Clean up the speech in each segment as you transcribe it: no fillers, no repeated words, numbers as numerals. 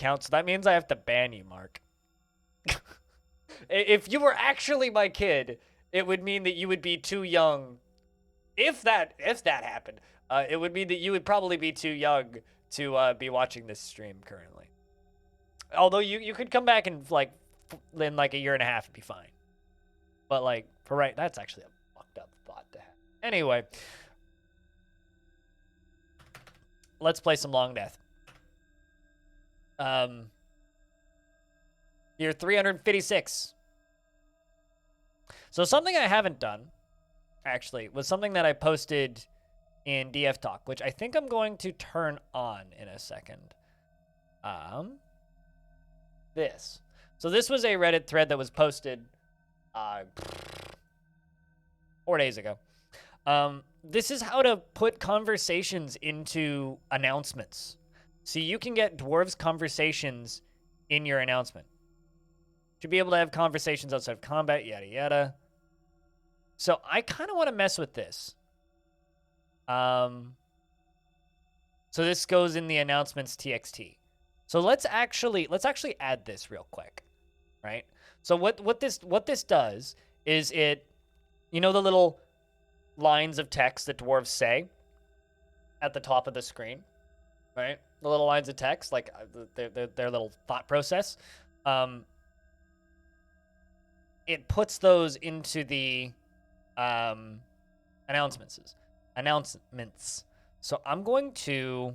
account, so that means I have to ban you, Mark. If you were actually my kid, it would mean that you would be too young. If that happened, it would mean that you would probably be too young to be watching this stream currently. Although you could come back in like a year and a half and be fine. But like for right, that's actually a fucked up thought to have. Anyway, let's play some Longdeath. Year 356. So something I haven't done, actually, was something that I posted in DF Talk, which I think I'm going to turn on in a second. This. So this was a Reddit thread that was posted 4 days ago. This is how to put conversations into announcements. So you can get Dwarves conversations in your announcement. Should be able to have conversations outside of combat, yada yada. So I kind of want to mess with this. So this goes in the announcements TXT. So let's actually add this real quick, right? So what this does is it, you know, the little lines of text that dwarves say at the top of the screen, right? The little lines of text, like their little thought process. It puts those into the announcements. So I'm going to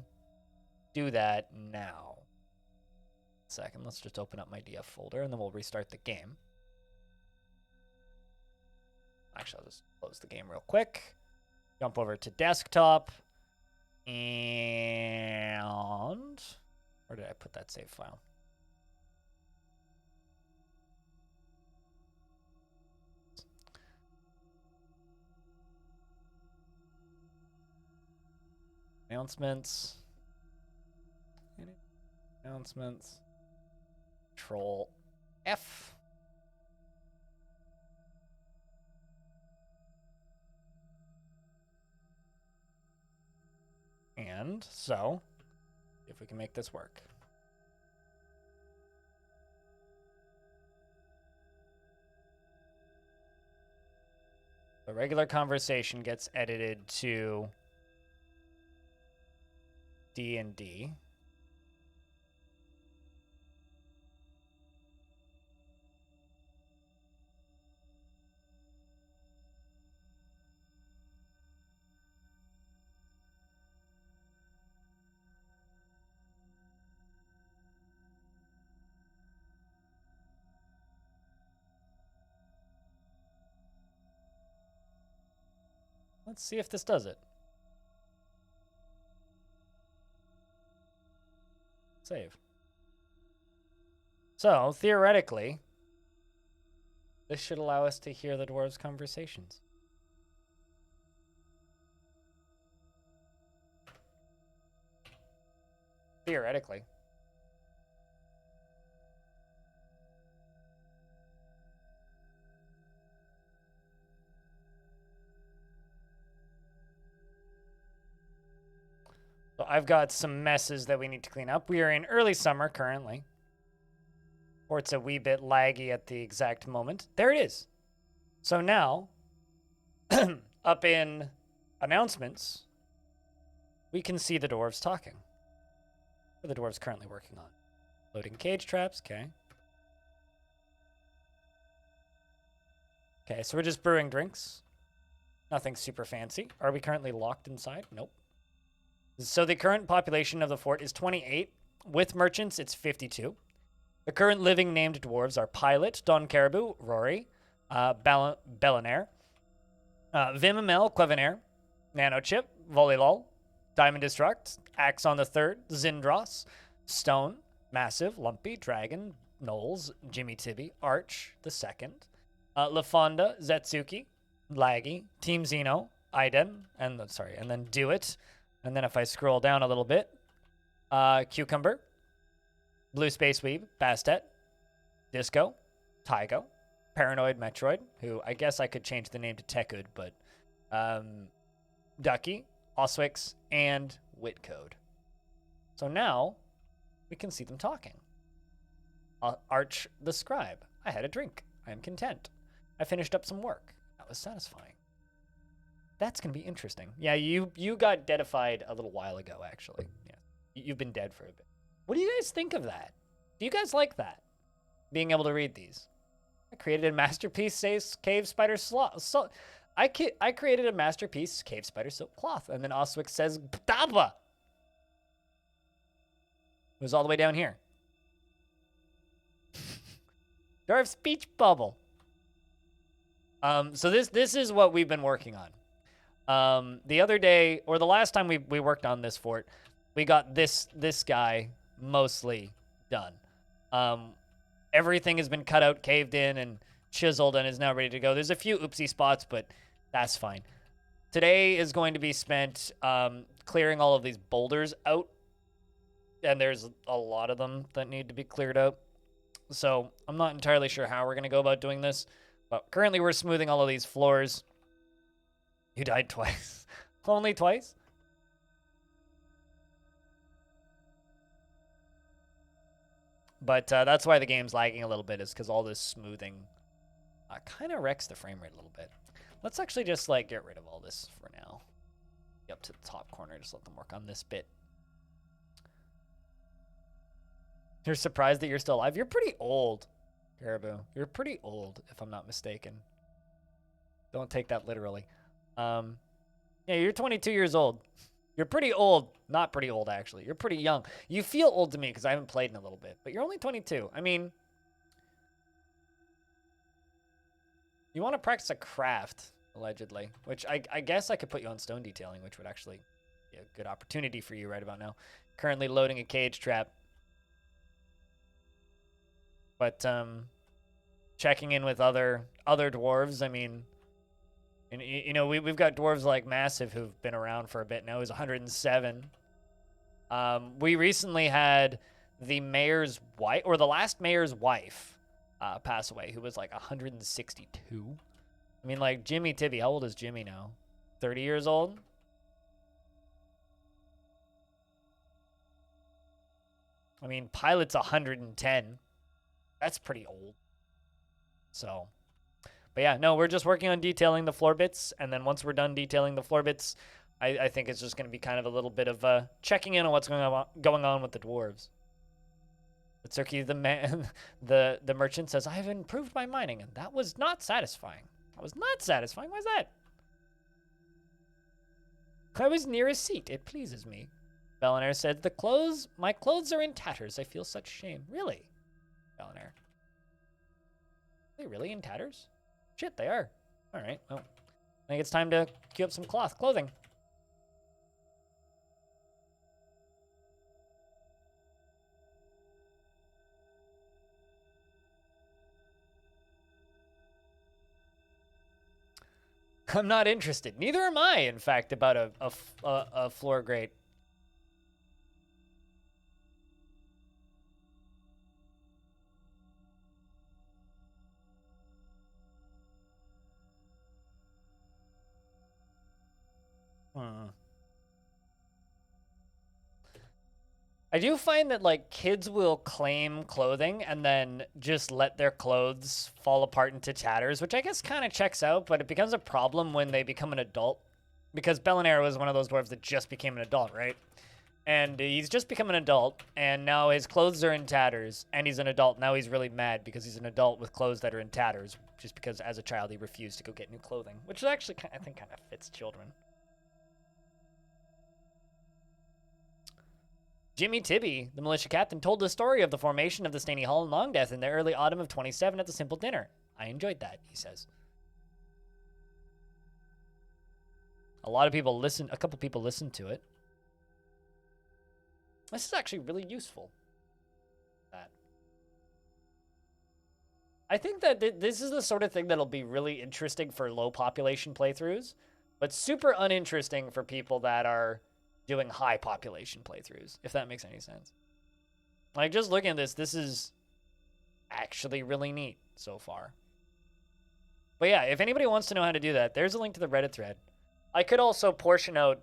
do that now. Second, let's just open up my DF folder and then we'll restart the game. Actually, I'll just close the game real quick. Jump over to desktop. And where did I put that save file? Announcements. Control F. And so, if we can make this work. The regular conversation gets edited to D&D. Let's see if this does it. Save. So, theoretically, this should allow us to hear the dwarves' conversations. Theoretically. So I've got some messes that we need to clean up. We are in early summer currently. Or it's a wee bit laggy at the exact moment. There it is. So now, up in announcements, we can see the dwarves talking. What are the dwarves currently working on? Loading cage traps, okay. Okay, so we're just brewing drinks. Nothing super fancy. Are we currently locked inside? Nope. So the current population of the fort is 28. With merchants, it's 52. The current living named dwarves are Pilot, Don Caribou, Rory, Bellinair, Vimamel, Quevenair, Nanochip, Volleylol, Diamond Destruct, Axon the Third, Zindros, Stone, Massive, Lumpy, Dragon, Knowles, Jimmy Tibby, Arch the Second, LaFonda, Zetsuki, Laggy, Team Zeno, Iden, and then Do It. And then if I scroll down a little bit, Cucumber, Blue Space Weeb, Bastet, Disco, Tygo, Paranoid Metroid, who I guess I could change the name to Tekud, but Ducky, Oswix, and Whitcode. So now We can see them talking. Arch the scribe. I had a drink. I am content. I finished up some work. That was satisfying. That's going to be interesting. Yeah, you got deadified a little while ago, actually. Yeah, you've been dead for a bit. What do you guys think of that? Do you guys like that? Being able to read these? I created a masterpiece, says Cave Spider Sloth. I created a masterpiece, Cave Spider Silk Cloth. And then Oswick says, Bdaba! It was all the way down here. Dwarf speech bubble. So this is what we've been working on. The other day, or the last time we worked on this fort, we got this guy mostly done. Everything has been cut out, caved in, and chiseled, and is now ready to go. There's a few oopsie spots, but that's fine. Today is going to be spent clearing all of these boulders out, and there's a lot of them that need to be cleared out. So I'm not entirely sure how we're going to go about doing this, but currently we're smoothing all of these floors. You died twice. Only twice? But that's why the game's lagging a little bit, is because all this smoothing kind of wrecks the frame rate a little bit. Let's actually just like get rid of all this for now. Get up to the top corner, just let them work on this bit. You're surprised that you're still alive? You're pretty old, Caribou. You're pretty old, if I'm not mistaken. Don't take that literally. Yeah, you're 22 years old. You're pretty old. Not pretty old, actually. You're pretty young. You feel old to me because I haven't played in a little bit, but you're only 22. I mean, you want to practice a craft, allegedly, which I guess I could put you on stone detailing, which would actually be a good opportunity for you right about now. Currently loading a cage trap. But checking in with other dwarves, I mean, and you know, we've got dwarves like Massive who've been around for a bit now. He's 107. We recently had the mayor's wife, or the last mayor's wife, pass away, who was like 162. I mean, like Jimmy Tibby. How old is Jimmy now? 30 years old? I mean, Pilot's 110. That's pretty old. So, but yeah, no, we're just working on detailing the floor bits, and then once we're done detailing the floor bits, I think it's just going to be kind of a little bit of checking in on what's going on with the dwarves. But Cirky, the merchant says, I have improved my mining, and that was not satisfying. That was not satisfying. Why's that? I was near a seat. It pleases me. Bellinair said, my clothes are in tatters. I feel such shame. Really? Bellinair. Are they really in tatters? Shit, they are. All right, well, I think it's time to queue up some clothing. I'm not interested. Neither am I, in fact, about a floor grate. I do find that, like, kids will claim clothing and then just let their clothes fall apart into tatters, which I guess kind of checks out, but it becomes a problem when they become an adult. Because Bellinair was one of those dwarves that just became an adult, right? And he's just become an adult, and now his clothes are in tatters, and he's an adult. Now he's really mad because he's an adult with clothes that are in tatters, just because as a child he refused to go get new clothing, which actually, I think, kind of fits children. Jimmy Tibby, the militia captain, told the story of the formation of the Staney Hall in Longdeath in the early autumn of 27 at the simple dinner. I enjoyed that, he says. A couple people listened to it. This is actually really useful. I think that this is the sort of thing that'll be really interesting for low population playthroughs, but super uninteresting for people that are doing high population playthroughs, if that makes any sense. Like, just looking at this is actually really neat so far. But yeah, if anybody wants to know how to do that, there's a link to the Reddit thread. I could also portion out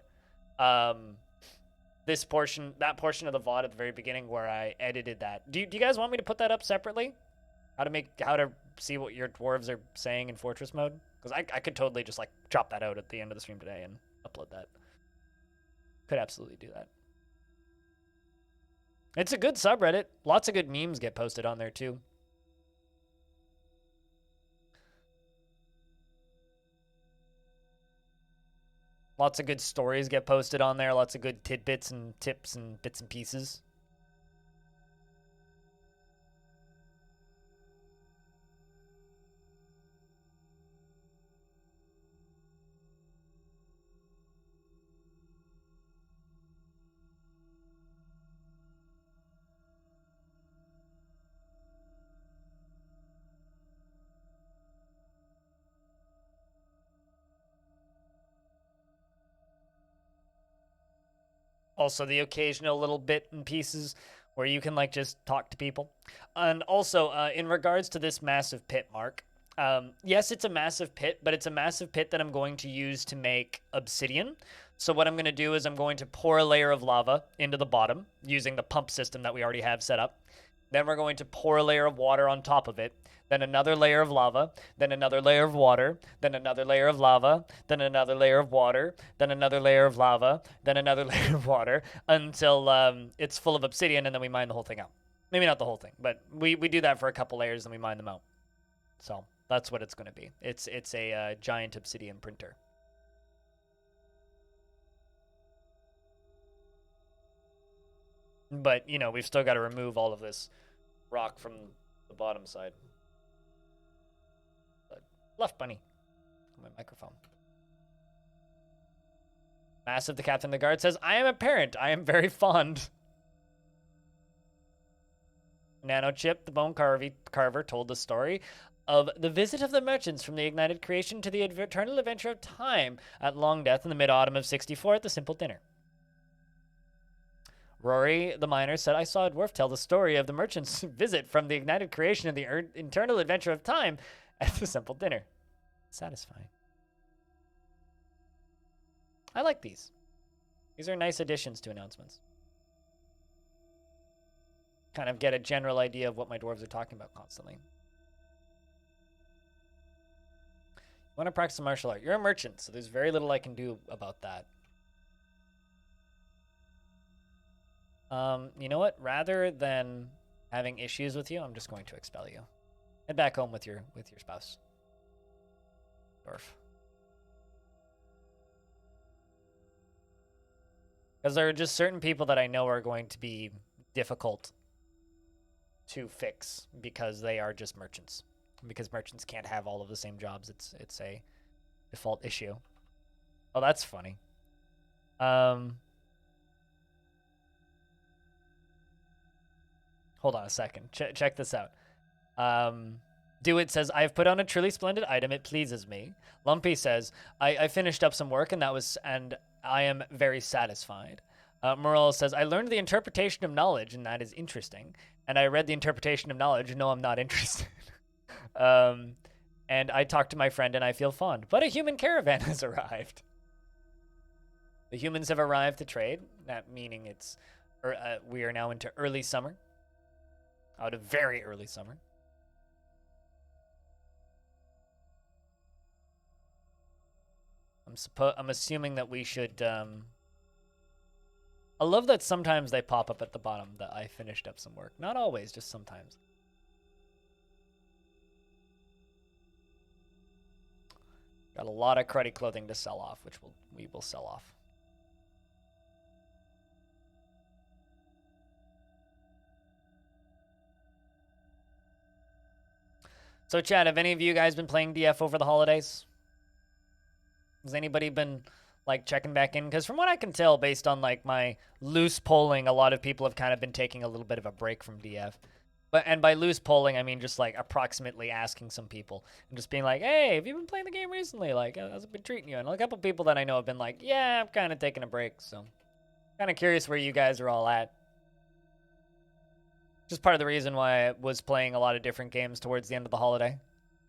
this portion, that portion of the VOD at the very beginning where I edited that. Do you guys want me to put that up separately? How to see what your dwarves are saying in Fortress mode? Because I could totally just like chop that out at the end of the stream today and upload that. Could absolutely do that. It's a good subreddit. Lots of good memes get posted on there too. Lots of good stories get posted on there. Lots of good tidbits and tips and bits and pieces. Also, the occasional little bit and pieces where you can like just talk to people. And also, in regards to this massive pit, Mark, yes, it's a massive pit, but it's a massive pit that I'm going to use to make obsidian. So what I'm going to do is I'm going to pour a layer of lava into the bottom using the pump system that we already have set up. Then we're going to pour a layer of water on top of it, then another layer of lava, then another layer of water, then another layer of lava, then another layer of water, then another layer of lava, then another layer of water, until it's full of obsidian, and then we mine the whole thing out. Maybe not the whole thing, but we do that for a couple layers, and we mine them out. So that's what it's going to be. It's a giant obsidian printer. But, you know, we've still got to remove all of this rock from the bottom side. But left bunny on my microphone. Massive the Captain of the Guard says, I am a parent. I am very fond. Nanochip, the bone carver, told the story of the visit of the merchants from the ignited creation to the eternal adventure of time at Longdeath in the mid-autumn of 64 at the simple dinner. Rory, the miner, said, I saw a dwarf tell the story of the merchant's visit from the ignited creation of the eternal adventure of time at the simple dinner. Satisfying. I like these. These are nice additions to announcements. Kind of get a general idea of what my dwarves are talking about constantly. You want to practice martial art? You're a merchant, so there's very little I can do about that. You know what? Rather than having issues with you, I'm just going to expel you. Head back home with your spouse. Dwarf. Because there are just certain people that I know are going to be difficult to fix because they are just merchants. Because merchants can't have all of the same jobs. It's a default issue. Oh, that's funny. Hold on a second. Check this out. Do It says, I've put on a truly splendid item. It pleases me. Lumpy says, I finished up some work and I am very satisfied. Morel says, I learned the interpretation of knowledge and that is interesting. And I read the interpretation of knowledge. No, I'm not interested. And I talked to my friend and I feel fond. But a human caravan has arrived. The humans have arrived to trade. That meaning we are now into early summer. Out of very early summer. I'm assuming that we should. I love that sometimes they pop up at the bottom that I finished up some work. Not always, just sometimes. Got a lot of cruddy clothing to sell off, which we will sell off. So, Chad, have any of you guys been playing DF over the holidays? Has anybody been, like, checking back in? Because from what I can tell, based on, like, my loose polling, a lot of people have kind of been taking a little bit of a break from DF. And by loose polling, I mean just, like, approximately asking some people. And just being like, hey, have you been playing the game recently? Like, how's it been treating you? And a couple people that I know have been like, yeah, I'm kind of taking a break. So, kind of curious where you guys are all at. Just part of the reason why I was playing a lot of different games towards the end of the holiday.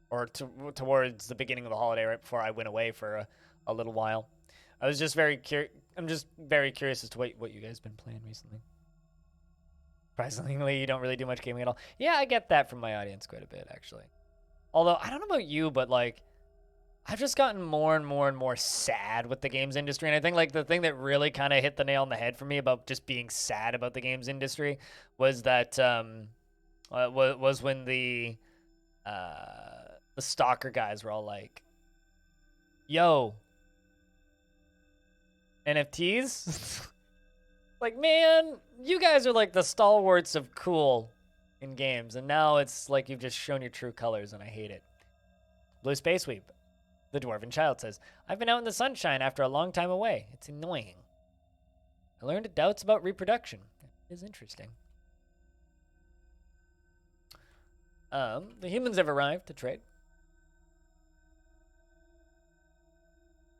Or towards the beginning of the holiday, right before I went away for a little while. I was just very I'm just very curious as to what you guys been playing recently. Surprisingly, you don't really do much gaming at all. Yeah, I get that from my audience quite a bit, actually. Although, I don't know about you, but, like, I've just gotten more and more and more sad with the games industry. And I think, like, the thing that really kind of hit the nail on the head for me about just being sad about the games industry was that, was when the stalker guys were all like, yo, NFTs? Like, man, you guys are like the stalwarts of cool in games, and now it's like you've just shown your true colors, and I hate it. Blue Space Sweep. The Dwarven Child says, I've been out in the sunshine after a long time away. It's annoying. I learned doubts about reproduction. It is interesting. The humans have arrived to trade.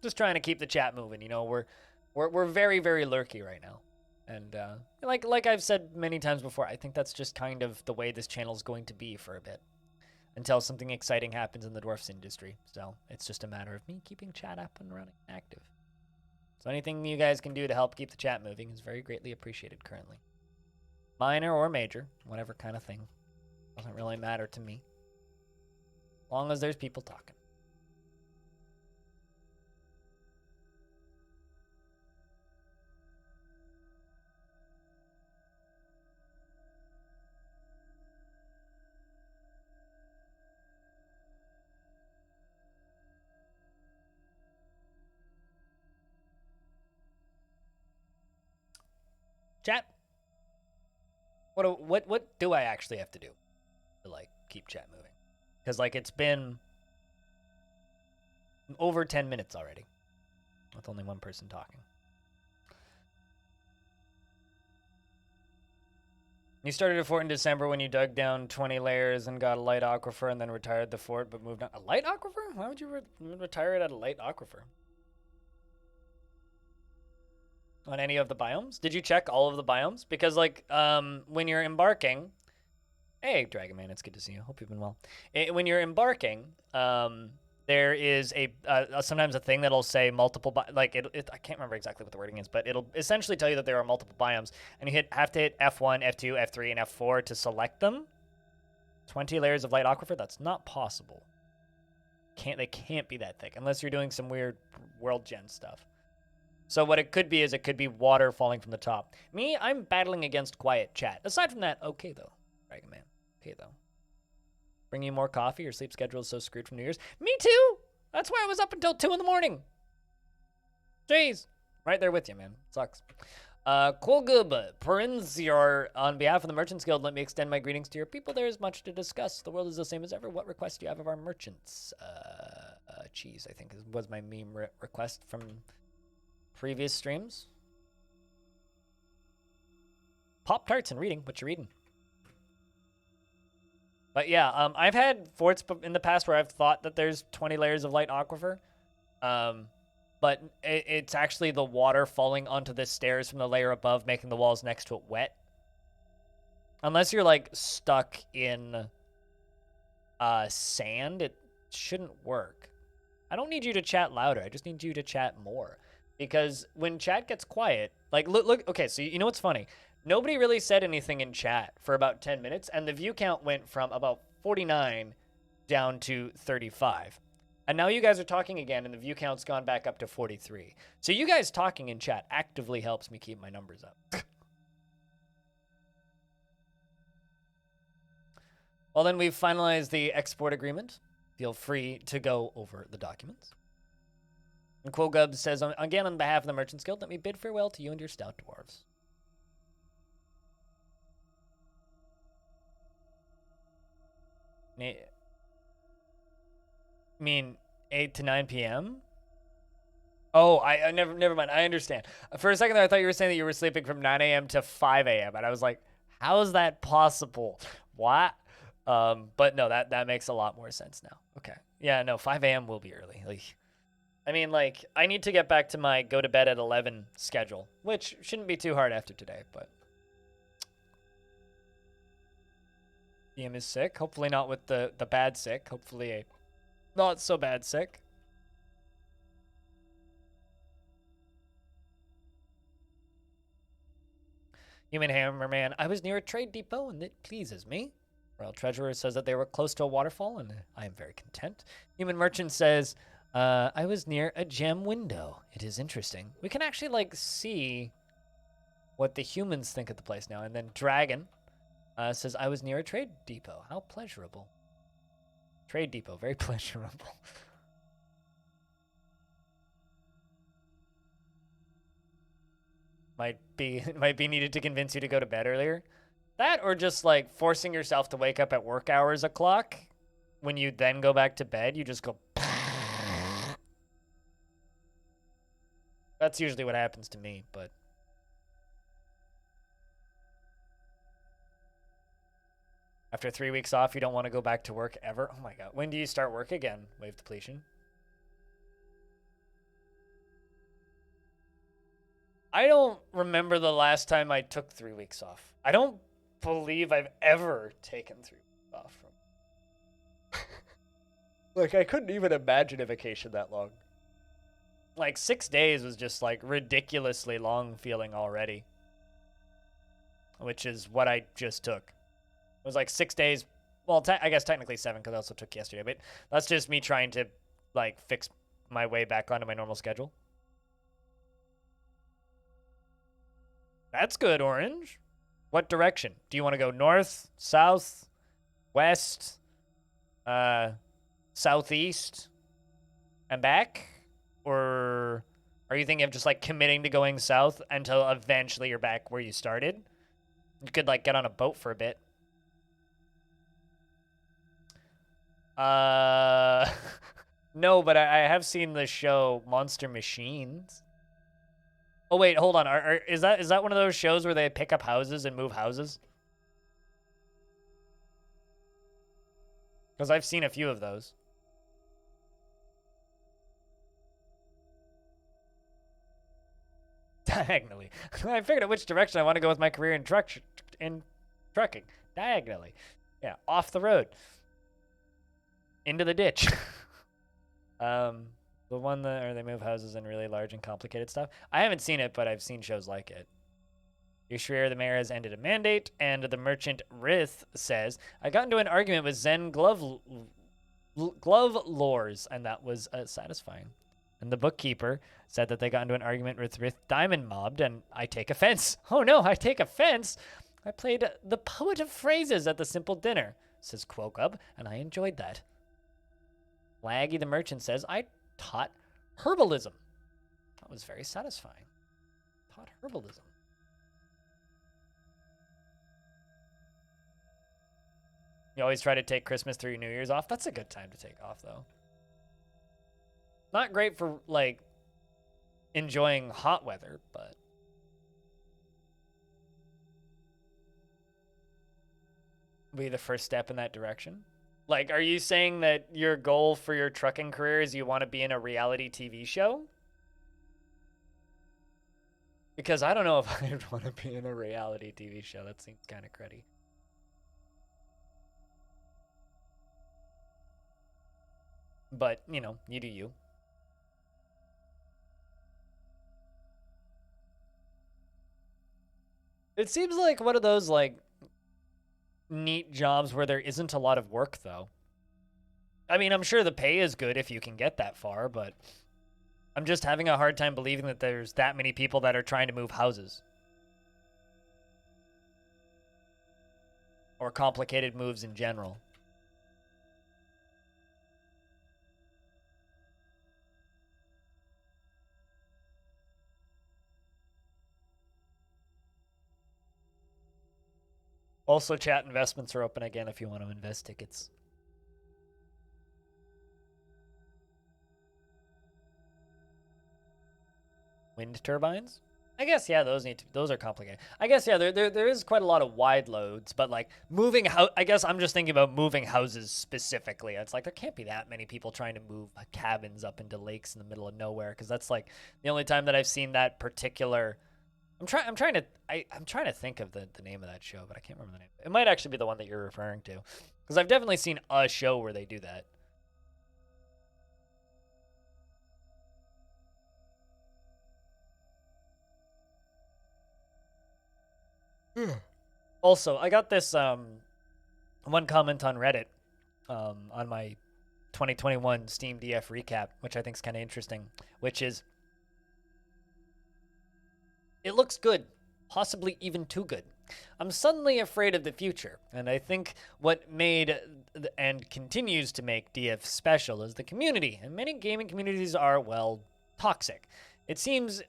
Just trying to keep the chat moving. You know, we're very, very lurky right now. And like I've said many times before, I think that's just kind of the way this channel is going to be for a bit. Until something exciting happens in the Dwarfs industry. So it's just a matter of me keeping chat up and running active. So anything you guys can do to help keep the chat moving is very greatly appreciated currently. Minor or major, whatever kind of thing. Doesn't really matter to me. As long as there's people talking. Chat. What do I actually have to do to like keep chat moving? Because like it's been over 10 minutes already with only one person talking. You started a fort in December when you dug down 20 layers and got a light aquifer and then retired the fort but moved on. A light aquifer? Why would you retire it at a light aquifer? On any of the biomes? Did you check all of the biomes? Because, like, when you're embarking... Hey, Dragon Man, it's good to see you. Hope you've been well. When you're embarking, there is sometimes a thing that'll say multiple... I can't remember exactly what the wording is, but it'll essentially tell you that there are multiple biomes, and you have to hit F1, F2, F3, and F4 to select them. 20 layers of light aquifer? That's not possible. They can't be that thick, unless you're doing some weird world gen stuff. So what it could be is it could be water falling from the top. Me, I'm battling against quiet chat. Aside from that, okay, though. Dragon Man. Okay, though. Bring you more coffee? Your sleep schedule is so screwed from New Year's. Me too! That's why I was up until 2 in the morning. Jeez. Right there with you, man. Sucks. Kolgub, Perinzior, on behalf of the Merchants Guild, let me extend my greetings to your people. There is much to discuss. The world is the same as ever. What request do you have of our merchants? Cheese, I think, was my meme request from... previous streams. Pop-Tarts and reading. What you reading? But yeah, I've had forts in the past where I've thought that there's 20 layers of light aquifer. But it's actually the water falling onto the stairs from the layer above, making the walls next to it wet. Unless you're like stuck in sand, it shouldn't work. I don't need you to chat louder. I just need you to chat more. Because when chat gets quiet, like, look, okay, so you know what's funny? Nobody really said anything in chat for about 10 minutes, and the view count went from about 49 down to 35. And now you guys are talking again, and the view count's gone back up to 43. So you guys talking in chat actively helps me keep my numbers up. Well, then we've finalized the export agreement. Feel free to go over the documents. And Quogub says, again, on behalf of the Merchants Guild, let me bid farewell to you and your stout dwarves. I mean, 8 to 9 p.m.? Oh, I never mind. I understand. For a second there, I thought you were saying that you were sleeping from 9 a.m. to 5 a.m. And I was like, how is that possible? What? But no, that makes a lot more sense now. Okay. Yeah, no, 5 a.m. will be early. Like... I mean, like, I need to get back to my go to bed at 11 schedule, which shouldn't be too hard after today, but... DM is sick. Hopefully not with the bad sick. Hopefully a not so bad sick. Human Hammerman, I was near a trade depot and it pleases me. Royal Treasurer says that they were close to a waterfall and I am very content. Human Merchant says, I was near a gem window. It is interesting. We can actually, like, see what the humans think of the place now. And then Dragon says, I was near a trade depot. How pleasurable. Trade depot, very pleasurable. might be needed to convince you to go to bed earlier. That or just like forcing yourself to wake up at work hours o'clock. When you then go back to bed, you just go. That's usually what happens to me, but. After 3 weeks off, you don't want to go back to work ever? Oh my god. When do you start work again? Wave depletion. I don't remember the last time I took 3 weeks off. I don't believe I've ever taken 3 weeks off from. Like, I couldn't even imagine a vacation that long. Like, 6 days was just, like, ridiculously long feeling already. Which is what I just took. It was like 6 days. Well, I guess technically 7 because I also took yesterday. But that's just me trying to, like, fix my way back onto my normal schedule. That's good, Orange. What direction? Do you want to go north, south, west, southeast, and back? Or are you thinking of just, like, committing to going south until eventually you're back where you started? You could, like, get on a boat for a bit. No, but I have seen the show Monster Machines. Oh wait, hold on. Is that one of those shows where they pick up houses and move houses? Because I've seen a few of those. Diagonally. I figured out which direction I want to go with my career in trucking. Diagonally. Yeah, off the road. Into the ditch. The one that, or they move houses and really large and complicated stuff. I haven't seen it, but I've seen shows like it. Yushrir, the mayor, has ended a mandate, and the merchant Rith says, I got into an argument with Zen glove lores, and that was satisfying. And the bookkeeper said that they got into an argument with Rith Diamond Mobbed, and I take offense. Oh no, I take offense. I played the poet of phrases at the simple dinner, says Quokub, and I enjoyed that. Laggy the merchant says, I taught herbalism. That was very satisfying. Taught herbalism. You always try to take Christmas through New Year's off. That's a good time to take off, though. Not great for, like, enjoying hot weather, but... be the first step in that direction. Like, are you saying that your goal for your trucking career is you want to be in a reality TV show? Because I don't know if I'd want to be in a reality TV show. That seems kind of cruddy. But, you know, you do you. It seems like one of those, like, neat jobs where there isn't a lot of work, though. I mean, I'm sure the pay is good if you can get that far, but I'm just having a hard time believing that there's that many people that are trying to move houses. Or complicated moves in general. Also, chat investments are open again if you want to invest tickets. Wind turbines? I guess, yeah, those are complicated. I guess, yeah, there is quite a lot of wide loads, but like moving I guess I'm just thinking about moving houses specifically. It's like there can't be that many people trying to move cabins up into lakes in the middle of nowhere, because that's like the only time that I've seen that particular. I'm trying to think of the name of that show, but I can't remember the name. It might actually be the one that you're referring to, because I've definitely seen a show where they do that. Also, I got this one comment on Reddit on my 2021 Steam DF recap, which I think is kind of interesting, which is, it looks good, possibly even too good. I'm suddenly afraid of the future, and I think what made and continues to make DF special is the community, and many gaming communities are, well, toxic. It seems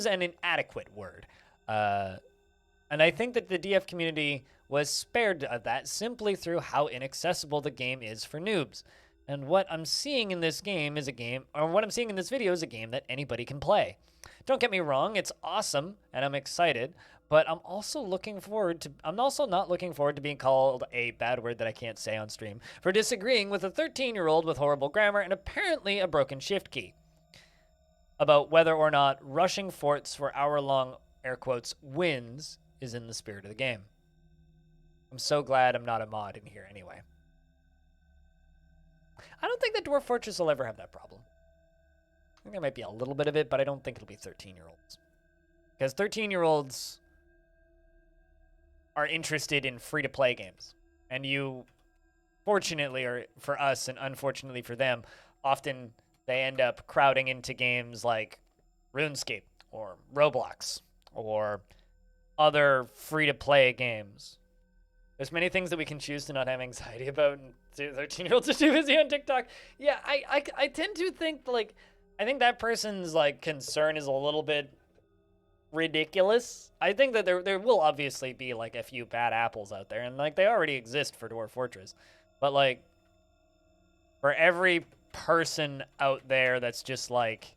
an inadequate word. And I think that the DF community was spared of that simply through how inaccessible the game is for noobs. And what I'm seeing in this game is a game, or what I'm seeing in this video is a game that anybody can play. Don't get me wrong, it's awesome, and I'm excited, but I'm also not looking forward to being called a bad word that I can't say on stream for disagreeing with a 13-year-old with horrible grammar and apparently a broken shift key about whether or not rushing forts for hour-long, air quotes, wins is in the spirit of the game. I'm so glad I'm not a mod in here anyway. I don't think that Dwarf Fortress will ever have that problem. I think there might be a little bit of it, but I don't think it'll be 13-year-olds. Because 13-year-olds are interested in free-to-play games. And you, fortunately, or for us and unfortunately for them, often they end up crowding into games like RuneScape or Roblox or other free-to-play games. There's many things that we can choose to not have anxiety about, and 13-year-olds are too busy on TikTok. Yeah, I tend to think, like, I think that person's, like, concern is a little bit ridiculous. I think that there will obviously be, like, a few bad apples out there, and, like, they already exist for Dwarf Fortress. But, like, for every person out there that's just, like,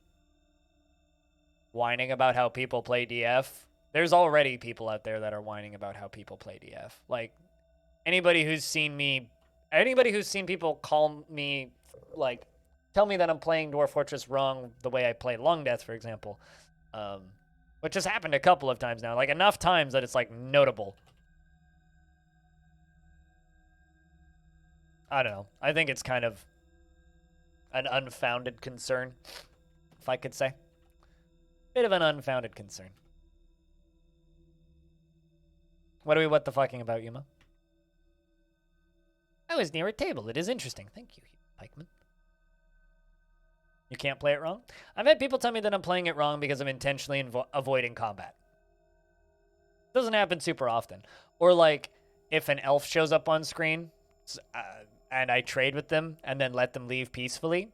whining about how people play DF, there's already people out there that are whining about how people play DF. Like, anybody who's seen people call me, like, tell me that I'm playing Dwarf Fortress wrong the way I play Longdeath, for example, which has happened a couple of times now, like enough times that it's, like, notable. I don't know. I think it's kind of an unfounded concern, if I could say. Bit of an unfounded concern. What the fucking about, Yuma? I was near a table. It is interesting. Thank you, Pikeman. You can't play it wrong? I've had people tell me that I'm playing it wrong because I'm intentionally avoiding combat. Doesn't happen super often. Or, like, if an elf shows up on screen and I trade with them and then let them leave peacefully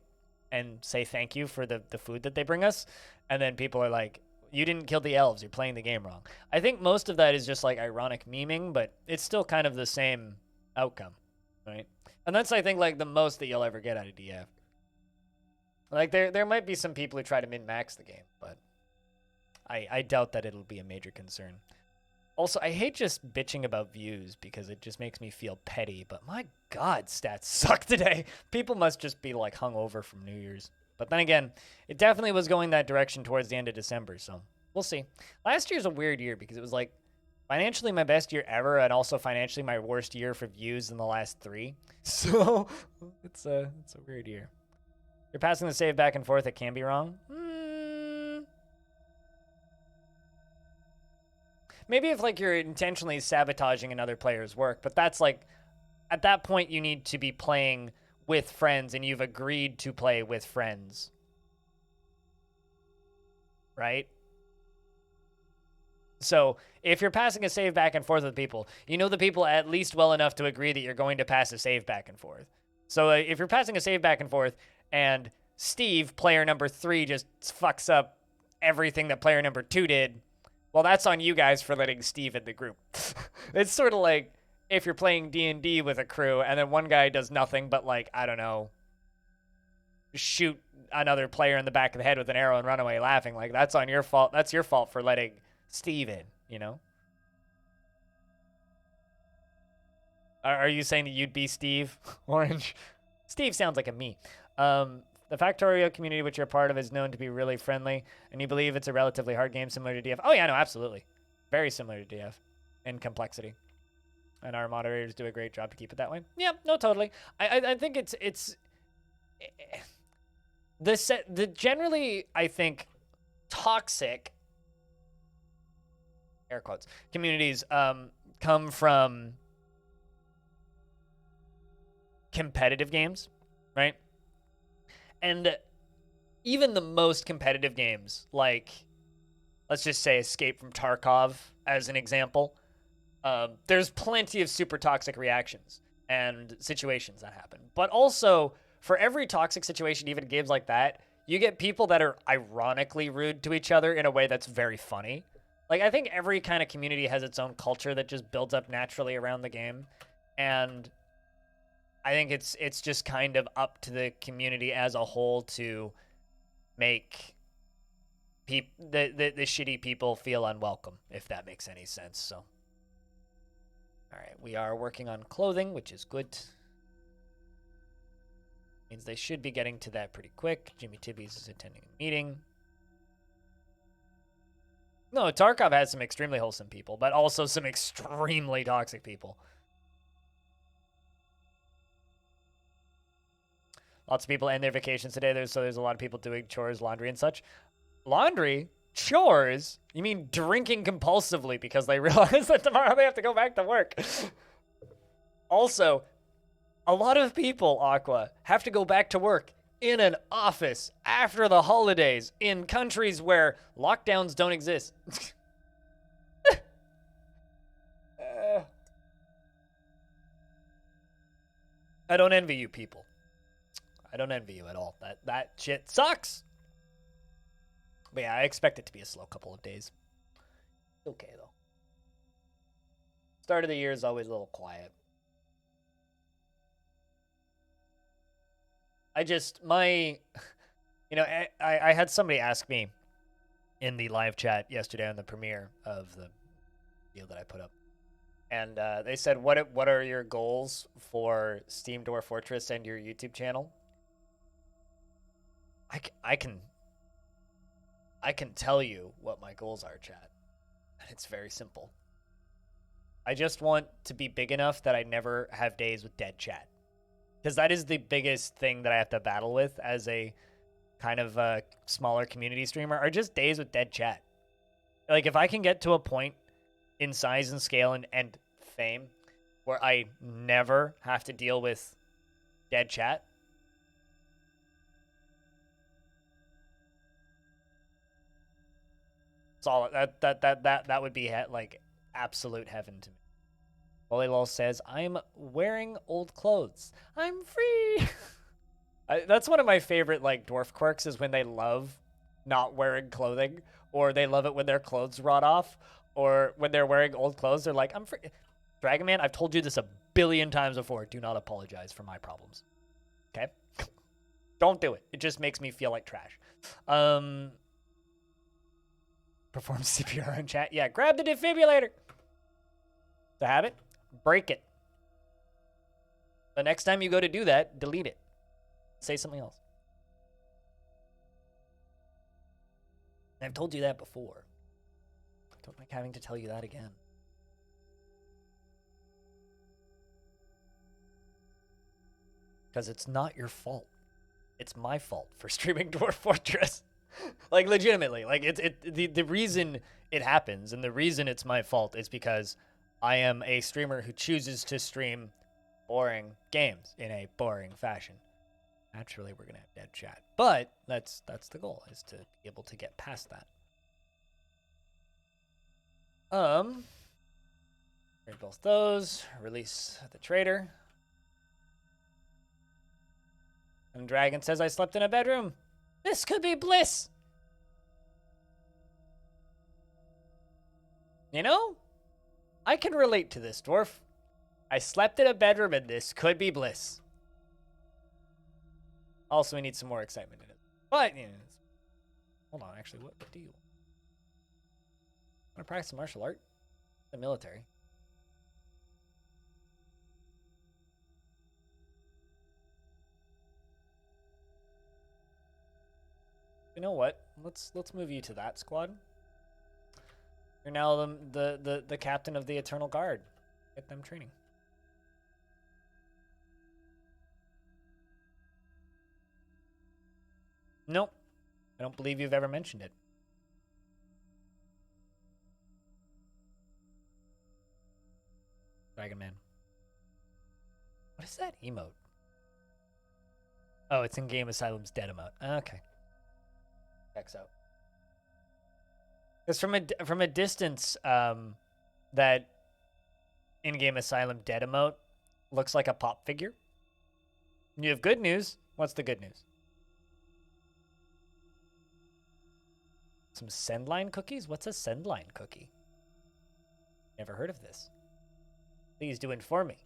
and say thank you for the food that they bring us, and then people are like, you didn't kill the elves, you're playing the game wrong. I think most of that is just, like, ironic memeing, but it's still kind of the same outcome, right? And that's, I think, like, the most that you'll ever get out of DF. Like, there might be some people who try to min-max the game, but I doubt that it'll be a major concern. Also, I hate just bitching about views because it just makes me feel petty, but my god, stats suck today. People must just be, like, hungover from New Year's. But then again, it definitely was going that direction towards the end of December, so we'll see. Last year's a weird year because it was, like, financially my best year ever and also financially my worst year for views in the last 3. So it's a weird year. You're passing the save back and forth, it can be wrong. Maybe if, like, you're intentionally sabotaging another player's work, but that's, like, at that point you need to be playing with friends and you've agreed to play with friends. Right? So if you're passing a save back and forth with people, you know the people at least well enough to agree that you're going to pass a save back and forth. So if you're passing a save back and forth and Steve, player number 3, just fucks up everything that player number 2 did, well, that's on you guys for letting Steve in the group. It's sort of like if you're playing D&D with a crew and then one guy does nothing but, like, I don't know, shoot another player in the back of the head with an arrow and run away laughing. Like, that's on your fault. That's your fault for letting Steve in, you know? Are you saying that you'd be Steve, Orange? Steve sounds like a me. The Factorio community, which you're a part of, is known to be really friendly, and you believe it's a relatively hard game similar to DF. Oh, yeah, no, absolutely. Very similar to DF in complexity. And our moderators do a great job to keep it that way. Yeah, no, totally. I think it's the generally, I think, toxic air quotes, communities come from competitive games, right? And even the most competitive games, like, let's just say Escape from Tarkov as an example, there's plenty of super toxic reactions and situations that happen. But also, for every toxic situation, even games like that, you get people that are ironically rude to each other in a way that's very funny. Like, I think every kind of community has its own culture that just builds up naturally around the game. And I think it's just kind of up to the community as a whole to make the shitty people feel unwelcome, if that makes any sense. So, all right, we are working on clothing, which is good. Means they should be getting to that pretty quick. Jimmy Tibbies is attending a meeting. No, Tarkov has some extremely wholesome people, but also some extremely toxic people. Lots of people end their vacations today, so there's a lot of people doing chores, laundry, and such. Laundry? Chores? You mean drinking compulsively because they realize that tomorrow they have to go back to work. Also, a lot of people, Aqua, have to go back to work in an office after the holidays in countries where lockdowns don't exist. I don't envy you people. I don't envy you at all. That shit sucks. But yeah, I expect it to be a slow couple of days. Okay, though. Start of the year is always a little quiet. I had somebody ask me in the live chat yesterday on the premiere of the deal that I put up. And they said, what are your goals for Steam Dwarf Fortress and your YouTube channel? I can tell you what my goals are, chat. It's very simple. I just want to be big enough that I never have days with dead chat. Because that is the biggest thing that I have to battle with as a kind of a smaller community streamer, are just days with dead chat. Like, if I can get to a point in size and scale and fame where I never have to deal with dead chat, it's all that would be like absolute heaven to me. Volleyball says, I'm wearing old clothes. I'm free. That's one of my favorite like dwarf quirks, is when they love not wearing clothing, or they love it when their clothes rot off, or when they're wearing old clothes, they're like, I'm free. Dragon Man, I've told you this a billion times before. Do not apologize for my problems. Okay? Don't do it. It just makes me feel like trash. Perform CPR in chat. Yeah, grab the defibrillator. To have it, break it. The next time you go to do that, delete it. Say something else. I've told you that before. I don't like having to tell you that again. Because it's not your fault. It's my fault for streaming Dwarf Fortress. Like, legitimately. Like, the reason it happens and the reason it's my fault is because I am a streamer who chooses to stream boring games in a boring fashion. Naturally, we're going to have dead chat. But that's the goal, is to be able to get past that. Trade both those. Release the trader. And Dragon says, I slept in a bedroom. This could be bliss. You know, I can relate to this, Dwarf. I slept in a bedroom and this could be bliss. Also, we need some more excitement in it. But, you know, hold on, actually, what do you want? Want to practice martial art? The military. You know what? Let's move you to that squad. You're now the captain of the Eternal Guard. Get them training. Nope. I don't believe you've ever mentioned it. Dragon Man. What is that emote? Oh, it's in Game Asylum's dead emote. Okay. Checks out. Because from a distance, that in-game Asylum dead emote looks like a pop figure. You have good news. What's the good news? Some sendline cookies? What's a sendline cookie? Never heard of this. Please do inform me.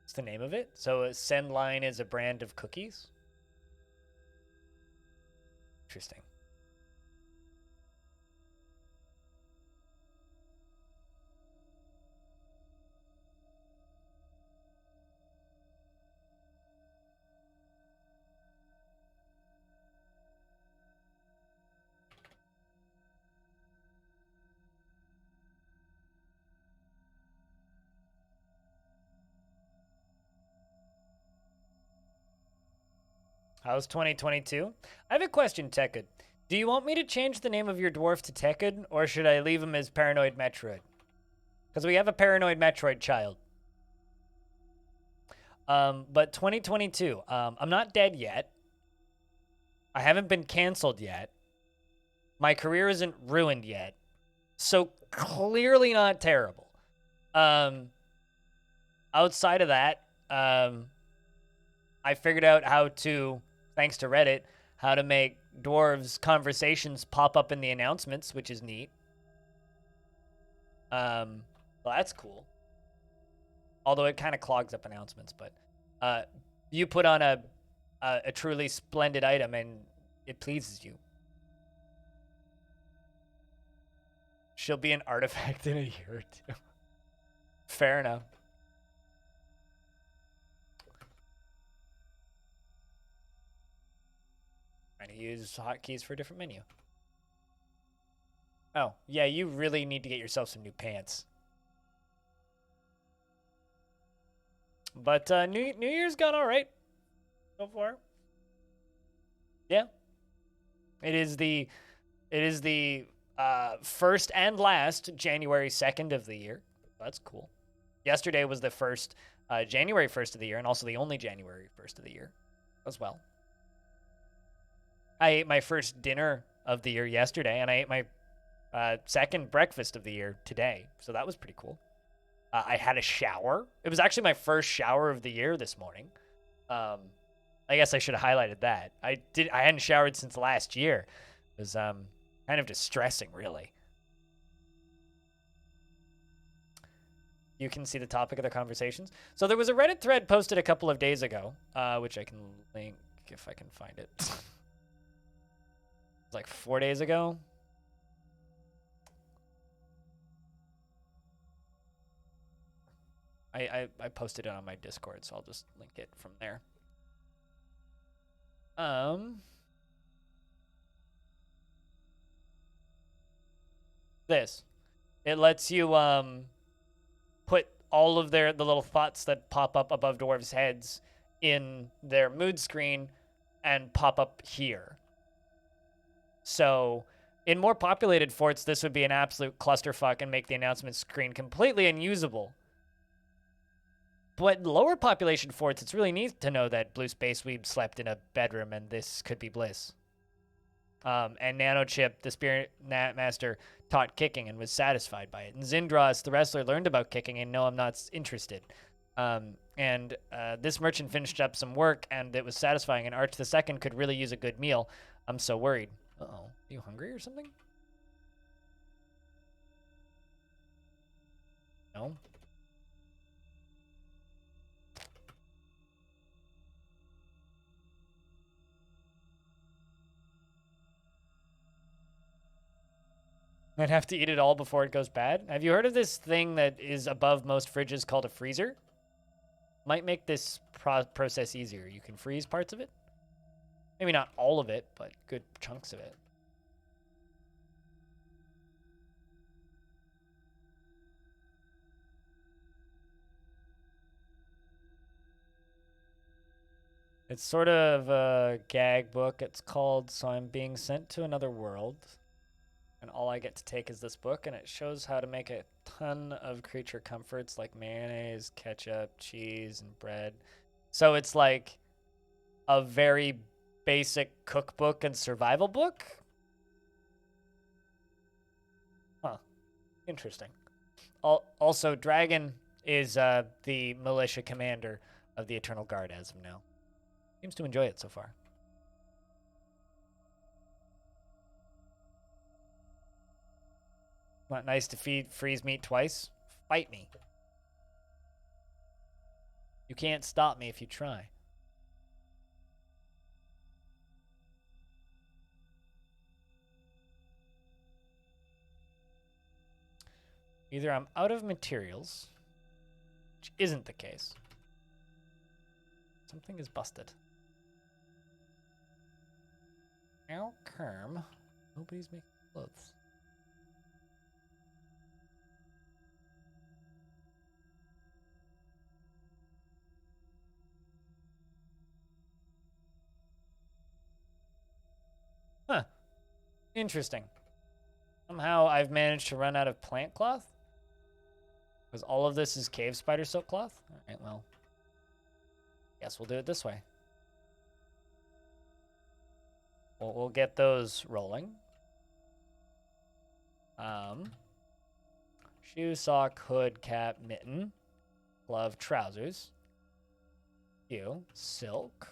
What's the name of it? So a sendline is a brand of cookies? Interesting. How's 2022? I have a question, Tekkud. Do you want me to change the name of your dwarf to Tekkud, or should I leave him as Paranoid Metroid? Because we have a Paranoid Metroid child. But 2022, I'm not dead yet. I haven't been canceled yet. My career isn't ruined yet. So clearly not terrible. Outside of that, I figured out how to, thanks to Reddit, how to make dwarves' conversations pop up in the announcements, which is neat. Well, that's cool. Although it kind of clogs up announcements, but you put on a truly splendid item and it pleases you. She'll be an artifact in a year or two. Fair enough. Trying to use hotkeys for a different menu. Oh, yeah, you really need to get yourself some new pants. But New Year's gone all right so far. Yeah. It is the first and last January 2nd of the year. That's cool. Yesterday was the first January 1st of the year, and also the only January 1st of the year as well. I ate my first dinner of the year yesterday, and I ate my second breakfast of the year today. So that was pretty cool. I had a shower. It was actually my first shower of the year this morning. I guess I should have highlighted that. I hadn't showered since last year. It was kind of distressing, really. You can see the topic of the conversations. So there was a Reddit thread posted a couple of days ago, which I can link if I can find it. It's like 4 days ago. I posted it on my Discord, so I'll just link it from there. This. It lets you put all of the little thoughts that pop up above dwarves' heads in their mood screen and pop up here. So in more populated forts, this would be an absolute clusterfuck and make the announcement screen completely unusable. But lower population forts, it's really neat to know that Blue Space Weeb slept in a bedroom and this could be bliss. And Nanochip, the Spirit Master, taught kicking and was satisfied by it. And Zindros, the wrestler, learned about kicking and no, I'm not interested. This merchant finished up some work and it was satisfying, and Arch II could really use a good meal. I'm so worried. Uh-oh. Are you hungry or something? No? I'd have to eat it all before it goes bad. Have you heard of this thing that is above most fridges called a freezer? Might make this process easier. You can freeze parts of it. Maybe not all of it, but good chunks of it. It's sort of a gag book. It's called So I'm Being Sent to Another World. And all I get to take is this book, and it shows how to make a ton of creature comforts like mayonnaise, ketchup, cheese, and bread. So it's like a very basic cookbook and survival book. Huh. Interesting. Also, Dragon is the militia commander of the Eternal Guard as of now. Seems to enjoy it so far. Not nice to feed freeze meat twice. Fight me. You can't stop me if you try. Either I'm out of materials, which isn't the case. Something is busted. Now, Kerm. Nobody's making clothes. Huh. Interesting. Somehow I've managed to run out of plant cloth. Because all of this is cave spider silk cloth? Alright, well. Guess we'll do it this way. We'll get those rolling. Shoe, sock, hood, cap, mitten, glove, trousers. You, silk.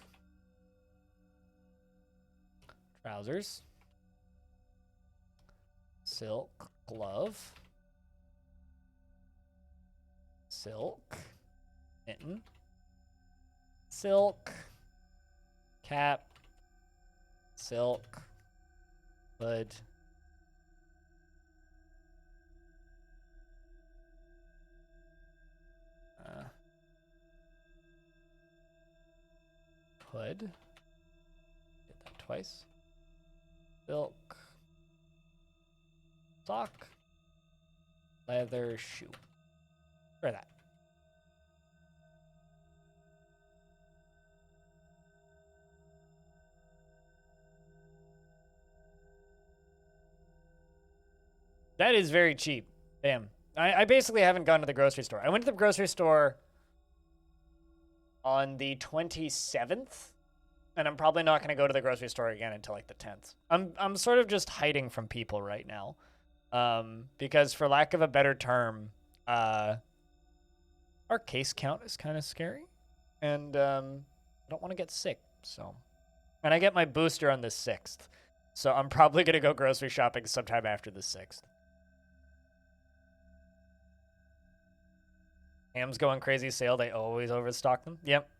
Trousers. Silk, glove. Silk, mitten. Silk, cap, silk, hood. Hood. Did that twice. Silk. Sock. Leather shoe. Try that. That is very cheap. Damn. I basically haven't gone to the grocery store. I went to the grocery store on the 27th, and I'm probably not going to go to the grocery store again until like the 10th. I'm sort of just hiding from people right now, because for lack of a better term, our case count is kind of scary, and I don't want to get sick. So, and I get my booster on the 6th, so I'm probably going to go grocery shopping sometime after the 6th. Ham's going crazy sale. They always overstock them. Yep.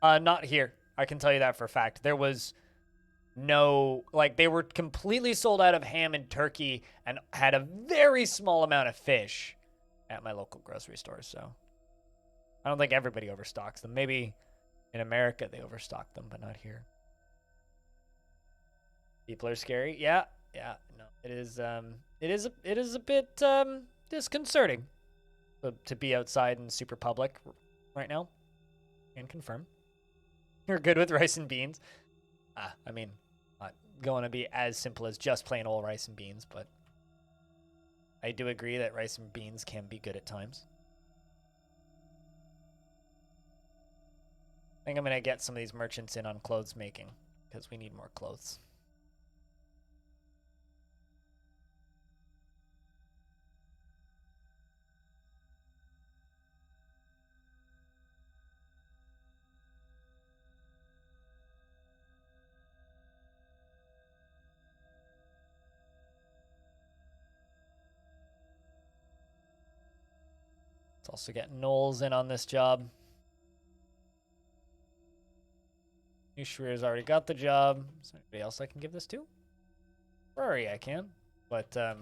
Not here. I can tell you that for a fact. There was no, like, they were completely sold out of ham and turkey and had a very small amount of fish at my local grocery store. So I don't think everybody overstocks them. Maybe in America they overstock them, but not here. People are scary. Yeah. Yeah. No, it is a bit disconcerting to be outside in super public right now. Can confirm. You're good with rice and beans. I mean, not going to be as simple as just plain old rice and beans, but I do agree that rice and beans can be good at times. I think I'm going to get some of these merchants in on clothes making because we need more clothes. Let's also get Knowles in on this job. Newshreer's already got the job. Is there anybody else I can give this to? Rory, I can. But, I'll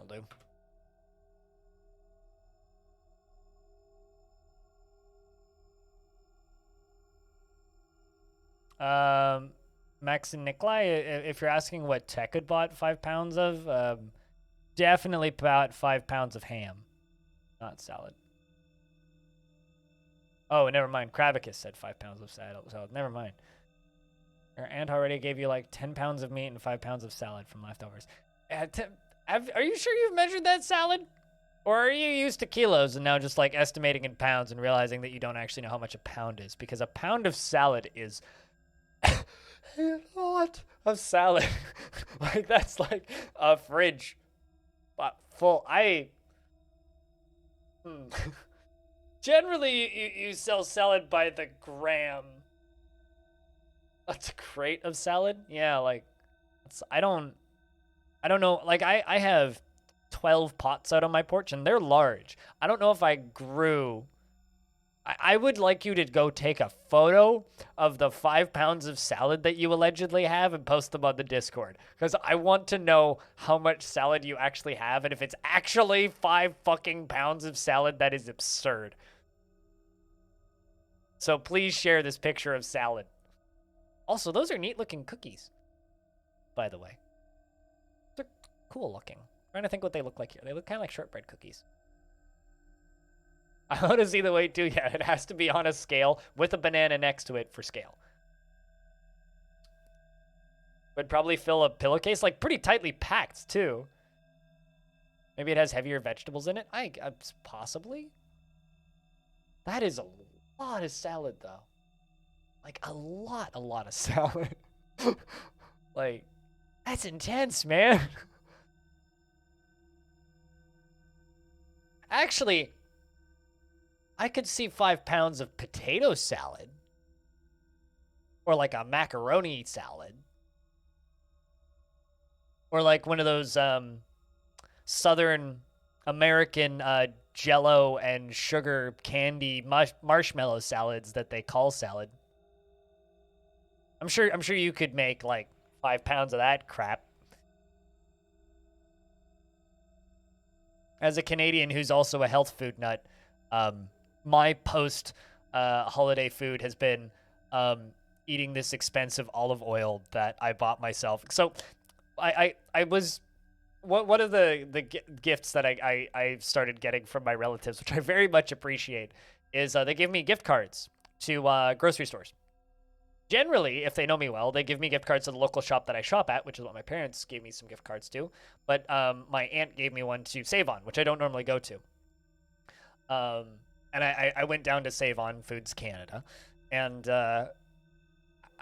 do. Max and Nikolai, if you're asking what Tech had bought 5 pounds of, definitely bought 5 pounds of ham, not salad. Oh, never mind. Kravicus said 5 pounds of salad. Never mind. Your aunt already gave you like 10 pounds of meat and 5 pounds of salad from leftovers. Are you sure you've measured that salad? Or are you used to kilos and now just like estimating in pounds and realizing that you don't actually know how much a pound is? Because a pound of salad is a lot of salad. Like that's like a fridge full. Generally, you sell salad by the gram. That's a crate of salad? Yeah, like, I don't know. Like, I have 12 pots out on my porch, and they're large. I don't know if I grew. I would like you to go take a photo of the 5 pounds of salad that you allegedly have and post them on the Discord. Because I want to know how much salad you actually have, and if it's actually 5 fucking pounds of salad, that is absurd. So please share this picture of salad. Also, those are neat looking cookies, by the way. They're cool looking. I'm trying to think what they look like here. They look kind of like shortbread cookies. I want to see the weight too. Yeah, it has to be on a scale with a banana next to it for scale. Would probably fill a pillowcase, like pretty tightly packed too. Maybe it has heavier vegetables in it. Possibly. That is a lot of salad though. Like, a lot of salad. Like, that's intense, man. Actually, I could see 5 pounds of potato salad. Or, like, a macaroni salad. Or, like, one of those Southern American Jell-O and sugar candy marshmallow salads that they call salad. I'm sure you could make like 5 pounds of that crap. As a Canadian who's also a health food nut, my post holiday food has been eating this expensive olive oil that I bought myself. So I was one of the gifts that I started getting from my relatives, which I very much appreciate, is they give me gift cards to grocery stores. Generally, if they know me well, they give me gift cards to the local shop that I shop at, which is what my parents gave me some gift cards to. But my aunt gave me one to Save On, which I don't normally go to. And I went down to Save On Foods Canada, and I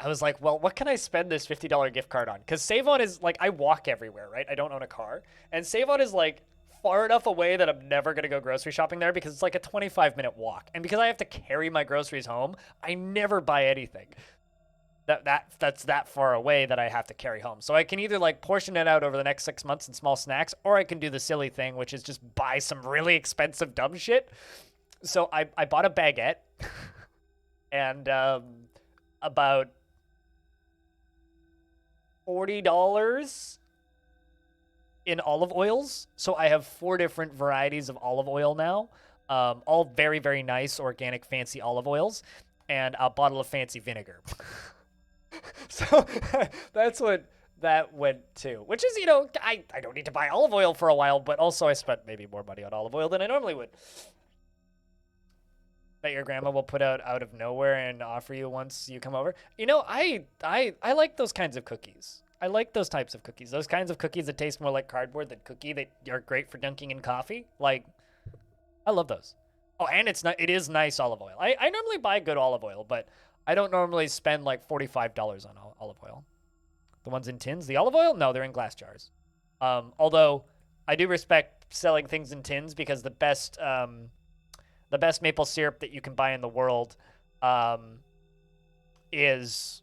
was like, well, what can I spend this $50 gift card on? Because Save On is like, I walk everywhere, right? I don't own a car. And Save On is like far enough away that I'm never going to go grocery shopping there because it's like a 25-minute walk. And because I have to carry my groceries home, I never buy anything. That's that far away that I have to carry home. So I can either like portion it out over the next 6 months in small snacks, or I can do the silly thing, which is just buy some really expensive dumb shit. So I bought a baguette and about $40 in olive oils. So I have 4 different varieties of olive oil now, all very, very nice, organic, fancy olive oils, and a bottle of fancy vinegar. So that's what that went to, which is, I don't need to buy olive oil for a while, but also I spent maybe more money on olive oil than I normally would. That your grandma will put out of nowhere and offer you once you come over. I like those kinds of cookies. I like those types of cookies. Those kinds of cookies that taste more like cardboard than cookie, that are great for dunking in coffee. Like, I love those. Oh, and it is nice olive oil. I normally buy good olive oil, but I don't normally spend like $45 on olive oil. The ones in tins, the olive oil? No, they're in glass jars. Although I do respect selling things in tins, because the best maple syrup that you can buy in the world is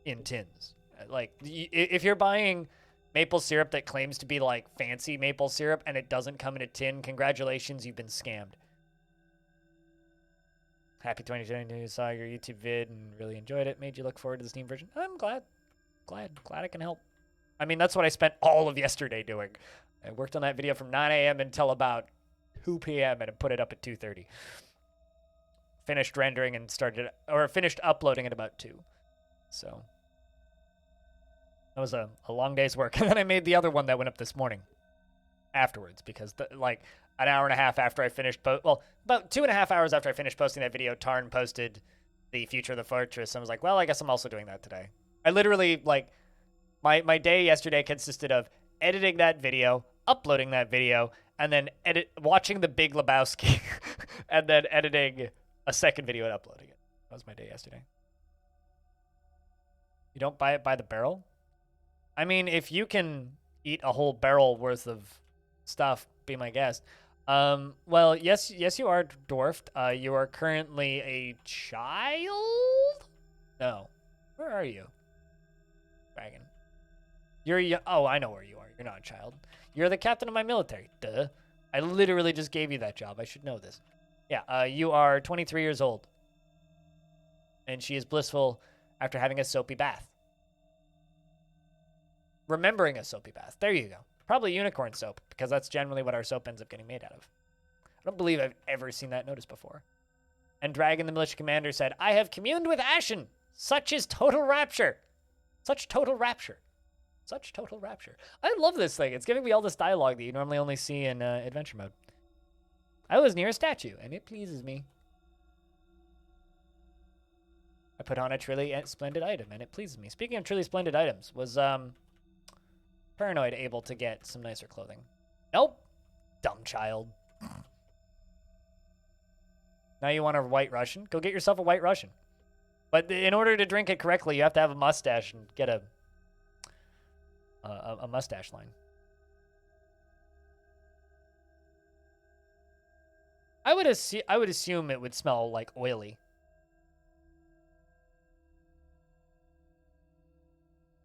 in tins. Like, if you're buying maple syrup that claims to be like fancy maple syrup and it doesn't come in a tin, congratulations, you've been scammed. Happy 2022, saw your YouTube vid and really enjoyed it. Made you look forward to the Steam version. I'm glad I can help. I mean, that's what I spent all of yesterday doing. I worked on that video from 9 a.m. until about 2 p.m. and put it up at 2:30. Finished rendering and finished uploading at about 2. So That was a long day's work. And then I made the other one that went up this morning afterwards because, like, an hour and a half after I finished, well, about 2.5 hours after I finished posting that video, Tarn posted the Future of the Fortress. I was like, well, I guess I'm also doing that today. I literally, like, my day yesterday consisted of editing that video, uploading that video, and then watching The Big Lebowski, and then editing a second video and uploading it. That was my day yesterday. You don't buy it by the barrel? I mean, if you can eat a whole barrel worth of stuff, be my guest. Well, yes, you are dwarfed. You are currently a child? No. Where are you? Dragon. Oh, I know where you are. You're not a child. You're the captain of my military. Duh. I literally just gave you that job. I should know this. Yeah, you are 23 years old. And she is blissful after having a soapy bath. Remembering a soapy bath. There you go. Probably unicorn soap, because that's generally what our soap ends up getting made out of. I don't believe I've ever seen that notice before. And Dragon, the militia commander, said, I have communed with Ashen. Such is total rapture. Such total rapture. Such total rapture. I love this thing. It's giving me all this dialogue that you normally only see in adventure mode. I was near a statue, and it pleases me. I put on a truly splendid item, and it pleases me. Speaking of truly splendid items, was Paranoid able to get some nicer clothing? Nope. Dumb child. Now you want a White Russian? Go get yourself a White Russian. But in order to drink it correctly, you have to have a mustache and get a mustache line. I would assume it would smell like oily.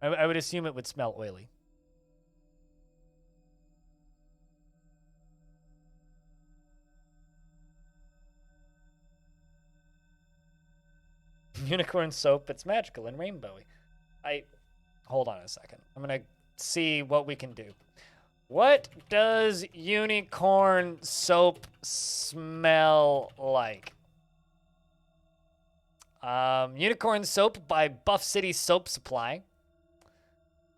I would assume it would smell oily. Unicorn soap, it's magical and rainbowy. Hold on a second. I'm gonna see what we can do. What does unicorn soap smell like? Unicorn soap by Buff City Soap Supply.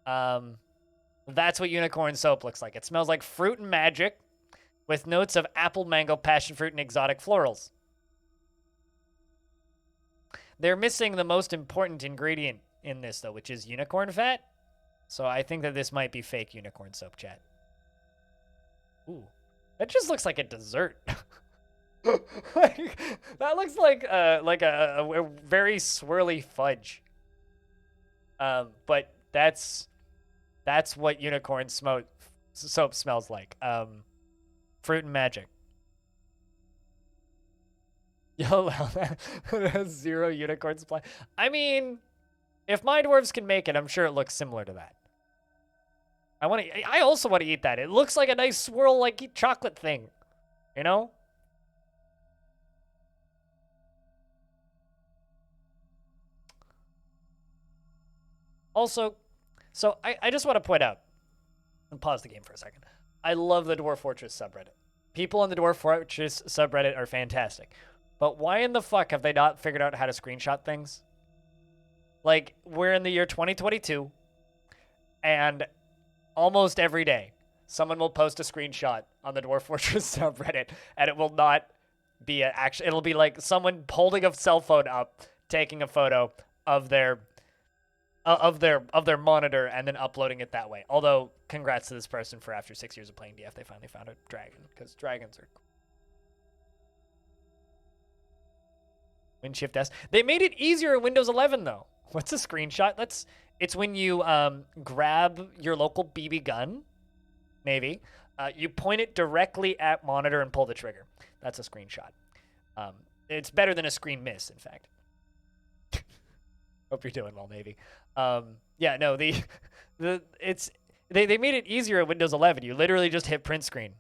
That's what unicorn soap looks like. It smells like fruit and magic with notes of apple, mango, passion fruit, and exotic florals. They're missing the most important ingredient in this, though, which is unicorn fat. So I think that this might be fake unicorn soap, chat. Ooh. That just looks like a dessert. That looks like a very swirly fudge. But that's what unicorn soap smells like. Fruit and magic. Yo, that's 0 unicorn supply. I mean, if my dwarves can make it, I'm sure it looks similar to that. I also want to eat that. It looks like a nice swirl, like chocolate thing, you know? Also, so I just want to point out, and pause the game for a second. I love the Dwarf Fortress subreddit. People in the Dwarf Fortress subreddit are fantastic. But why in the fuck have they not figured out how to screenshot things? Like, we're in the year 2022, and almost every day, someone will post a screenshot on the Dwarf Fortress subreddit, and it will not be it'll be like someone holding a cell phone up, taking a photo of their monitor, and then uploading it that way. Although, congrats to this person for after 6 years of playing DF, they finally found a dragon, because dragons are cool. WinShift S. They made it easier in Windows 11, though. What's a screenshot? It's when you grab your local BB gun, maybe. You point it directly at monitor and pull the trigger. That's a screenshot. It's better than a screen miss, in fact. Hope you're doing well, Navy. Yeah, no, they made it easier at Windows 11. You literally just hit print screen.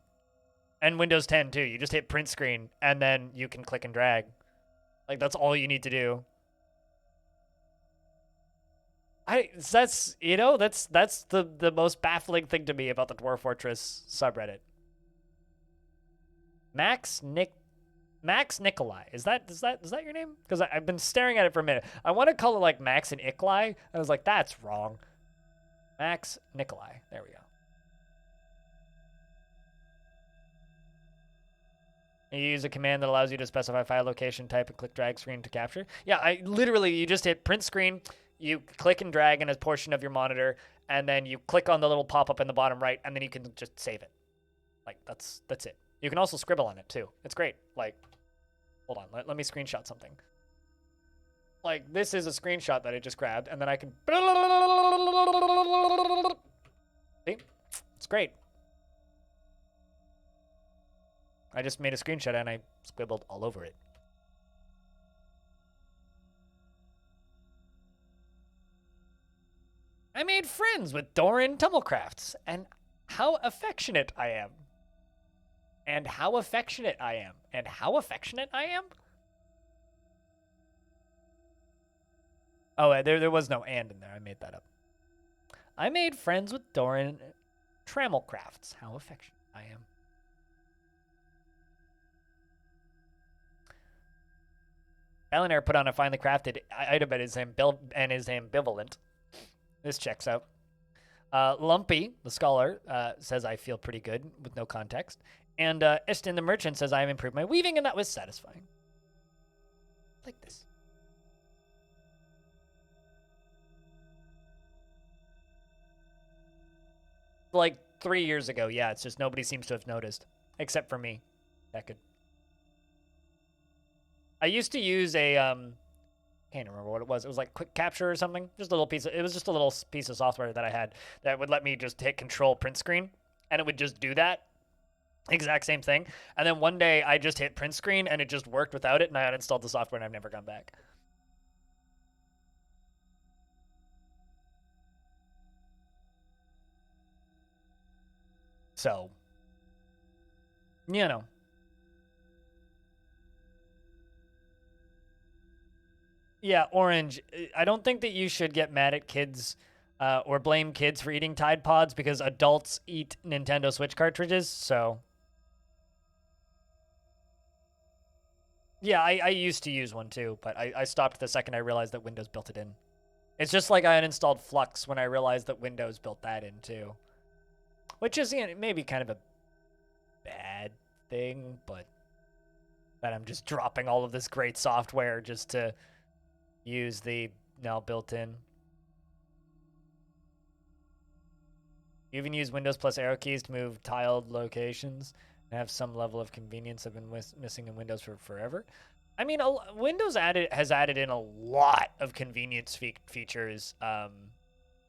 And Windows 10, too. You just hit print screen, and then you can click and drag. Like, that's all you need to do. That's the most baffling thing to me about the Dwarf Fortress subreddit. Max Nikolai. Is that your name? Because I've been staring at it for a minute. I want to call it like Max and Iklai. I was like, that's wrong. Max Nikolai. There we go. You use a command that allows you to specify file location type and click drag screen to capture. Yeah, I literally, you just hit print screen, you click and drag in a portion of your monitor, and then you click on the little pop-up in the bottom right, and then you can just save it. Like, that's it. You can also scribble on it, too. It's great. Like, hold on, let me screenshot something. Like, this is a screenshot that I just grabbed, and then I can... See? It's great. I just made a screenshot and I scribbled all over it. I made friends with Doran Tummelcrafts, and how affectionate I am. And how affectionate I am. And how affectionate I am? Oh, there was no and in there. I made that up. I made friends with Doran Trammelcrafts. How affectionate I am. Eleanor put on a finely crafted item and is ambivalent. This checks out. Lumpy, the scholar, says I feel pretty good with no context. And Eston, the merchant, says I have improved my weaving, and that was satisfying. Like this. Like 3 years ago, yeah, it's just nobody seems to have noticed. Except for me. That could... I used to use a, can't remember what it was. It was like Quick Capture or something. Just a little piece of, it was just a little piece of software that I had that would let me just hit Control print screen, and it would just do that exact same thing. And then one day I just hit print screen and it just worked without it, and I uninstalled the software and I've never gone back. So, you know. Yeah, Orange, I don't think that you should get mad at kids or blame kids for eating Tide Pods because adults eat Nintendo Switch cartridges, so... Yeah, I used to use one too, but I stopped the second I realized that Windows built it in. It's just like I uninstalled Flux when I realized that Windows built that in too. Which is, you know, maybe kind of a bad thing, but that I'm just dropping all of this great software just to use the now built-in. You even use Windows plus arrow keys to move tiled locations and have some level of convenience I've been missing in Windows for forever. I mean, Windows has added in a lot of convenience features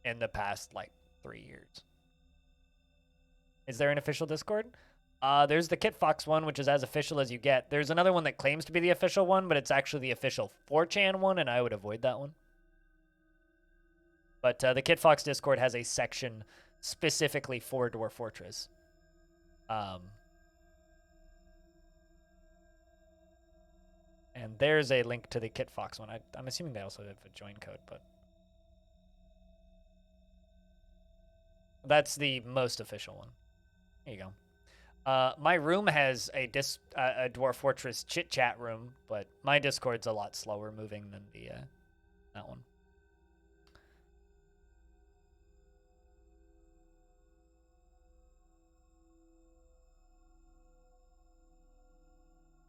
in the past, like, 3 years. Is there an official Discord? There's the KitFox one, which is as official as you get. There's another one that claims to be the official one, but it's actually the official 4chan one, and I would avoid that one. But the KitFox Discord has a section specifically for Dwarf Fortress. And there's a link to the KitFox one. I'm assuming they also have a join code, but... That's the most official one. There you go. My room has a Dwarf Fortress chit-chat room, but my Discord's a lot slower moving than the that one.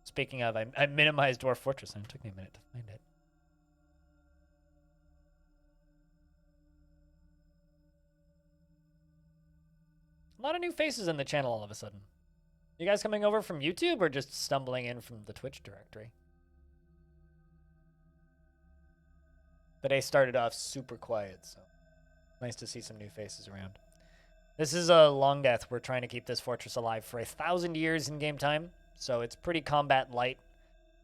Speaking of, I minimized Dwarf Fortress, and it took me a minute to find it. A lot of new faces in the channel all of a sudden. You guys coming over from YouTube or just stumbling in from the Twitch directory? The day started off super quiet, so nice to see some new faces around. This is a Longdeath. We're trying to keep this fortress alive for 1,000 years in game time, so it's pretty combat light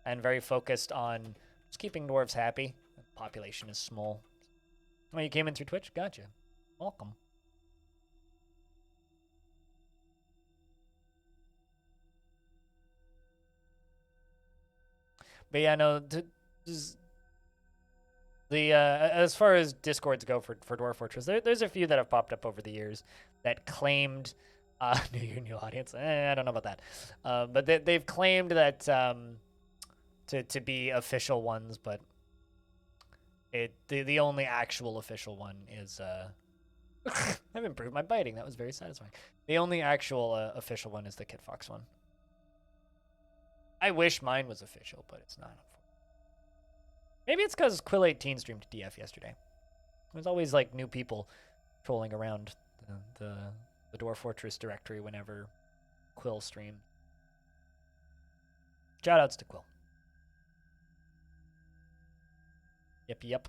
and very focused on just keeping dwarves happy. The population is small. Oh, you came in through Twitch? Gotcha. Welcome. But yeah, no, as far as Discords go for Dwarf Fortress, there's a few that have popped up over the years that claimed new audience. I don't know about that, but they've claimed that to be official ones, but the only actual official one is I've improved my biting. That was very satisfying. The only actual official one is the Kit Fox one. I wish mine was official, but it's not. Maybe it's because Quill18 streamed DF yesterday. There's always like new people trolling around the Dwarf Fortress directory whenever Quill streams. Shoutouts to Quill. Yep.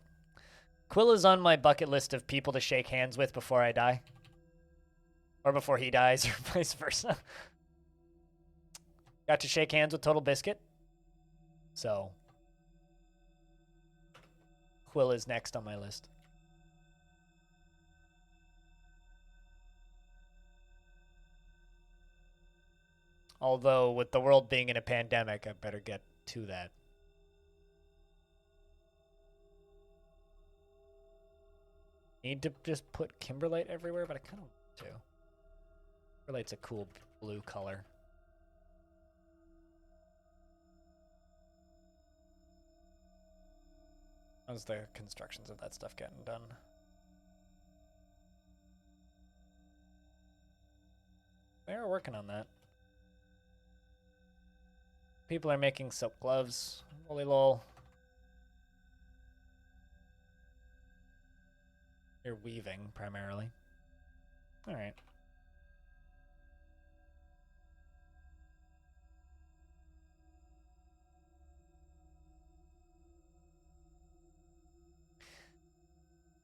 Quill is on my bucket list of people to shake hands with before I die. Or before he dies, or vice versa. Got to shake hands with Total Biscuit. So, Quill is next on my list. Although, with the world being in a pandemic, I better get to that. Need to just put Kimberlite everywhere, but I kind of want to. Kimberlite's a cool blue color. How's the constructions of that stuff getting done? They're working on that. People are making silk gloves. Holy lol. You're weaving, primarily. Alright.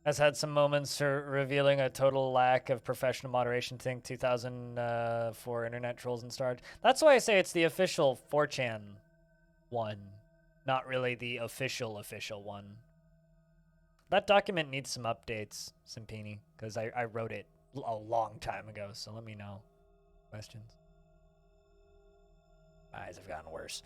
Has had some moments for revealing a total lack of professional moderation. Think 2004 internet trolls and starred. That's why I say it's the official 4chan one, not really the official one. That document needs some updates, Simpini, because I wrote it a long time ago, so let me know. Questions? My eyes have gotten worse.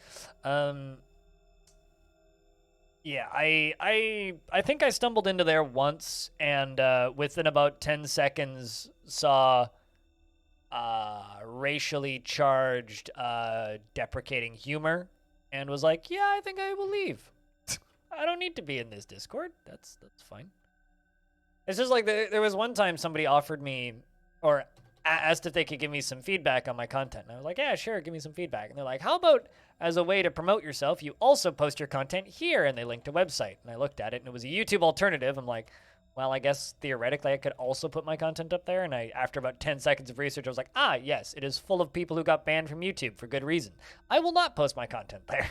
Yeah, I think I stumbled into there once, and within about 10 seconds saw racially charged deprecating humor, and was like, yeah, I think I will leave. I don't need to be in this Discord. That's fine. It's just like there was one time somebody offered me, or asked if they could give me some feedback on my content. And I was like, yeah, sure, give me some feedback. And they're like, how about as a way to promote yourself, you also post your content here? And they linked a website. And I looked at it, and it was a YouTube alternative. I'm like, well, I guess theoretically I could also put my content up there. And after about 10 seconds of research, I was like, ah, yes, it is full of people who got banned from YouTube for good reason. I will not post my content there.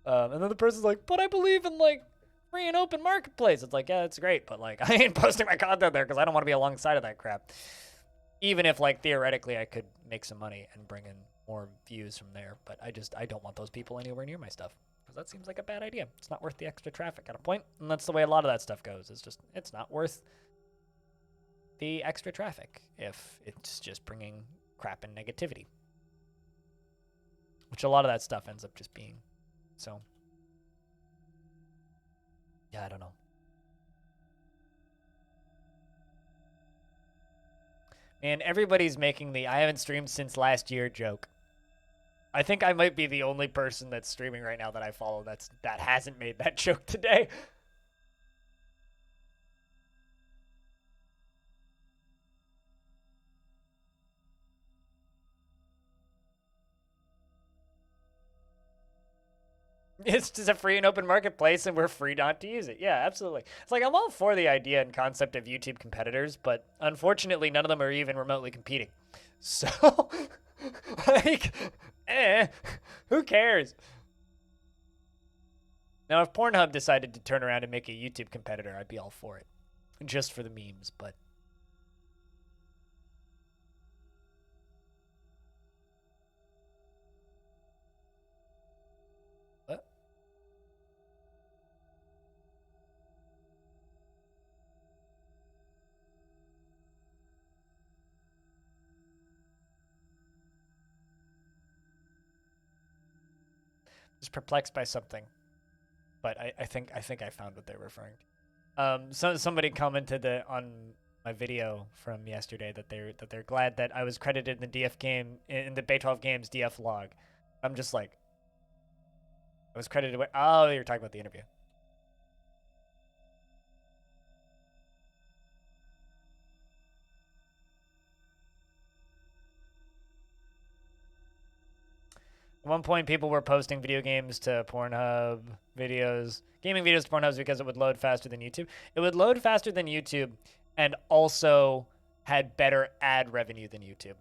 And then the person's like, but I believe in, like, free and open marketplace. It's like, yeah, that's great, but, like, I ain't posting my content there because I don't want to be alongside of that crap. Even if, like, theoretically I could make some money and bring in more views from there. But I don't want those people anywhere near my stuff because that seems like a bad idea. It's not worth the extra traffic at a point. And that's the way a lot of that stuff goes. It's not worth the extra traffic if it's just bringing crap and negativity. Which a lot of that stuff ends up just being. So, yeah, I don't know. Man, everybody's making the I haven't streamed since last year joke. I think I might be the only person that's streaming right now that I follow that hasn't made that joke today. It's just a free and open marketplace, and we're free not to use it. Yeah, absolutely. It's like I'm all for the idea and concept of YouTube competitors, but unfortunately, none of them are even remotely competing. So, like, who cares? Now, if Pornhub decided to turn around and make a YouTube competitor, I'd be all for it, just for the memes. But just perplexed by something, but I think I found what they're referring to. So somebody commented that on my video from yesterday that they're glad that I was credited in the DF game in the Bay12 Games DF log. I'm just like, I was credited. Oh, you're talking about the interview. At one point, people were posting video games to Pornhub videos, gaming videos to Pornhub because it would load faster than YouTube. It would load faster than YouTube and also had better ad revenue than YouTube.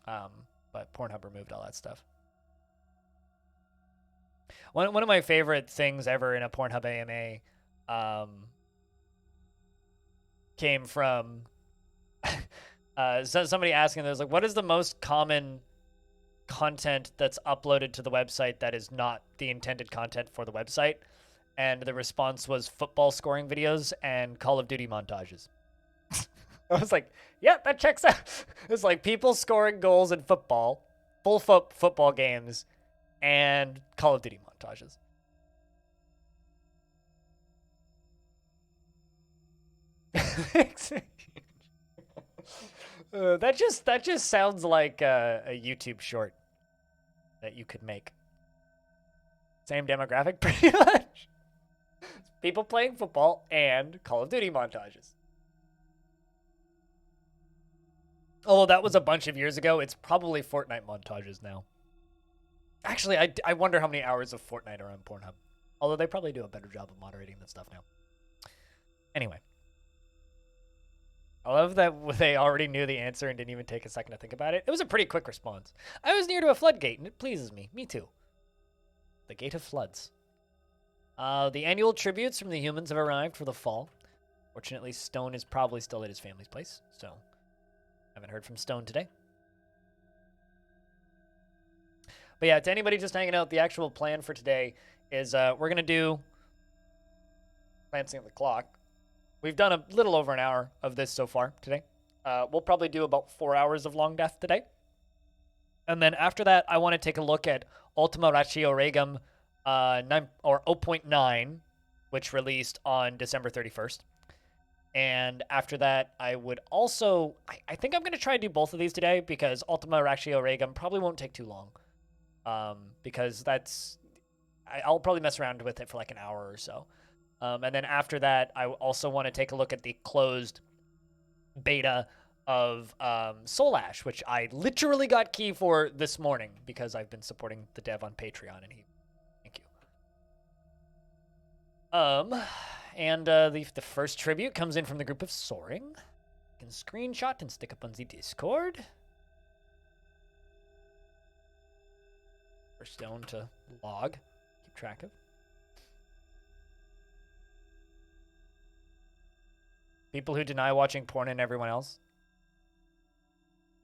But Pornhub removed all that stuff. One of my favorite things ever in a Pornhub AMA came from somebody asking, there's like, what is the most common content that's uploaded to the website that is not the intended content for the website? And the response was football scoring videos and Call of Duty montages. I was like, yep, that checks out. It's like people scoring goals in football, full football games, and Call of Duty montages. That just sounds like a YouTube short that you could make. Same demographic, pretty much. People playing football and Call of Duty montages. Although that was a bunch of years ago, it's probably Fortnite montages now. Actually, I wonder how many hours of Fortnite are on Pornhub. Although they probably do a better job of moderating that stuff now. Anyway. I love that they already knew the answer and didn't even take a second to think about it. It was a pretty quick response. I was near to a floodgate, and it pleases me. Me too. The Gate of Floods. The annual tributes from the humans have arrived for the fall. Fortunately, Stone is probably still at his family's place, so haven't heard from Stone today. But yeah, to anybody just hanging out, the actual plan for today is we're going to do, glancing at the clock, we've done a little over an hour of this so far today. We'll probably do about 4 hours of Longdeath today. And then after that, I want to take a look at Ultima Ratio Regum 0.9, which released on December 31st. And after that, I would also, I think I'm going to try to do both of these today because Ultima Ratio Regum probably won't take too long. Because I'll probably mess around with it for like an hour or so. And then after that, I also want to take a look at the closed beta of Soul Ash, which I literally got key for this morning because I've been supporting the dev on Patreon, and thank you. And the first tribute comes in from the group of Soaring. You can screenshot and stick up on the Discord. For Stone to log, keep track of. People who deny watching porn and everyone else.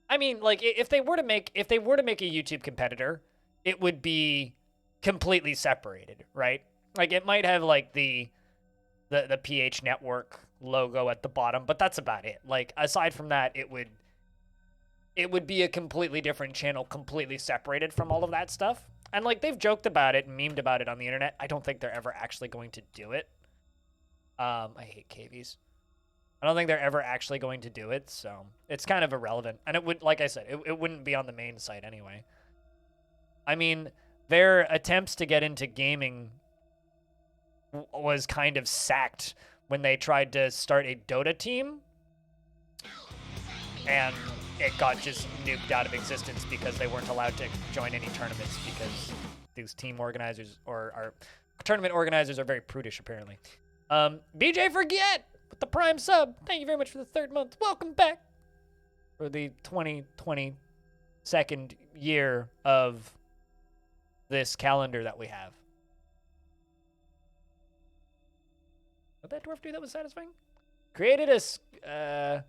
I mean, like, if they were to make a YouTube competitor, it would be completely separated, right? Like, it might have like the PH Network logo at the bottom, but that's about it. Like, aside from that, it would be a completely different channel, completely separated from all of that stuff. And like, they've joked about it and memed about it on the internet. I don't think they're ever actually going to do it. I hate KVs. I don't think they're ever actually going to do it, so it's kind of irrelevant. And it would, like I said, it wouldn't be on the main site anyway. I mean, their attempts to get into gaming was kind of sacked when they tried to start a Dota team, and it got just nuked out of existence because they weren't allowed to join any tournaments because these team organizers or our tournament organizers are very prudish, apparently. BJ Forget with the Prime sub. Thank you very much for the 3rd month. Welcome back for the 2022nd year of this calendar that we have. What did that dwarf do that was satisfying? Created a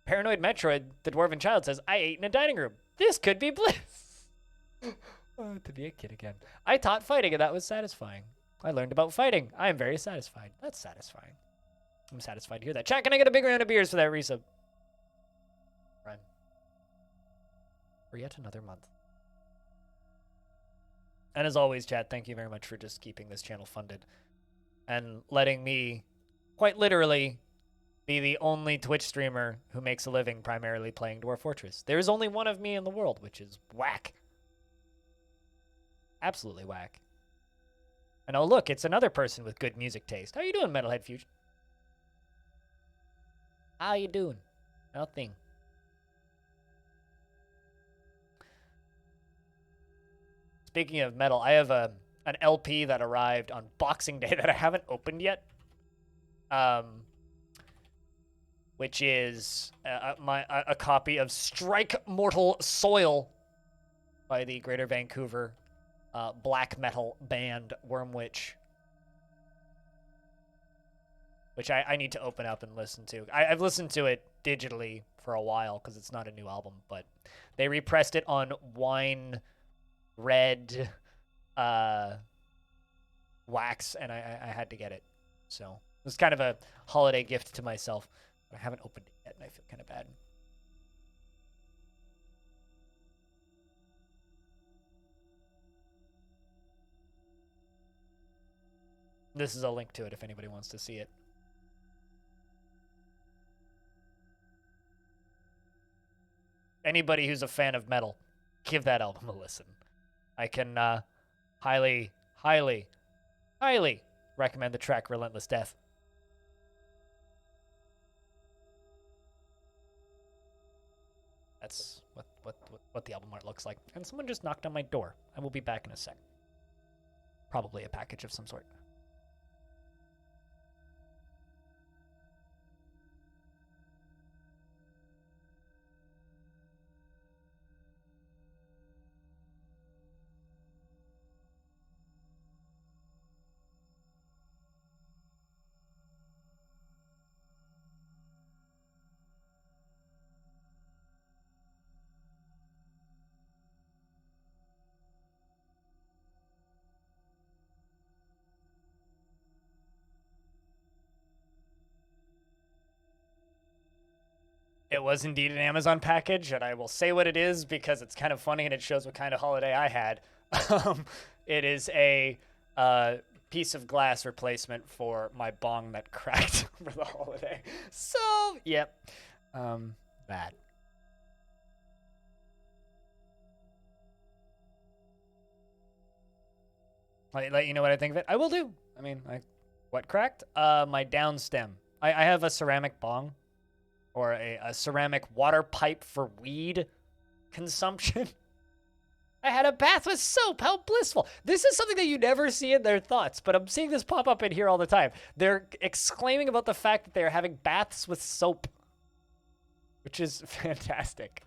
Paranoid Metroid, the Dwarven Child says, I ate in a dining room. This could be bliss. To be a kid again. I taught fighting, and that was satisfying. I learned about fighting. I am very satisfied. That's satisfying. I'm satisfied to hear that. Chat, can I get a big round of beers for that resub? Run. For yet another month. And as always, chat, thank you very much for just keeping this channel funded and letting me, quite literally, be the only Twitch streamer who makes a living primarily playing Dwarf Fortress. There is only one of me in the world, which is whack. Absolutely whack. And oh look, it's another person with good music taste. How you doing, Metalhead Fusion? How you doing? Nothing. Speaking of metal, I have an LP that arrived on Boxing Day that I haven't opened yet. Which is a copy of Strike Mortal Soil by the Greater Vancouver black metal band Wormwitch, which I need to open up and listen to. I've listened to it digitally for a while because it's not a new album, but they repressed it on wine red wax, and I had to get it. So it was kind of a holiday gift to myself. But I haven't opened it yet, and I feel kind of bad. This is a link to it if anybody wants to see it. Anybody who's a fan of metal, give that album a listen. I can highly, highly, highly recommend the track Relentless Death. That's what the album art looks like. And someone just knocked on my door. I will be back in a sec. Probably a package of some sort. It was indeed an Amazon package, and I will say what it is because it's kind of funny and it shows what kind of holiday I had. It is a piece of glass replacement for my bong that cracked for the holiday. So, yep. Bad. I'll let you know what I think of it. I will do. I mean, what cracked? My down stem. I have a ceramic bong. Or a ceramic water pipe for weed consumption. I had a bath with soap. How blissful. This is something that you never see in their thoughts, but I'm seeing this pop up in here all the time. They're exclaiming about the fact that they're having baths with soap, which is fantastic.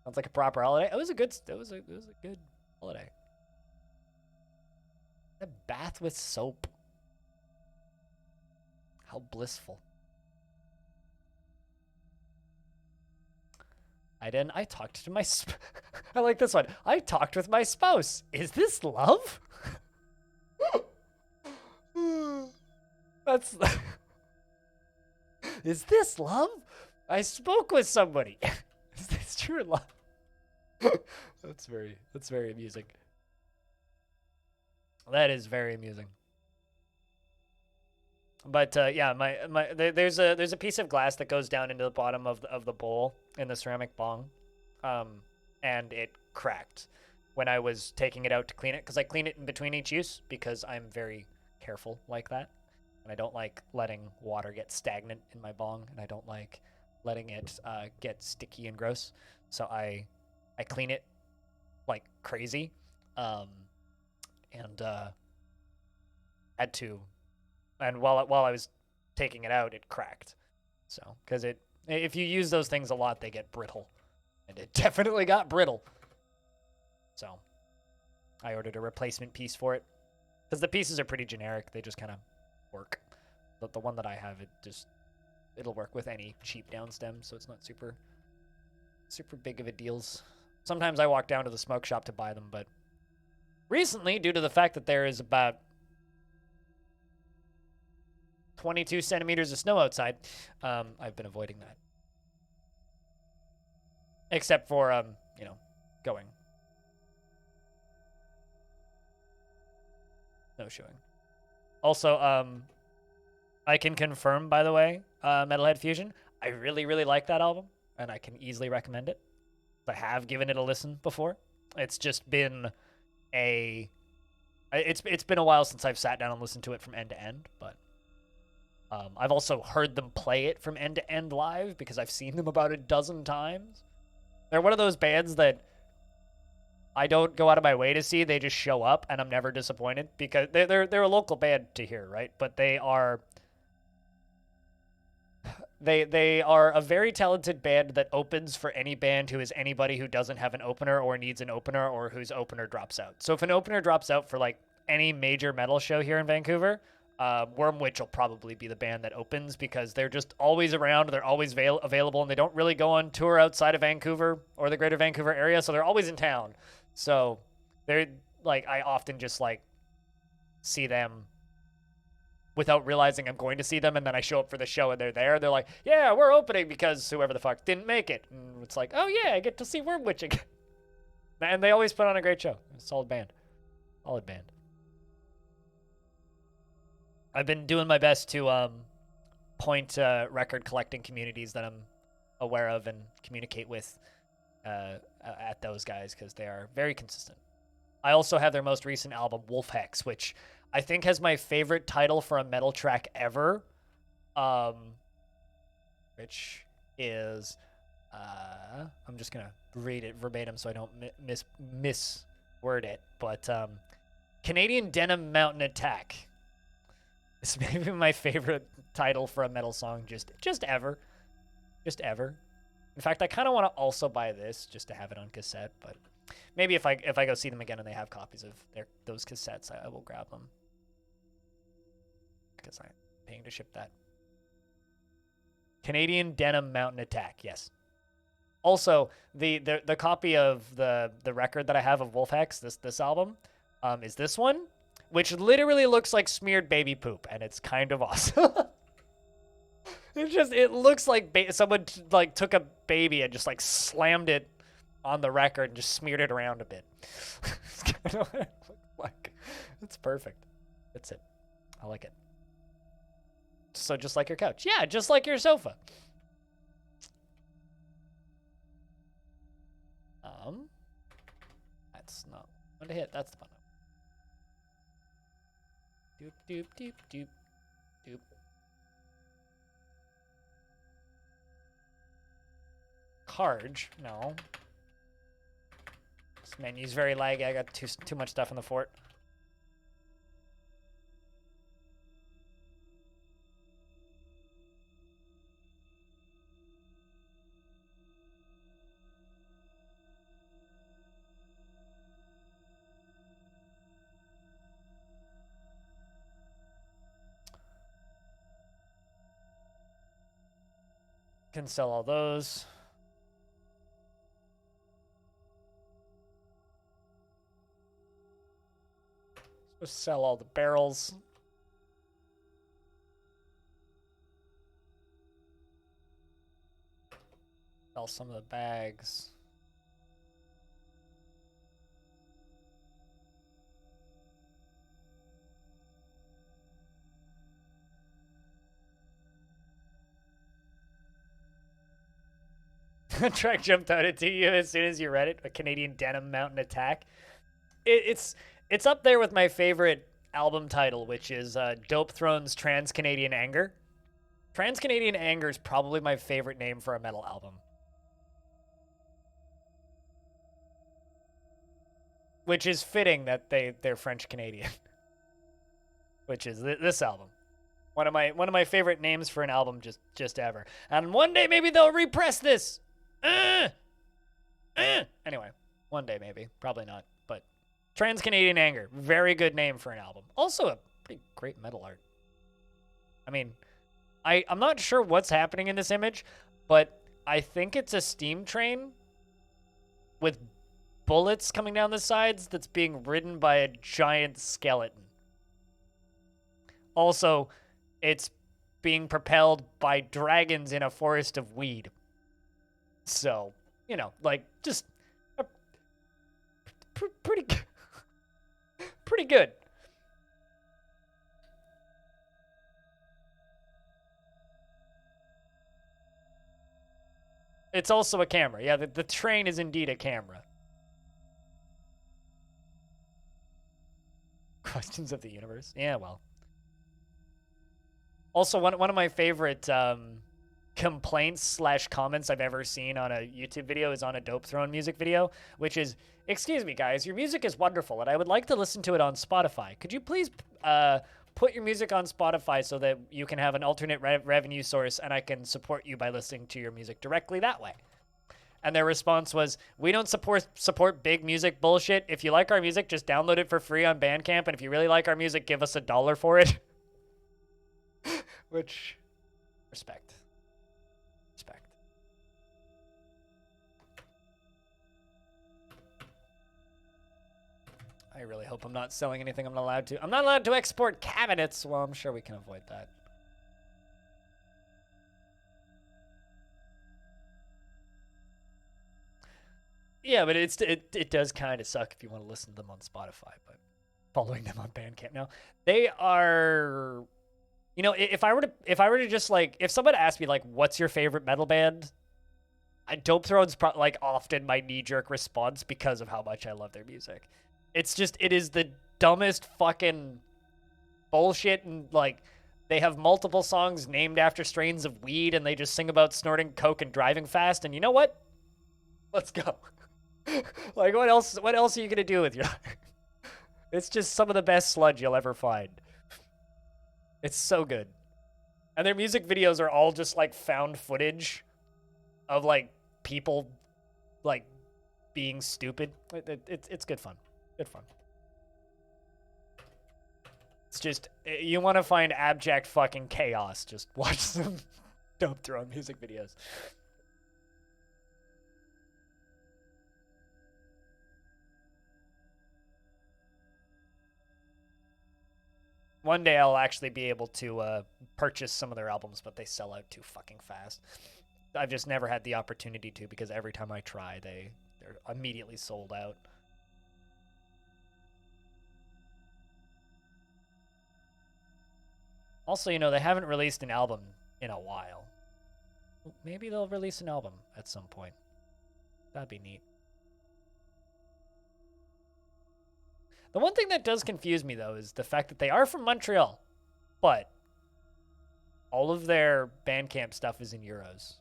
Sounds like a proper holiday. It was a good holiday. A bath with soap. How blissful. I talked to my I like this one. I talked with my spouse. Is this love? That's Is this love? I spoke with somebody. Is this true love? That's very amusing. That is very amusing. But yeah, there's a piece of glass that goes down into the bottom of the bowl in the ceramic bong, and it cracked when I was taking it out to clean it, because I clean it in between each use because I'm very careful like that, and I don't like letting water get stagnant in my bong, and I don't like letting it get sticky and gross. So I clean it like crazy, and had to. And while I was taking it out, it cracked. So, because if you use those things a lot, they get brittle. And it definitely got brittle. So, I ordered a replacement piece for it. Because the pieces are pretty generic. They just kind of work. But the one that I have, it'll work with any cheap down stem. So it's not super big of a deals. Sometimes I walk down to the smoke shop to buy them. But recently, due to the fact that there is about 22 centimeters of snow outside, I've been avoiding that. Except for, going. No showing. Also, I can confirm, by the way, Metalhead Fusion, I really, really like that album, and I can easily recommend it. I have given it a listen before. It's just been it's been a while since I've sat down and listened to it from end to end, but I've also heard them play it from end to end live because I've seen them about a dozen times. They're one of those bands that I don't go out of my way to see. They just show up, and I'm never disappointed because they're a local band to hear, right? But they are a very talented band that opens for any band who is anybody who doesn't have an opener or needs an opener or whose opener drops out. So if an opener drops out for like any major metal show here in Vancouver, Wormwitch will probably be the band that opens because they're just always around, they're always available, and they don't really go on tour outside of Vancouver or the greater Vancouver area, so they're always in town. So they're like, I often just like see them without realizing I'm going to see them, and then I show up for the show and they're there. They're like, yeah, we're opening because whoever the fuck didn't make it. And it's like, oh yeah, I get to see Wormwitch again. And they always put on a great show. Solid band. Solid band. I've been doing my best to point record collecting communities that I'm aware of and communicate with at those guys because they are very consistent. I also have their most recent album, Wolf Hex, which I think has my favorite title for a metal track ever, which is, I'm just going to read it verbatim so I don't misword it, but Canadian Denim Mountain Attack. This may be my favorite title for a metal song just ever. Just ever. In fact, I kind of want to also buy this just to have it on cassette, but maybe if I go see them again and they have copies of those cassettes, I will grab them. Because I'm paying to ship that. Canadian Denim Mountain Attack, yes. Also, the copy of the record that I have of Wolf Hex, this album, is this one, which literally looks like smeared baby poop, and it's kind of awesome. It looks like someone like took a baby and just like slammed it on the record and just smeared it around a bit. It's kind of what it looks like. It's perfect. That's it. I like it. So just like your couch. Yeah, just like your sofa. That's not one to hit. That's the button. Doop, doop, doop, doop, doop. Carge? No. This menu's very laggy. I got too much stuff in the fort. Can sell all those. Supposed to sell all the barrels. Sell some of the bags. Track jumped out at you as soon as you read it. A Canadian Denim Mountain Attack. It's up there with my favorite album title, which is Dope Throne's Trans-Canadian Anger. Trans-Canadian Anger is probably my favorite name for a metal album. Which is fitting that they're French-Canadian. Which is this album. One of my favorite names for an album just ever. And one day maybe they'll repress this. Anyway, one day maybe. Probably not. But Trans-Canadian Anger. Very good name for an album. Also a pretty great metal art. I mean, I'm not sure what's happening in this image, but I think it's a steam train with bullets coming down the sides that's being ridden by a giant skeleton. Also, it's being propelled by dragons in a forest of weed. So, you know, like, just pretty good. It's also a camera. Yeah, the train is indeed a camera. Questions of the universe. Yeah, well. Also, one of my favorite complaints slash comments I've ever seen on a YouTube video is on a Dope Throne music video, which is, excuse me, guys, your music is wonderful, and I would like to listen to it on Spotify. Could you please put your music on Spotify so that you can have an alternate revenue source, and I can support you by listening to your music directly that way? And their response was, we don't support big music bullshit. If you like our music, just download it for free on Bandcamp, and if you really like our music, give us $1 for it. Which, respect. Respect. I really hope I'm not selling anything I'm not allowed to. I'm not allowed to export cabinets. Well, I'm sure we can avoid that. Yeah, but it does kind of suck if you want to listen to them on Spotify, but following them on Bandcamp now. They are, you know, if I were to just like, if someone asked me like, what's your favorite metal band? Dope Throne's like often my knee-jerk response because of how much I love their music. It's just, it is the dumbest fucking bullshit, and like they have multiple songs named after strains of weed, and they just sing about snorting coke and driving fast, and you know what? Let's go. Like, what else are you gonna do with your life? It's just some of the best sludge you'll ever find. It's so good. And their music videos are all just like found footage of like people like being stupid. It's good fun. Good fun. It's just, you want to find abject fucking chaos, just watch some Dope Throne music videos. One day I'll actually be able to purchase some of their albums, but they sell out too fucking fast. I've just never had the opportunity to, because every time I try, they're immediately sold out. Also, you know, they haven't released an album in a while. Maybe they'll release an album at some point. That'd be neat. The one thing that does confuse me, though, is the fact that they are from Montreal, but all of their Bandcamp stuff is in euros.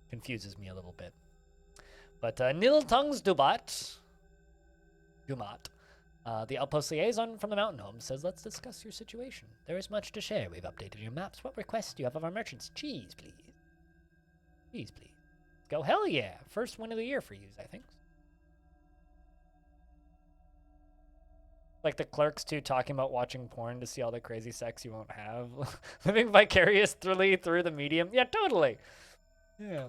Confuses me a little bit. But Nil Tongues Dumat, the Outpost Liaison from the Mountain Home, says, let's discuss your situation. There is much to share. We've updated your maps. What requests do you have of our merchants? Cheese, please. Cheese, please. Let's go. Hell yeah. First win of the year for you, I think. Like the Clerks 2 talking about watching porn to see all the crazy sex you won't have. Living vicariously through the medium. Yeah, totally. Yeah.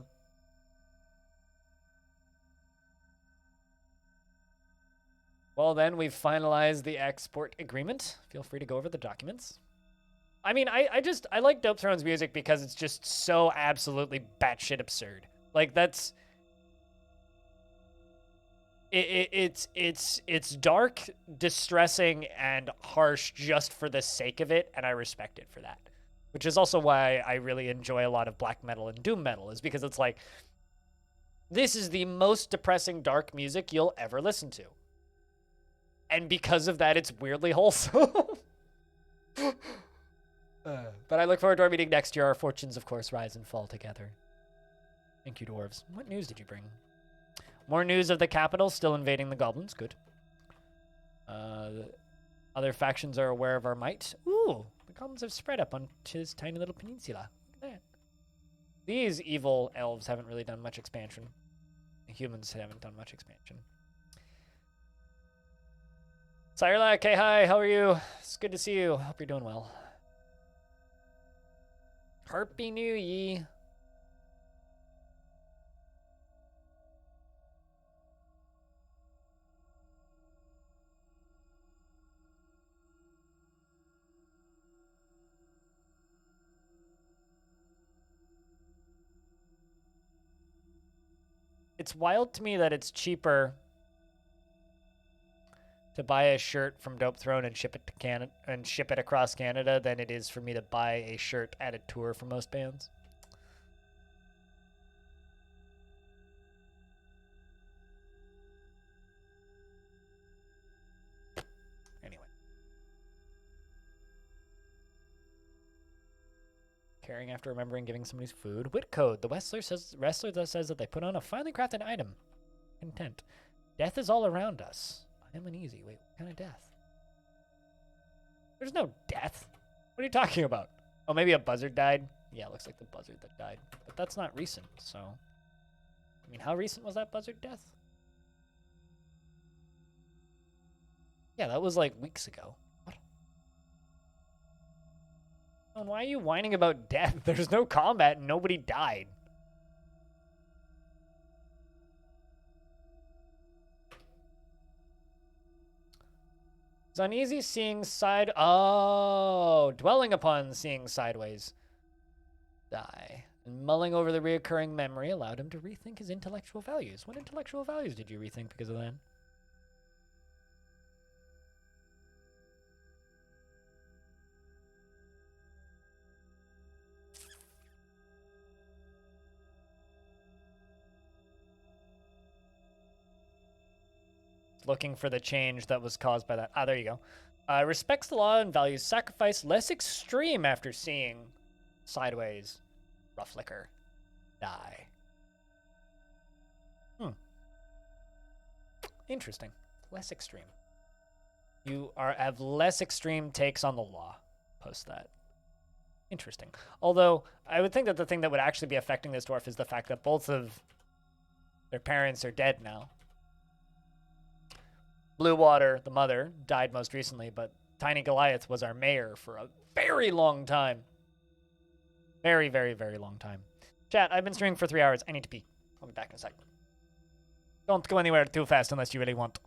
Well, then, we've finalized the export agreement. Feel free to go over the documents. I mean, I like Dope Throne's music because it's just so absolutely batshit absurd. Like, that's... It's dark, distressing, and harsh just for the sake of it, and I respect it for that. Which is also why I really enjoy a lot of black metal and doom metal, is because it's like, this is the most depressing dark music you'll ever listen to. And because of that, it's weirdly wholesome. But I look forward to our meeting next year. Our fortunes, of course, rise and fall together. Thank you, dwarves. What news did you bring? More news of the capital still invading the goblins. Good. Other factions are aware of our might. Ooh, the goblins have spread up onto this tiny little peninsula. Look at that. These evil elves haven't really done much expansion. The humans haven't done much expansion. Cyrilla, okay, hi, how are you? It's good to see you. Hope you're doing well. Harpy New Ye. It's wild to me that it's cheaper to buy a shirt from Dope Throne and ship it to Canada and ship it across Canada than it is for me to buy a shirt at a tour for most bands. caring after remembering giving somebody food. Wit code. The wrestler says that they put on a finely crafted item. Content. Death is all around us. I am uneasy. Wait, what kind of death? There's no death. What are you talking about? Oh, maybe a buzzard died? Yeah, it looks like the buzzard that died. But that's not recent, so... I mean, how recent was that buzzard death? Yeah, that was like weeks ago. What? And why are you whining about death? There's no combat and nobody died. It's uneasy seeing side... Oh, dwelling upon seeing sideways die. And mulling over the reoccurring memory allowed him to rethink his intellectual values. What intellectual values did you rethink because of that? Looking for the change that was caused by that. Ah, there you go. Respects the law and values sacrifice, less extreme after seeing sideways rough liquor die. Interesting. Less extreme. You have less extreme takes on the law post that. Interesting. Although, I would think that the thing that would actually be affecting this dwarf is the fact that both of their parents are dead now. Bluewater, the mother, died most recently, but Tiny Goliath was our mayor for a very long time. Very, very, very long time. Chat, I've been streaming for 3 hours. I need to pee. I'll be back in a sec. Don't go anywhere too fast unless you really want.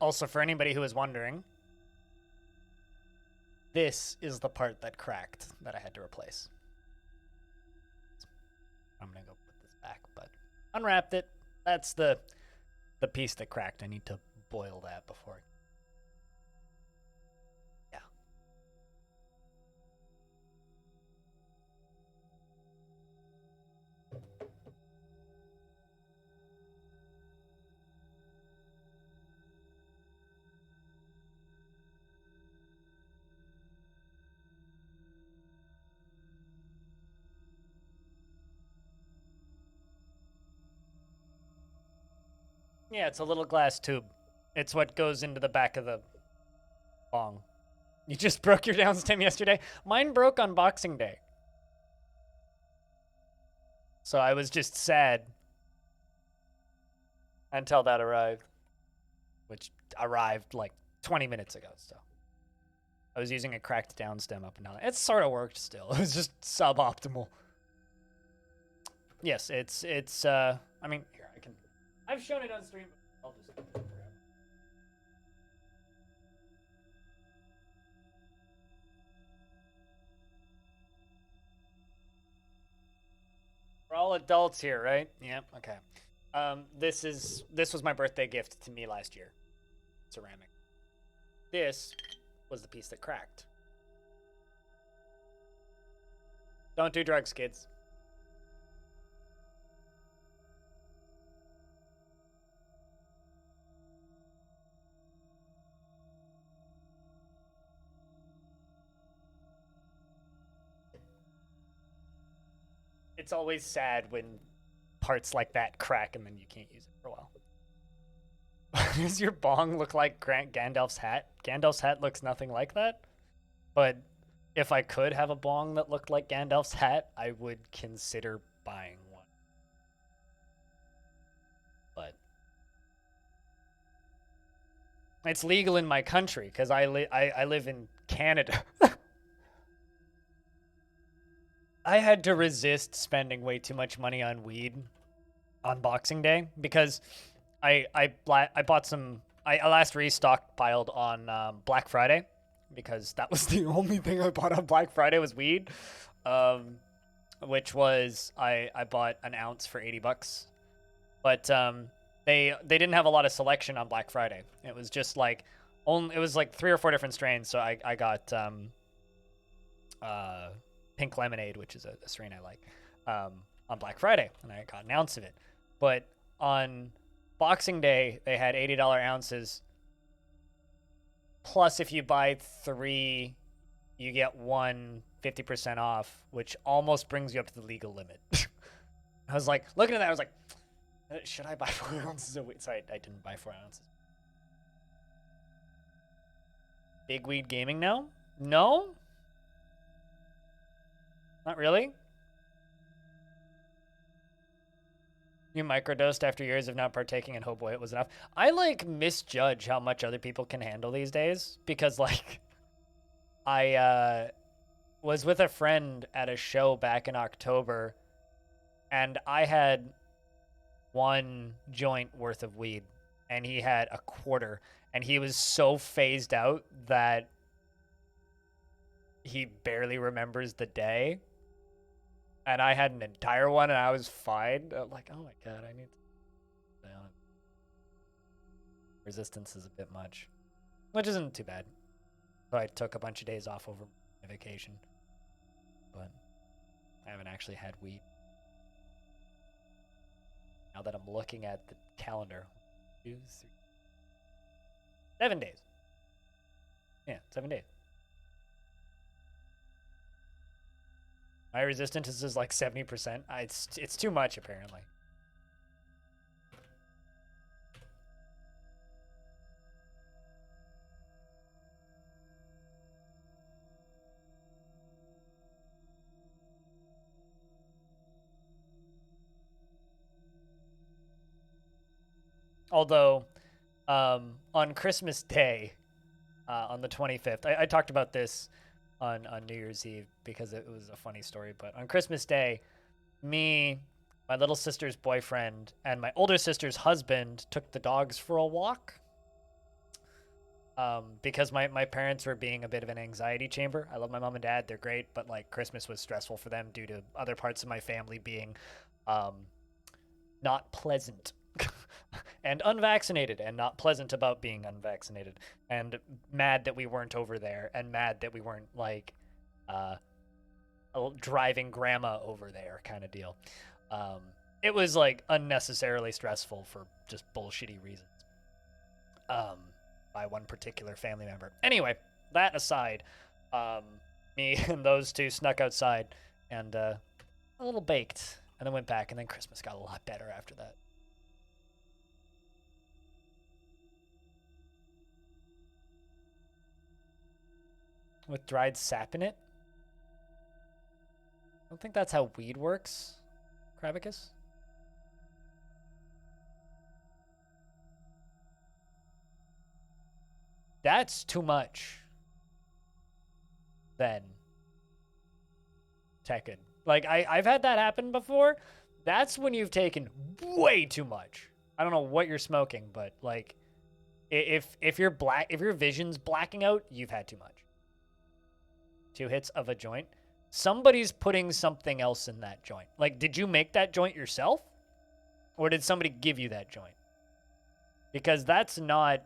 Also, for anybody who is wondering, this is the part that cracked that I had to replace. I'm going to go put this back, but unwrapped it. That's the piece that cracked. I need to boil that before. Yeah. Yeah, it's a little glass tube. It's what goes into the back of the bong. You just broke your down stem yesterday? Mine broke on Boxing Day. So I was just sad until that arrived. which arrived like 20 minutes ago. So I was using a cracked down stem up and down. It sort of worked still. It was just suboptimal. Yes, it's I mean, here I've shown it on stream. I'll just We're all adults here, right? Yeah, okay. This was my birthday gift to me last year. Ceramic. This was the piece that cracked. Don't do drugs, kids. It's always sad when parts like that crack and then you can't use it for a while. Does your bong look like Gandalf's hat? Gandalf's hat looks nothing like that. But if I could have a bong that looked like Gandalf's hat, I would consider buying one. But it's legal in my country because I live in Canada. I had to resist spending way too much money on weed on Boxing Day because I bought some. I last restockpiled on Black Friday because that was the only thing I bought on Black Friday was weed, which was I bought an ounce for $80, but they didn't have a lot of selection on Black Friday. It was just like it was like 3 or 4 different strains. So I got Pink Lemonade, which is a strain I like, on Black Friday, and I got an ounce of it. But on Boxing Day, they had $80 ounces. Plus, if you buy 3, you get 1 50% off, which almost brings you up to the legal limit. I was like, looking at that, I was like, should I buy 4 ounces of weed? Sorry, I didn't buy 4 ounces. Big weed gaming now? No? Not really? You microdosed after years of not partaking and oh boy, it was enough. I like misjudge how much other people can handle these days because like I was with a friend at a show back in October and I had 1 joint worth of weed and he had a quarter and he was so phased out that he barely remembers the day. And I had an entire one, and I was fine. I'm like, oh my god, I need to stay on. Resistance is a bit much, which isn't too bad. So I took a bunch of days off over my vacation, but I haven't actually had weed. Now that I'm looking at the calendar, 2, 3, 7 days. Yeah, 7 days. My resistance is like 70%. It's too much, apparently. Although, on Christmas Day, on the 25th, I talked about this on New Year's Eve because it was a funny story. But on Christmas Day, me, my little sister's boyfriend, and my older sister's husband took the dogs for a walk. Because my parents were being a bit of an anxiety chamber. I love my mom and dad; they're great, but like Christmas was stressful for them due to other parts of my family being not pleasant. And unvaccinated and not pleasant about being unvaccinated and mad that we weren't over there and mad that we weren't like driving grandma over there kind of deal. It was like unnecessarily stressful for just bullshitty reasons by one particular family member. Anyway, that aside, me and those two snuck outside and a little baked and then went back, and then Christmas got a lot better after that. With dried sap in it? I don't think that's how weed works, Krabicus. that's too much. Then Tekken. Like, I've had that happen before. That's when you've taken way too much. I don't know what you're smoking, but like, if your vision's blacking out, you've had too much. 2 hits of a joint. Somebody's putting something else in that joint. Like, did you make that joint yourself? Or did somebody give you that joint? Because that's not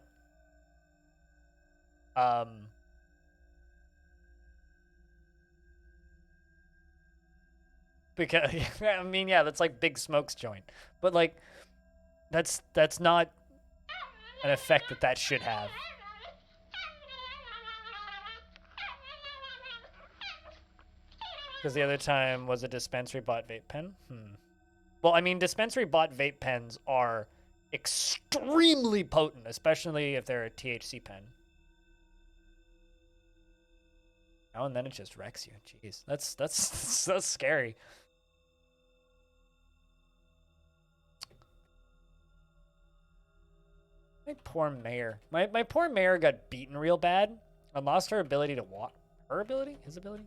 because I mean, yeah, that's like Big Smoke's joint. But like that's not an effect that should have. Because the other time was a dispensary bought vape pen. Well, I mean, dispensary bought vape pens are extremely potent, especially if they're a THC pen. Oh, and then it just wrecks you. Jeez, that's scary. My poor mayor. My poor mayor got beaten real bad and lost her ability to walk. Her ability? His ability?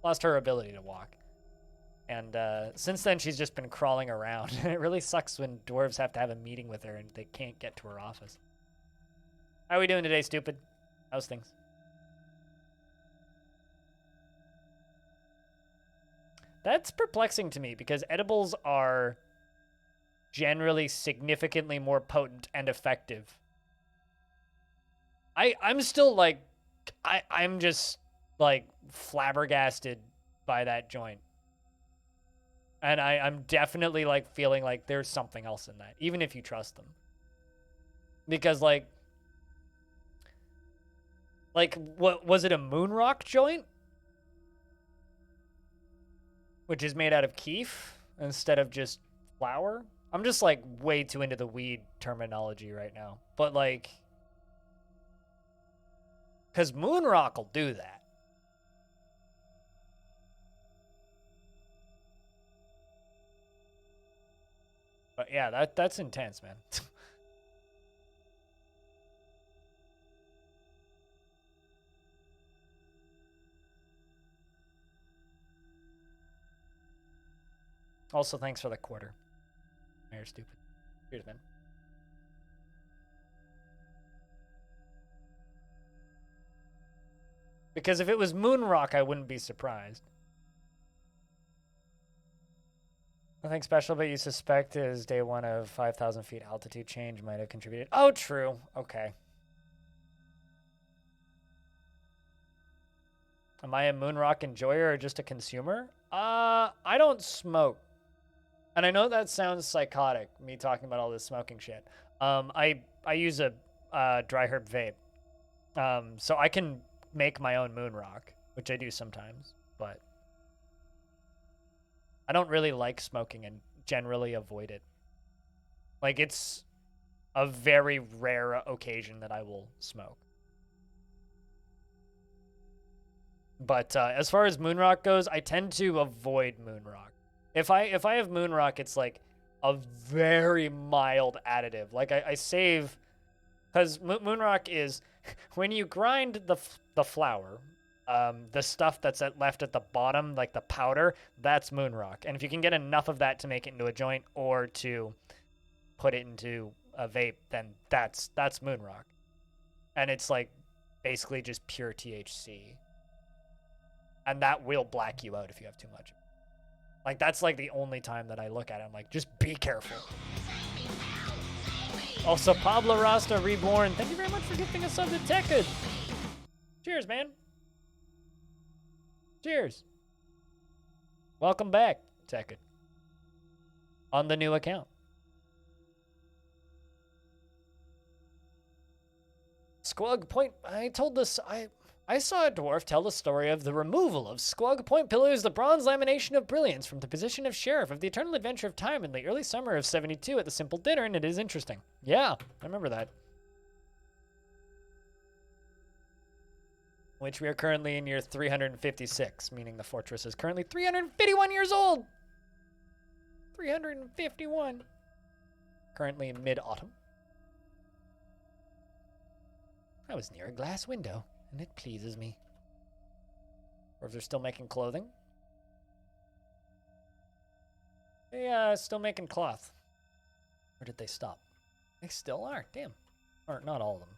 Lost her ability to walk. And since then, she's just been crawling around. It really sucks when dwarves have to have a meeting with her and they can't get to her office. How are we doing today, stupid? How's things? That's perplexing to me because edibles are generally significantly more potent and effective. I'm still like, I'm just like flabbergasted by that joint. And I'm definitely like feeling like there's something else in that, even if you trust them. Because like what was it, a moon rock joint? Which is made out of keef instead of just flour? I'm just like way too into the weed terminology right now. But like, because moon rock will do that. But yeah, that's intense, man. Also, thanks for the quarter. You're stupid. Cheers, man. Because if it was moon rock, I wouldn't be surprised. Nothing special, but you suspect his day 1 of 5,000 feet altitude change might have contributed. Oh, true. Okay. Am I a moonrock enjoyer or just a consumer? I don't smoke. And I know that sounds psychotic, me talking about all this smoking shit. I use a dry herb vape. So I can make my own moonrock, which I do sometimes, but I don't really like smoking and generally avoid it. Like, it's a very rare occasion that I will smoke. But as far as moonrock goes, I tend to avoid moonrock. If I have moonrock, it's like a very mild additive. Like I save, because moonrock is when you grind the flour, the stuff that's left at the bottom, like the powder, that's moonrock. And if you can get enough of that to make it into a joint or to put it into a vape, then that's moonrock. And it's like basically just pure THC. And that will black you out if you have too much. Like, that's like the only time that I look at it. I'm like, just be careful. Also, Pablo Rasta Reborn, thank you very much for gifting us sub to Tekken. Cheers, man. Cheers. Welcome back, Tekken. On the new account. Squug Point, I saw a dwarf tell the story of the removal of Squug Point Pillars, the bronze lamination of brilliance, from the position of sheriff of the Eternal Adventure of Time in the early summer of 72 at the Simple Dinner, and it is interesting. Yeah, I remember that. Which we are currently in year 356, meaning the fortress is currently 351 years old! 351. Currently in mid-autumn. I was near a glass window, and it pleases me. Or if they're still making clothing. They, still making cloth. Or did they stop? They still are, damn. Or not all of them.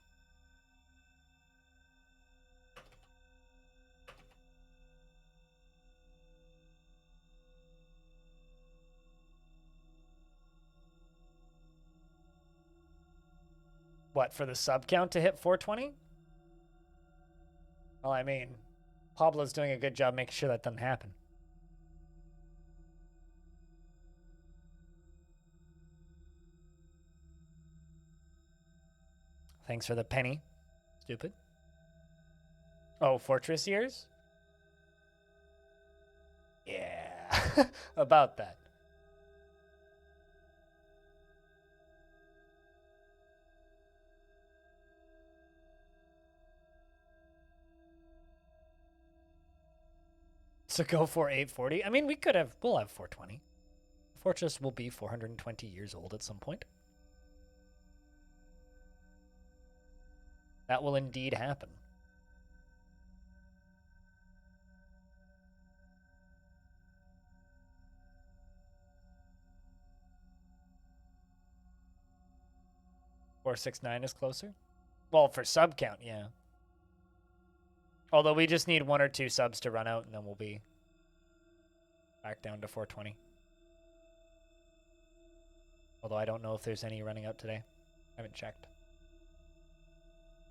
What, for the sub count to hit 420? Well, I mean, Pablo's doing a good job making sure that doesn't happen. Thanks for the penny. Stupid. Oh, Fortress years? Yeah, about that. So go for 840. I mean, we'll have 420. Fortress will be 420 years old at some point. That will indeed happen. Or 6-9 is closer. Well, for sub count, yeah. Although we just need 1 or 2 subs to run out, and then we'll be back down to 420. Although I don't know if there's any running out today. I haven't checked.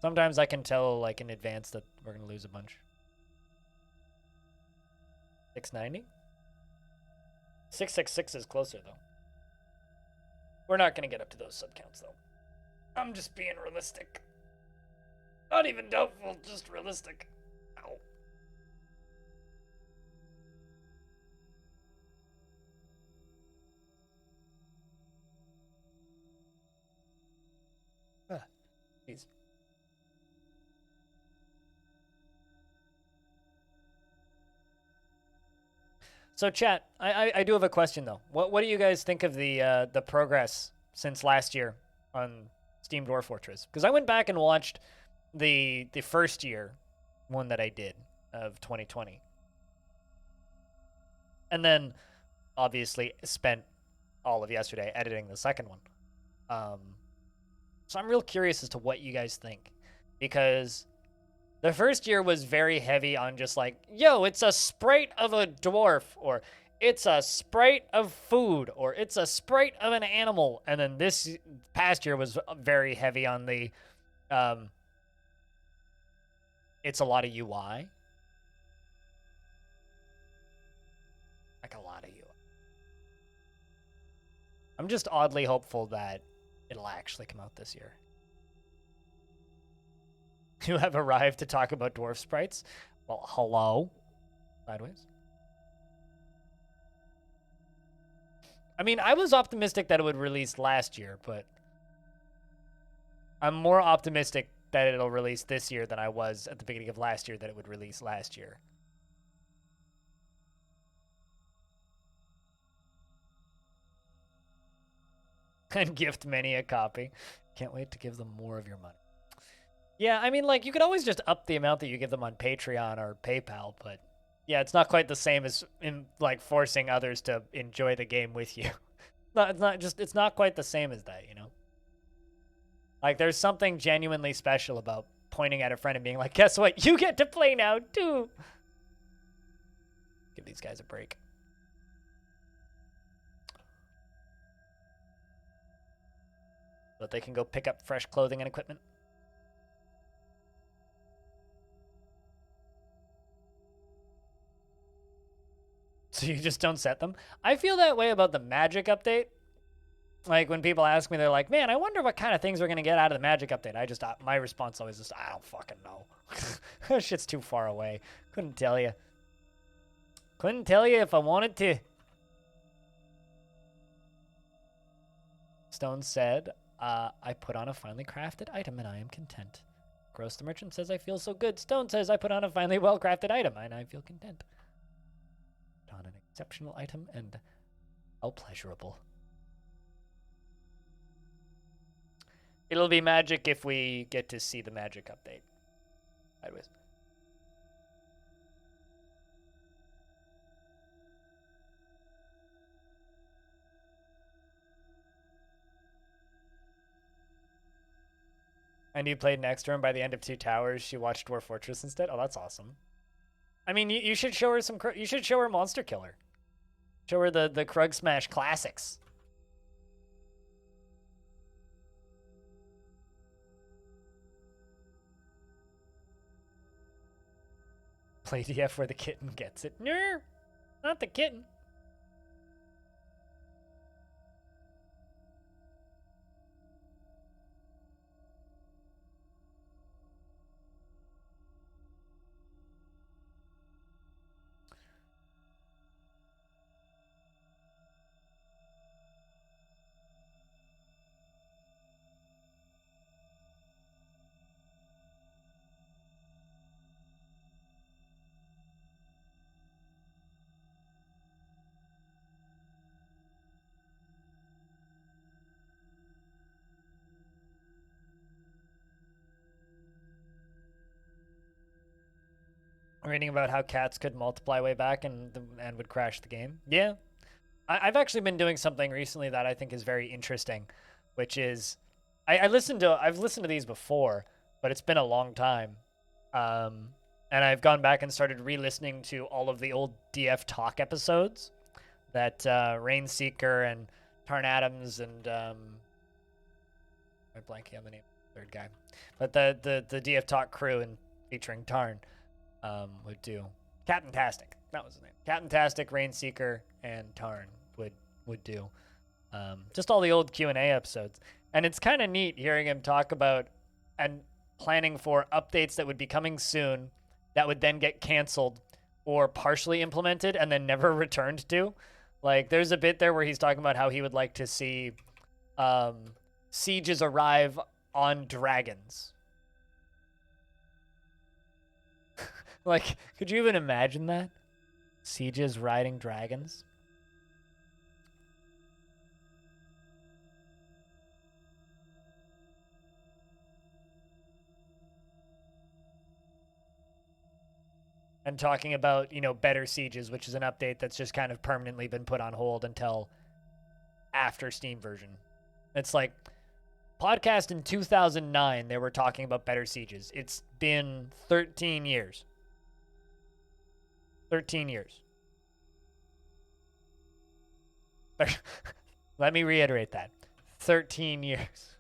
Sometimes I can tell, like, in advance that we're going to lose a bunch. 690? 666 is closer, though. We're not going to get up to those sub counts, though. I'm just being realistic. Not even doubtful, just realistic. Ow. Jeez. So, chat, I do have a question though. What do you guys think of the progress since last year on Steam Dwarf Fortress? Because I went back and watched the first year one that I did of 2020, and then obviously spent all of yesterday editing the second one. So I'm real curious as to what you guys think, because the first year was very heavy on just like, yo, it's a sprite of a dwarf, or it's a sprite of food, or it's a sprite of an animal. And then this past year was very heavy on the, it's a lot of UI. Like a lot of UI. I'm just oddly hopeful that it'll actually come out this year. You have arrived to talk about dwarf sprites? Well, hello. Sideways. I mean, I was optimistic that it would release last year, but I'm more optimistic that it'll release this year than I was at the beginning of last year that it would release last year. And gift many a copy. Can't wait to give them more of your money. Yeah, I mean, like, you could always just up the amount that you give them on Patreon or PayPal, but yeah, it's not quite the same as in like forcing others to enjoy the game with you. It's not quite the same as that, you know? Like, there's something genuinely special about pointing at a friend and being like, guess what? You get to play now, too. Give these guys a break. So that they can go pick up fresh clothing and equipment. So you just don't set them? I feel that way about the Magic update. Like, when people ask me, they're like, man, I wonder what kind of things we're going to get out of the Magic update. My response always is, I don't fucking know. That shit's too far away. Couldn't tell you. Couldn't tell you if I wanted to. Stone said, I put on a finely crafted item and I am content. Gross the Merchant says, I feel so good. Stone says, I put on a finely well-crafted item and I feel content. Put on an exceptional item and how pleasurable. It'll be magic if we get to see the magic update. Sideways. And you played next to her, and by the end of Two Towers, she watched Dwarf Fortress instead? Oh, that's awesome. I mean, you should show her some... You should show her Monster Killer. Show her the Krug Smash classics. Play DF where the kitten gets it. No, not the kitten. Reading about how cats could multiply way back and would crash the game. Yeah. I've actually been doing something recently that I think is very interesting, which is I've listened to these before, but it's been a long time. And I've gone back and started re-listening to all of the old DF Talk episodes that Rainseeker and Tarn Adams and I'm blanking on the name of the third guy. But the DF Talk crew and featuring Tarn would do. Captain-tastic. That was his name. Captain-tastic, Rainseeker, and Tarn would do. Just all the old Q&A episodes. And it's kind of neat hearing him talk about and planning for updates that would be coming soon that would then get canceled or partially implemented and then never returned to. Like, there's a bit there where he's talking about how he would like to see sieges arrive on dragons. Like, could you even imagine that? Sieges riding dragons? And talking about, better sieges, which is an update that's just kind of permanently been put on hold until after Steam version. It's like, podcast in 2009, they were talking about better sieges. It's been 13 years. 13 years. Let me reiterate that. 13 years.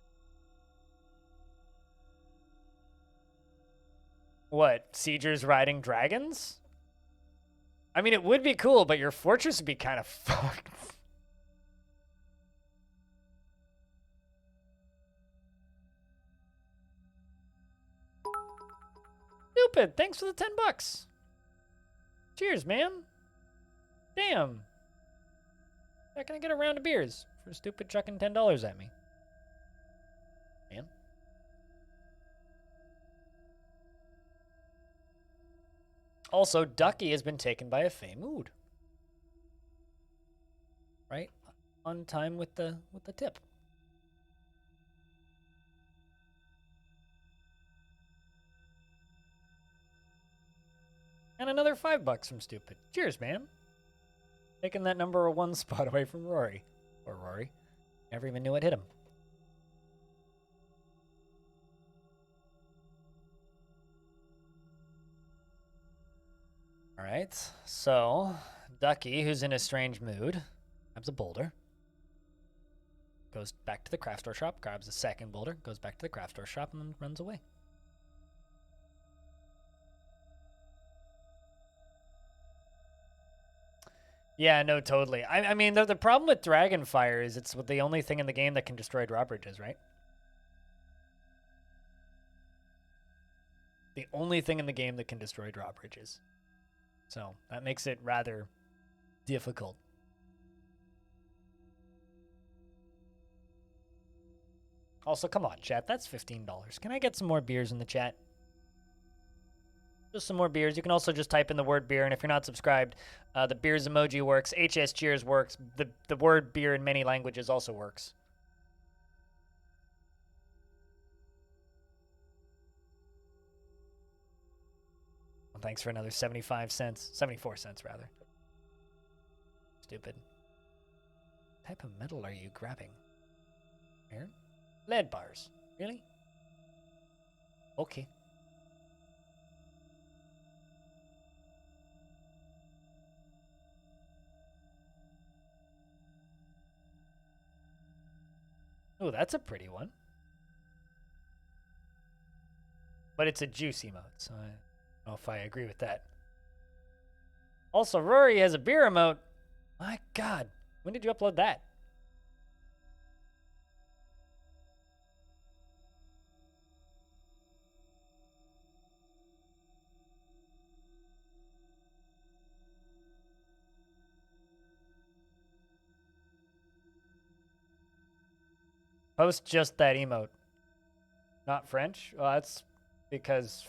What? Siegers riding dragons? I mean, it would be cool, but your fortress would be kind of fucked. Stupid. Thanks for the $10. Cheers, man. Damn. How can I get a round of beers for stupid chucking $10 at me? Man. Also, Ducky has been taken by a Fey mood. Right? On time with the tip. And another $5 from Stupid. Cheers, man. Taking that number 1 spot away from Rory. Or Rory. Never even knew it hit him. Alright, so Ducky, who's in a strange mood, grabs a boulder. Goes back to the craft store shop, grabs a second boulder, goes back to the craft store shop, and then runs away. Yeah, no, totally. I mean, the problem with Dragonfire is it's the only thing in the game that can destroy drawbridges, right? The only thing in the game that can destroy drawbridges. So that makes it rather difficult. Also, come on, chat. That's $15. Can I get some more beers in the chat? Just some more beers. You can also just type in the word beer, and if you're not subscribed, the beers emoji works. HS Cheers works. The word beer in many languages also works. Thanks for another 75 cents. 74 cents, rather. Stupid. What type of metal are you grabbing? Iron? Lead bars. Really? Okay. Oh, that's a pretty one. But it's a juice emote, so I don't know if I agree with that. Also, Rory has a beer emote. My God. When did you upload that? Post just that emote. Not French? Well, that's because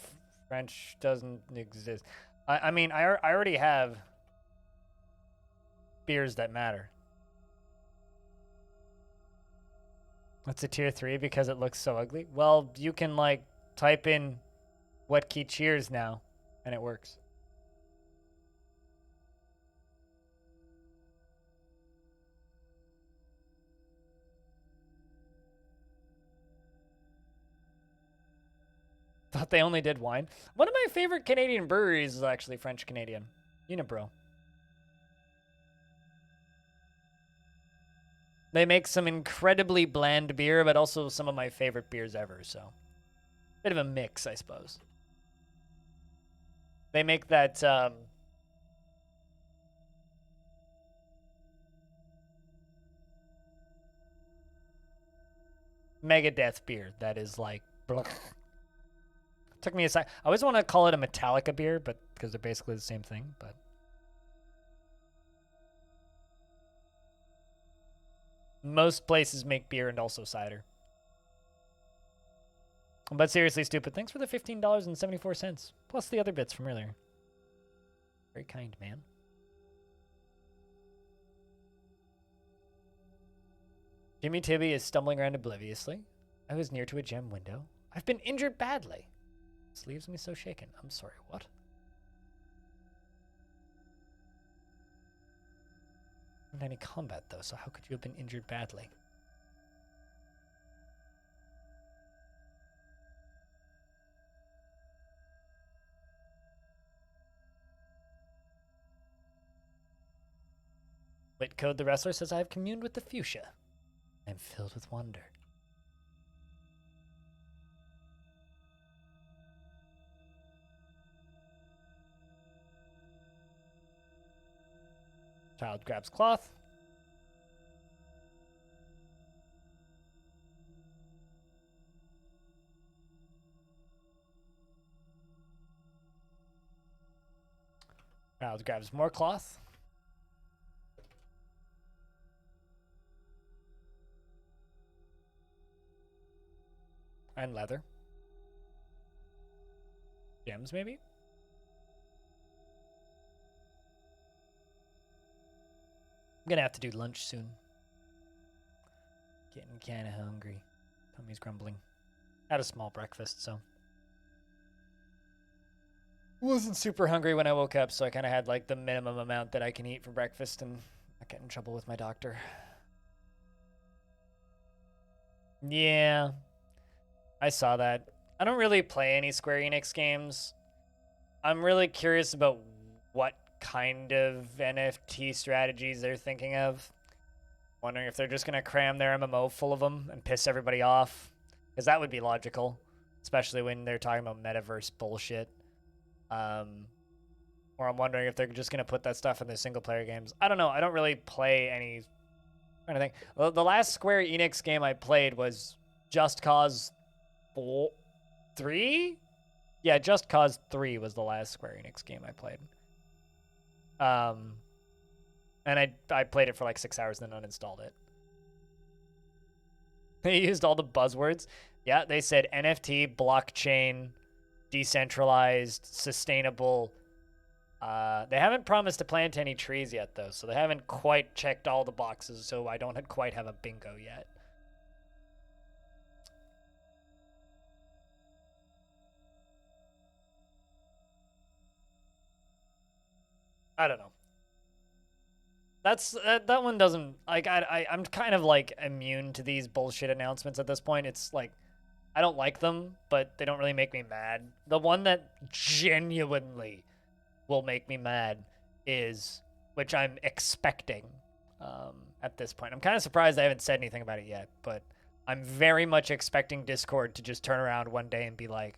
French doesn't exist. I mean, I already have beers that matter. What's a tier 3 because it looks so ugly? Well, you can, like, type in what key cheers now, and it works. Thought they only did wine. One of my favorite Canadian breweries is actually French-Canadian. Unibrow. They make some incredibly bland beer, but also some of my favorite beers ever, so. Bit of a mix, I suppose. They make that, Megadeth beer that is like, blech. Took me a sec. I always want to call it a Metallica beer, but because they're basically the same thing, but. Most places make beer and also cider. But seriously, stupid. Thanks for the $15.74, plus the other bits from earlier. Very kind, man. Jimmy Tibby is stumbling around obliviously. I was near to a gem window. I've been injured badly. This leaves me so shaken. I'm sorry, what? Not any combat, though, so how could you have been injured badly? Whitcode the wrestler says, I have communed with the fuchsia. I am filled with wonder. Child grabs cloth. Child grabs more cloth. And leather. Gems, maybe? I'm gonna have to do lunch soon. Getting kinda hungry. Tummy's grumbling. Had a small breakfast, so. Wasn't super hungry when I woke up, so I kind of had like the minimum amount that I can eat for breakfast and not get in trouble with my doctor. Yeah, I saw that. I don't really play any Square Enix games. I'm really curious about what kind of NFT strategies they're thinking of. Wondering if they're just going to cram their MMO full of them and piss everybody off. Because that would be logical, especially when they're talking about metaverse bullshit. Or I'm wondering if they're just going to put that stuff in their single-player games. I don't know. I don't really play any... I'm trying to think. Well, the last Square Enix game I played was Just Cause 3? Yeah, Just Cause 3 was the last Square Enix game I played. And I played it for like 6 hours and then uninstalled it. They used all the buzzwords. Yeah, they said NFT, blockchain, decentralized, sustainable. They haven't promised to plant any trees yet, though, so they haven't quite checked all the boxes, so I don't quite have a bingo yet. I don't know. That's that one doesn't like I'm kind of like immune to these bullshit announcements at this point. It's like I don't like them, but they don't really make me mad. The one that genuinely will make me mad is, which I'm expecting at this point. I'm kind of surprised I haven't said anything about it yet, but I'm very much expecting Discord to just turn around one day and be like,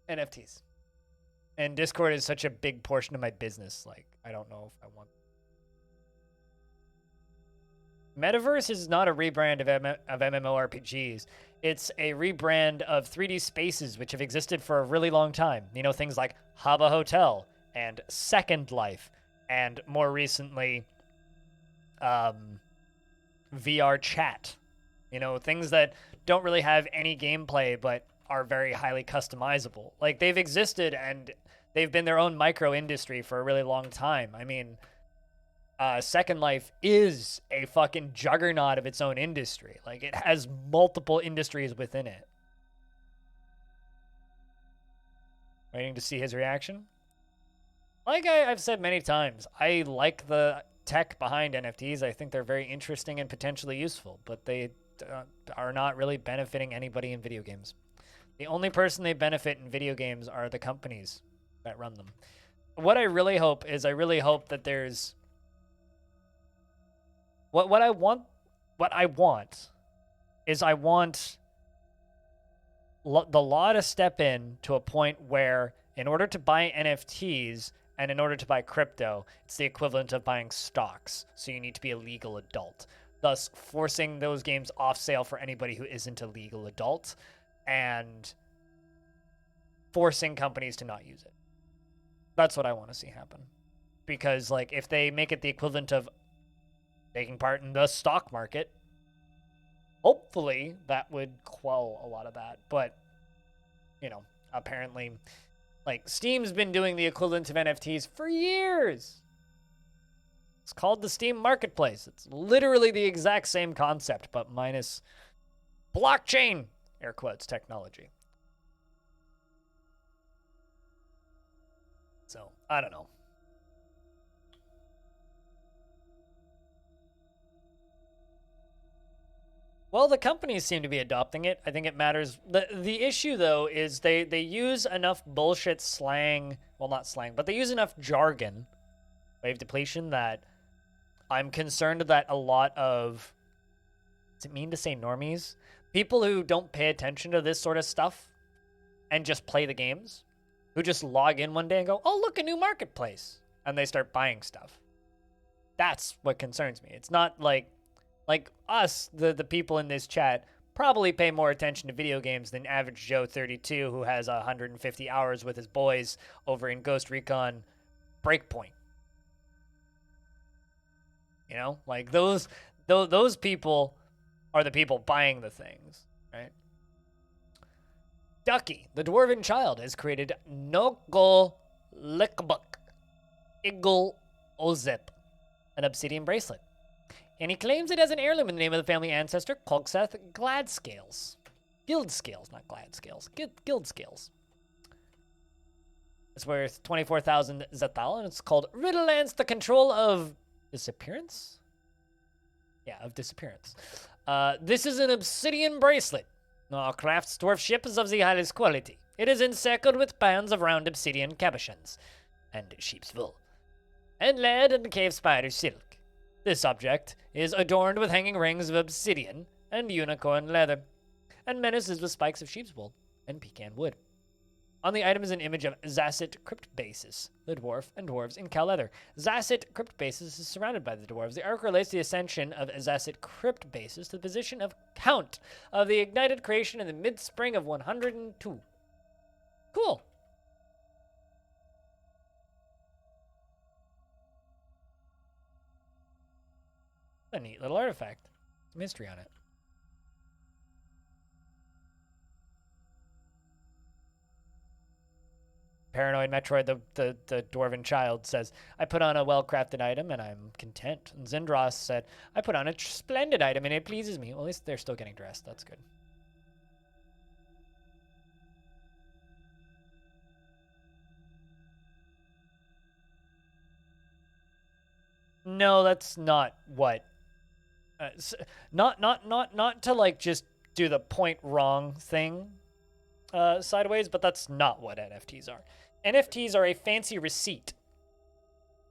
NFTs. And Discord is such a big portion of my business. Like, I don't know if I want. Metaverse is not a rebrand of MMORPGs. It's a rebrand of 3D spaces, which have existed for a really long time. You know, things like Habba Hotel and Second Life, and more recently, VR chat. You know, things that don't really have any gameplay, but are very highly customizable. Like, they've existed and they've been their own micro industry for a really long time. I mean, Second Life is a fucking juggernaut of its own industry. Like, it has multiple industries within it. Waiting to see his reaction. Like I've said many times, I like the tech behind NFTs. I think they're very interesting and potentially useful, but they are not really benefiting anybody in video games. The only person they benefit in video games are the companies that run them. What I really hope is I hope that there's what I want is I want the law to step in to a point where in order to buy NFTs and in order to buy crypto, it's the equivalent of buying stocks. So you need to be a legal adult, thus forcing those games off sale for anybody who isn't a legal adult and forcing companies to not use it. That's what I want to see happen. Because, like, if they make it the equivalent of taking part in the stock market, hopefully that would quell a lot of that. But, you know, apparently, like, Steam's been doing the equivalent of NFTs for years. It's called the Steam Marketplace. It's literally the exact same concept, but minus blockchain, air quotes, technology. So, I don't know. Well, the companies seem to be adopting it. I think it matters. The issue, though, is they use enough bullshit slang. Well, not slang, but they use enough jargon, wave depletion, that I'm concerned that a lot of, does it mean to say normies? People who don't pay attention to this sort of stuff and just play the games, who just log in one day and go, oh, look, a new marketplace, and they start buying stuff. That's what concerns me. It's not like us, the people in this chat, probably pay more attention to video games than average Joe 32 who has 150 hours with his boys over in Ghost Recon Breakpoint. You know, like those people are the people buying the things, right? Ducky, the dwarven child, has created Noko Likbuk Igul Ozip, an obsidian bracelet. And he claims it as an heirloom in the name of the family ancestor, Kolkseth Gladscales. Guild Scales, not Gladscales. Guild Scales. It's worth 24,000 Zetal, and it's called Riddlelance, the Control of Disappearance? Yeah, of Disappearance. This is an obsidian bracelet. Craft's dwarf ship is of the highest quality. It is encircled with bands of round obsidian cabochons and sheep's wool, and lead and cave spider silk. This object is adorned with hanging rings of obsidian and unicorn leather, and menaces with spikes of sheep's wool and pecan wood. On the item is an image of Zasset Cryptbasis, the dwarf and dwarves in cow leather. Zasset Cryptbasis is surrounded by the dwarves. The arc relates the ascension of Zasset Cryptbasis to the position of Count of the ignited creation in the mid-spring of 102. Cool. A neat little artifact. Mystery on it. Paranoid Metroid, the dwarven child, says, I put on a well-crafted item and I'm content. And Zindros said, I put on a splendid item and it pleases me. Well, at least they're still getting dressed. That's good. No, that's not what. Not to like just do the point wrong thing sideways, but that's not what NFTs are. NFTs are a fancy receipt,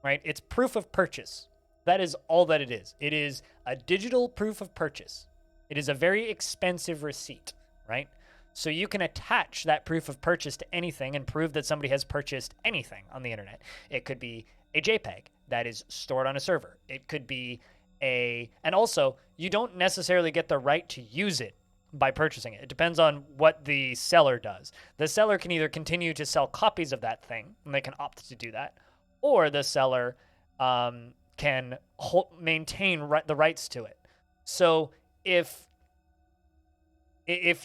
right? It's proof of purchase. That is all that it is. It is a digital proof of purchase. It is a very expensive receipt, right? So you can attach that proof of purchase to anything and prove that somebody has purchased anything on the internet. It could be a JPEG that is stored on a server. It could be and also you don't necessarily get the right to use it by purchasing it. It depends on what the seller does. The seller can either continue to sell copies of that thing, and they can opt to do that, or the seller can maintain the rights to it. So if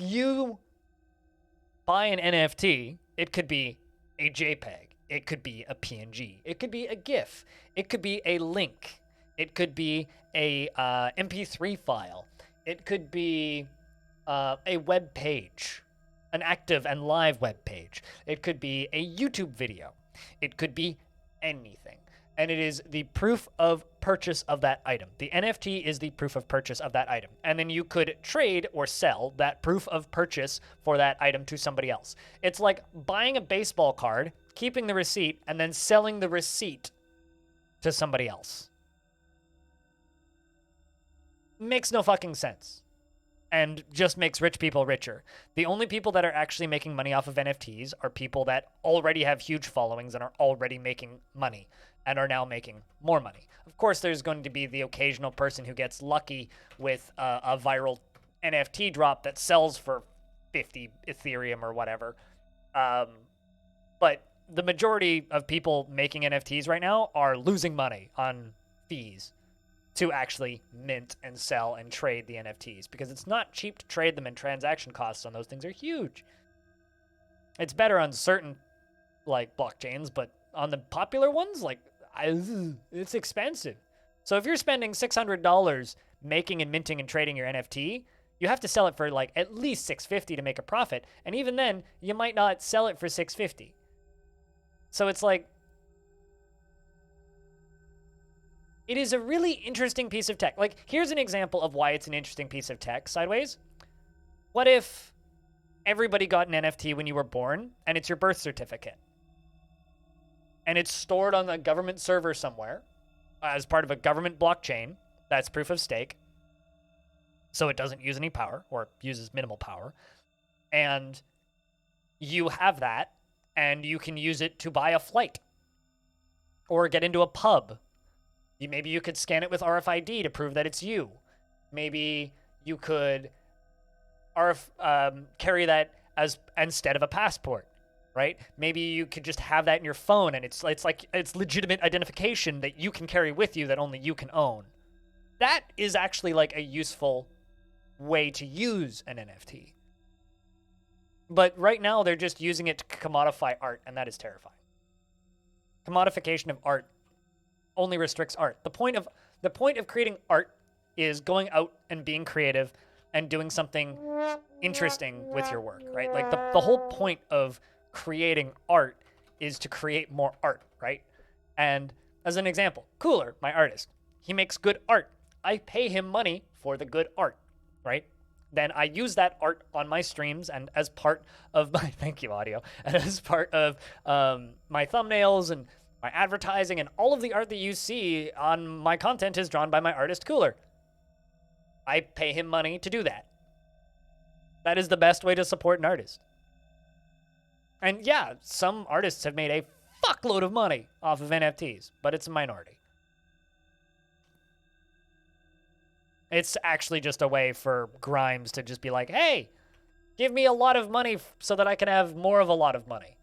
you buy an NFT, it could be a JPEG, it could be a PNG, it could be a GIF, it could be a link, it could be a MP3 file, it could be a web page, an active and live web page, it could be a YouTube video, it could be anything. And it is the proof of purchase of that item. The NFT is the proof of purchase of that item. And then you could trade or sell that proof of purchase for that item to somebody else. It's like buying a baseball card, keeping the receipt, and then selling the receipt to somebody else. Makes no fucking sense. And just makes rich people richer. The only people that are actually making money off of NFTs are people that already have huge followings and are already making money and are now making more money. Of course, there's going to be the occasional person who gets lucky with a viral NFT drop that sells for 50 Ethereum or whatever. But the majority of people making NFTs right now are losing money on fees to actually mint and sell and trade the NFTs, because it's not cheap to trade them, and transaction costs on those things are huge. It's better on certain like blockchains, but on the popular ones, like it's expensive. So if you're spending $600 making and minting and trading your NFT, you have to sell it for like at least $650 to make a profit, and even then you might not sell it for $650. So it's like, it is a really interesting piece of tech. Like, here's an example of why it's an interesting piece of tech, Sideways. What if everybody got an NFT when you were born, and it's your birth certificate? And it's stored on a government server somewhere as part of a government blockchain that's proof of stake, so it doesn't use any power, or uses minimal power. And you have that, and you can use it to buy a flight or get into a pub. Maybe you could scan it with RFID to prove that it's you. Maybe you could carry that as instead of a passport, right? Maybe you could just have that in your phone, and it's legitimate identification that you can carry with you that only you can own. That is actually like a useful way to use an NFT. But right now they're just using it to commodify art, and that is terrifying. Commodification of art only restricts art. The point of creating art is going out and being creative and doing something interesting with your work, right? Like the whole point of creating art is to create more art, right? And as an example, Cooler, my artist, he makes good art. I pay him money for the good art, right? Then I use that art on my streams and as part of my, thank you, audio, and as part of my thumbnails and my advertising, and all of the art that you see on my content is drawn by my artist Cooler. I pay him money to do that. That is the best way to support an artist. And yeah, some artists have made a fuckload of money off of NFTs, but it's a minority. It's actually just a way for Grimes to just be like, hey, give me a lot of money so that I can have more of a lot of money.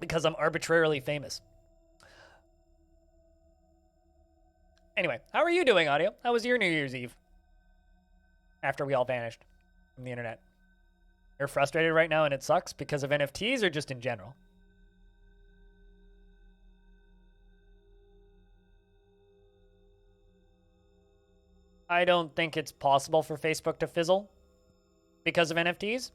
Because I'm arbitrarily famous. Anyway, how are you doing, audio? How was your New Year's Eve? After we all vanished from the internet. You're frustrated right now and it sucks because of NFTs or just in general? I don't think it's possible for Facebook to fizzle because of NFTs.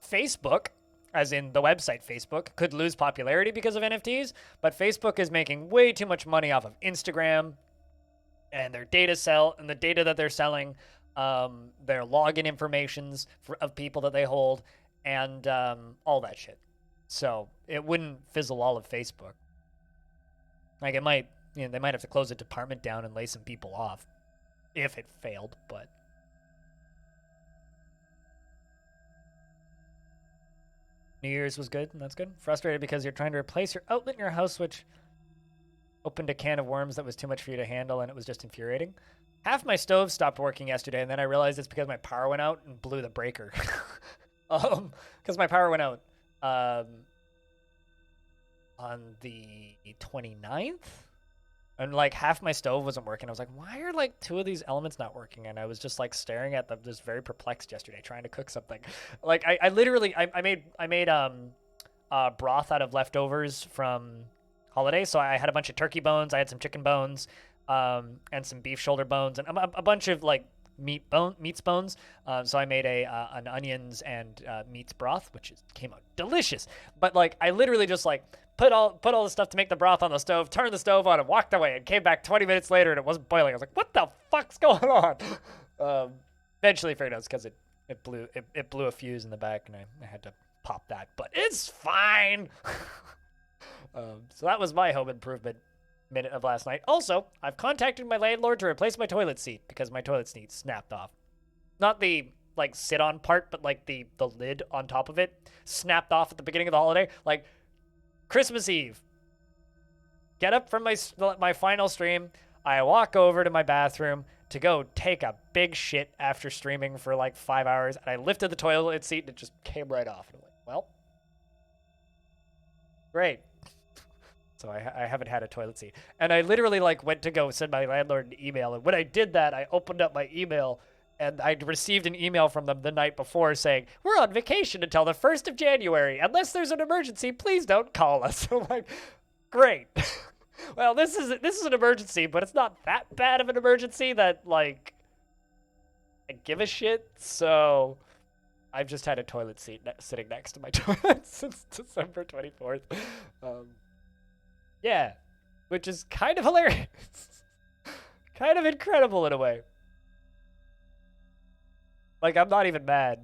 Facebook as in the website Facebook, could lose popularity because of NFTs, but Facebook is making way too much money off of Instagram and their the data that they're selling, their login informations of people that they hold, and all that shit. So it wouldn't fizzle all of Facebook. Like it might, they might have to close a department down and lay some people off if it failed, but. New Year's was good, and that's good. Frustrated because you're trying to replace your outlet in your house switch. Opened a can of worms that was too much for you to handle, and it was just infuriating. Half my stove stopped working yesterday, and then I realized it's because my power went out and blew the breaker. Because my power went out on the 29th, and like half my stove wasn't working. I was like, why are like two of these elements not working? And I was just like staring at them, just very perplexed yesterday, trying to cook something. Like I literally I made broth out of leftovers from holiday. So I had a bunch of turkey bones, I had some chicken bones, and some beef shoulder bones, and a bunch of like meats bones. So I made an onions and meats broth, which came out delicious. But like I literally just like put all the stuff to make the broth on the stove, turned the stove on, and walked away, and came back 20 minutes later, and it wasn't boiling. I was like, what the fuck's going on? Eventually figured out it's because it blew a fuse in the back, and I had to pop that, but it's fine. So that was my home improvement minute of last night. Also, I've contacted my landlord to replace my toilet seat because my toilet seat snapped off. Not the like sit on part, but like the lid on top of it snapped off at the beginning of the holiday. Like Christmas Eve. Get up from my final stream. I walk over to my bathroom to go take a big shit after streaming for like 5 hours, and I lifted the toilet seat and it just came right off. And I'm like, well, great. So I haven't had a toilet seat. And I literally like went to go send my landlord an email, and when I did that, I opened up my email and I received an email from them the night before saying, we're on vacation until the 1st of January. Unless there's an emergency, please don't call us. I'm like, great. Well, this is an emergency, but it's not that bad of an emergency that, like, I give a shit. So I've just had a toilet seat sitting next to my toilet since December 24th. Yeah, which is kind of hilarious. Kind of incredible in a way. Like, I'm not even mad.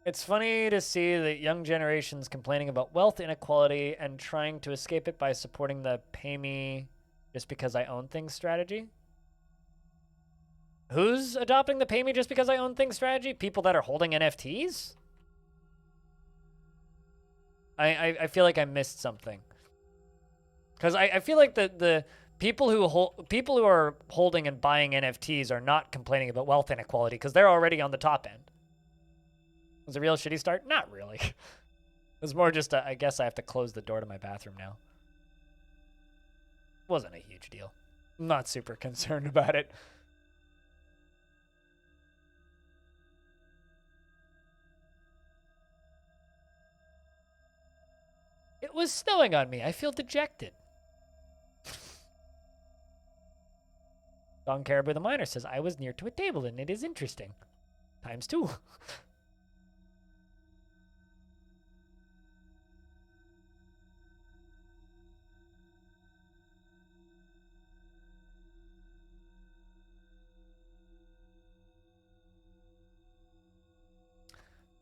It's funny to see the young generations complaining about wealth inequality and trying to escape it by supporting the pay me just because I own things strategy. Who's adopting the pay me just because I own things strategy? People that are holding NFTs? I feel like I missed something. Because I feel like the people who are holding and buying NFTs are not complaining about wealth inequality because they're already on the top end. Was it a real shitty start? Not really. It was more just I guess I have to close the door to my bathroom now. Wasn't a huge deal. I'm not super concerned about it. It was snowing on me. I feel dejected. Don Caribou the Miner says, I was near to a table and it is interesting. Times 2.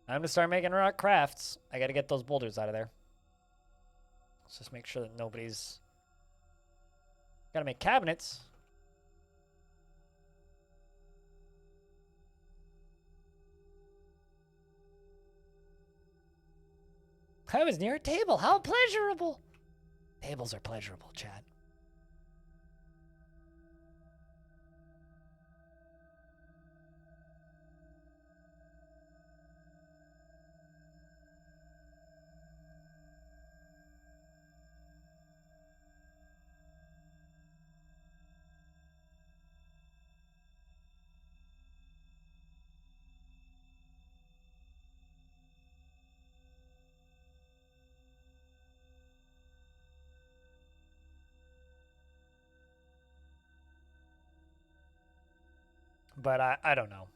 I'm gonna start making rock crafts. I gotta get those boulders out of there. Let's just make sure that nobody's... Gotta make cabinets. I was near a table. How pleasurable. Tables are pleasurable, Chad. But I don't know.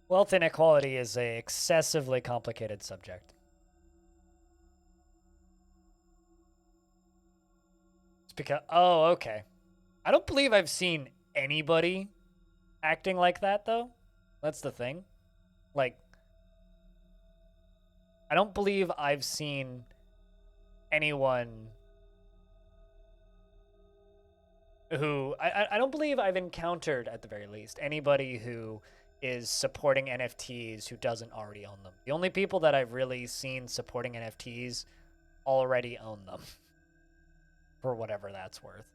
Wealth inequality is a excessively complicated subject. It's because, oh, okay. I don't believe I've seen anybody acting like that, though. That's the thing. Like, I don't believe I've seen anyone who I don't believe I've encountered, at the very least, anybody who is supporting NFTs who doesn't already own them. The only people that I've really seen supporting NFTs already own them, for whatever that's worth.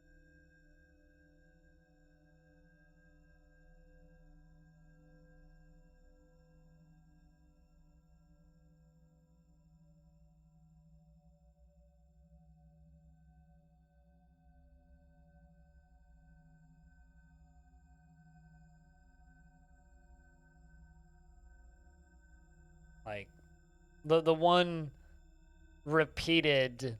Like, the one repeated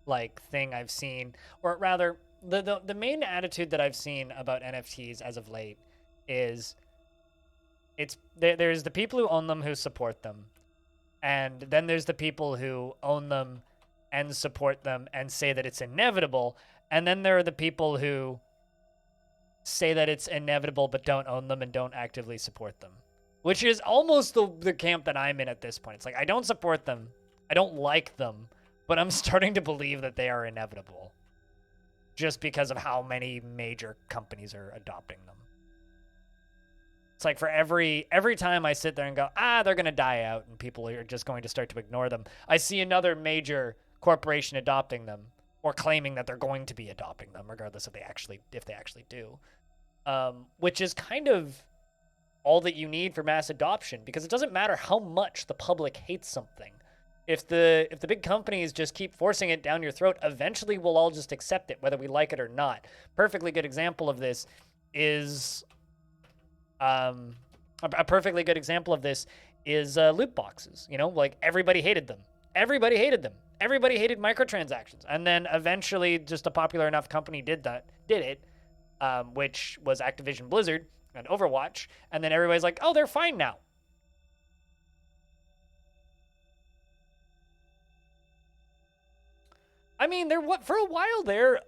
like thing I've seen, or rather the main attitude that I've seen about NFTs as of late is there's the people who own them who support them, and then there's the people who own them and support them and say that it's inevitable, and then there are the people who say that it's inevitable but don't own them and don't actively support them, which is almost the camp that I'm in at this point. It's like, I don't support them, I don't like them, but I'm starting to believe that they are inevitable just because of how many major companies are adopting them. It's like for every time I sit there and go, they're going to die out and people are just going to start to ignore them, I see another major corporation adopting them or claiming that they're going to be adopting them, regardless if they actually do. Which is kind of all that you need for mass adoption, because it doesn't matter how much the public hates something. If the big companies just keep forcing it down your throat, eventually we'll all just accept it, whether we like it or not. Perfectly good example of this is a perfectly good example of this is loot boxes. You know, like everybody hated them. Everybody hated them. Everybody hated microtransactions, and then eventually, just a popular enough company did it, which was Activision Blizzard and Overwatch, and then everybody's like, oh, they're fine now. I mean, for a while there,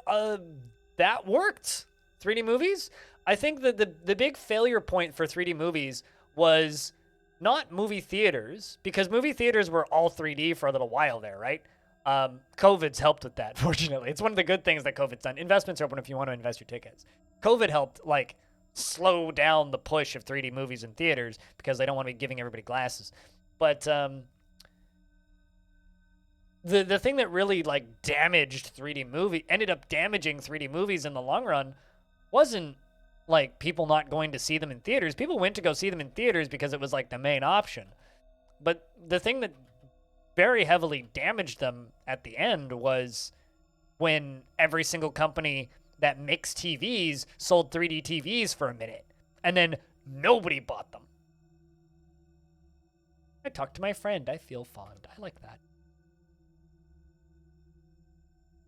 that worked. 3D movies. I think that the big failure point for 3D movies was not movie theaters, because movie theaters were all 3D for a little while there, right? COVID's helped with that, fortunately. It's one of the good things that COVID's done. Investments are open if you want to invest your tickets. COVID helped, like, slow down the push of 3D movies in theaters because they don't want to be giving everybody glasses. But the thing that really like ended up damaging 3D movies in the long run wasn't like people not going to see them in theaters. People went to go see them in theaters because it was like the main option. But the thing that very heavily damaged them at the end was when every single company that makes TVs sold 3D TVs for a minute, and then nobody bought them. I talked to my friend. I feel fond. I like that.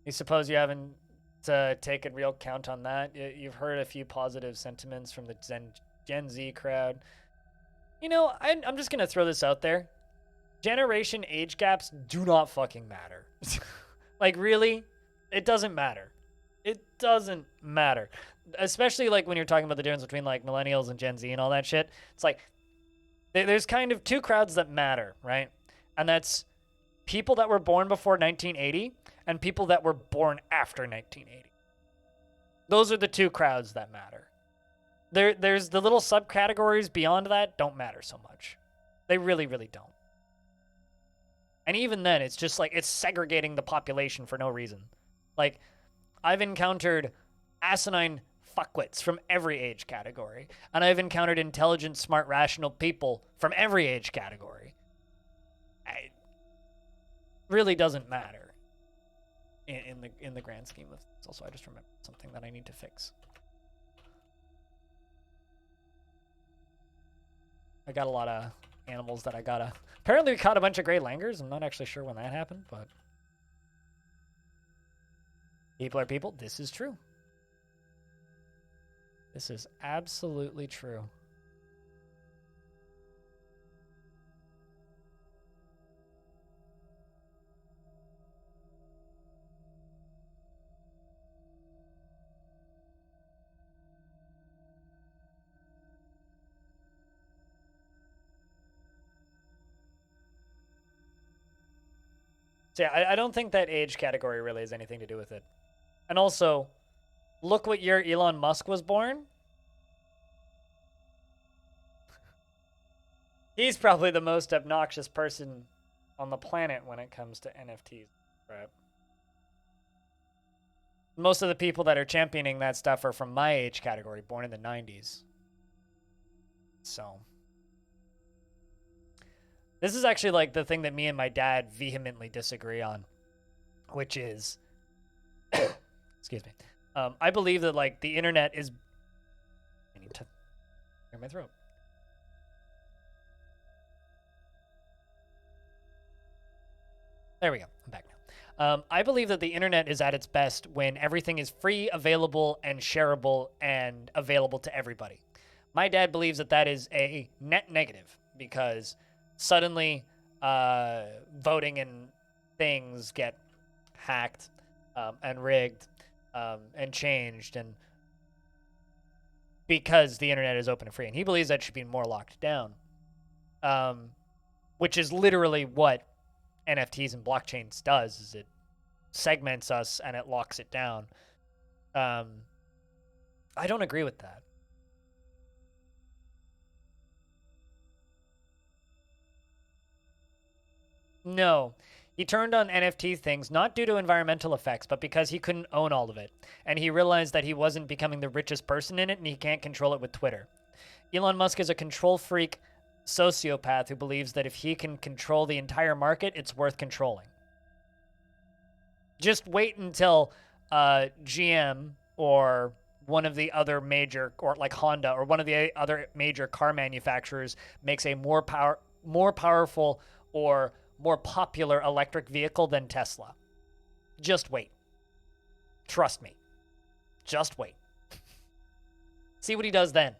You suppose you haven't taken real count on that? You've heard a few positive sentiments from the Gen Z crowd. You know, I'm just going to throw this out there. Generation age gaps do not fucking matter. Like, really? It doesn't matter. It doesn't matter. Especially, like, when you're talking about the difference between, like, millennials and Gen Z and all that shit. It's like, there's kind of two crowds that matter, right? And that's people that were born before 1980 and people that were born after 1980. Those are the two crowds that matter. There's the little subcategories beyond that don't matter so much. They really, really don't. And even then, it's just like, it's segregating the population for no reason. Like, I've encountered asinine fuckwits from every age category, and I've encountered intelligent, smart, rational people from every age category. It really doesn't matter in the grand scheme of things. Also, I just remembered something that I need to fix. I got a lot of animals that I gotta... Apparently we caught a bunch of gray langurs. I'm not actually sure when that happened, but... People are people. This is true. This is absolutely true. So yeah, I don't think that age category really has anything to do with it. And also, look what year Elon Musk was born. He's probably the most obnoxious person on the planet when it comes to NFTs. Right. Most of the people that are championing that stuff are from my age category, born in the 90s. So, this is actually like the thing that me and my dad vehemently disagree on, which is, excuse me, I believe that like the internet is, I need to clear my throat. There we go. I'm back now. I believe that the internet is at its best when everything is free, available, and shareable and available to everybody. My dad believes that that is a net negative because suddenly voting and things get hacked and rigged and changed, and because the internet is open and free. And he believes that should be more locked down, which is literally what NFTs and blockchains does, is it segments us and it locks it down. I don't agree with that. No. He turned on NFT things not due to environmental effects, but because he couldn't own all of it. And he realized that he wasn't becoming the richest person in it and he can't control it with Twitter. Elon Musk is a control freak sociopath who believes that if he can control the entire market, it's worth controlling. Just wait until GM or one of the other major, or like Honda or one of the other major car manufacturers makes a more powerful or more popular electric vehicle than Tesla. Just wait. Trust me. Just wait. See what he does then.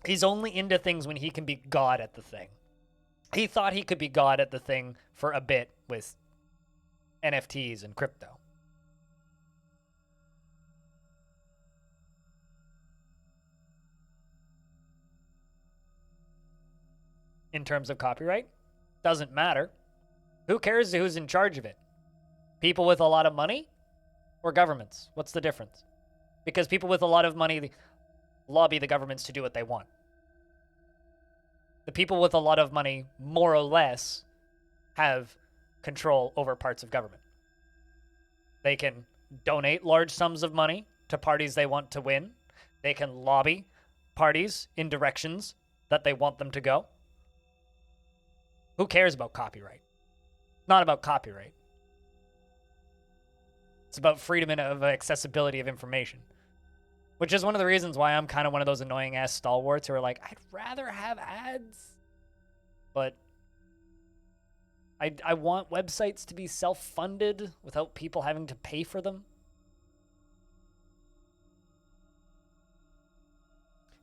He's only into things when he can be God at the thing. He thought he could be God at the thing for a bit with NFTs and crypto. In terms of copyright, doesn't matter. Who cares who's in charge of it? People with a lot of money or governments? What's the difference? Because people with a lot of money lobby the governments to do what they want. The people with a lot of money, more or less, have control over parts of government. They can donate large sums of money to parties they want to win. They can lobby parties in directions that they want them to go. Who cares about copyright? Not about copyright. It's about freedom of accessibility of information. Which is one of the reasons why I'm kind of one of those annoying ass stalwarts who are like, I'd rather have ads. But I want websites to be self-funded without people having to pay for them.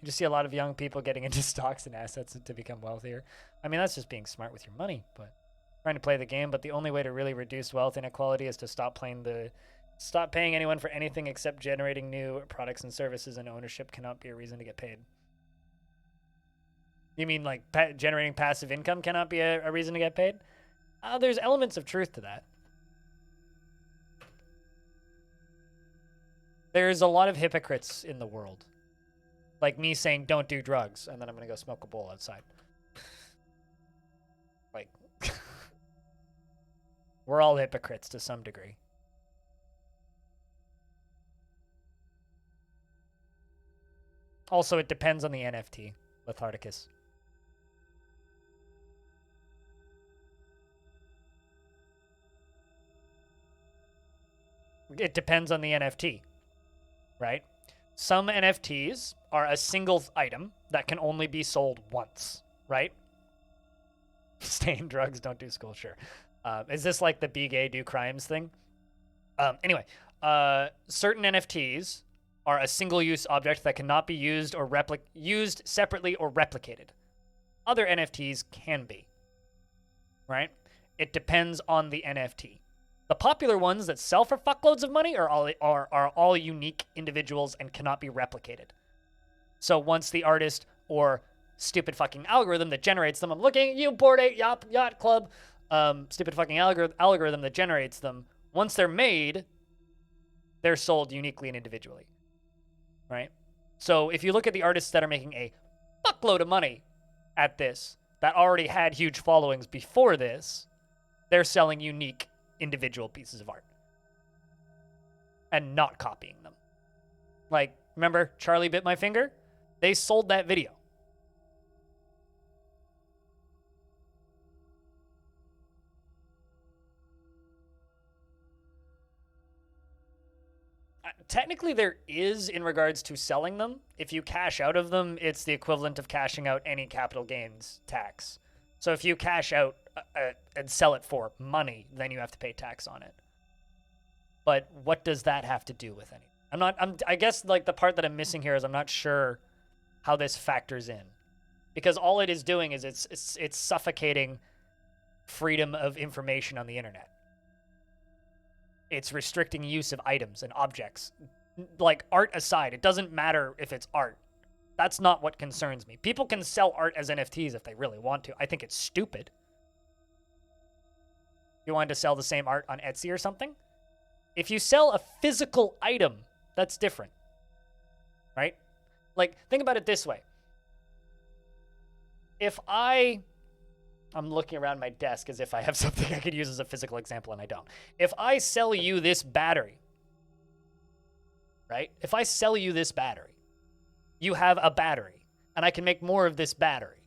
You just see a lot of young people getting into stocks and assets to become wealthier. I mean, that's just being smart with your money, but trying to play the game. But the only way to really reduce wealth inequality is to stop paying anyone for anything except generating new products and services, and ownership cannot be a reason to get paid. You mean like generating passive income cannot be a reason to get paid? There's elements of truth to that. There's a lot of hypocrites in the world. Like me saying, don't do drugs, and then I'm going to go smoke a bowl outside. Like, we're all hypocrites to some degree. Also, it depends on the NFT, Letharticus. It depends on the NFT, right? Some NFTs are a single item that can only be sold once, right? Stay in drugs, don't do school, sure. Is this like the be gay, do crimes thing? Anyway, certain NFTs are a single-use object that cannot be used or used separately or replicated. Other NFTs can be, right? It depends on the NFT. The popular ones that sell for fuckloads of money are all unique individuals and cannot be replicated. So once the artist or stupid fucking algorithm that generates them, I'm looking at you, Bored Ape Yacht Club, stupid fucking algorithm that generates them, once they're made, they're sold uniquely and individually, right? So if you look at the artists that are making a fuckload of money at this, that already had huge followings before this, they're selling unique individual pieces of art and not copying them. Like, remember Charlie Bit My Finger? They sold that video. Technically, there is in regards to selling them. If you cash out of them, it's the equivalent of cashing out any capital gains tax. So if you cash out and sell it for money, then you have to pay tax on it. But what does that have to do with anything? I guess like the part that I'm missing here is I'm not sure how this factors in, because all it is doing is it's suffocating freedom of information on the internet. It's restricting use of items and objects. Like, art aside, it doesn't matter if it's art. That's not what concerns me. People can sell art as NFTs if they really want to. I think it's stupid. You wanted to sell the same art on Etsy or something? If you sell a physical item, that's different. Right? Like, think about it this way. If I'm looking around my desk as if I have something I could use as a physical example, and I don't. If I sell you this battery, right? If I sell you this battery, you have a battery, and I can make more of this battery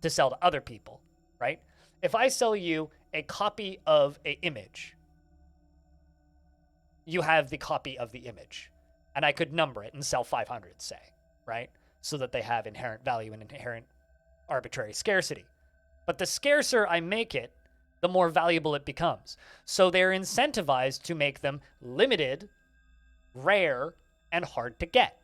to sell to other people, right? If I sell you a copy of an image, you have the copy of the image, and I could number it and sell 500, say, right? So that they have inherent value and inherent arbitrary scarcity. But the scarcer I make it, the more valuable it becomes. So they're incentivized to make them limited, rare, and hard to get.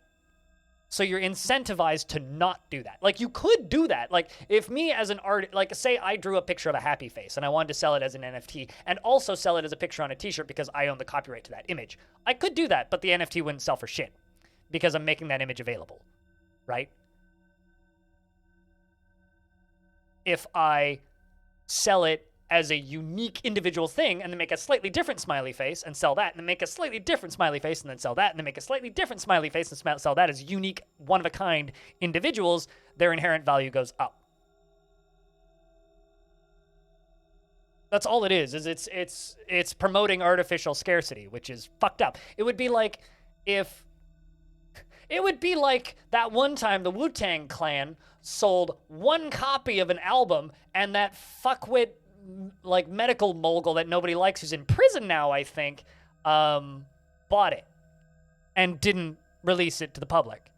So you're incentivized to not do that. Like, you could do that. Like, if me as an artist, like, say I drew a picture of a happy face and I wanted to sell it as an NFT and also sell it as a picture on a t-shirt because I own the copyright to that image. I could do that, but the NFT wouldn't sell for shit because I'm making that image available, right? If I sell it as a unique individual thing and then make a slightly different smiley face and sell that, and then make a slightly different smiley face and then sell that, and then make a slightly different smiley face and sell that as unique, one-of-a-kind individuals, their inherent value goes up. That's all it is it's promoting artificial scarcity, which is fucked up. It would be like that one time the Wu-Tang Clan sold one copy of an album, and that fuckwit, like, medical mogul that nobody likes, who's in prison now, I think, bought it and didn't release it to the public.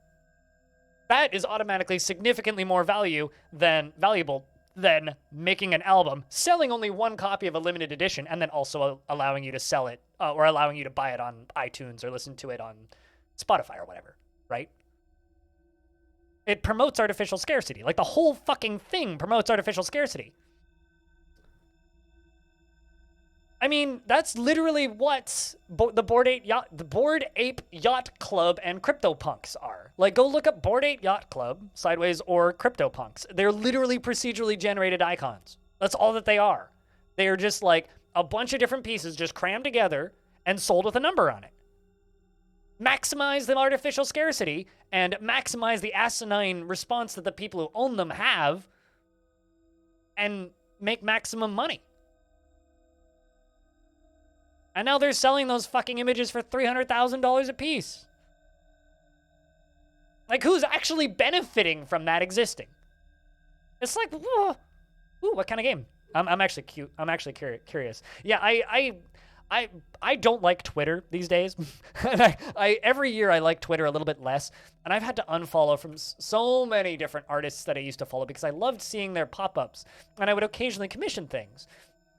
That is automatically significantly more valuable than making an album, selling only one copy of a limited edition, and then also allowing you to sell it, or allowing you to buy it on iTunes or listen to it on Spotify or whatever, right? It promotes artificial scarcity. Like, the whole fucking thing promotes artificial scarcity. I mean, that's literally what the Bored Ape Yacht Club and CryptoPunks are. Like, go look up Bored Ape Yacht Club, Sideways, or CryptoPunks. They're literally procedurally generated icons. That's all that they are. They are just like a bunch of different pieces just crammed together and sold with a number on it. Maximize the artificial scarcity and maximize the asinine response that the people who own them have and make maximum money. And now they're selling those fucking images for $300,000 a piece. Like, who's actually benefiting from that existing? It's like, ooh, what kind of game? I'm actually cute. I'm actually curious. Yeah, I don't like Twitter these days. Every year I like Twitter a little bit less, and I've had to unfollow from so many different artists that I used to follow because I loved seeing their pop-ups, and I would occasionally commission things.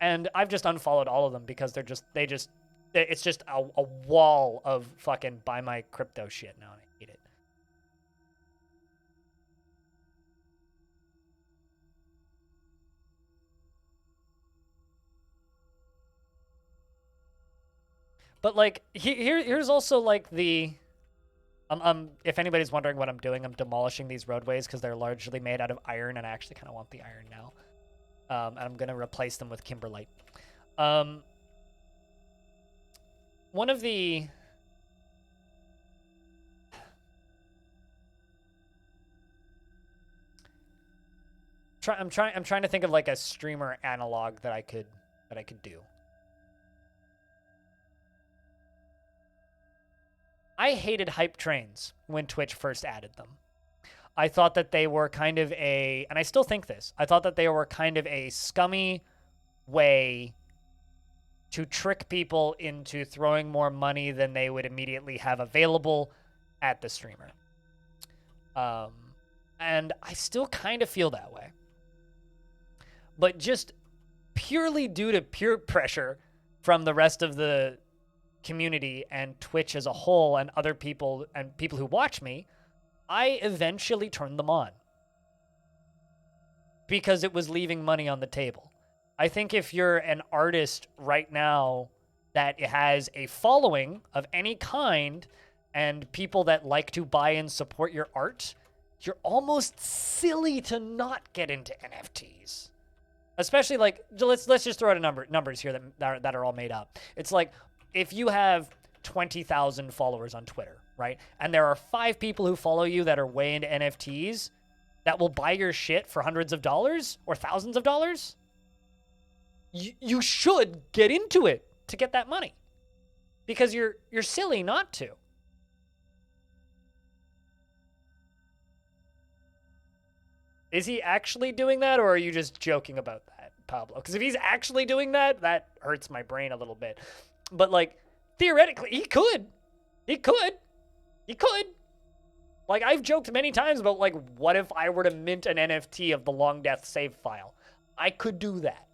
And I've just unfollowed all of them because they just It's just a wall of fucking buy my crypto shit now, and I hate it. But like here's also like the if anybody's wondering what I'm doing, I'm demolishing these roadways because they're largely made out of iron, and I actually kind of want the iron now. And I'm gonna replace them with kimberlite. One of the I'm trying to think of like a streamer analog that I could do. I hated hype trains when Twitch first added them. I thought that they were kind of a, and I still think this, I thought that they were kind of a scummy way to trick people into throwing more money than they would immediately have available at the streamer. And I still kind of feel that way. But just purely due to peer pressure from the rest of the community and Twitch as a whole and other people and people who watch me, I eventually turned them on because it was leaving money on the table. I think if you're an artist right now that has a following of any kind and people that like to buy and support your art, you're almost silly to not get into NFTs. Especially like, let's just throw out numbers here that are all made up. It's like, if you have 20,000 followers on Twitter, right? And there are 5 people who follow you that are way into NFTs that will buy your shit for hundreds of dollars or thousands of dollars. You should get into it to get that money because you're silly not to. Is he actually doing that, or are you just joking about that, Pablo? Because if he's actually doing that, that hurts my brain a little bit. But, like, theoretically, he could. He could. He could. Like, I've joked many times about, like, what if I were to mint an NFT of the Longdeath save file? I could do that.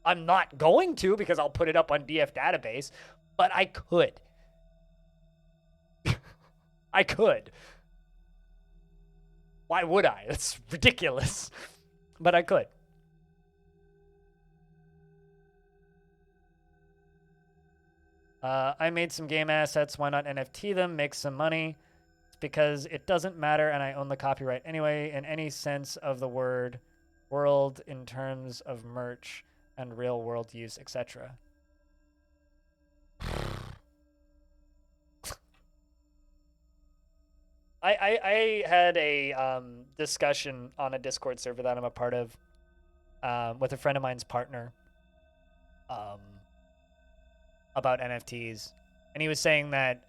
I'm not going to because I'll put it up on DF database, but I could. I could. Why would I? That's ridiculous. But I could. I made some game assets. Why not NFT them? Make some money. It's because it doesn't matter and I own the copyright anyway in any sense of the word world in terms of merch and real world use, etc. I had a discussion on a Discord server that I'm a part of with a friend of mine's partner about NFTs. And he was saying that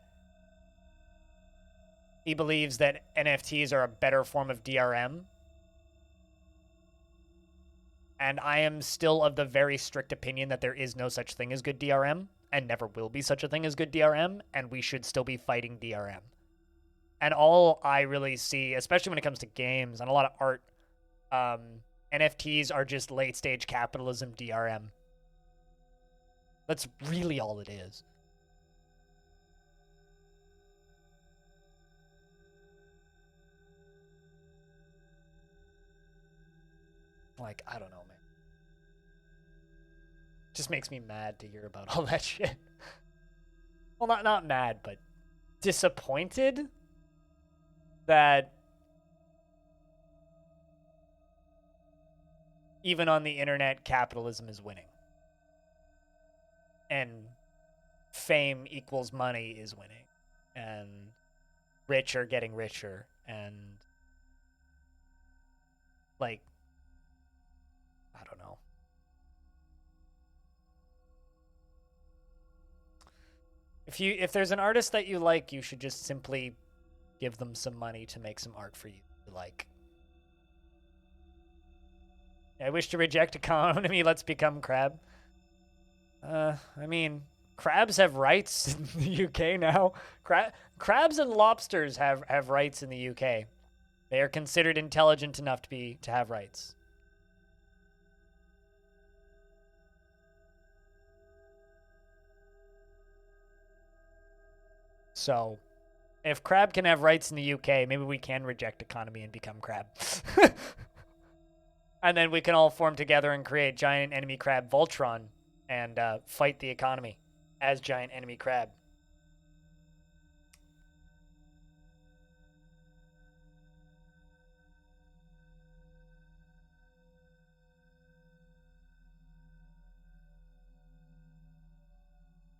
he believes that NFTs are a better form of DRM. And I am still of the very strict opinion that there is no such thing as good DRM and never will be such a thing as good DRM, and we should still be fighting DRM. And all I really see, especially when it comes to games and a lot of art, NFTs are just late-stage capitalism DRM. That's really all it is. Like, I don't know, man. Just makes me mad to hear about all that shit. Well, not mad, but disappointed that even on the internet, capitalism is winning. And fame equals money is winning. And rich are getting richer. And, like, I don't know. If there's an artist that you like, you should just simply give them some money to make some art for you to like. I wish to reject economy. Let's become crab. I mean, crabs have rights in the UK now. Crabs and lobsters have rights in the UK. They are considered intelligent enough to have rights. So if crab can have rights in the UK, maybe we can reject economy and become crab. And then we can all form together and create giant enemy crab Voltron and fight the economy as giant enemy crab.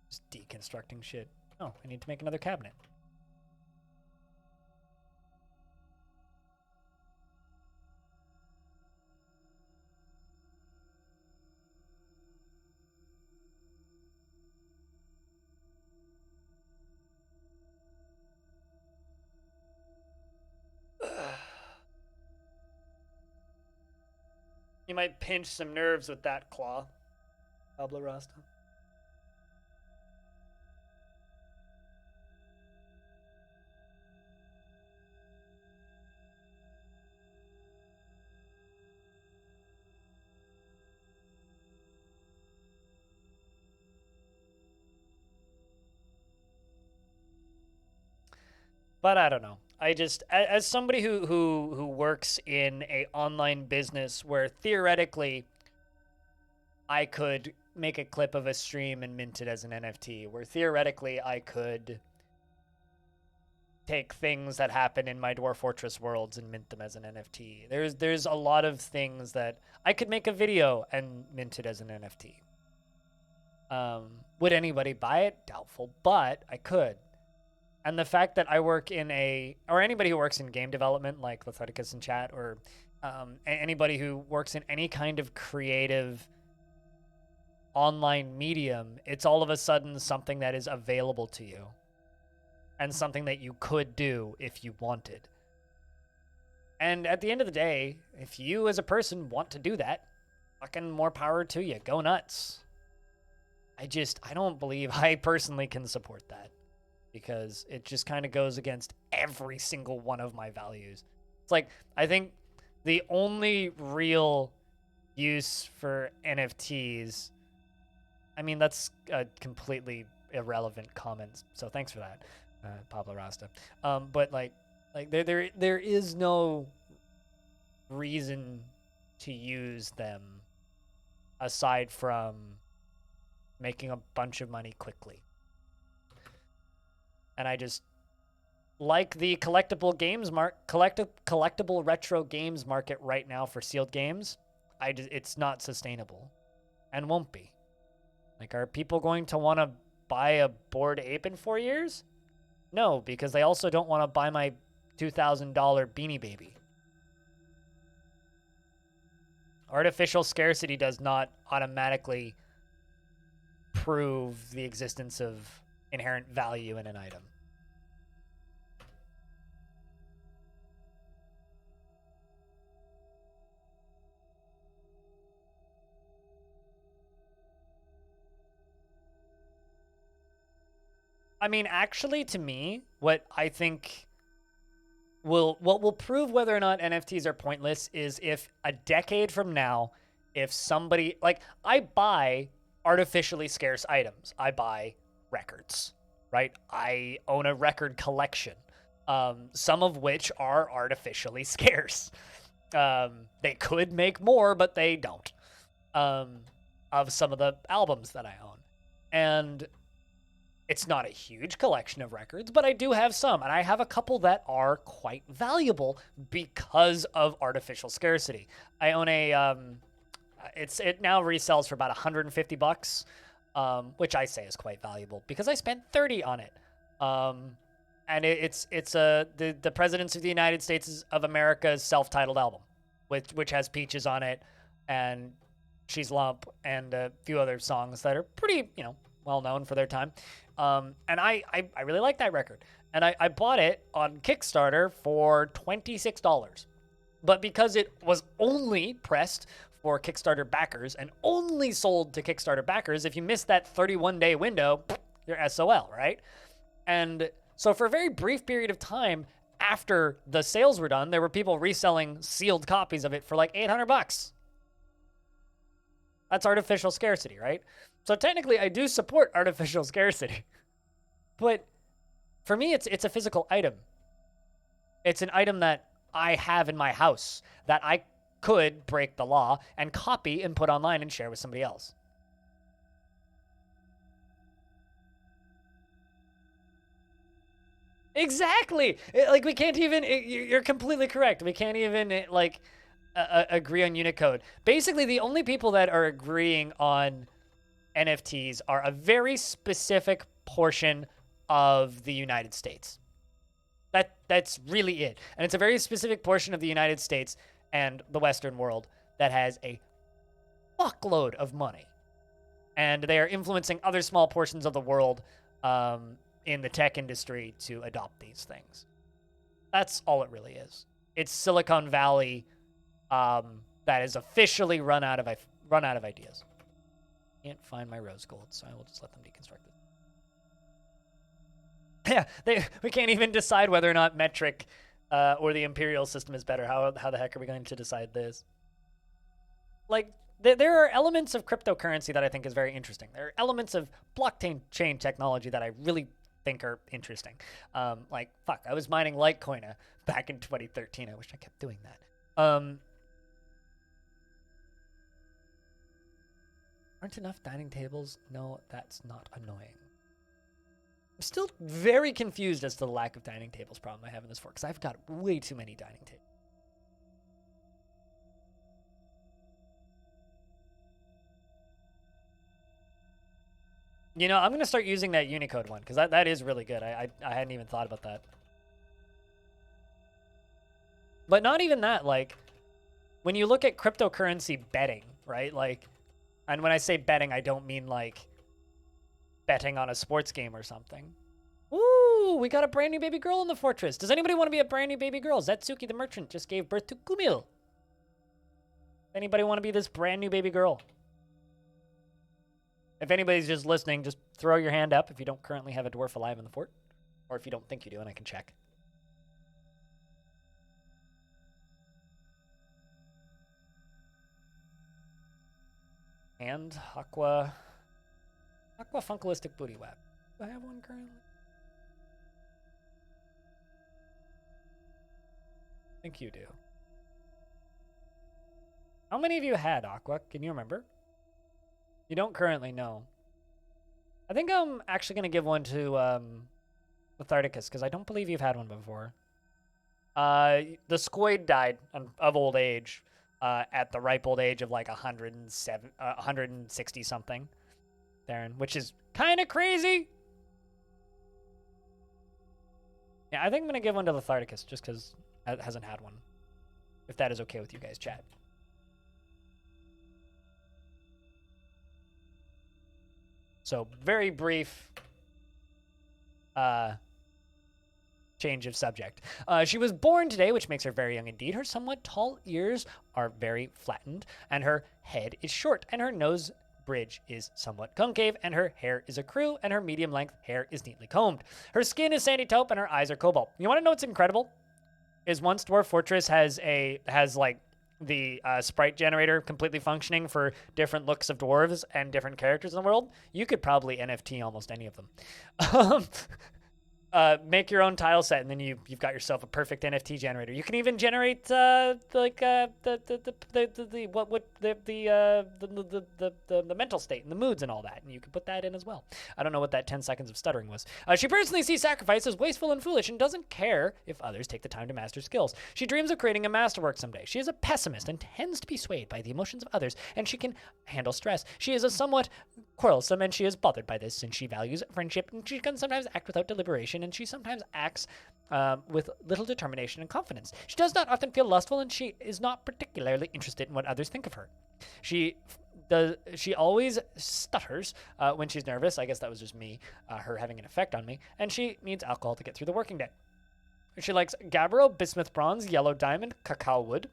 Just deconstructing shit. Oh, I need to make another cabinet. You might pinch some nerves with that claw, Pablo Rasta. But I don't know. I just, as somebody who works in a online business where theoretically I could make a clip of a stream and mint it as an NFT, where theoretically I could take things that happen in my Dwarf Fortress worlds and mint them as an NFT. There's a lot of things that I could make a video and mint it as an NFT. Would anybody buy it? Doubtful, but I could. And the fact that I work in or anybody who works in game development, like Lethreticus in chat, or anybody who works in any kind of creative online medium, it's all of a sudden something that is available to you and something that you could do if you wanted. And at the end of the day, if you as a person want to do that, fucking more power to you. Go nuts. I don't believe I personally can support that, because it just kind of goes against every single one of my values. It's like, I think the only real use for NFTs, I mean, that's a completely irrelevant comment, so thanks for that, Pablo Rasta. But like there is no reason to use them aside from making a bunch of money quickly. And I just like the collectible retro games market right now for sealed games. It's not sustainable, and won't be. Like, are people going to want to buy a Bored Ape in 4 years? No, because they also don't want to buy my $2,000 Beanie Baby. Artificial scarcity does not automatically prove the existence of inherent value in an item. I mean, actually, to me, what will prove whether or not NFTs are pointless is if a decade from now, if somebody, like, I buy artificially scarce items. I buy records, right? I own a record collection, some of which are artificially scarce. They could make more, but they don't, of some of the albums that I own. And it's not a huge collection of records, but I do have some, and I have a couple that are quite valuable because of artificial scarcity. I own it now resells for about $150, which I say is quite valuable because I spent $30 on it. And it's the Presidents of the United States of America's self-titled album, which has Peaches on it, and She's Lump, and a few other songs that are pretty, well known for their time. And I really like that record. And I bought it on Kickstarter for $26. But because it was only pressed for Kickstarter backers and only sold to Kickstarter backers, if you missed that 31-day window, you're SOL, right? And so for a very brief period of time after the sales were done, there were people reselling sealed copies of it for like $800. That's artificial scarcity, right? So technically, I do support artificial scarcity. But For me, it's a physical item. It's an item that I have in my house that I could break the law and copy and put online and share with somebody else. Exactly. Like, we can't even, you're completely correct. We can't even, like, agree on Unicode. Basically, the only people that are agreeing on NFTs are a very specific portion of the United States. That's really it. And it's a very specific portion of the United States and the Western world that has a fuckload of money. And they are influencing other small portions of the world in the tech industry to adopt these things. That's all it really is. It's Silicon Valley that is officially run out of ideas. Can't find my rose gold, so I will just let them deconstruct it. Yeah, we can't even decide whether or not metric or the imperial system is better. How the heck are we going to decide this? Like, there are elements of cryptocurrency that I think is very interesting. There are elements of blockchain chain technology that I really think are interesting. Like, fuck, I was mining Litecoin back in 2013. I wish I kept doing that. Aren't enough dining tables? No, that's not annoying. I'm still very confused as to the lack of dining tables problem I have in this fork, because I've got way too many dining tables. You know, I'm going to start using that Unicode one, because that is really good. I hadn't even thought about that. But not even that, like, when you look at cryptocurrency betting, right? Like, and when I say betting, I don't mean, like, betting on a sports game or something. Ooh, we got a brand new baby girl in the fortress. Does anybody want to be a brand new baby girl? Zetsuki the merchant just gave birth to Kumil. Anybody want to be this brand new baby girl? If anybody's just listening, just throw your hand up if you don't currently have a dwarf alive in the fort. Or if you don't think you do, and I can check. And Aqua Funkalistic Booty Web. Do I have one currently? I think you do. How many of you had Aqua? Can you remember? You don't currently know. I think I'm actually going to give one to Letharticus, because I don't believe you've had one before. The Squoid died of old age at the ripe old age of like 160 something, Darren, which is kind of crazy. Yeah, I think I'm going to give one to Letharticus just because it hasn't had one. If that is okay with you guys, chat. So, very brief change of subject. She was born today, which makes her very young indeed. Her somewhat tall ears are very flattened, and her head is short, and her nose bridge is somewhat concave, and her hair is a crew, and her medium-length hair is neatly combed. Her skin is sandy taupe, and her eyes are cobalt. You want to know what's incredible? Is once Dwarf Fortress has like the sprite generator completely functioning for different looks of dwarves and different characters in the world, you could probably NFT almost any of them. Make your own tile set, and then you've got yourself a perfect NFT generator. You can even generate the mental state and the moods and all that, and you can put that in as well. I don't know what that 10 seconds of stuttering was. She personally sees sacrifice as wasteful and foolish, and doesn't care if others take the time to master skills. She dreams of creating a masterwork someday. She is a pessimist and tends to be swayed by the emotions of others, and she can handle stress. She is a somewhat quarrelsome, and she is bothered by this, and she values friendship, and she can sometimes act without deliberation, and she sometimes acts with little determination and confidence. She does not often feel lustful, and she is not particularly interested in what others think of her. She always stutters when she's nervous. I guess that was just me, her having an effect on me. And she needs alcohol to get through the working day. She likes gabbro, bismuth bronze, yellow diamond, cacao wood,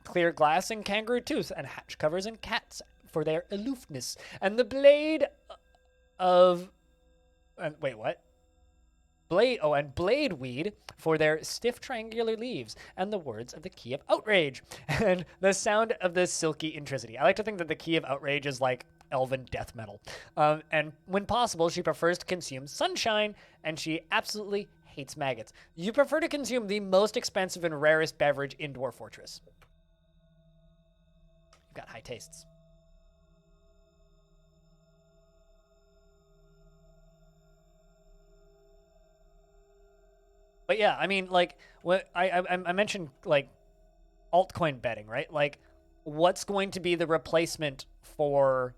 clear glass, and kangaroo tooth, and hatch covers and cats for their aloofness. And the blade of... wait, what? And blade weed for their stiff triangular leaves, and the words of the key of outrage, and the sound of the silky intricity. I like to think that the key of outrage is like elven death metal. And when possible, she prefers to consume sunshine, and she absolutely hates maggots. You prefer to consume the most expensive and rarest beverage in Dwarf Fortress. You've got high tastes. But yeah, I mean, like, what I mentioned, like, altcoin betting, right? Like, what's going to be the replacement for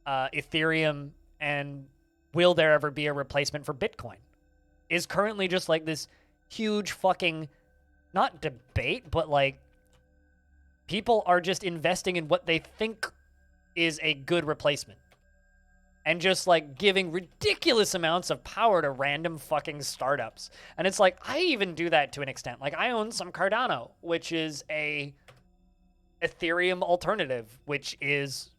Ethereum, and will there ever be a replacement for Bitcoin? Is currently just like this huge fucking, not debate, but like, people are just investing in what they think is a good replacement. And just like giving ridiculous amounts of power to random fucking startups. And it's like, I even do that to an extent. Like, I own some Cardano, which is a Ethereum alternative, which is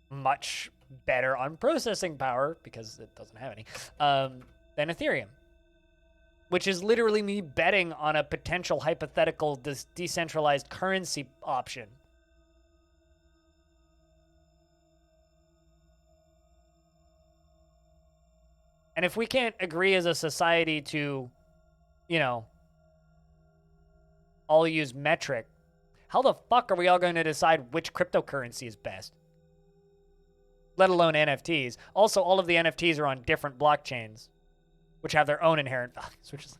much better on processing power, because it doesn't have any, than Ethereum. Which is literally me betting on a potential hypothetical decentralized currency option. And if we can't agree as a society to, you know, all use metric, how the fuck are we all going to decide which cryptocurrency is best? Let alone NFTs. Also, all of the NFTs are on different blockchains, which have their own inherent values, which is...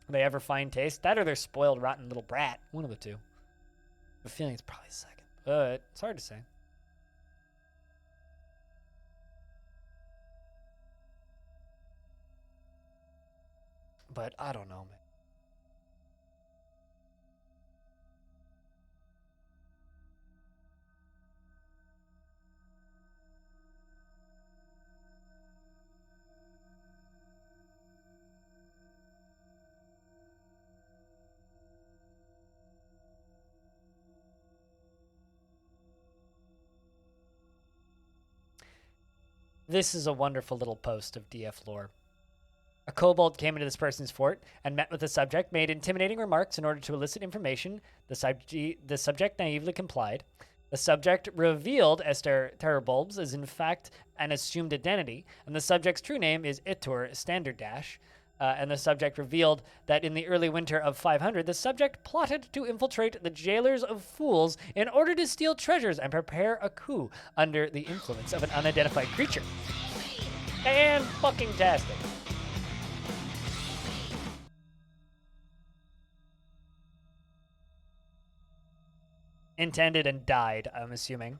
They ever find taste? That or they're spoiled, rotten little brat. One of the two. I have a feeling it's probably the second, but it's hard to say. But I don't know, man. This is a wonderful little post of DF lore. A kobold came into this person's fort and met with the subject, made intimidating remarks in order to elicit information. The subject naively complied. The subject revealed Esther Terrabulbs is in fact an assumed identity, and the subject's true name is Itur Standardash. And the subject revealed that in the early winter of 500, the subject plotted to infiltrate the jailers of fools in order to steal treasures and prepare a coup under the influence of an unidentified creature. And fucking tastic. Intended and died, I'm assuming.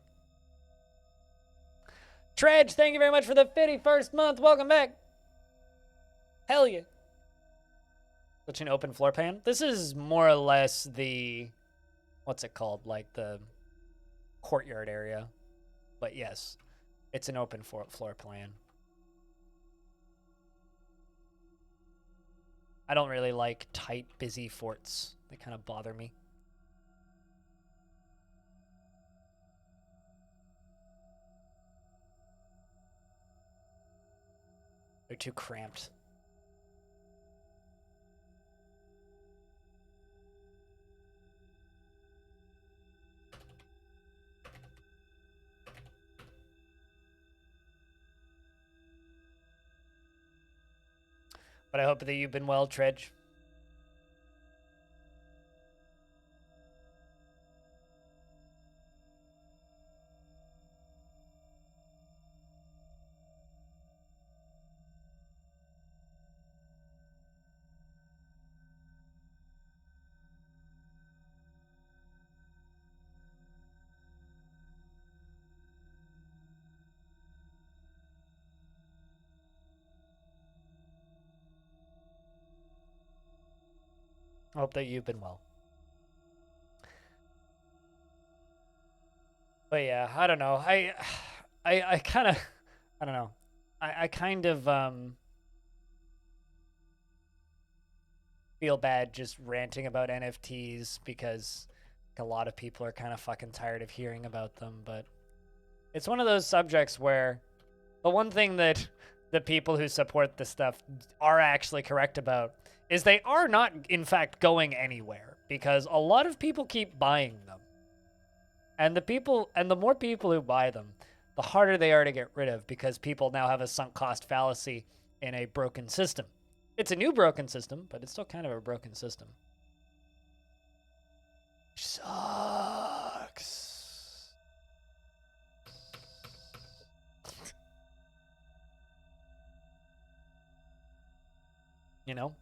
Tredge, thank you very much for the 51st month. Welcome back. Hell yeah. Such an open floor plan. This is more or less the, what's it called? Like the courtyard area. But yes, it's an open floor plan. I don't really like tight, busy forts. They kind of bother me. They're too cramped. But I hope that you've been well, Tredge. I hope that you've been well. But yeah, I don't know. I kind of, I don't know. I kind of feel bad just ranting about NFTs because a lot of people are kind of fucking tired of hearing about them. But it's one of those subjects where the one thing that the people who support this stuff are actually correct about is they are not, in fact, going anywhere because a lot of people keep buying them. And the more people who buy them, the harder they are to get rid of because people now have a sunk cost fallacy in a broken system. It's a new broken system, but it's still kind of a broken system. Sucks. You know?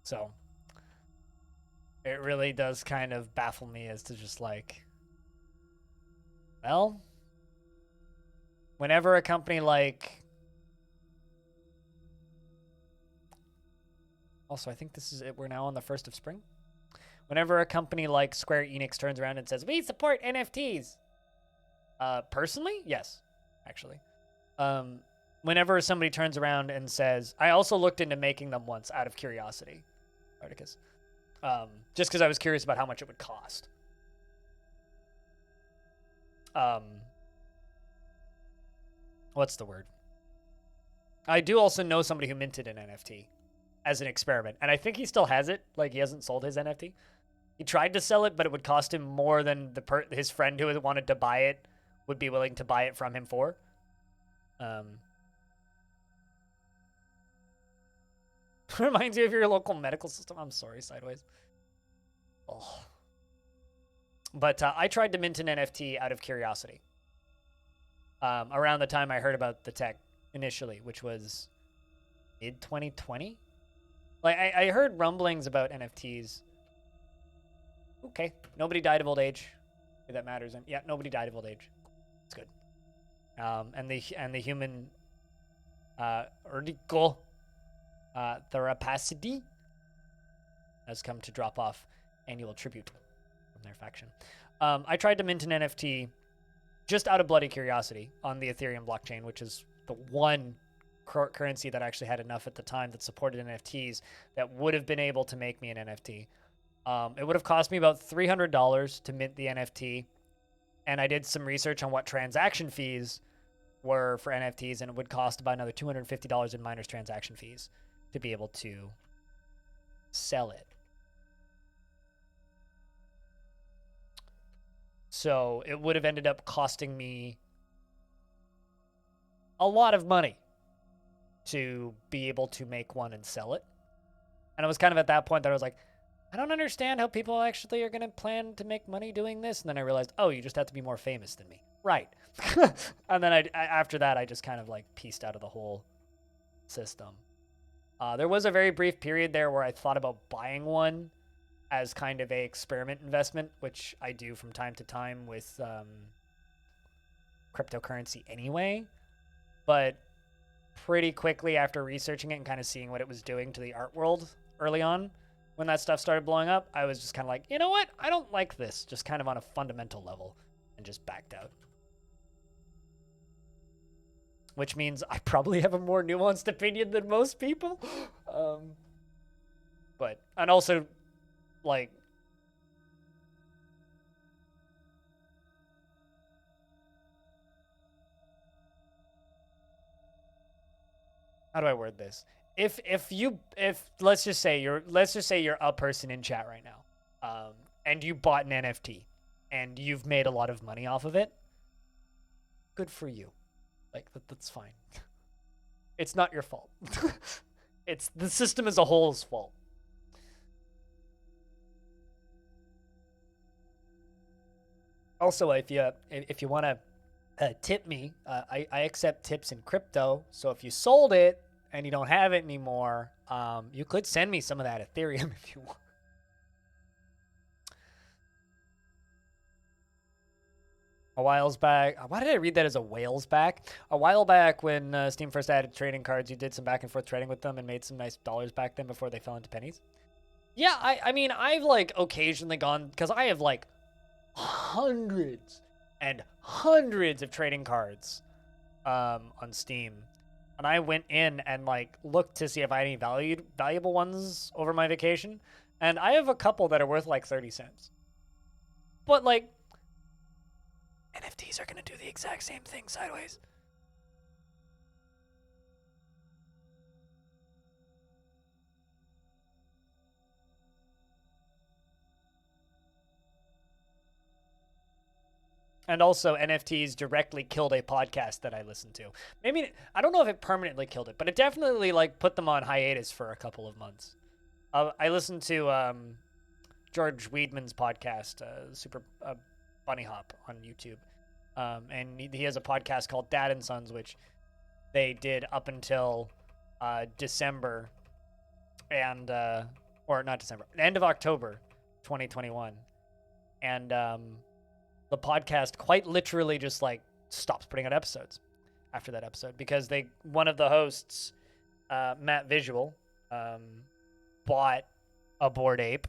So, it really does kind of baffle me as to just like, well, whenever a company like... Also, I think this is it. We're now on the 1st of spring. Whenever a company like Square Enix turns around and says, we support NFTs. Personally? Yes, actually. Whenever somebody turns around and says, I also looked into making them once out of curiosity. Articus. Just because I was curious about how much it would cost. What's the word? I do also know somebody who minted an NFT as an experiment, and I think he still has it. Like, he hasn't sold his NFT. He tried to sell it, but it would cost him more than his friend who wanted to buy it would be willing to buy it from him for. Reminds you of your local medical system. I'm sorry, Sideways. Oh. But I tried to mint an NFT out of curiosity. Around the time I heard about the tech initially, which was mid-2020. Like, I heard rumblings about NFTs. Okay, nobody died of old age. That matters. And yeah, nobody died of old age. It's good. And the human article Therapacity has come to drop off annual tribute from their faction. I tried to mint an NFT just out of bloody curiosity on the Ethereum blockchain, which is the one currency that actually had enough at the time that supported NFTs that would have been able to make me an NFT. It would have cost me about $300 to mint the NFT, and I did some research on what transaction fees were for NFTs, and it would cost about another $250 in miners' transaction fees to be able to sell it. So it would have ended up costing me a lot of money to be able to make one and sell it. And it was kind of at that point that I was like, I don't understand how people actually are going to plan to make money doing this. And then I realized, oh, you just have to be more famous than me. Right. And then after that, I just kind of like pieced out of the whole system. There was a very brief period there where I thought about buying one as kind of a experiment investment, which I do from time to time with cryptocurrency anyway. But pretty quickly after researching it and kind of seeing what it was doing to the art world early on, when that stuff started blowing up, I was just kind of like, you know what? I don't like this, just kind of on a fundamental level, and just backed out. Which means I probably have a more nuanced opinion than most people. And also, like, how do I word this? If let's just say you're a person in chat right now, and you bought an NFT, and you've made a lot of money off of it, good for you. Like, that's fine. It's not your fault. It's the system as a whole's fault. Also, if you want to tip me, I accept tips in crypto. So if you sold it and you don't have it anymore, you could send me some of that Ethereum if you want. A while back, why did I read that as a whales back? A while back when Steam first added trading cards, you did some back and forth trading with them and made some nice dollars back then before they fell into pennies. Yeah, I mean, I've like occasionally gone, because I have like hundreds and hundreds of trading cards on Steam. And I went in and like looked to see if I had any valuable ones over my vacation. And I have a couple that are worth like 30 cents. But like, NFTs NFTs are going to do the exact same thing sideways. And also, NFTs directly killed a podcast that I listened to. Maybe I don't know if it permanently killed it, but it definitely like put them on hiatus for a couple of months. I listened to George Weidman's podcast, Super Bunny Hop, on YouTube, and he has a podcast called Dad and Sons, which they did up until December, and or not December, end of October, 2021, and the podcast quite literally just like stops putting out episodes after that episode because one of the hosts, Matt Visual, bought a Bored Ape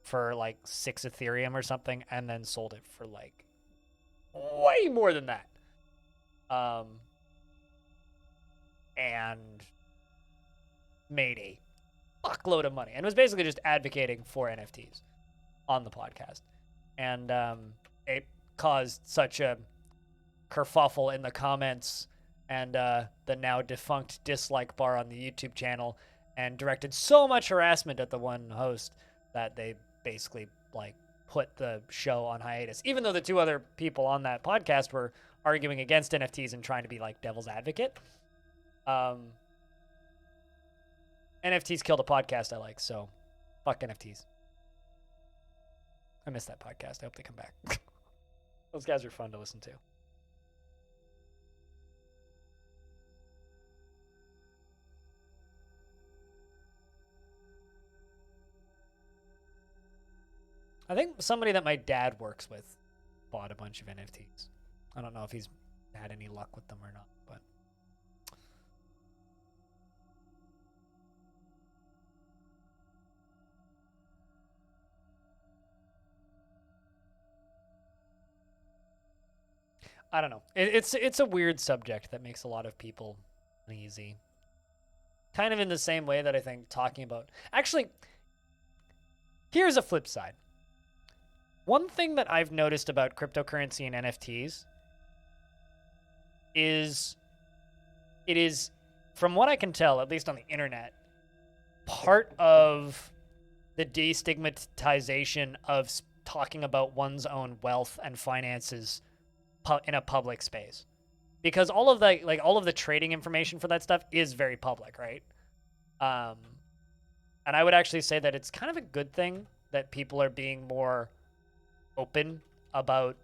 for like 6 Ethereum or something and then sold it for like way more than that. And made a fuckload of money and was basically just advocating for NFTs on the podcast. And it caused such a kerfuffle in the comments and the now defunct dislike bar on the YouTube channel, and directed so much harassment at the one host that they basically like put the show on hiatus, even though the 2 other people on that podcast were arguing against NFTs and trying to be like devil's advocate. NFTs killed a podcast I like, so fuck NFTs. I miss that podcast. I hope they come back. Those guys are fun to listen to. I think somebody that my dad works with bought a bunch of NFTs. I don't know if he's had any luck with them or not, but I don't know. It's a weird subject that makes a lot of people uneasy. Kind of in the same way that I think talking about... Actually, here's a flip side. One thing that I've noticed about cryptocurrency and NFTs is it is, from what I can tell, at least on the internet, part of the destigmatization of talking about one's own wealth and finances in a public space, because all of the trading information for that stuff is very public, right? And I would actually say that it's kind of a good thing that people are being more open about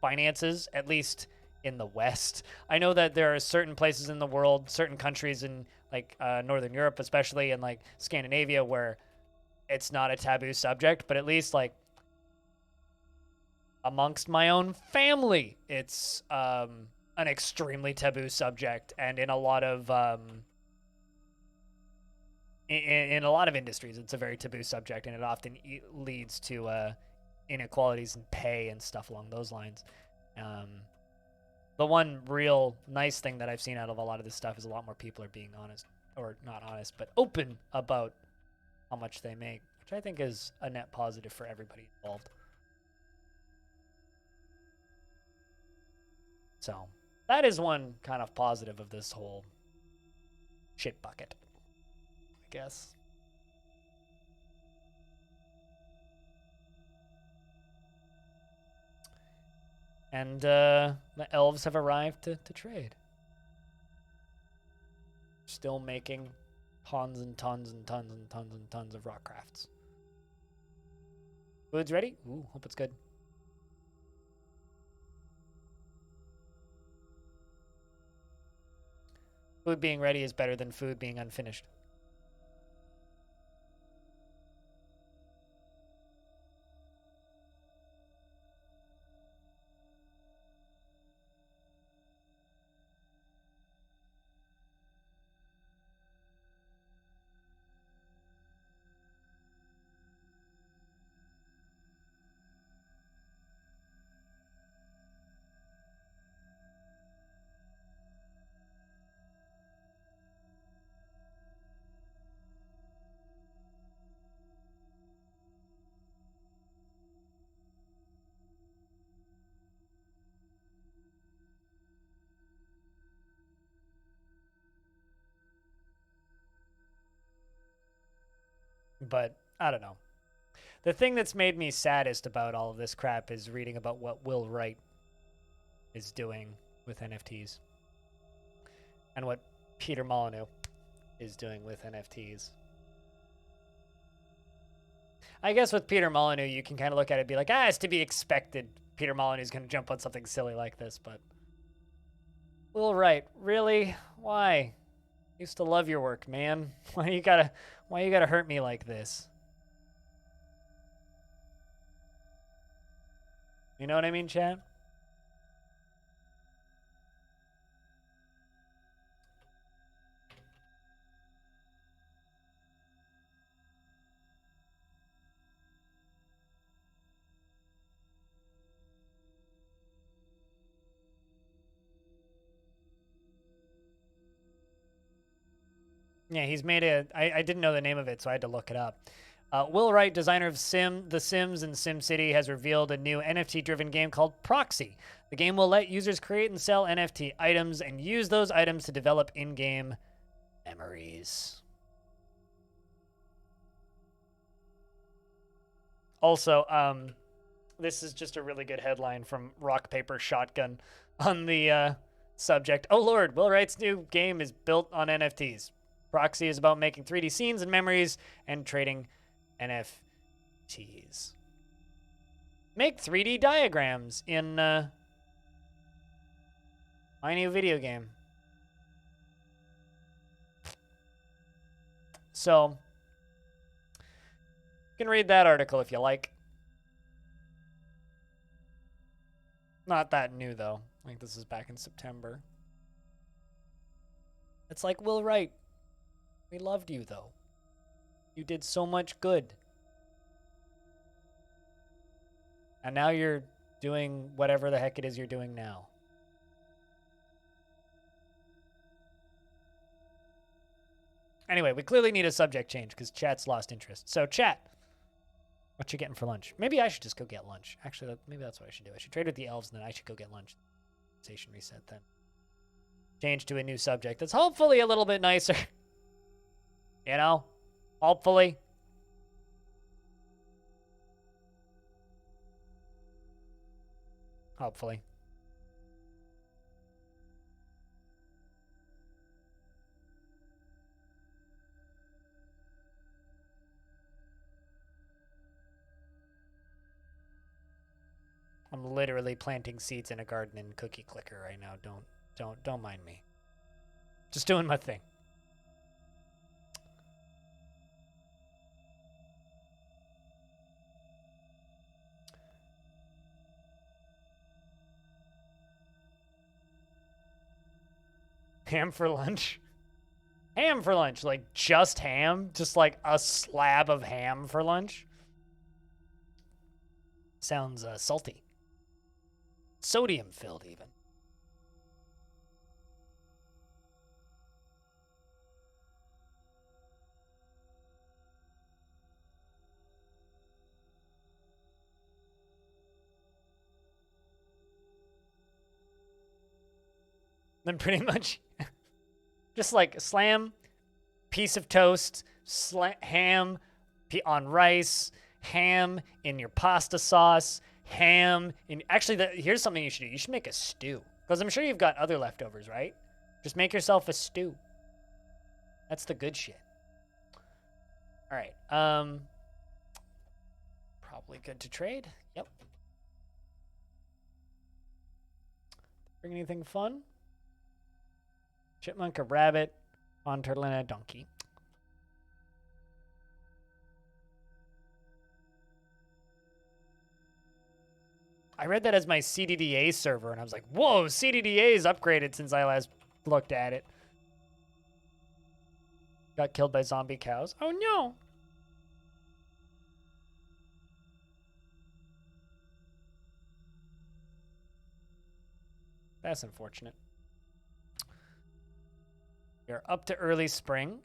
finances, at least in the West. I know that there are certain places in the world, certain countries in like Northern Europe, especially, and like Scandinavia, where it's not a taboo subject, but at least like amongst my own family, it's an extremely taboo subject, and in a lot of in a lot of industries, it's a very taboo subject, and it often leads to inequalities in pay and stuff along those lines. The one real nice thing that I've seen out of a lot of this stuff is a lot more people are being honest, or not honest, but open about how much they make, which I think is a net positive for everybody involved. So that is one kind of positive of this whole shit bucket, I guess. And the elves have arrived to trade. Still making tons and tons and tons and tons and tons of rock crafts. Food's ready? Ooh, hope it's good. Food being ready is better than food being unfinished. But I don't know. The thing that's made me saddest about all of this crap is reading about what Will Wright is doing with NFTs and what Peter Molyneux is doing with NFTs. I guess with Peter Molyneux, you can kind of look at it and be like, it's to be expected. Peter Molyneux is going to jump on something silly like this, but Will Wright, really? Why? Used to love your work, man. Why you gotta hurt me like this? You know what I mean, chat? Yeah, he's made I didn't know the name of it, so I had to look it up. Will Wright, designer of The Sims and SimCity, has revealed a new NFT-driven game called Proxy. The game will let users create and sell NFT items and use those items to develop in-game memories. Also, this is just a really good headline from Rock Paper Shotgun on the subject. Oh Lord, Will Wright's new game is built on NFTs. Proxy is about making 3D scenes and memories and trading NFTs. Make 3D diagrams in my new video game. So, you can read that article if you like. Not that new, though. I think this is back in September. It's like, Will Wright, we loved you, though. You did so much good. And now you're doing whatever the heck it is you're doing now. Anyway, we clearly need a subject change because chat's lost interest. So, chat, what you getting for lunch? Maybe I should just go get lunch. Actually, maybe that's what I should do. I should trade with the elves, and then I should go get lunch. Station reset then. Change to a new subject that's hopefully a little bit nicer. You know? Hopefully. Hopefully. I'm literally planting seeds in a garden in Cookie Clicker right now. Don't mind me. Just doing my thing. Ham for lunch? Ham for lunch? Like just ham? Just like a slab of ham for lunch? Sounds salty. Sodium filled even. Then pretty much just like slam, piece of toast, ham on rice, ham in your pasta sauce, ham in... Actually, here's something you should do. You should make a stew. Because I'm sure you've got other leftovers, right? Just make yourself a stew. That's the good shit. All right. Probably good to trade. Yep. Bring anything fun? Chipmunk, a rabbit, pond turtle, and a donkey. I read that as my CDDA server, and I was like, whoa, CDDA is upgraded since I last looked at it. Got killed by zombie cows. Oh, no. That's unfortunate. We're up to early spring.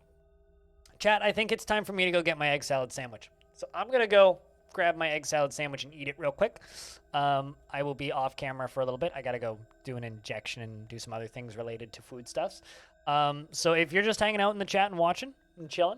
Chat, I think it's time for me to go get my egg salad sandwich. So I'm going to go grab my egg salad sandwich and eat it real quick. I will be off camera for a little bit. I got to go do an injection and do some other things related to foodstuffs. So if you're just hanging out in the chat and watching and chilling,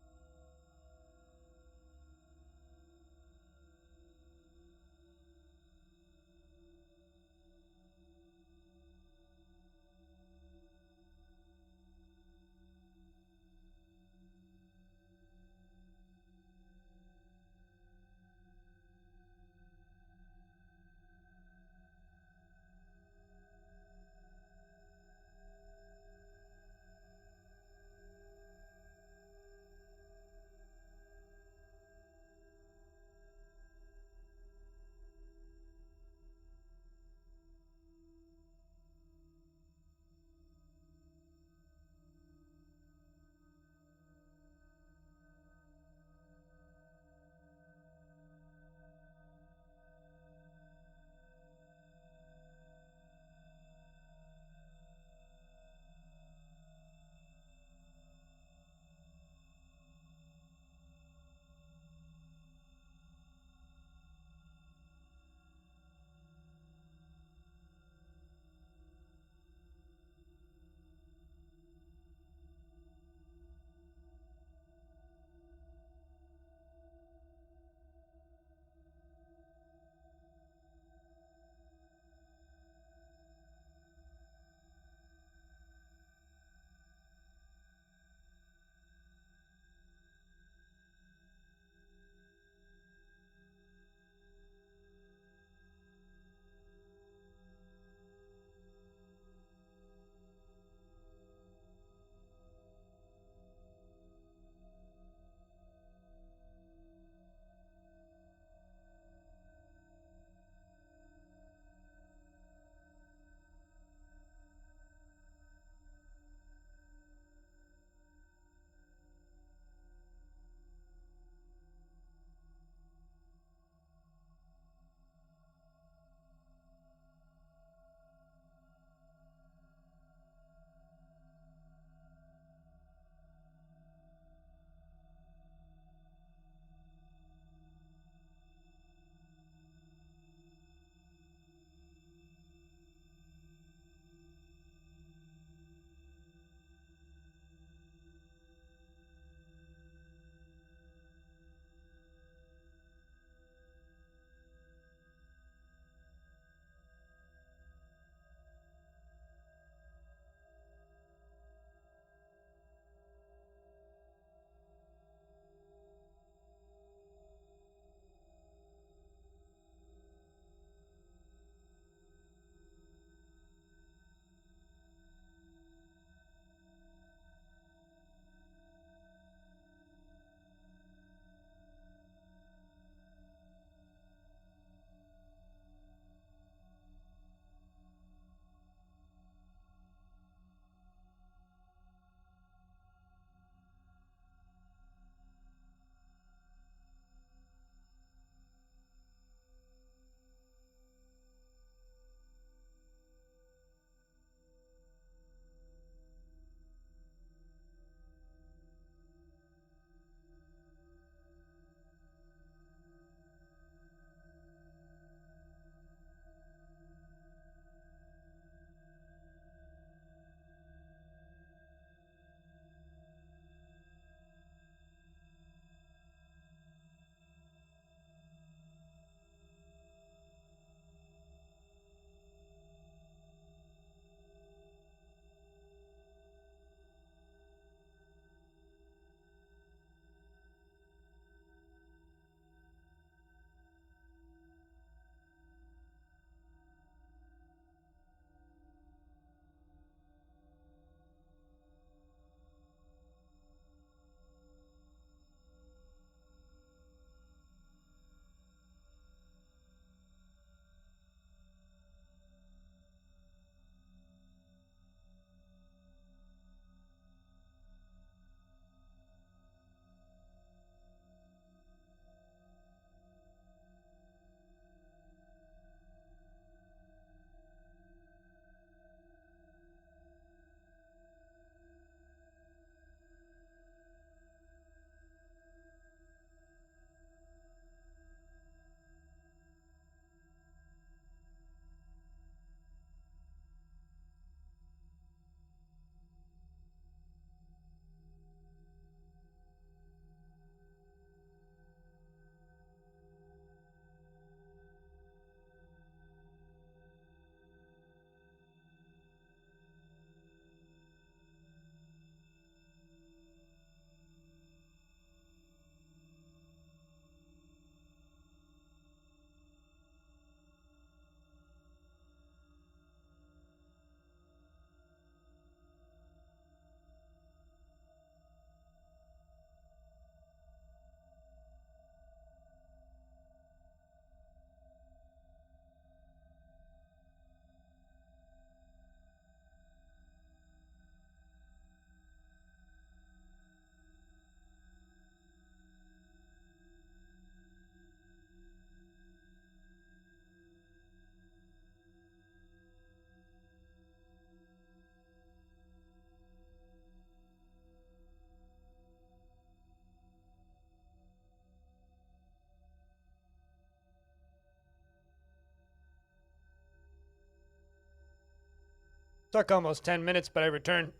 Took almost 10 minutes, but I returned.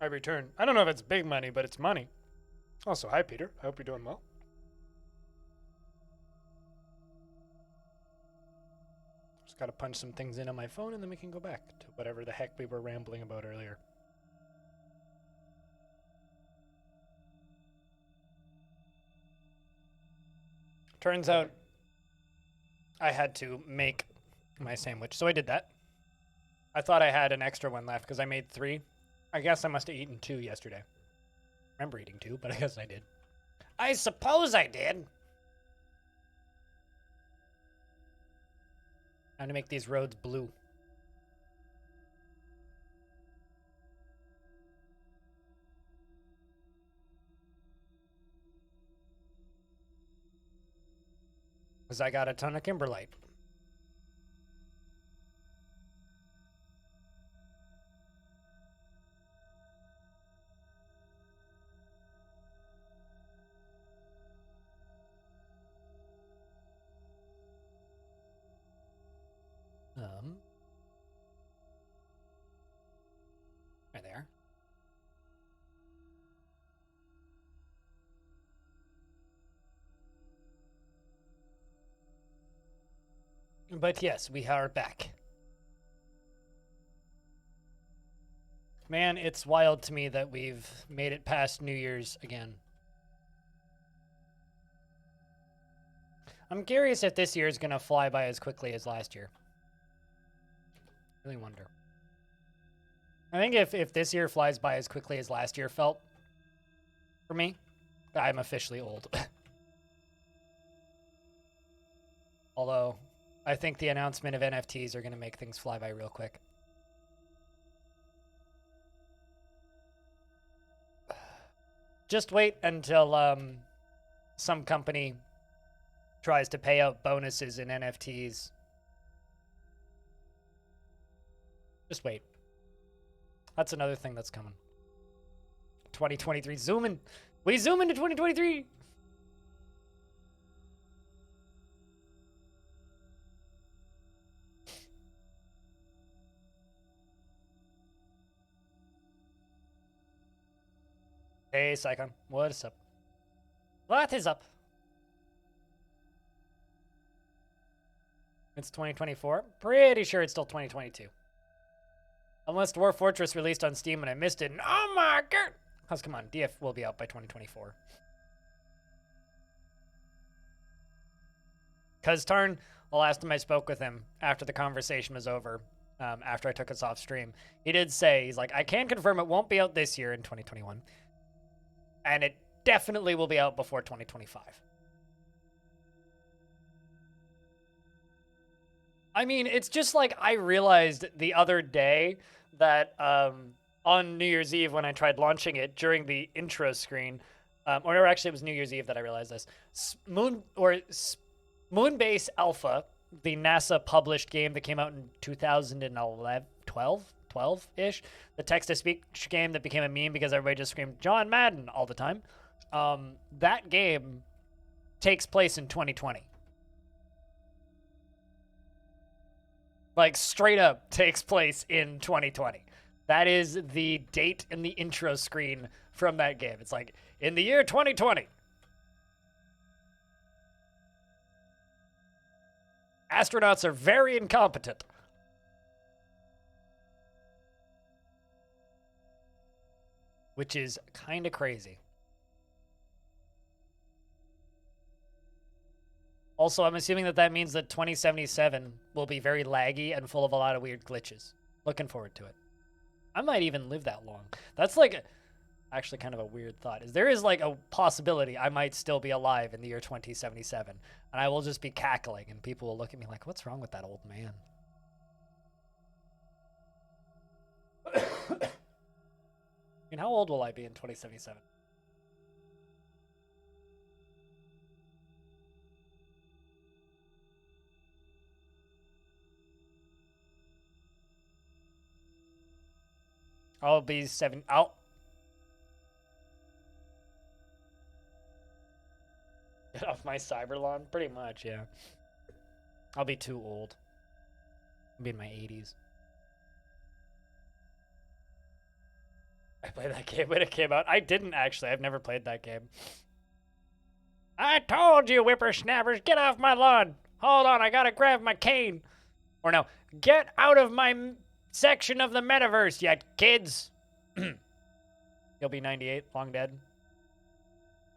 I return. I don't know if it's big money, but it's money. Also, hi, Peter. I hope you're doing well. Just got to punch some things in on my phone, and then we can go back to whatever the heck we were rambling about earlier. Turns out I had to make my sandwich, so I did that. I thought I had an extra one left because I made 3. I guess I must have eaten 2 yesterday. I remember eating 2, but I guess I did. I suppose I did. Time to make these roads blue. Because I got a ton of kimberlite. Right there. But yes, we are back. Man, it's wild to me that we've made it past New Year's again. I'm curious if this year is going to fly by as quickly as last year. Really wonder. I think if this year flies by as quickly as last year felt for me, I'm officially old. Although, I think the announcement of NFTs are going to make things fly by real quick. Just wait until some company tries to pay out bonuses in NFTs. Just wait. That's another thing that's coming. 2023 zooming. We zoom into 2023. Hey, Psychon. What's up? What is up? It's 2024? Pretty sure it's still 2022. Unless Dwarf Fortress released on Steam and I missed it. Oh my god! Cause come on, DF will be out by 2024. Cause Tarn, the last time I spoke with him after the conversation was over, after I took us off stream, he did say, he's like, I can confirm it won't be out this year in 2021. And it definitely will be out before 2025. I mean, it's just like I realized the other day that on New Year's Eve when I tried launching it during the intro screen, or actually it was New Year's Eve that I realized this, Moonbase Alpha, the NASA published game that came out in 2011, 12-ish, the text-to-speech game that became a meme because everybody just screamed John Madden all the time. That game takes place in 2020. Like, straight up takes place in 2020. That is the date in the intro screen from that game. It's like, in the year 2020. Astronauts are very incompetent. Which is kind of crazy. Also, I'm assuming that means that 2077 will be very laggy and full of a lot of weird glitches. Looking forward to it. I might even live that long. That's like actually kind of a weird thought. There is like a possibility I might still be alive in the year 2077, and I will just be cackling, and people will look at me like, "What's wrong with that old man?" I mean, how old will I be in 2077? I'll be 7. Get off my cyber lawn? Pretty much, yeah. I'll be too old. I'll be in my 80s. I played that game when it came out. I didn't actually. I've never played that game. I told you, whippersnappers, get off my lawn. Hold on, I gotta grab my cane. Or no, get out of my section of the metaverse, you kids. He'll be 98, long dead.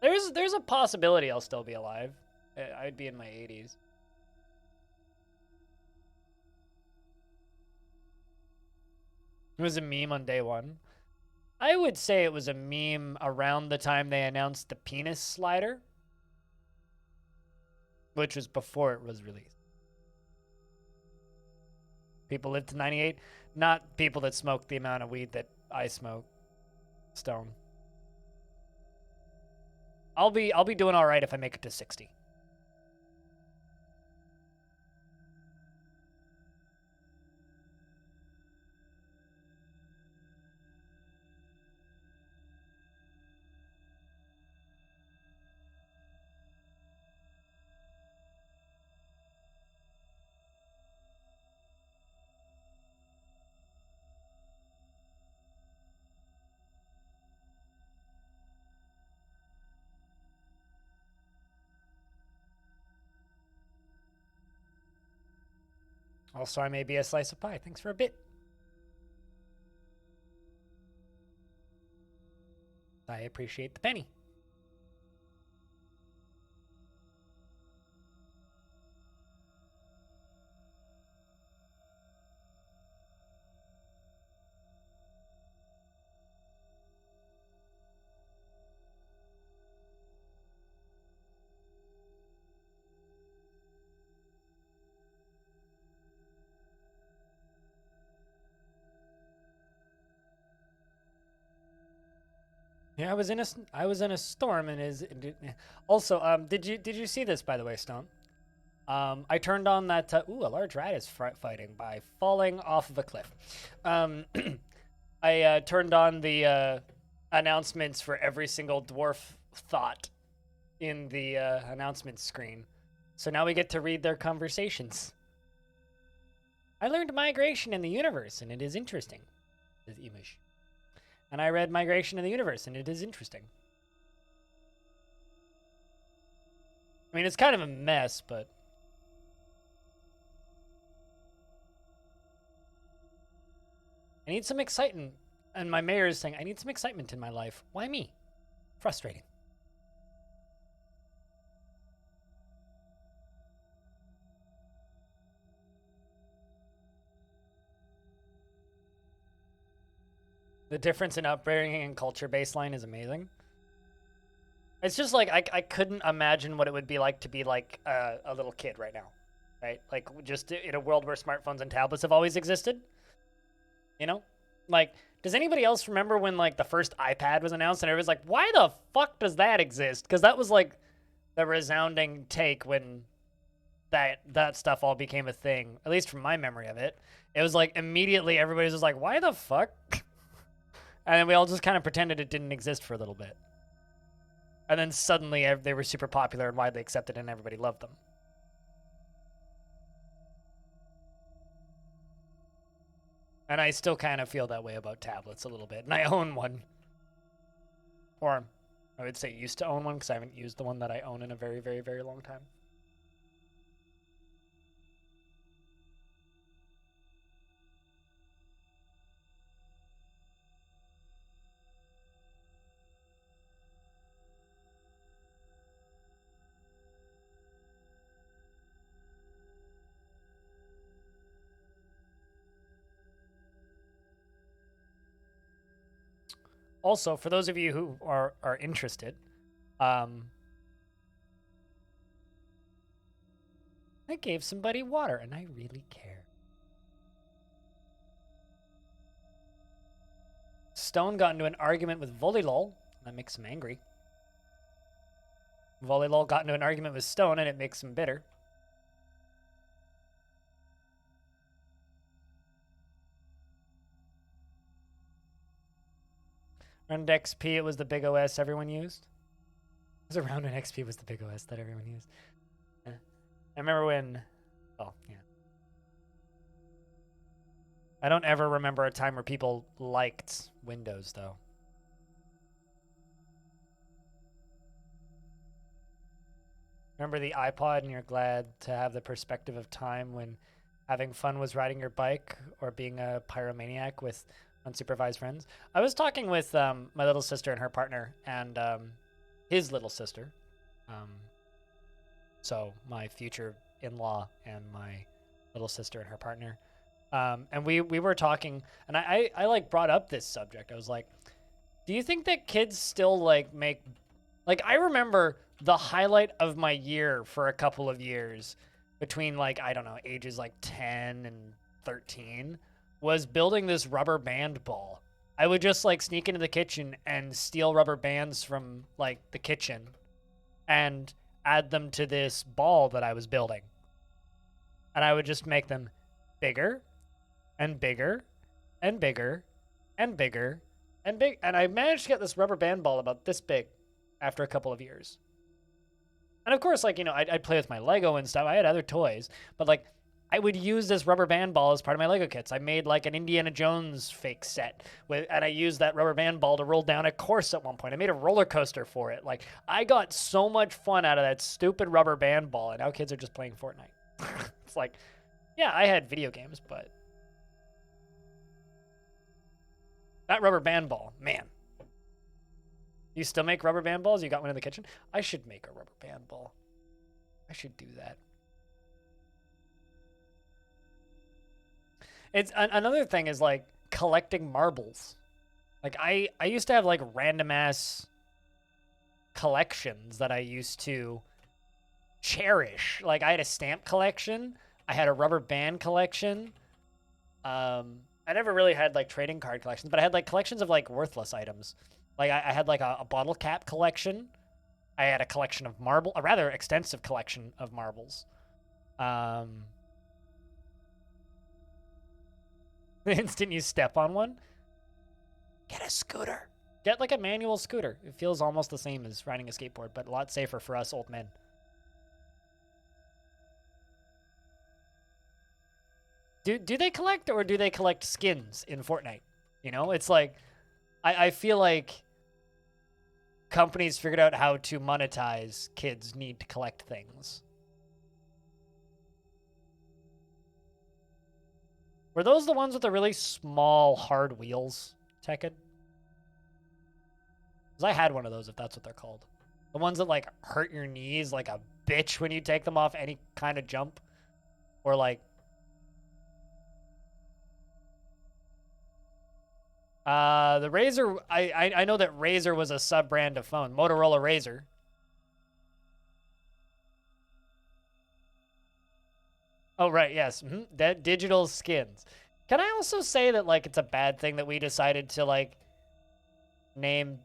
There's a possibility I'll still be alive. I'd be in my 80s. It was a meme on day one. I would say it was a meme around the time they announced the penis slider, which was before it was released. People live to 98, not people that smoke the amount of weed that I smoke. Stone. I'll be doing all right if I make it to 60. Also, I may be a slice of pie. Thanks for a bit. I appreciate the penny. Yeah, I was in a storm and is also did you see this, by the way, Stone? I turned on that ooh, a large rat is fighting by falling off of a cliff. I turned on the announcements for every single dwarf thought in the announcement screen. So now we get to read their conversations. I learned migration in the universe and it is interesting. Says Imish. And I read Migration in the Universe, and it is interesting. I mean, it's kind of a mess, but... I need some excitement. And my mayor is saying, I need some excitement in my life. Why me? Frustrating. The difference in upbringing and culture baseline is amazing. It's just like, I couldn't imagine what it would be like to be like a little kid right now, right? Like just in a world where smartphones and tablets have always existed, you know? Like, does anybody else remember when like the first iPad was announced and everybody's like, why the fuck does that exist? Because that was like the resounding take when that stuff all became a thing, at least from my memory of it. It was like immediately everybody was just like, why the fuck? And then we all just kind of pretended it didn't exist for a little bit. And then suddenly they were super popular and widely accepted and everybody loved them. And I still kind of feel that way about tablets a little bit. And I own one. Or I would say used to own one because I haven't used the one that I own in a very, very, very long time. Also, for those of you who are interested, I gave somebody water, and I really care. Stone got into an argument with Volleylol. That makes him angry. Volleylol got into an argument with Stone, and it makes him bitter. Around XP, it was the big OS everyone used. It was around when XP was the big OS that everyone used. I remember when... Oh, yeah. I don't ever remember a time where people liked Windows, though. Remember the iPod, and you're glad to have the perspective of time when having fun was riding your bike or being a pyromaniac with unsupervised friends? I was talking with my little sister and her partner and his little sister. So my future in-law and my little sister and her partner. And we were talking, and I like brought up this subject. I was like, do you think that kids still like make, like, I remember the highlight of my year for a couple of years between like, I don't know, ages like 10 and 13 was building this rubber band ball. I would just like sneak into the kitchen and steal rubber bands from like the kitchen and add them to this ball that I was building. And I would just make them bigger and bigger and bigger and bigger and big. And I managed to get this rubber band ball about this big after a couple of years. And of course, like, you know, I'd play with my Lego and stuff. I had other toys, but like I would use this rubber band ball as part of my Lego kits. I made like an Indiana Jones fake set with, and I used that rubber band ball to roll down a course at one point. I made a roller coaster for it. Like, I got so much fun out of that stupid rubber band ball, and now kids are just playing Fortnite. It's like, yeah, I had video games, but that rubber band ball, man. You still make rubber band balls? You got one in the kitchen? I should make a rubber band ball. I should do that. It's another thing is like collecting marbles. Like I used to have like random ass collections that I used to cherish. Like I had a stamp collection. I had a rubber band collection. I never really had like trading card collections, but I had like collections of like worthless items. Like I had like a bottle cap collection. I had a collection of a rather extensive collection of marbles. The instant you step on one, get a scooter. Get like a manual scooter. It feels almost the same as riding a skateboard, but a lot safer for us old men. Do they collect, or do they collect skins in Fortnite? You know, it's like, I feel like companies figured out how to monetize kids need to collect things. Were those the ones with the really small, hard wheels, Tekken? Because I had one of those, if that's what they're called. The ones that, like, hurt your knees like a bitch when you take them off any kind of jump. Or, like... the Razer... I know that Razer was a sub-brand of phone. Motorola Razer. Oh, right, yes. That digital skins. Can I also say that, like, it's a bad thing that we decided to, like, name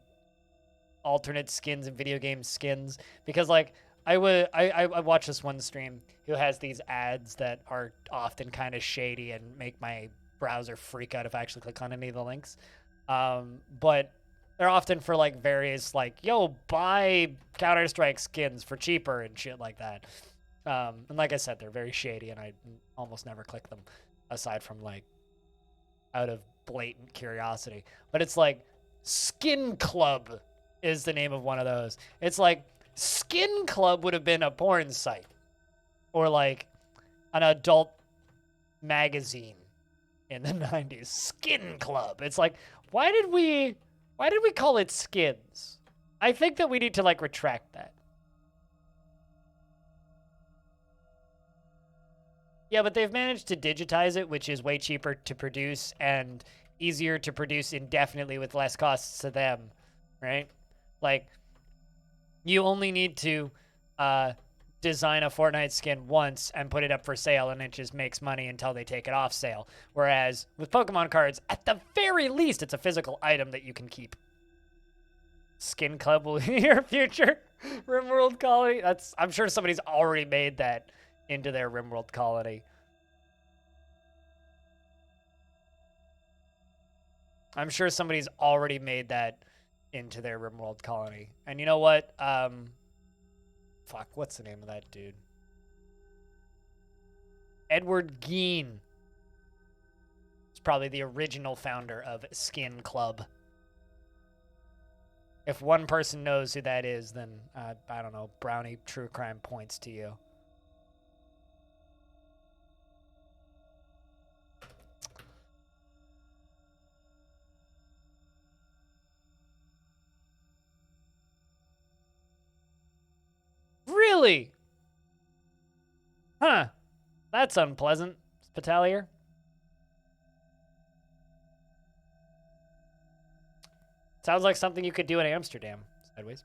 alternate skins in video game skins? Because, like, I watch this one stream who has these ads that are often kind of shady and make my browser freak out if I actually click on any of the links. But they're often for, like, various, like, yo, buy Counter-Strike skins for cheaper and shit like that. And like I said, they're very shady, and I almost never click them, aside from, like, out of blatant curiosity. But it's like, Skin Club is the name of one of those. It's like, Skin Club would have been a porn site. Or, like, an adult magazine in the 90s. Skin Club. It's like, why did we call it skins? I think that we need to, like, retract that. Yeah, but they've managed to digitize it, which is way cheaper to produce and easier to produce indefinitely with less costs to them, right? Like, you only need to design a Fortnite skin once and put it up for sale, and it just makes money until they take it off sale. Whereas with Pokemon cards, at the very least, it's a physical item that you can keep. Skin Club will be your future RimWorld colony. I'm sure somebody's already made that into their RimWorld colony. I'm sure somebody's already made that into their RimWorld colony. And you know what? Fuck, what's the name of that dude? Edward Gein. It's probably the original founder of Skin Club. If one person knows who that is, then I don't know, Brownie True Crime points to you. Really? Huh. That's unpleasant, Spitalier. Sounds like something you could do in Amsterdam. Sideways.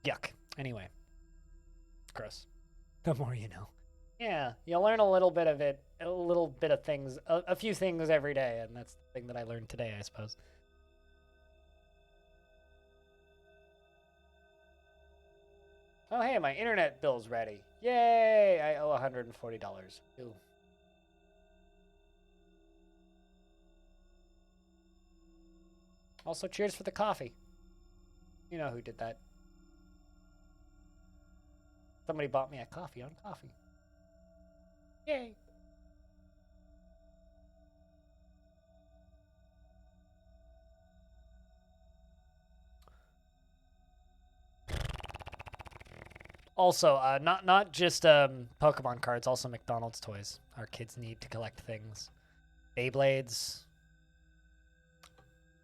Yuck. Anyway. Gross. The more you know. Yeah, you learn a little bit of it, a little bit of things, a few things every day, and that's the thing that I learned today, I suppose. Oh, hey, my internet bill's ready. Yay! I owe $140. Ooh. Also, cheers for the coffee. You know who did that. Somebody bought me a coffee on coffee. Yay! Also, not just Pokemon cards, also McDonald's toys. Our kids need to collect things. Beyblades.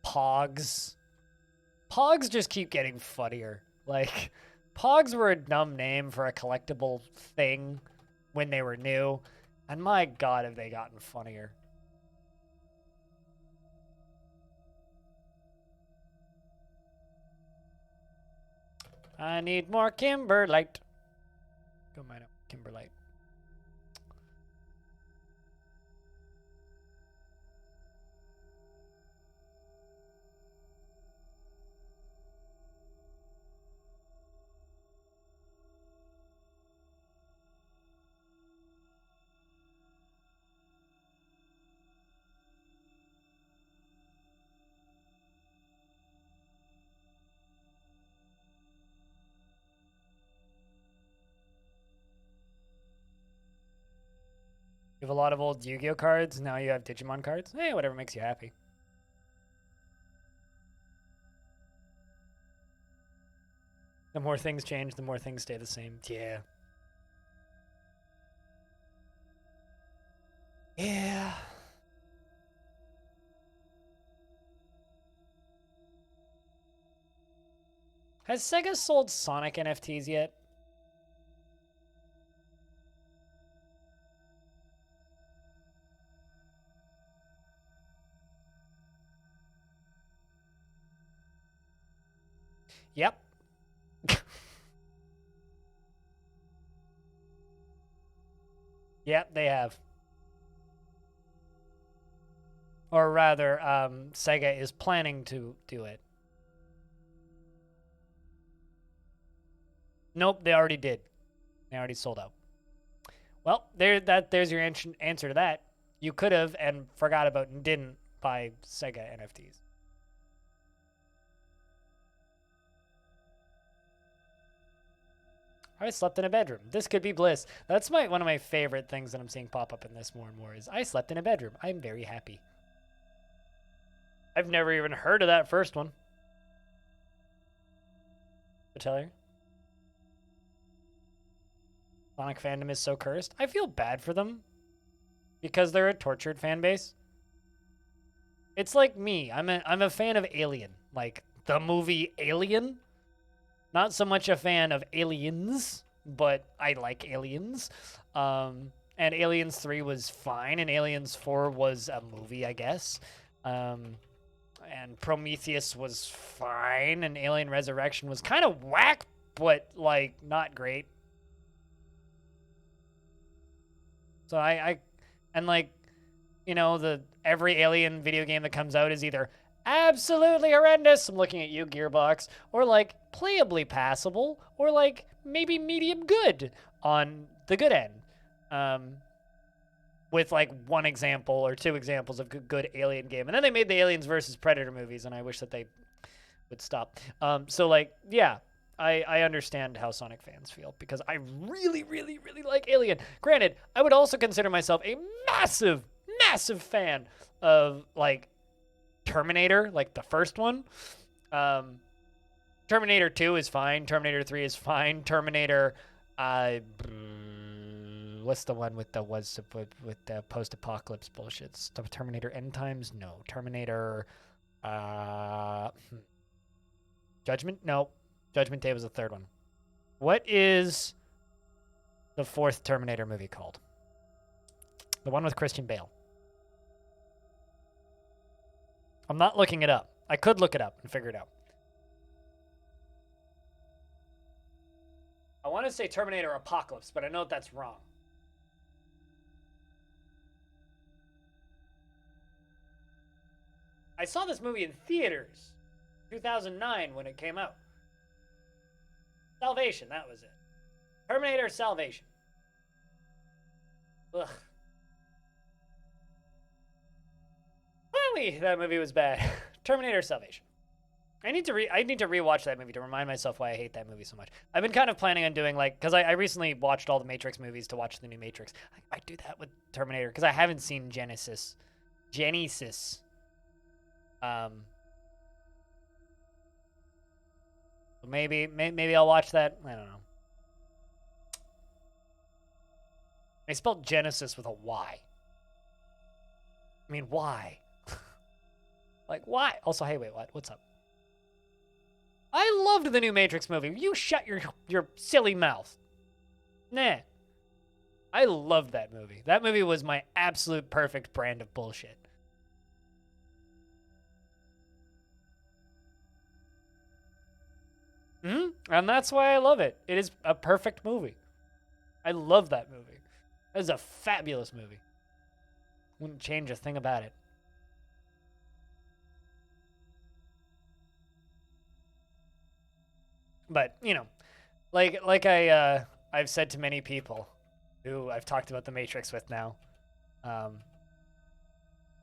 Pogs. Pogs just keep getting funnier. Like, Pogs were a dumb name for a collectible thing when they were new. And my god, have they gotten funnier. I need more Kimberlite. Go mine up, Kimberlite. You have a lot of old Yu-Gi-Oh cards. Now you have Digimon cards. Hey, whatever makes you happy. The more things change, the more things stay the same. Yeah. Yeah. Has Sega sold Sonic NFTs yet? Yep. Yep, they have. Or rather, Sega is planning to do it. Nope, they already did. They already sold out. Well, there's your answer to that. You could have and forgot about and didn't buy Sega NFTs. I slept in a bedroom. This could be bliss. That's one of my favorite things that I'm seeing pop up in this more and more is I slept in a bedroom. I'm very happy. I've never even heard of that first one. I tell you. Sonic fandom is so cursed. I feel bad for them because they're a tortured fan base. It's like me. I'm a fan of Alien, like the movie Alien. Not so much a fan of Aliens, but I like Aliens. And Aliens 3 was fine, and Aliens 4 was a movie, I guess. And Prometheus was fine, and Alien Resurrection was kind of whack, but, like, not great. So and like, you know, every Alien video game that comes out is either absolutely horrendous, I'm looking at you, Gearbox, or like playably passable, or like maybe medium good on the good end. with like one example or two examples of good Alien game. And then they made the Aliens versus Predator movies, and I wish that they would stop. So like, yeah, I understand how Sonic fans feel because I really, really, really like Alien. Granted, I would also consider myself a massive, massive fan of like Terminator, like the first one. Terminator 2 is fine. Terminator 3 is fine. Terminator, what's the one with the post-apocalypse bullshit? Terminator End Times? No. Terminator, Judgment? No. Judgment Day was the third one. What is the fourth Terminator movie called? The one with Christian Bale. I'm not looking it up. I could look it up and figure it out. I want to say Terminator Apocalypse, but I know that's wrong. I saw this movie in theaters, 2009 when it came out. Salvation, that was it. Terminator Salvation. Ugh. Finally, that movie was bad. Terminator Salvation. I need to rewatch that movie to remind myself why I hate that movie so much. I've been kind of planning on doing like, because I recently watched all the Matrix movies to watch the new Matrix. I do that with Terminator because I haven't seen Genesis. Maybe I'll watch that. I don't know. I spelled Genesis with a Y. I mean, why? Like, why? Also, hey, wait, what? What's up? I loved the new Matrix movie. You shut your silly mouth. Nah. I loved that movie. That movie was my absolute perfect brand of bullshit. And that's why I love it. It is a perfect movie. I love that movie. It is a fabulous movie. Wouldn't change a thing about it. But, you know, like I've said to many people who I've talked about the Matrix with now,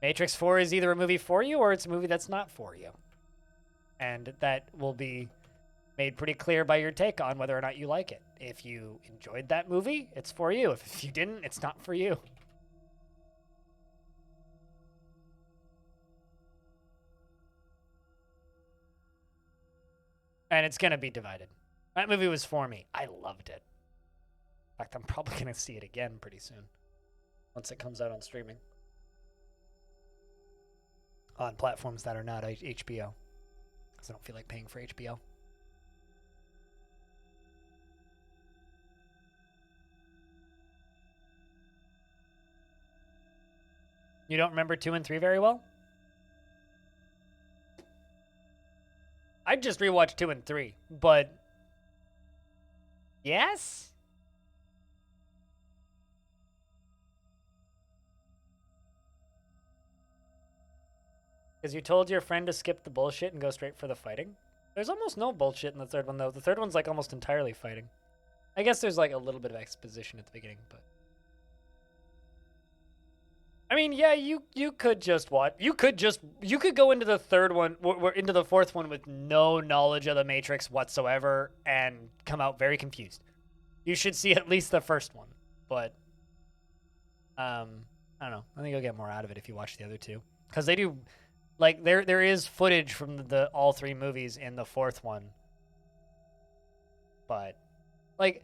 Matrix 4 is either a movie for you or it's a movie that's not for you. And that will be made pretty clear by your take on whether or not you like it. If you enjoyed that movie, it's for you. If you didn't, it's not for you. And it's going to be divided. That movie was for me. I loved it. In fact, I'm probably going to see it again pretty soon. Once it comes out on streaming. On platforms that are not HBO. Because I don't feel like paying for HBO. You don't remember 2 and 3 very well? I just rewatched 2 and 3, but yes? Because you told your friend to skip the bullshit and go straight for the fighting? There's almost no bullshit in the third one, though. The third one's like almost entirely fighting. I guess there's like a little bit of exposition at the beginning, but... I mean, yeah, you could just watch. You could go into the third one, into the fourth one with no knowledge of the Matrix whatsoever and come out very confused. You should see at least the first one, but I don't know. I think you'll get more out of it if you watch the other two, because they do, like there is footage from the all three movies in the fourth one, but like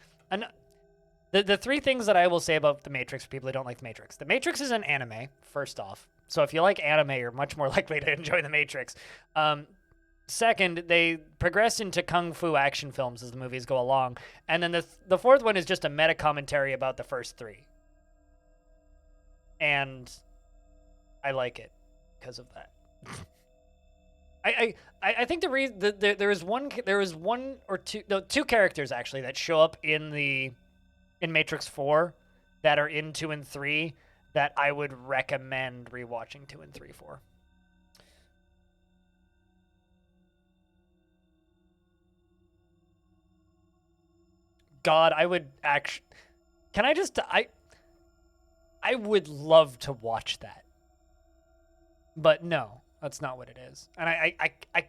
The three things that I will say about The Matrix for people who don't like The Matrix. The Matrix is an anime, first off. So if you like anime, you're much more likely to enjoy The Matrix. Second, they progress into kung fu action films as the movies go along. And then the fourth one is just a meta commentary about the first three. And I like it because of that. I think there is one or two characters actually that show up in Matrix 4 that are in 2 and 3 that I would recommend rewatching 2 and 3 for. God, I would actually... Can I just... I I would love to watch that. But no, that's not what it is. And I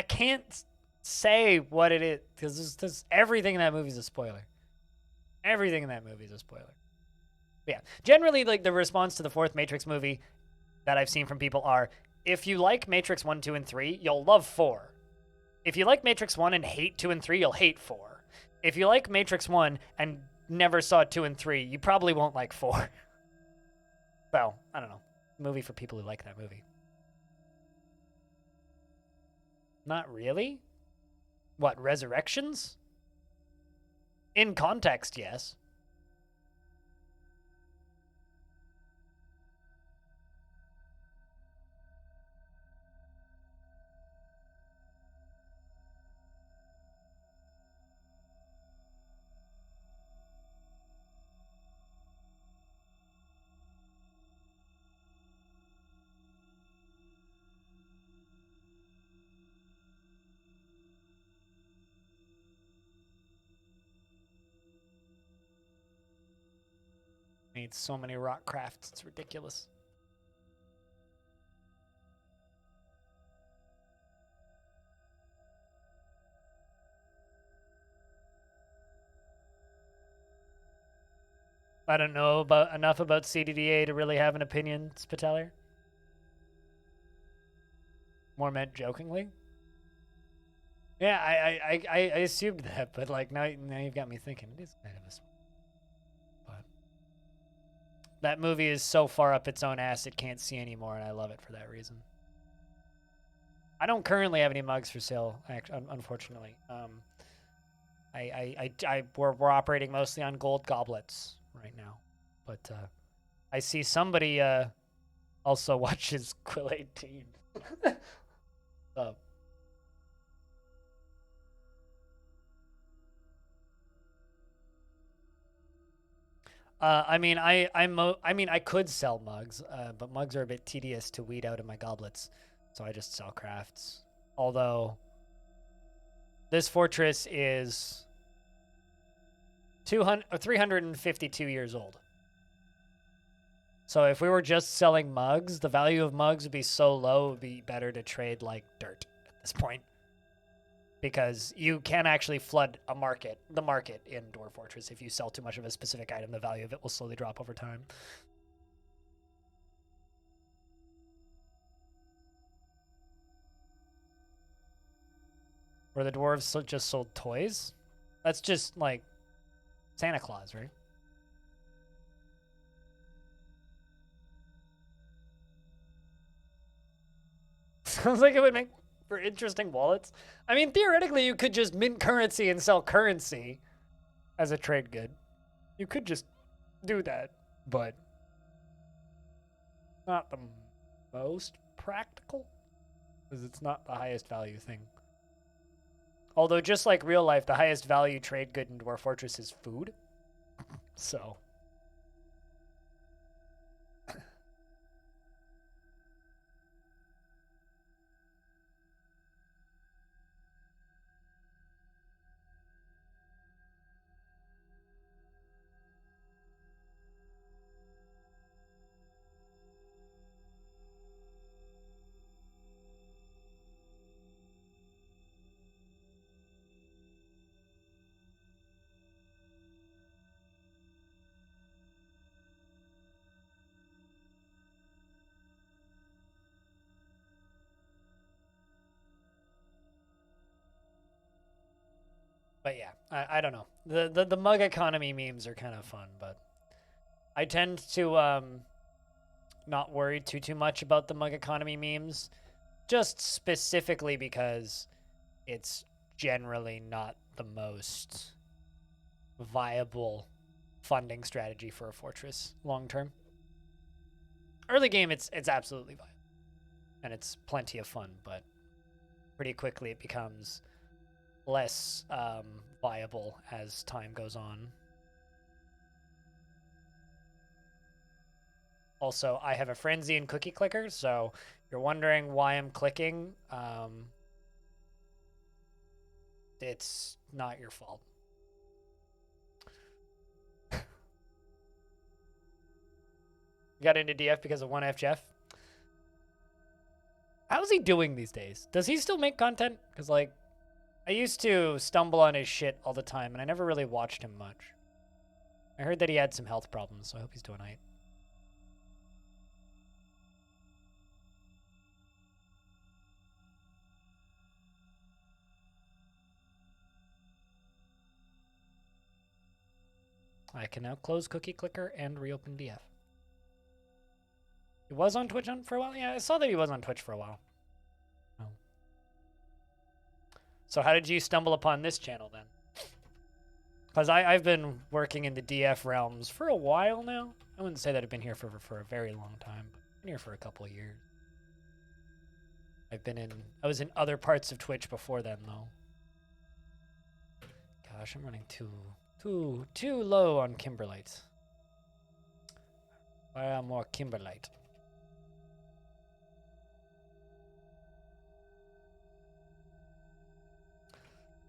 can't say what it is because everything in that movie is a spoiler. Everything in that movie is a spoiler. But yeah, generally, like the response to the fourth Matrix movie that I've seen from people are, if you like Matrix 1, 2, and 3, you'll love 4. If you like Matrix 1 and hate 2 and 3, you'll hate 4. If you like Matrix 1 and never saw 2 and 3, you probably won't like 4. So, I don't know. Movie for people who like that movie. Not really? What, Resurrections? In context, yes. Made so many rock crafts, it's ridiculous. I don't know enough about CDDA to really have an opinion, Spitaler. More meant jokingly. Yeah, I assumed that, but like now you've got me thinking it is kind of a. But that movie is so far up its own ass it can't see anymore, and I love it for that reason. I don't currently have any mugs for sale, unfortunately. We're operating mostly on gold goblets right now, but I see somebody also watches Quill 18. I mean, I could sell mugs, but mugs are a bit tedious to weed out of my goblets, so I just sell crafts. Although this fortress is 352 years old. So if we were just selling mugs, the value of mugs would be so low, it would be better to trade like dirt at this point. Because you can actually flood the market in Dwarf Fortress. If you sell too much of a specific item, the value of it will slowly drop over time. Where the dwarves just sold toys? That's just like Santa Claus, right? Sounds like it would make for interesting wallets. I mean, theoretically, you could just mint currency and sell currency as a trade good. You could just do that, but not the most practical, because it's not the highest value thing. Although, just like real life, the highest value trade good in Dwarf Fortress is food. So. But yeah, I don't know. The mug economy memes are kind of fun, but I tend to not worry too much about the mug economy memes, just specifically because it's generally not the most viable funding strategy for a fortress long term. Early game, it's absolutely viable, and it's plenty of fun, but pretty quickly it becomes less viable as time goes on. Also, I have a frenzy and cookie clicker, so you're wondering why I'm clicking. It's not your fault. got into DF because of 1F Jeff. How's he doing these days? Does he still make content? Because, like, I used to stumble on his shit all the time, and I never really watched him much. I heard that he had some health problems, so I hope he's doing all right. I can now close Cookie Clicker and reopen DF. He was on Twitch for a while? Yeah, I saw that he was on Twitch for a while. Oh. So how did you stumble upon this channel then? Because I've been working in the DF realms for a while now. I wouldn't say that I've been here for a very long time, but I've been here for a couple of years. I was in other parts of Twitch before then, though. Gosh, I'm running too low on Kimberlite. Fire more Kimberlite.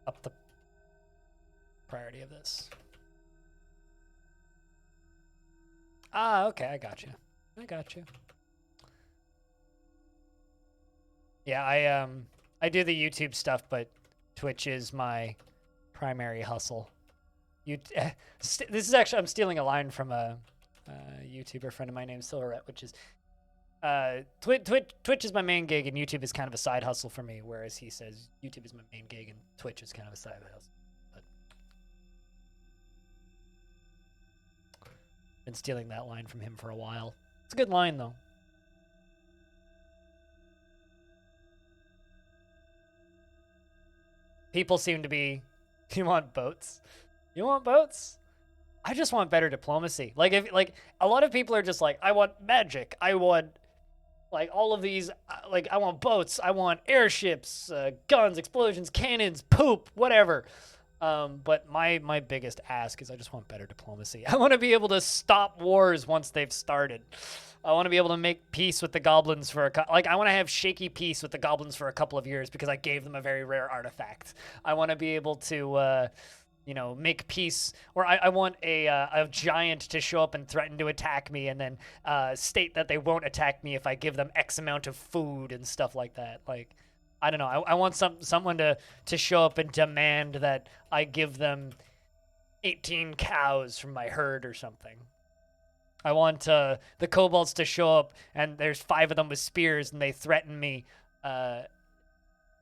Up the priority of this. Ah, okay, I got you. Yeah, I do the YouTube stuff, but Twitch is my primary hustle. This is actually, I'm stealing a line from a YouTuber friend of mine named Silverette, which is Twitch is my main gig and YouTube is kind of a side hustle for me, whereas he says YouTube is my main gig and Twitch is kind of a side hustle. But been stealing that line from him for a while. It's a good line though. People seem to be, you want boats? You want boats? I just want better diplomacy. Like, if a lot of people are just like, I want magic. I want like all of these. Like, I want boats. I want airships, guns, explosions, cannons, poop, whatever. But my biggest ask is I just want better diplomacy. I want to be able to stop wars once they've started. I want to be able to make peace with the goblins for I want to have shaky peace with the goblins for a couple of years because I gave them a very rare artifact. I want to be able to, make peace, or I want a giant to show up and threaten to attack me, and then state that they won't attack me if I give them X amount of food and stuff like that. Like, I don't know. I want someone to show up and demand that I give them 18 cows from my herd or something. I want the kobolds to show up, and there's 5 of them with spears, and they threaten me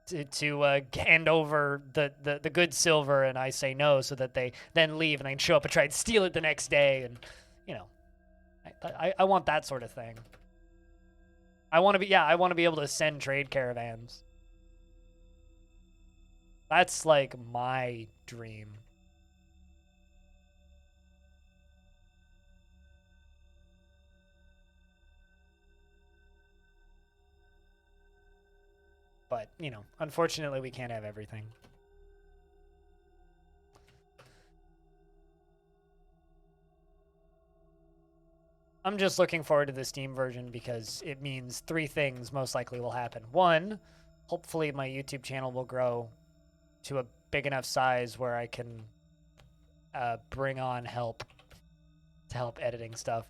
to hand over the good silver, and I say no, so that they then leave, and they show up and try and steal it the next day, and, I want that sort of thing. I want to be able to send trade caravans. That's, like, my dream. But, unfortunately, we can't have everything. I'm just looking forward to the Steam version because it means 3 things most likely will happen. 1, hopefully my YouTube channel will grow to a big enough size where I can bring on help to help editing stuff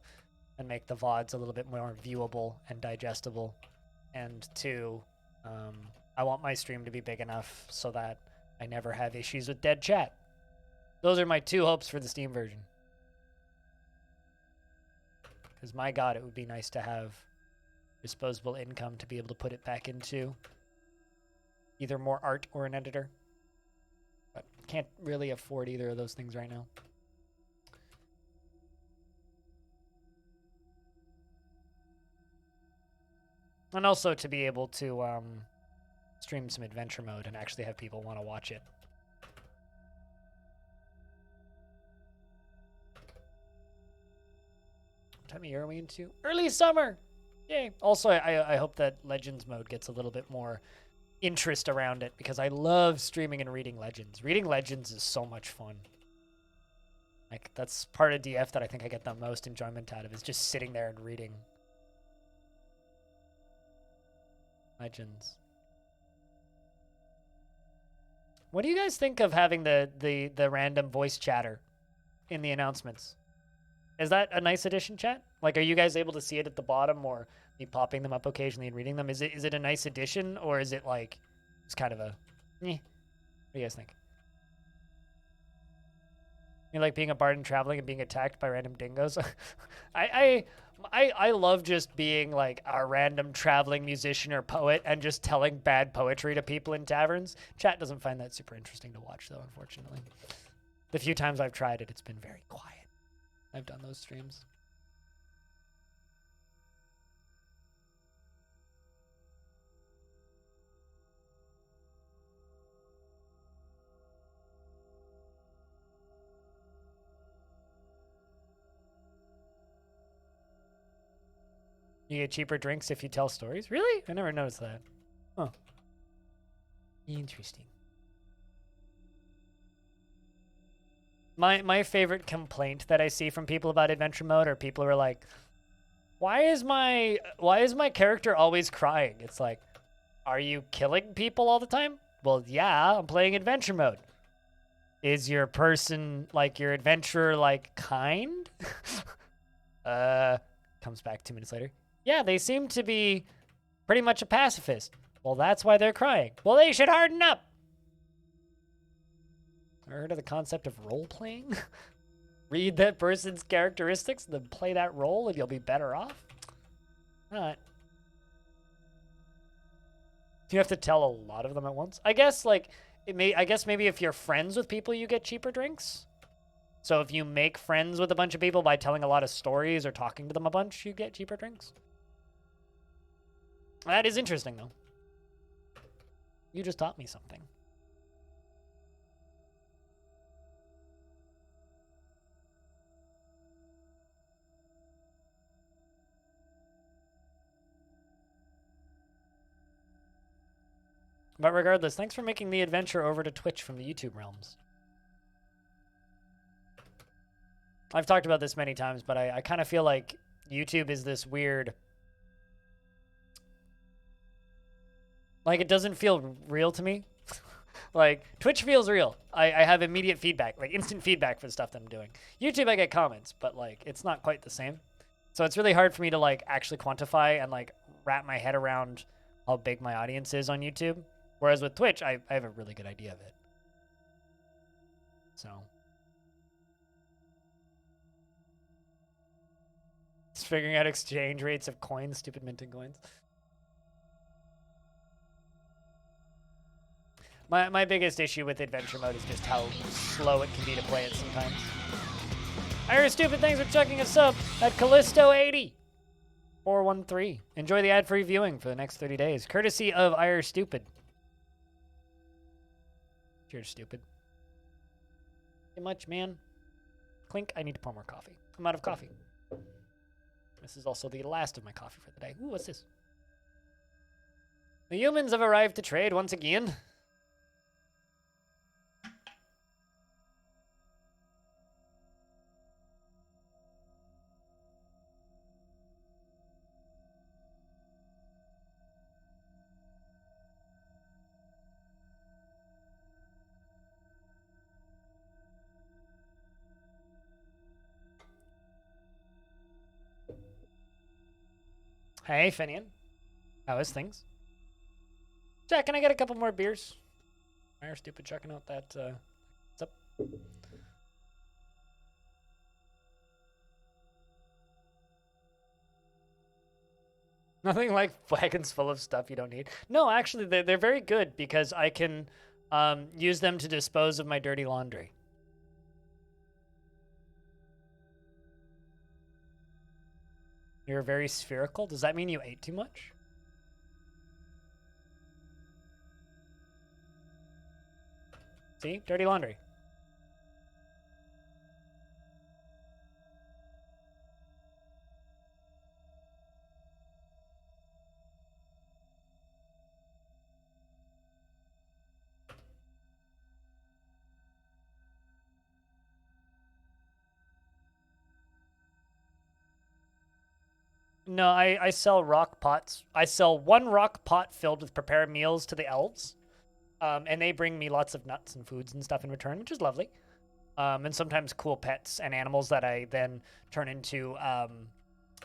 and make the VODs a little bit more viewable and digestible. And 2, I want my stream to be big enough so that I never have issues with dead chat. Those are my 2 hopes for the Steam version. Because my god, it would be nice to have disposable income to be able to put it back into either more art or an editor. But can't really afford either of those things right now. And also to be able to stream some adventure mode and actually have people want to watch it. What time of year are we into? Early summer! Yay! Also, I hope that Legends mode gets a little bit more interest around it, because I love streaming and reading Legends. Reading Legends is so much fun. Like, that's part of DF that I think I get the most enjoyment out of, is just sitting there and reading Legends. What do you guys think of having the random voice chatter in the announcements? Is that a nice addition, chat? Like, are you guys able to see it at the bottom, or me popping them up occasionally and reading them? Is it a nice addition, or is it like it's kind of a? What do you guys think? You like being a bard and traveling and being attacked by random dingoes? I love just being like a random traveling musician or poet and just telling bad poetry to people in taverns. Chat doesn't find that super interesting to watch, though, unfortunately. The few times I've tried it, it's been very quiet. I've done those streams. You get cheaper drinks if you tell stories? Really? I never noticed that. Huh. Interesting. My favorite complaint that I see from people about adventure mode are people who are like, why is my character always crying? It's like, are you killing people all the time? Well, yeah, I'm playing adventure mode. Is your person, like, your adventurer, like, kind? Comes back 2 minutes later. Yeah, they seem to be pretty much a pacifist. Well, that's why they're crying. Well, they should harden up. Ever heard of the concept of role-playing? Read that person's characteristics, then play that role, and you'll be better off? Not. Do you have to tell a lot of them at once? I guess, like, I guess maybe if you're friends with people, you get cheaper drinks. So if you make friends with a bunch of people by telling a lot of stories or talking to them a bunch, you get cheaper drinks. That is interesting, though. You just taught me something. But regardless, thanks for making the adventure over to Twitch from the YouTube realms. I've talked about this many times, but I kind of feel like YouTube is this weird... Like, it doesn't feel real to me. Like, Twitch feels real. I have immediate feedback, like instant feedback for the stuff that I'm doing. YouTube, I get comments, but, like, it's not quite the same. So it's really hard for me to, like, actually quantify and, like, wrap my head around how big my audience is on YouTube. Whereas with Twitch, I have a really good idea of it. So. Just figuring out exchange rates of coins, stupid minting coins. My biggest issue with adventure mode is just how slow it can be to play it sometimes. I heard stupid things for chucking a sub at Callisto80. 413. Enjoy the ad-free viewing for the next 30 days. Courtesy of IR Stupid. You're stupid. Too much, man. Clink, I need to pour more coffee. I'm out of coffee. This is also the last of my coffee for the day. Ooh, what's this? The humans have arrived to trade once again. Hey, Finian. How is things? Jack, can I get a couple more beers? Why stupid checking out that, what's up? Nothing like wagons full of stuff you don't need. No, actually, they're very good because I can use them to dispose of my dirty laundry. You're very spherical? Does that mean you ate too much? See? Dirty laundry. No, I sell rock pots. I sell one rock pot filled with prepared meals to the elves. And they bring me lots of nuts and foods and stuff in return, which is lovely. and sometimes cool pets and animals that I then turn into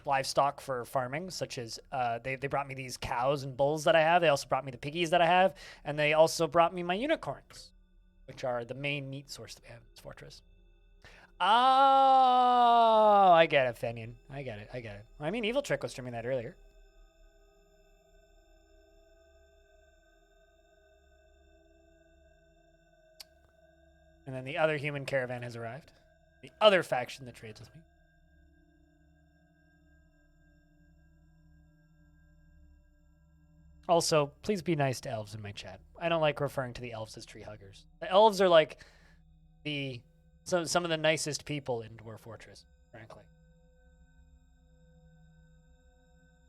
livestock for farming, such as they brought me these cows and bulls that I have. They also brought me the piggies that I have, and they also brought me my unicorns, which are the main meat source that we have in this fortress. Oh, I get it, Fenian. I get it. I mean, Evil Trick was streaming that earlier. And then the other human caravan has arrived. The other faction that trades with me. Also, please be nice to elves in my chat. I don't like referring to the elves as tree huggers. The elves are like some of the nicest people in Dwarf Fortress, frankly.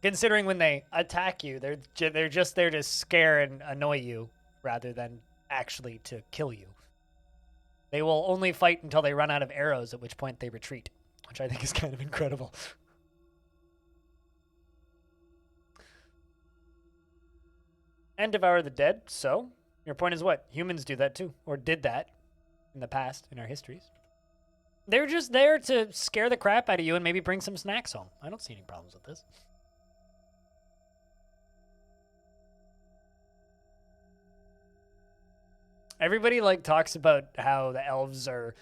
Considering when they attack you, they're just there to scare and annoy you rather than actually to kill you. They will only fight until they run out of arrows, at which point they retreat, which I think is kind of incredible. And devour the dead, so? Your point is what? Humans do that too, or did that in the past, in our histories. They're just there to scare the crap out of you and maybe bring some snacks home. I don't see any problems with this. Everybody like talks about how the elves are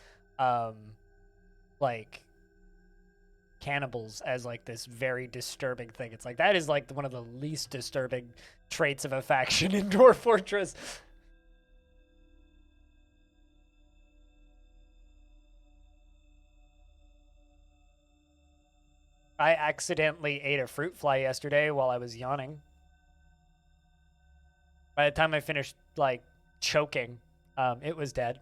like cannibals as like this very disturbing thing. It's like that is like one of the least disturbing traits of a faction in Dwarf Fortress. I accidentally ate a fruit fly yesterday while I was yawning. By the time I finished like choking, it was dead.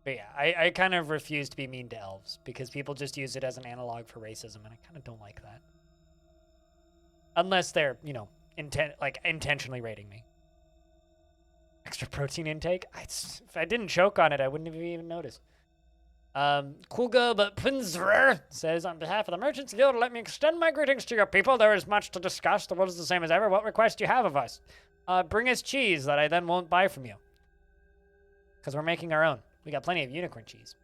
But yeah, I kind of refuse to be mean to elves because people just use it as an analog for racism, and I kind of don't like that. Unless they're, you know, intentionally rating me. Extra protein intake? If I didn't choke on it, I wouldn't have even noticed. Kuga but Pinzrer says, on behalf of the Merchants Guild, let me extend my greetings to your people. There is much to discuss. The world is the same as ever. What request do you have of us? Bring us cheese that I then won't buy from you. Because we're making our own. We got plenty of unicorn cheese.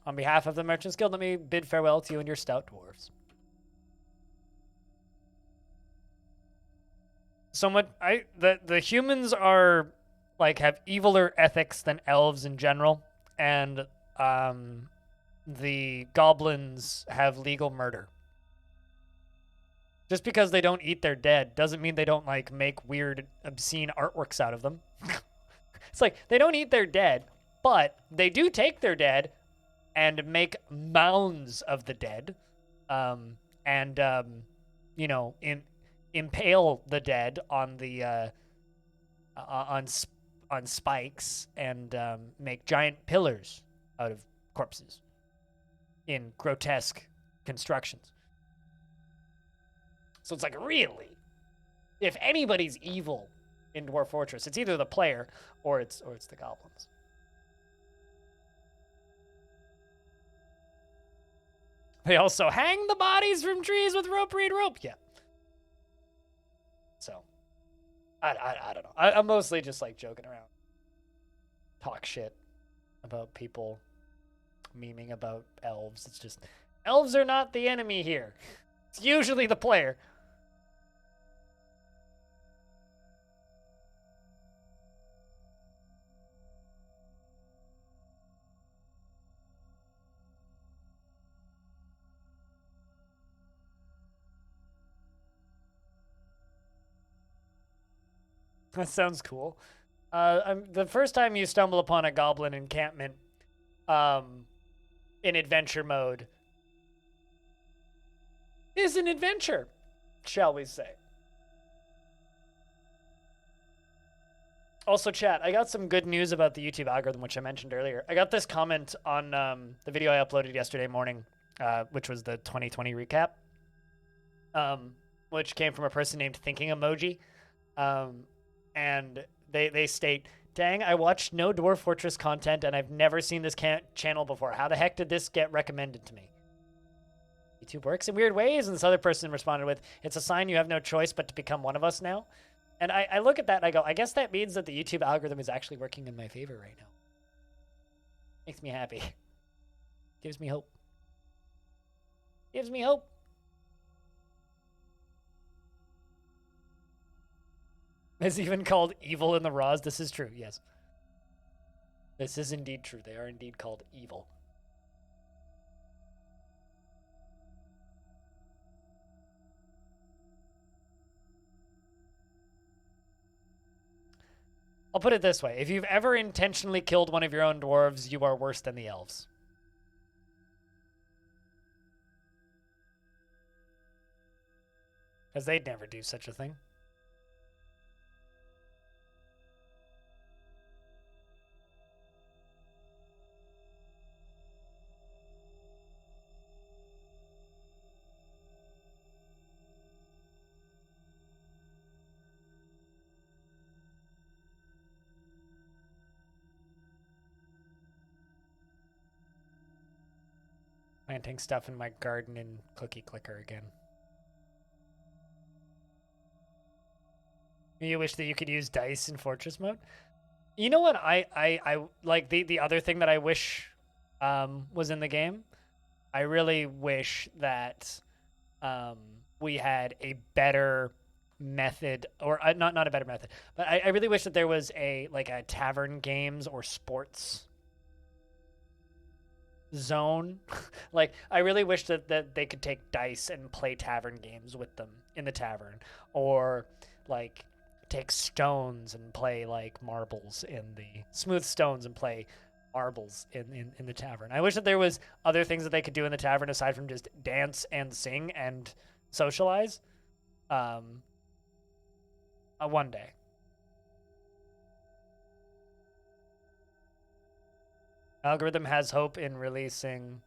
On behalf of the Merchants Guild, let me bid farewell to you and your stout dwarves. Somewhat, the humans are like have eviler ethics than elves in general, and the goblins have legal murder. Just because they don't eat their dead doesn't mean they don't like make weird, obscene artworks out of them. It's like they don't eat their dead, but they do take their dead and make mounds of the dead, and you know, impale the dead on the on spikes and make giant pillars out of corpses in grotesque constructions. So it's like, really, if anybody's evil in Dwarf Fortress, it's either the player or it's the goblins. They also hang the bodies from trees with rope. Yeah. So, I don't know. I'm mostly just like joking around. Talk shit about people memeing about elves. It's just, elves are not the enemy here. It's usually the player. That sounds cool. The first time you stumble upon a goblin encampment in adventure mode is an adventure, shall we say. Also, chat, I got some good news about the YouTube algorithm, which I mentioned earlier. I got this comment on the video I uploaded yesterday morning, which was the 2020 recap, which came from a person named Thinking Emoji. And they state, Dang, I watched no Dwarf Fortress content and I've never seen this channel before. How the heck did this get recommended to me? YouTube works in weird ways. And this other person responded with, it's a sign you have no choice but to become one of us now. And I look at that and I go, I guess that means that the YouTube algorithm is actually working in my favor right now. Makes me happy. Gives me hope. Gives me hope. It's even called evil in the Raws. This is true, yes. This is indeed true. They are indeed called evil. I'll put it this way. If you've ever intentionally killed one of your own dwarves, you are worse than the elves. Because they'd never do such a thing. Planting stuff in my garden in Cookie Clicker again. You wish that you could use dice in Fortress mode? You know what I like the other thing that I wish was in the game? I really wish that we had a better method, or not a better method, but I really wish that there was a tavern games or sports zone. Like, I really wish that they could take dice and play tavern games with them in the tavern, or like take stones and play like marbles in the smooth stones and play marbles in the tavern. I wish that there was other things that they could do in the tavern aside from just dance and sing and socialize. One day. Algorithm has hope in releasing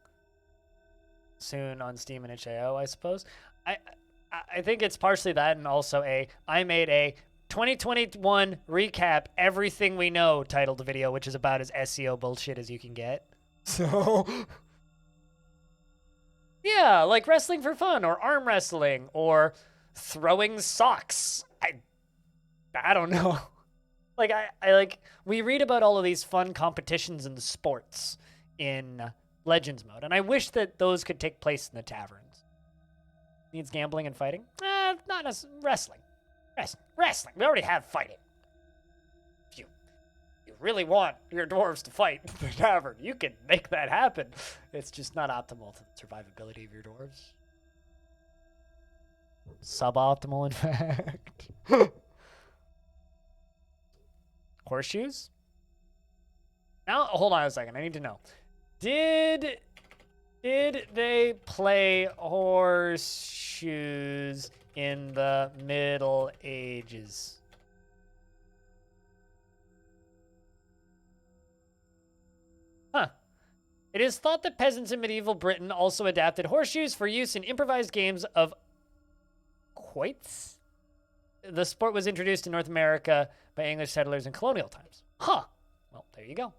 soon on Steam and itch.io, I suppose. I think it's partially that, and also I made a 2021 recap everything we know titled video, which is about as SEO bullshit as you can get. So yeah, like wrestling for fun, or arm wrestling, or throwing socks. I don't know. Like, we read about all of these fun competitions and sports in Legends mode, and I wish that those could take place in the taverns. Needs gambling and fighting? Not necessarily. Wrestling. We already have fighting. If you really want your dwarves to fight in the tavern, you can make that happen. It's just not optimal to the survivability of your dwarves. Suboptimal, in fact. Horseshoes? Now, hold on a second. I need to know. Did they play horseshoes in the Middle Ages? Huh. It is thought that peasants in medieval Britain also adapted horseshoes for use in improvised games of quoits. The sport was introduced in North America by English settlers in colonial times. Huh. Well, there you go.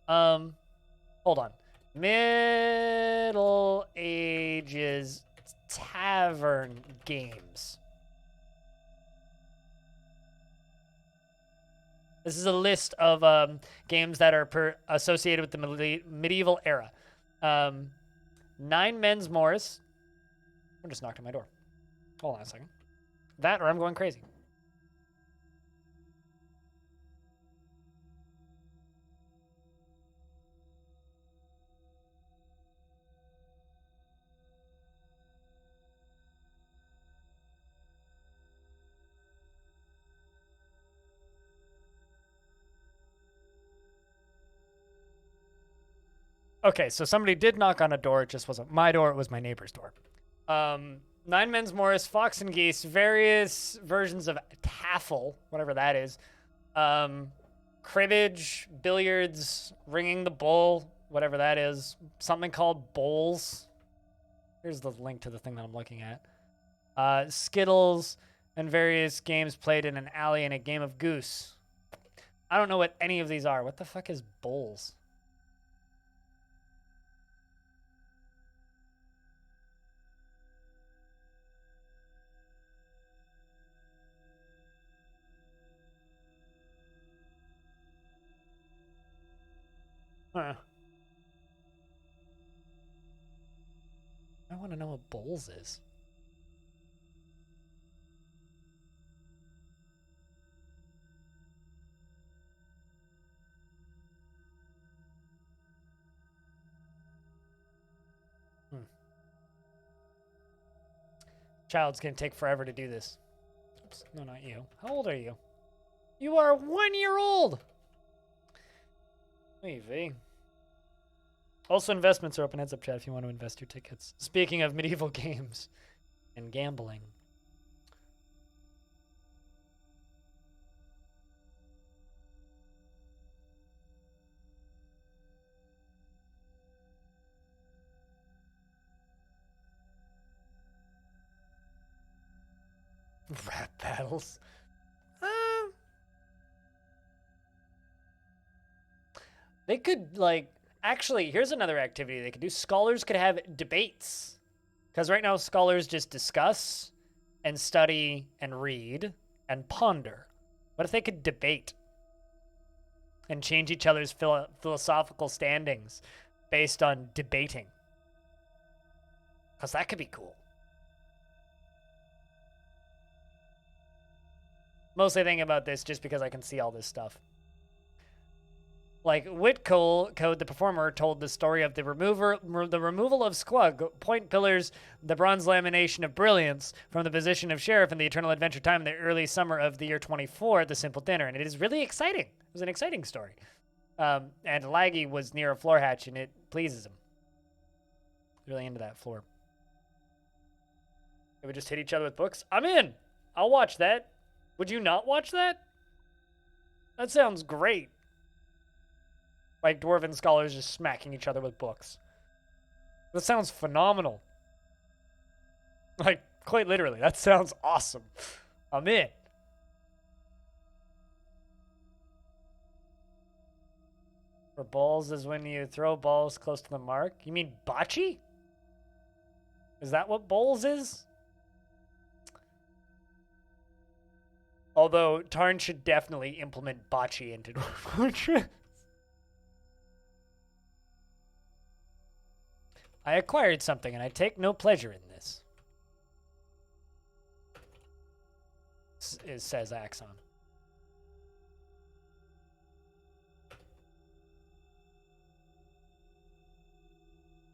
Hold on. Middle Ages tavern games. This is a list of games that are associated with the medieval era. 9 Men's Morris. Someone just knocked on my door. Hold on a second. That, or I'm going crazy. Okay, so somebody did knock on a door. It just wasn't my door. It was my neighbor's door. 9 Men's Morris, Fox and Geese, various versions of Taffle, whatever that is. Cribbage, billiards, ringing the bull, whatever that is. Something called bowls. Here's the link to the thing that I'm looking at. Skittles, and various games played in an alley and a game of goose. I don't know what any of these are. What the fuck is bowls? Huh. I want to know what bowls is. Child's gonna take forever to do this. Oops, no, not you. How old are you? You are 1 year old! Maybe. Also, investments are open. Heads up, chat, if you want to invest your tickets. Speaking of medieval games and gambling. Rap battles. They could, like, actually, here's another activity they could do. Scholars could have debates. Because right now, scholars just discuss and study and read and ponder. What if they could debate and change each other's philosophical standings based on debating? Because that could be cool. Mostly thinking about this just because I can see all this stuff. Like, Whitcode, the performer, told the story of the removal of Squug, point pillars, the bronze lamination of brilliance from the position of sheriff in the Eternal Adventure Time in the early summer of the year 24 at the Simple Dinner. And it is really exciting. It was an exciting story. And Laggy was near a floor hatch, and it pleases him. Really into that floor. They would just hit each other with books. I'm in. I'll watch that. Would you not watch that? That sounds great. Like dwarven scholars just smacking each other with books. That sounds phenomenal. Like, quite literally, that sounds awesome. I'm in. For balls is when you throw balls close to the mark. You mean bocce? Is that what bowls is? Although, Tarn should definitely implement bocce into Dwarf Fortress. I acquired something, and I take no pleasure in this. Says Axon.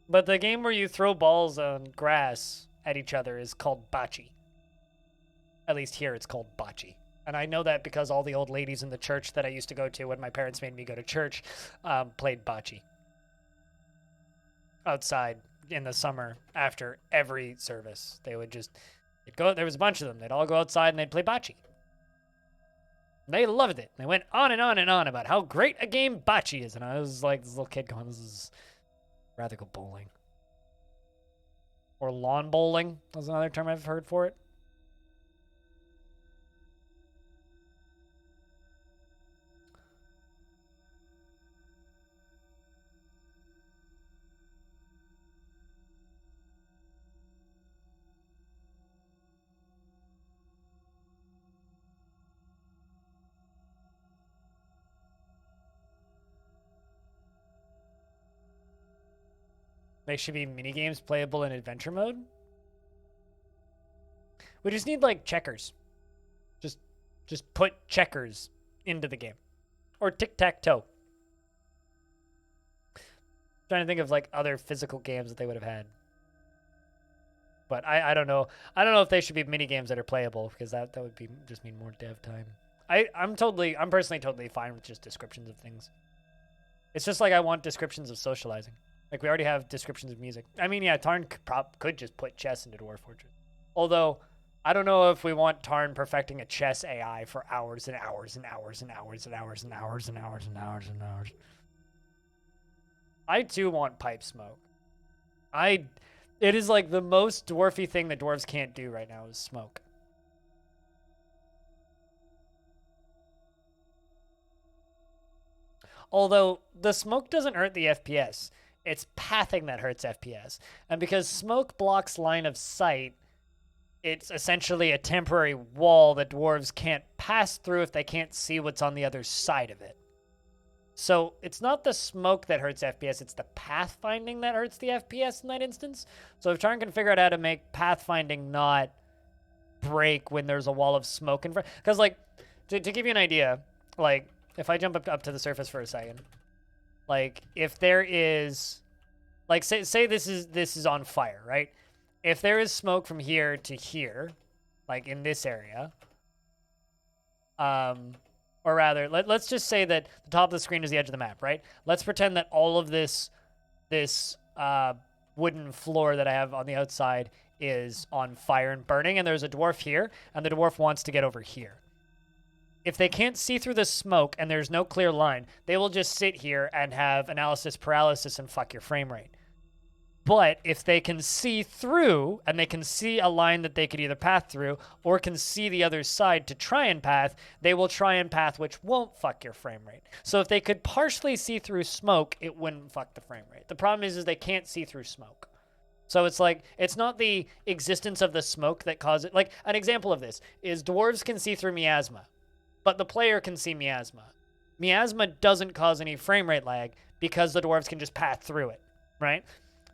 But the game where you throw balls on grass at each other is called bocce. At least here it's called bocce. And I know that because all the old ladies in the church that I used to go to when my parents made me go to church played bocce. Outside in the summer after every service. They would just go, there was a bunch of them. They'd all go outside and they'd play bocce. They loved it. They went on and on and on about how great a game bocce is. And I was like this little kid going, this is rather go bowling. Or lawn bowling was another term I've heard for it. They should be minigames playable in adventure mode. We just need like checkers. Just put checkers into the game. Or tic-tac-toe. Trying to think of like other physical games that they would have had. But I don't know. I don't know if they should be minigames that are playable, because that would be just mean more dev time. I'm personally totally fine with just descriptions of things. It's just like I want descriptions of socializing. Like, we already have descriptions of music. I mean, yeah, Tarn could just put chess into Dwarf Fortress. Although, I don't know if we want Tarn perfecting a chess AI for hours and hours and hours and hours and hours and hours and hours and hours and hours. I, too, want pipe smoke. It is, like, the most dwarfy thing that dwarves can't do right now is smoke. Although the smoke doesn't hurt the FPS. It's pathing that hurts FPS. And because smoke blocks line of sight, it's essentially a temporary wall that dwarves can't pass through if they can't see what's on the other side of it. So it's not the smoke that hurts FPS, it's the pathfinding that hurts the FPS in that instance. So if Charn can figure out how to make pathfinding not break when there's a wall of smoke in front. Because, like, to give you an idea, like, if I jump up to the surface for a second, like, if there is, like, say this is on fire, right? If there is smoke from here to here, like in this area, or rather, let's just say that the top of the screen is the edge of the map, right? Let's pretend that all of this wooden floor that I have on the outside is on fire and burning, and there's a dwarf here, and the dwarf wants to get over here. If they can't see through the smoke and there's no clear line, they will just sit here and have analysis paralysis and fuck your frame rate. But if they can see through, and they can see a line that they could either path through, or can see the other side to try and path, they will try and path, which won't fuck your frame rate. So if they could partially see through smoke, it wouldn't fuck the frame rate. The problem is they can't see through smoke. So it's like, it's not the existence of the smoke that causes it. Like, an example of this is dwarves can see through miasma, but the player can see miasma. Miasma doesn't cause any frame rate lag because the dwarves can just path through it, right?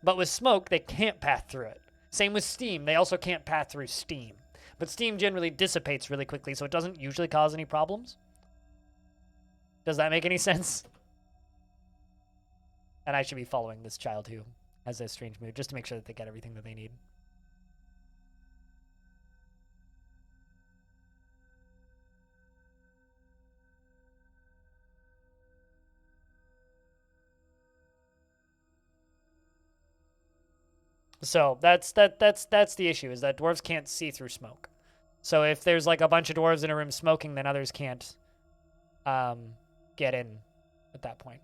But with smoke, they can't path through it. Same with steam. They also can't path through steam. But steam generally dissipates really quickly, so it doesn't usually cause any problems. Does that make any sense? And I should be following this child who has a strange mood, just to make sure that they get everything that they need. So that's the issue, is that dwarves can't see through smoke. So if there's like a bunch of dwarves in a room smoking, then others can't get in at that point.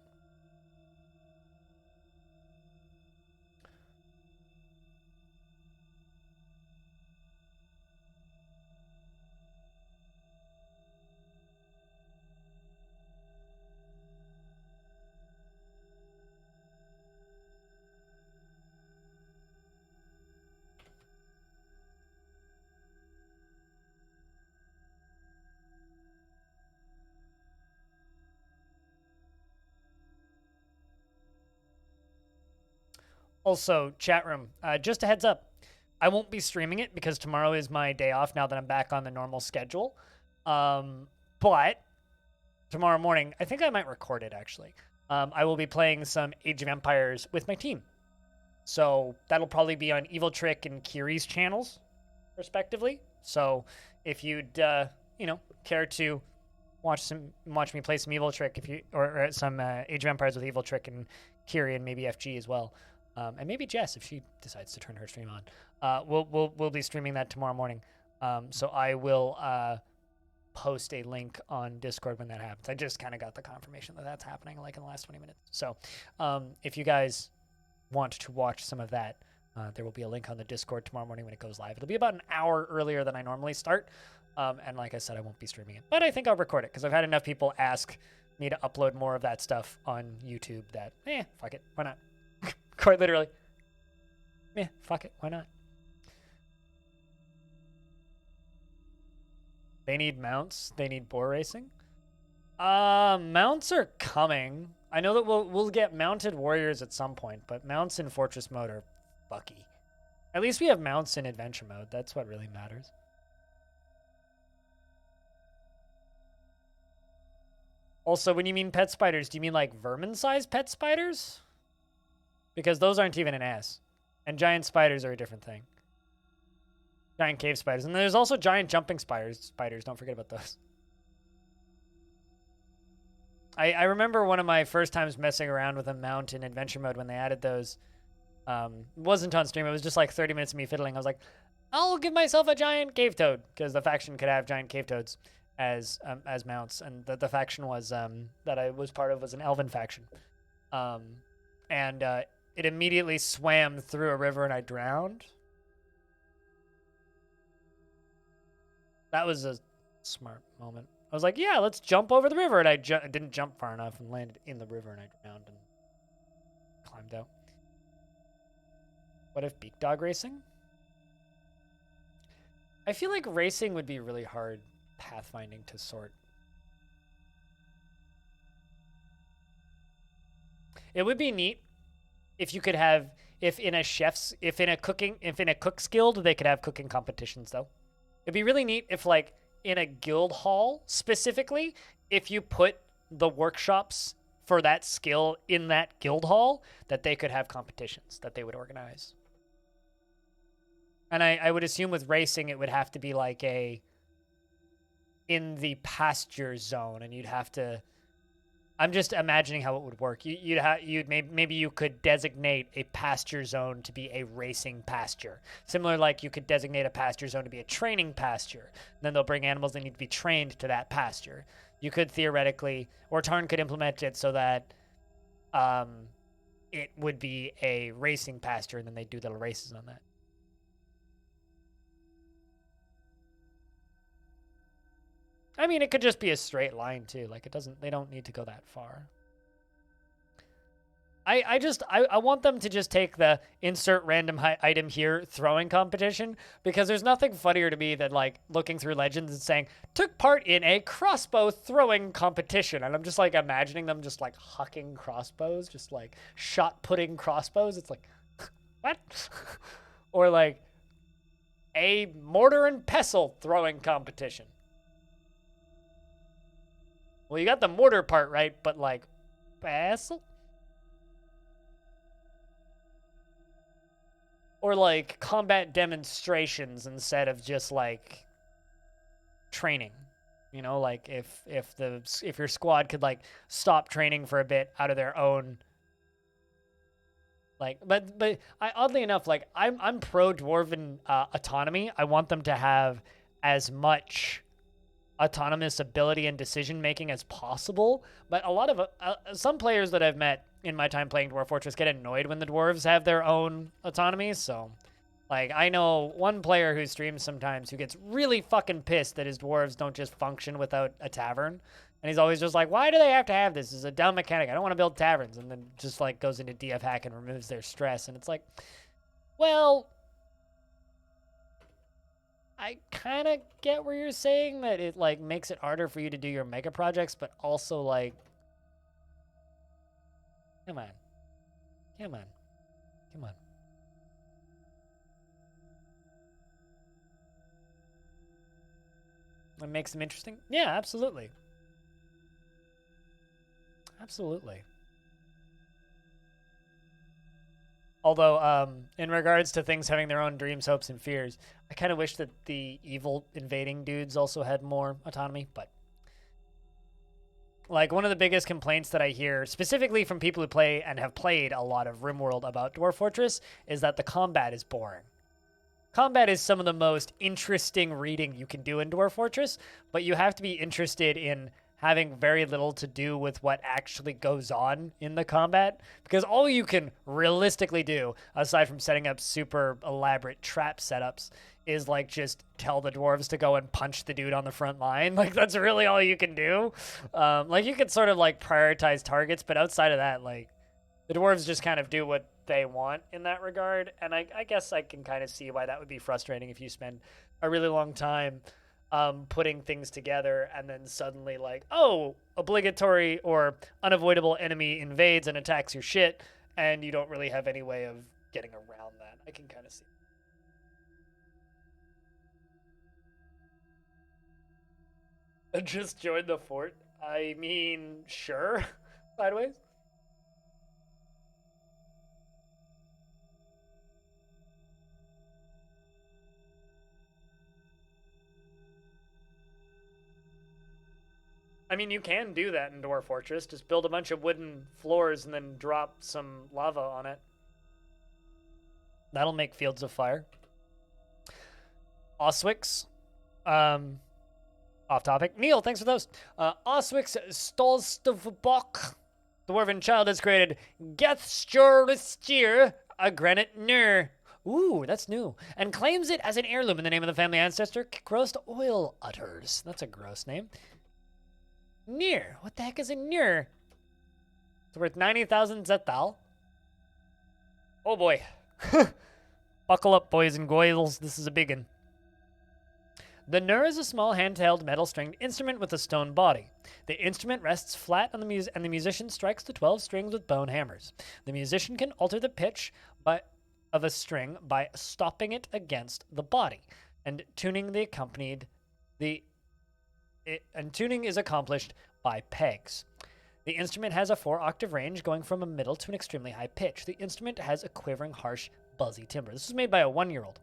Also, chat room, just a heads up, I won't be streaming it because tomorrow is my day off now that I'm back on the normal schedule. But tomorrow morning, I think I might record it actually. I will be playing some Age of Empires with my team. So that'll probably be on Evil Trick and Kiri's channels, respectively. So if you'd, care to watch me play some Evil Trick, or some Age of Empires with Evil Trick and Kiri and maybe FG as well. And maybe Jess, if she decides to turn her stream on. We'll be streaming that tomorrow morning. So I will post a link on Discord when that happens. I just kind of got the confirmation that that's happening like in the last 20 minutes. So if you guys want to watch some of that, there will be a link on the Discord tomorrow morning when it goes live. It'll be about an hour earlier than I normally start. And like I said, I won't be streaming it. But I think I'll record it because I've had enough people ask me to upload more of that stuff on YouTube that, fuck it, why not? Quite literally. Fuck it, why not? They need mounts. They need boar racing. Mounts are coming. I know that we'll get mounted warriors at some point, but mounts in Fortress mode are fucky. At least we have mounts in adventure mode. That's what really matters. Also, when you mean pet spiders, do you mean like vermin-sized pet spiders? Because those aren't even an S. And giant spiders are a different thing. Giant cave spiders. And there's also giant jumping spiders. Don't forget about those. I remember one of my first times messing around with a mount in adventure mode when they added those. It wasn't on stream. It was just like 30 minutes of me fiddling. I was like, I'll give myself a giant cave toad. Because the faction could have giant cave toads as mounts. And the faction was that I was part of was an elven faction. It immediately swam through a river and I drowned. That was a smart moment. I was like, yeah, let's jump over the river. And I didn't jump far enough and landed in the river, and I drowned and climbed out. What if beak dog racing? I feel like racing would be really hard pathfinding to sort. It would be neat if you could have, if in a cook's guild, they could have cooking competitions though. It'd be really neat if like in a guild hall specifically, if you put the workshops for that skill in that guild hall, that they could have competitions that they would organize. And I would assume with racing, it would have to be like in the pasture zone, and you'd have to, I'm just imagining how it would work. Maybe you could designate a pasture zone to be a racing pasture. Similar, like you could designate a pasture zone to be a training pasture. And then they'll bring animals that need to be trained to that pasture. You could theoretically, or Tarn could implement it so that it would be a racing pasture, and then they do little races on that. I mean, it could just be a straight line too. Like they don't need to go that far. I want them to just take the insert random item here throwing competition, because there's nothing funnier to me than like looking through Legends and saying, took part in a crossbow throwing competition. And I'm just like imagining them just like hucking crossbows, just like shot putting crossbows. It's like, what? Or like a mortar and pestle throwing competition. Well, you got the mortar part right, but like, pestle? Or like combat demonstrations instead of just like training. You know, like if your squad could like stop training for a bit out of their own. Like, but oddly enough, like I'm pro dwarven autonomy. I want them to have as much autonomous ability and decision making as possible, but a lot of some players that I've met in my time playing Dwarf Fortress get annoyed when the dwarves have their own autonomy. So like I know one player who streams sometimes who gets really fucking pissed that his dwarves don't just function without a tavern, and he's always just like, why do they have to have this? This is a dumb mechanic. I don't want to build taverns. And then just like goes into DF hack and removes their stress, and it's like, well, I kind of get where you're saying that it like makes it harder for you to do your mega projects, but also like, come on. It makes them interesting. Yeah, absolutely. Although, in regards to things having their own dreams, hopes, and fears, I kind of wish that the evil invading dudes also had more autonomy, but like one of the biggest complaints that I hear, specifically from people who play and have played a lot of RimWorld about Dwarf Fortress, is that the combat is boring. Combat is some of the most interesting reading you can do in Dwarf Fortress, but you have to be interested in having very little to do with what actually goes on in the combat, because all you can realistically do, aside from setting up super elaborate trap setups, is like just tell the dwarves to go and punch the dude on the front line. Like that's really all you can do. Like you can sort of like prioritize targets, but outside of that, like the dwarves just kind of do what they want in that regard. And I guess I can kind of see why that would be frustrating if you spend a really long time putting things together and then suddenly like, oh, obligatory or unavoidable enemy invades and attacks your shit, and you don't really have any way of getting around that. I can kind of see. Just join the fort? I mean, sure. Sideways? I mean, you can do that in Dwarf Fortress. Just build a bunch of wooden floors and then drop some lava on it. That'll make fields of fire. Oswix. Off topic. Neil, thanks for those. Oswix Stolstovbok. Dwarven child has created Gethsturlistir, a granite nur. Ooh, that's new. And claims it as an heirloom in the name of the family ancestor, Grossed Oil Utters. That's a gross name. Near. What the heck is a near? It's worth 90,000 zetal. Oh boy. Buckle up, boys and girls. This is a big one. The nur is a small handheld metal-stringed instrument with a stone body. The instrument rests flat on the and the musician strikes the 12 strings with bone hammers. The musician can alter the pitch of a string by stopping it against the body, and tuning is accomplished by pegs. The instrument has a 4-octave range going from a middle to an extremely high pitch. The instrument has a quivering, harsh, buzzy timbre. This was made by a 1-year-old.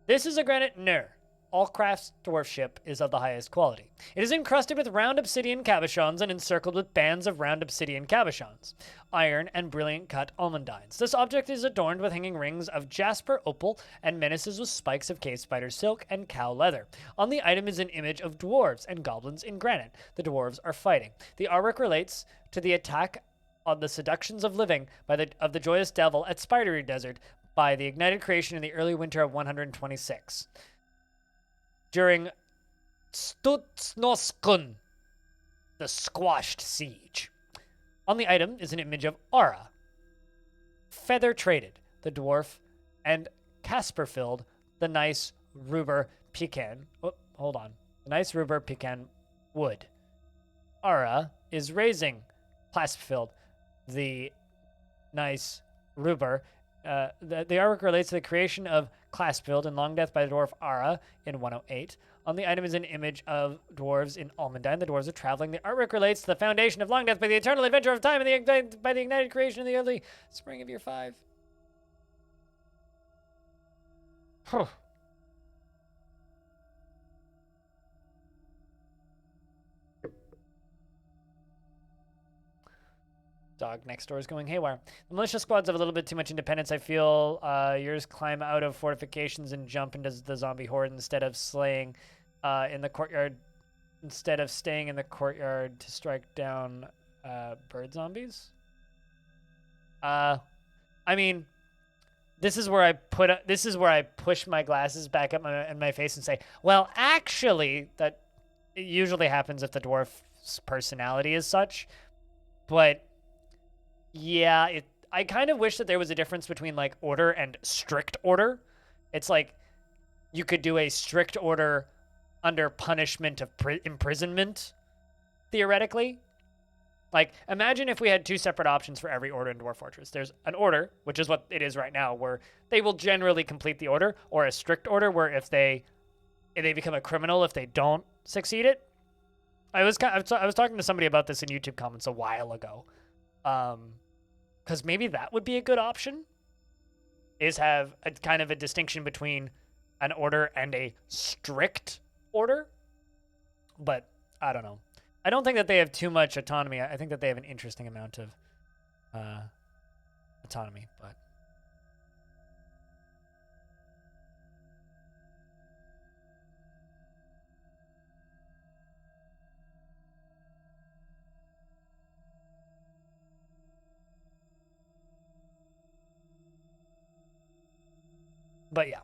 This is a granite nur. All crafts dwarfship is of the highest quality. It is encrusted with round obsidian cabochons and encircled with bands of round obsidian cabochons, iron, and brilliant cut almandines. This object is adorned with hanging rings of jasper opal and menaces with spikes of cave spider silk and cow leather. On the item is an image of dwarves and goblins in granite. The dwarves are fighting. The artwork relates to the attack on the seductions of living of the joyous devil at Spidery Desert by the ignited creation in the early winter of 126. During Stutsnoskun, the squashed siege. On the item is an image of Aura, feather traded, the dwarf, and Casper-filled, the nice ruber pecan. Oh, hold on. The nice ruber pecan wood. Aura is raising, clasp-filled, the nice ruber. The artwork relates to the creation of Clasp-filled in Longdeath by the dwarf Ara in 108. On the item is an image of dwarves in Almandine. The dwarves are traveling. The artwork relates to the foundation of Longdeath by the eternal adventure of time and by the ignited creation in the early spring of year 5. Dog next door is going haywire. The militia squads have a little bit too much independence. I feel yours climb out of fortifications and jump into the zombie horde instead of slaying in the courtyard. Instead of staying in the courtyard to strike down bird zombies. I mean, this is where I push my glasses back up in my face and say, well, actually, that it usually happens if the dwarf's personality is such, but. Yeah, I kind of wish that there was a difference between, like, order and strict order. It's like you could do a strict order under punishment of imprisonment, theoretically. Like, imagine if we had 2 separate options for every order in Dwarf Fortress. There's an order, which is what it is right now, where they will generally complete the order, or a strict order where if they become a criminal if they don't succeed it. I was talking to somebody about this in YouTube comments a while ago. Because maybe that would be a good option, is have a kind of a distinction between an order and a strict order. But I don't know. I don't think that they have too much autonomy. I think that they have an interesting amount of autonomy, but yeah.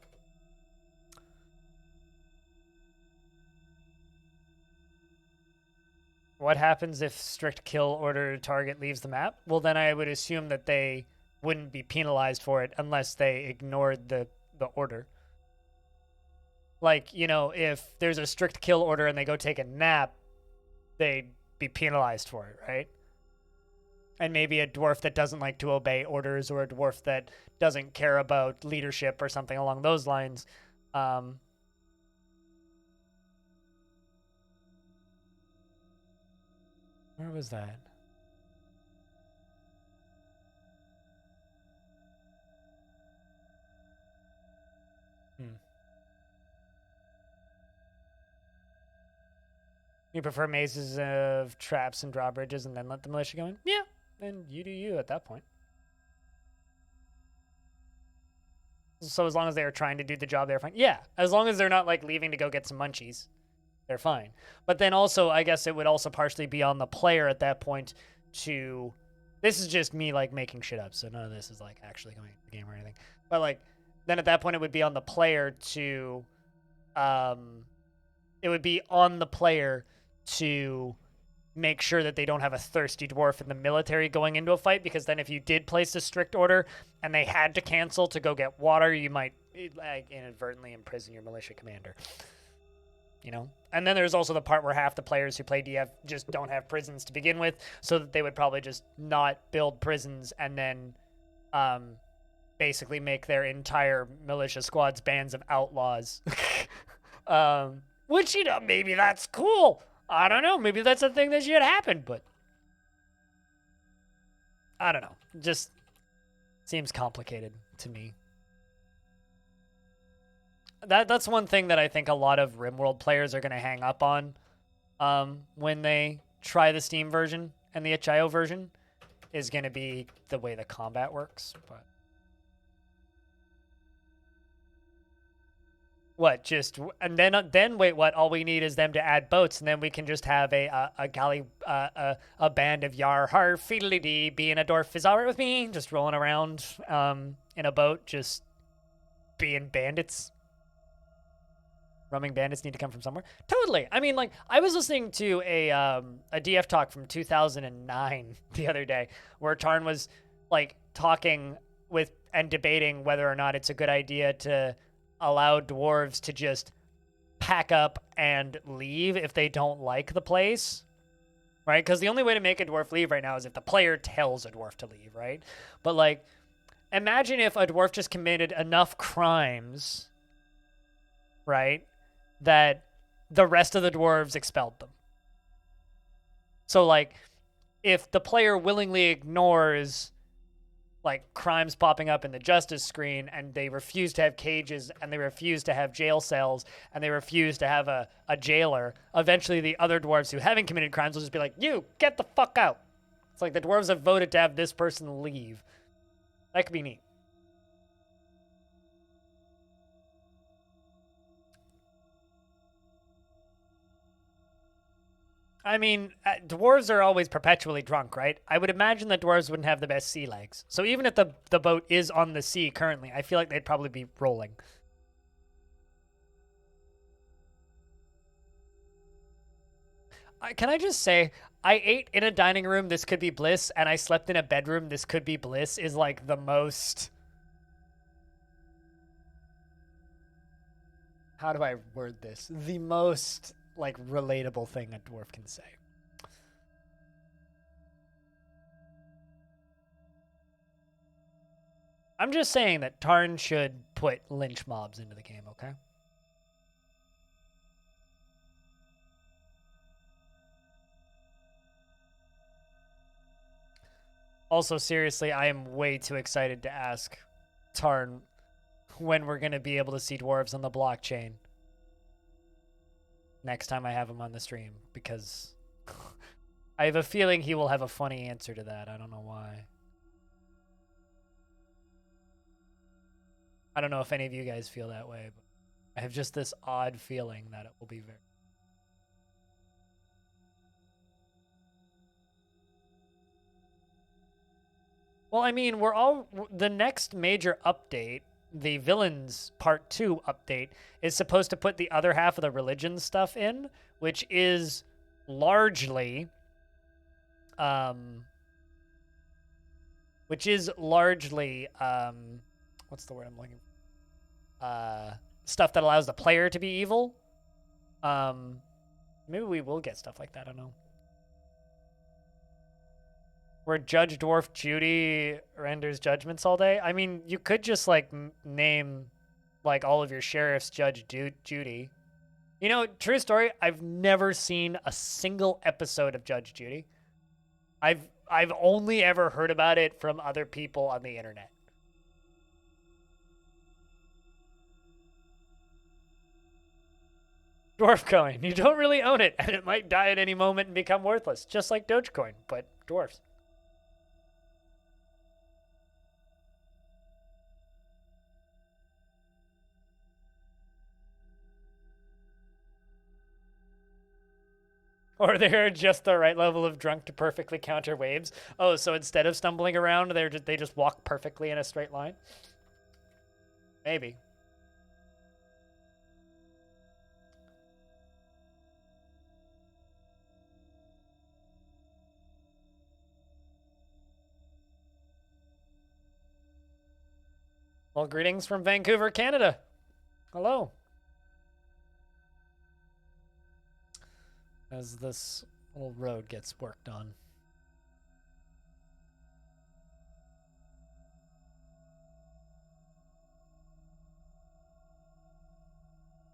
What happens if strict kill order target leaves the map? Well, then I would assume that they wouldn't be penalized for it unless they ignored the order. Like, you know, if there's a strict kill order and they go take a nap, they'd be penalized for it, right? And maybe a dwarf that doesn't like to obey orders, or a dwarf that doesn't care about leadership or something along those lines. Where was that? You prefer mazes of traps and drawbridges and then let the militia go in? Yeah, then you do you at that point. So as long as they are trying to do the job, they're fine. Yeah, as long as they're not like leaving to go get some munchies, they're fine. But then also, I guess it would also partially be on the player at that point to... This is just me like making shit up, so none of this is like actually going into the game or anything. But like, then at that point it would be on the player to... it would be on the player to make sure that they don't have a thirsty dwarf in the military going into a fight, because then if you did place a strict order and they had to cancel to go get water, you might inadvertently imprison your militia commander. You know? And then there's also the part where half the players who play DF just don't have prisons to begin with, so that they would probably just not build prisons and then basically make their entire militia squads bands of outlaws. Which, you know, maybe that's cool. I don't know. Maybe that's a thing that should happen, but I don't know. Just seems complicated to me. That's one thing that I think a lot of RimWorld players are going to hang up on when they try the Steam version and the itch.io version, is going to be the way the combat works. But what? Just and then wait. What? All we need is them to add boats, and then we can just have a galley, a band of yar har fiddly dee. Being a dwarf is alright with me. Just rolling around in a boat, just being bandits. Roaming bandits need to come from somewhere. Totally. I mean, like, I was listening to a DF talk from 2009 the other day, where Tarn was like talking with and debating whether or not it's a good idea to allow dwarves to just pack up and leave if they don't like the place, right? Because the only way to make a dwarf leave right now is if the player tells a dwarf to leave, right? But like, imagine if a dwarf just committed enough crimes, right, that the rest of the dwarves expelled them. So like, if the player willingly ignores like crimes popping up in the justice screen, and they refuse to have cages, and they refuse to have jail cells, and they refuse to have a jailer, eventually the other dwarves who haven't committed crimes will just be like, you, get the fuck out. It's like the dwarves have voted to have this person leave. That could be neat. I mean, dwarves are always perpetually drunk, right? I would imagine that dwarves wouldn't have the best sea legs. So even if the boat is on the sea currently, I feel like they'd probably be rolling. Can I just say, I ate in a dining room, this could be bliss, and I slept in a bedroom, this could be bliss, is like the most... How do I word this? The most... like relatable thing a dwarf can say. I'm just saying that Tarn should put lynch mobs into the game, okay? Also, seriously, I am way too excited to ask Tarn when we're going to be able to see dwarves on the blockchain next time I have him on the stream, because I have a feeling he will have a funny answer to that. I don't know why. I don't know if any of you guys feel that way, but I have just this odd feeling that it will be very... Well, I mean, we're all... The next major update, the Villains Part 2 update, is supposed to put the other half of the religion stuff in, which is largely... what's the word I'm looking for? Stuff that allows the player to be evil. Maybe we will get stuff like that, I don't know. Where Judge Dwarf Judy renders judgments all day. I mean, you could just, like, name, like, all of your sheriffs Judge Judy. You know, true story, I've never seen a single episode of Judge Judy. I've only ever heard about it from other people on the internet. Dwarf coin. You don't really own it, and it might die at any moment and become worthless, just like Dogecoin, but dwarfs. Or they're just the right level of drunk to perfectly counter waves. Oh, so instead of stumbling around, they just walk perfectly in a straight line? Maybe. Well, greetings from Vancouver, Canada. Hello. As this little road gets worked on.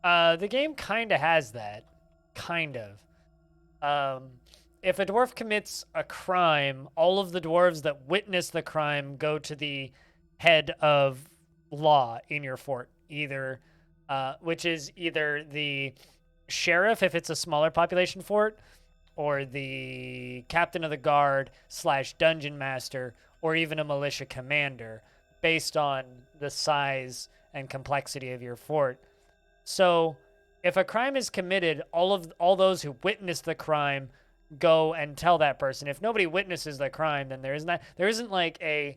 The game kind of has that. Kind of. If a dwarf commits a crime, all of the dwarves that witness the crime go to the head of law in your fort, which is either the sheriff if it's a smaller population fort, or the captain of the guard / dungeon master, or even a militia commander, based on the size and complexity of your fort. So, if a crime is committed, all those who witness the crime go and tell that person. If nobody witnesses the crime, then there isn't like a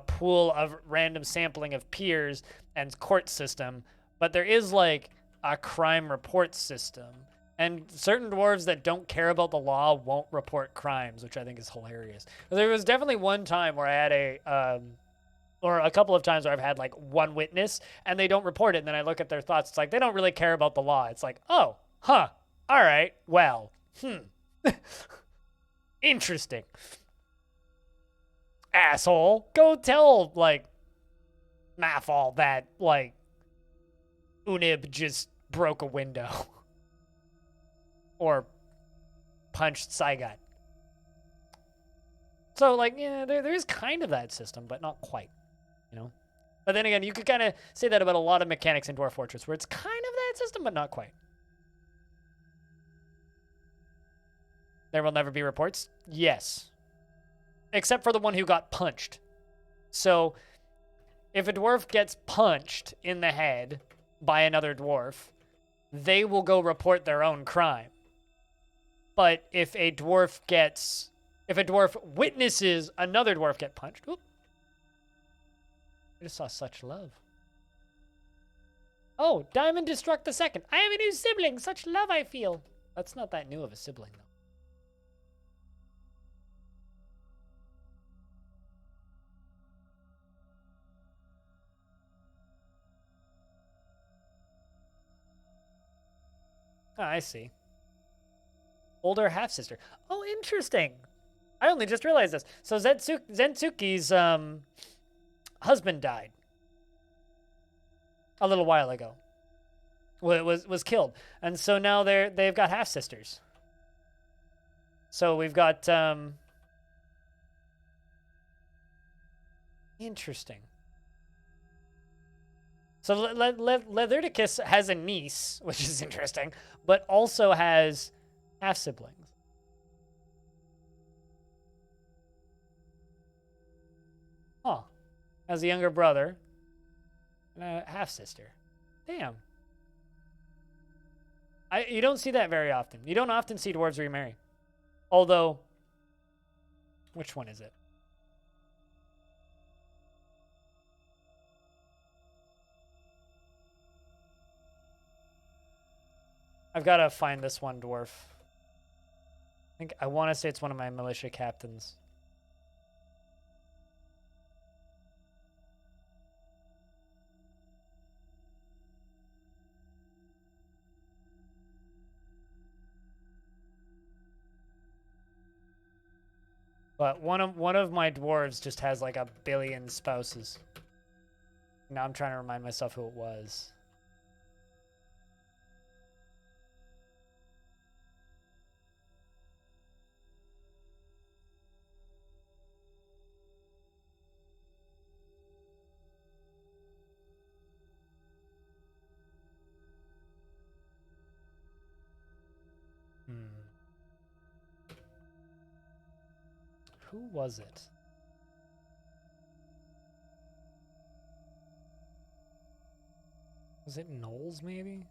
pool of random sampling of peers and court system, but there is like a crime report system. And certain dwarves that don't care about the law won't report crimes, which I think is hilarious. There was definitely one time where I had or a couple of times where I've had like one witness and they don't report it, and then I look at their thoughts. It's like they don't really care about the law. It's like, oh, huh, all right, well, interesting. Asshole, go tell like Mathal that like Unib just broke a window or punched Saigat. So like, yeah, there is kind of that system, but not quite, you know. But then again, you could kind of say that about a lot of mechanics in Dwarf Fortress, where it's kind of that system, but not quite. There will never be reports? Yes. Except for the one who got punched. So, if a dwarf gets punched in the head by another dwarf, they will go report their own crime. But if a dwarf witnesses another dwarf get punched, whoop, I just saw such love. Oh, Diamond Destruct the Second. I have a new sibling. Such love I feel. That's not that new of a sibling, though. Oh, I see. Older half-sister. Oh, interesting. I only just realized this. So Zentsuki's husband died a little while ago. Well, was killed, and so now they've got half sisters. So we've got interesting. So Leatherticus has a niece, which is interesting, but also has half siblings. Huh. Has a younger brother and a half sister. Damn. You don't see that very often. You don't often see dwarves remarry. Although, which one is it? I've got to find this one dwarf. I want to say it's one of my militia captains. But one of my dwarves just has like a billion spouses. Now I'm trying to remind myself who it was. Who was it? Was it Knowles, maybe?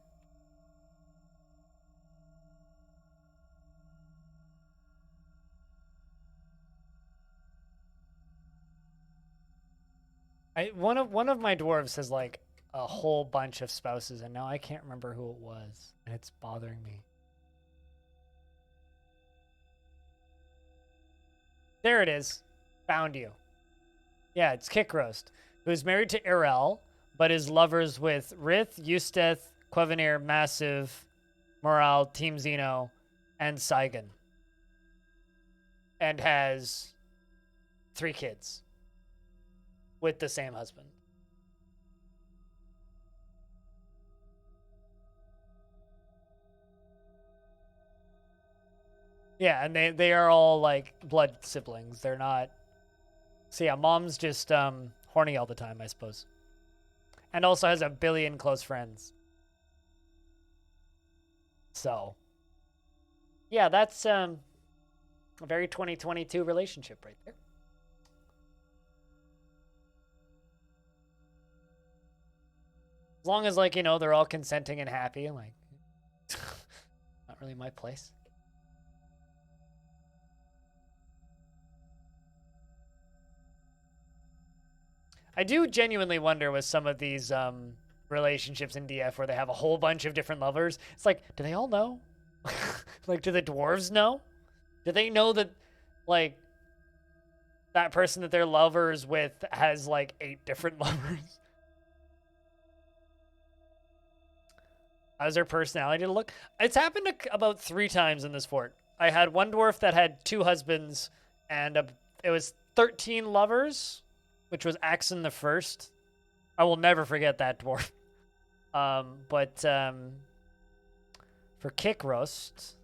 One of my dwarves has like a whole bunch of spouses, and now I can't remember who it was, and it's bothering me. There it is. Found you. Yeah, it's Kick Roast. who's married to Irel, but is lovers with Rith, Eusteth, Quevenir, Massive, Morale, Team Xeno, and Saigon. And has 3 kids with the same husband. Yeah, and they are all like blood siblings. They're not. So yeah, mom's just horny all the time, I suppose. And also has a billion close friends. So yeah, that's a very 2022 relationship right there. As long as, like, you know, they're all consenting and happy, like, not really my place. I do genuinely wonder with some of these relationships in DF where they have a whole bunch of different lovers. It's like, do they all know? Like, do the dwarves know? Do they know that, like, that person that they're lovers with has, like, 8 different lovers? How's their personality to look? It's happened about 3 times in this fort. I had one dwarf that had 2 husbands, and it was 13 lovers, which was Axon the First. I will never forget that dwarf. But for Kick Roast,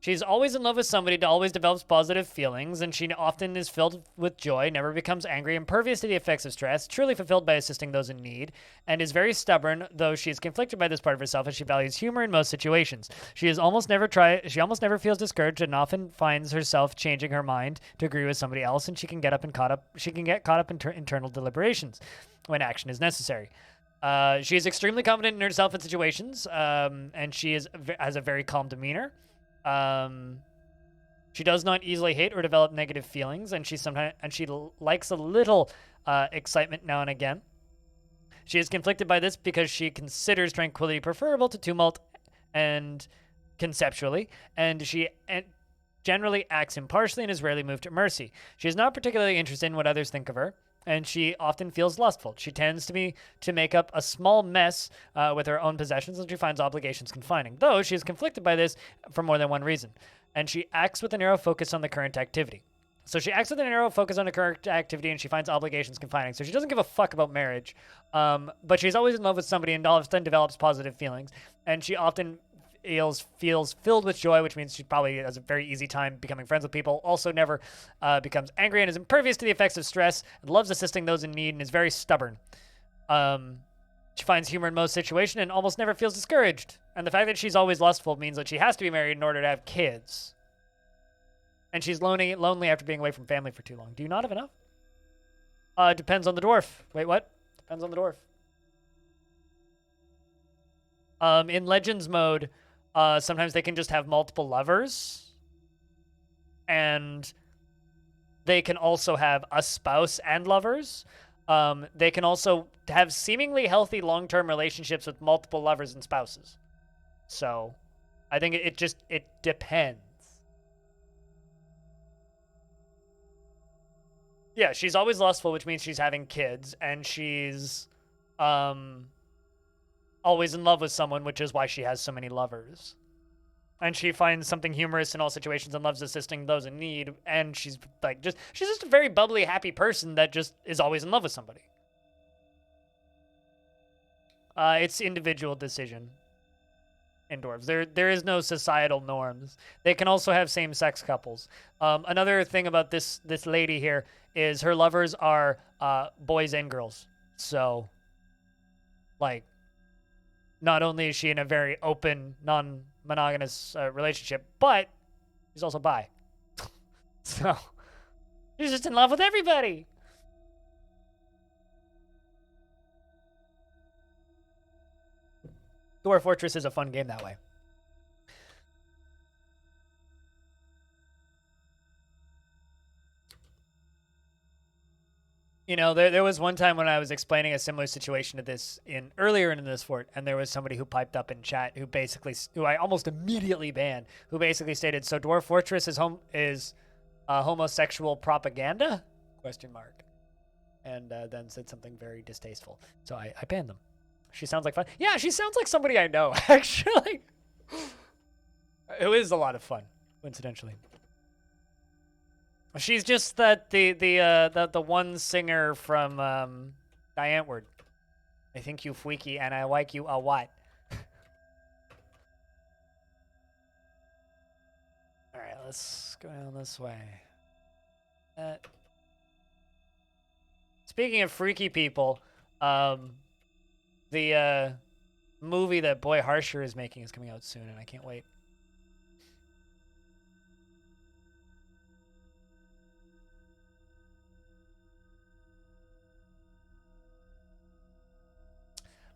she's always in love with somebody, always develops positive feelings, and she often is filled with joy, never becomes angry, impervious to the effects of stress, truly fulfilled by assisting those in need, and is very stubborn, though she is conflicted by this part of herself as she values humor in most situations. She almost never feels discouraged and often finds herself changing her mind to agree with somebody else, and she can get caught up in internal deliberations when action is necessary. She is extremely confident in herself in situations, and she has a very calm demeanor. She does not easily hate or develop negative feelings, and she likes a little excitement now and again. She is conflicted by this because she considers tranquility preferable to tumult and conceptually, and she generally acts impartially and is rarely moved to mercy. She is not particularly interested in what others think of her, and she often feels lustful. She tends to make up a small mess with her own possessions, and she finds obligations confining, though she is conflicted by this for more than one reason. And she acts with a narrow focus on the current activity. So she acts with a narrow focus on the current activity, and she finds obligations confining. So she doesn't give a fuck about marriage, but she's always in love with somebody and often develops positive feelings. And she often feels filled with joy, which means she probably has a very easy time becoming friends with people. Also never becomes angry and is impervious to the effects of stress and loves assisting those in need and is very stubborn. She finds humor in most situations and almost never feels discouraged. And the fact that she's always lustful means that she has to be married in order to have kids. And she's lonely after being away from family for too long. Do you not have enough? Depends on the dwarf. Wait, what? Depends on the dwarf. In Legends mode, sometimes they can just have multiple lovers. And they can also have a spouse and lovers. They can also have seemingly healthy long-term relationships with multiple lovers and spouses. So I think it depends. Yeah, she's always lustful, which means she's having kids, and she's always in love with someone, which is why she has so many lovers. And she finds something humorous in all situations and loves assisting those in need. And she's just a very bubbly, happy person that just is always in love with somebody. It's individual decision in dwarves. There is no societal norms. They can also have same-sex couples. Another thing about this lady here is her lovers are boys and girls. So, like, not only is she in a very open, non-monogamous relationship, but she's also bi. So, she's just in love with everybody. Dwarf Fortress is a fun game that way. You know, there was one time when I was explaining a similar situation to this earlier in this fort, and there was somebody who piped up in chat who I almost immediately banned, who basically stated, "So Dwarf Fortress is homosexual propaganda?" Question mark. And then said something very distasteful. So I banned them. She sounds like fun. Yeah, she sounds like somebody I know, actually. It is a lot of fun, coincidentally. She's just the one singer from Diane Word. I think you freaky and I like you a what? All right, let's go down this way. Speaking of freaky people, the movie that Boy Harsher is making is coming out soon, and I can't wait.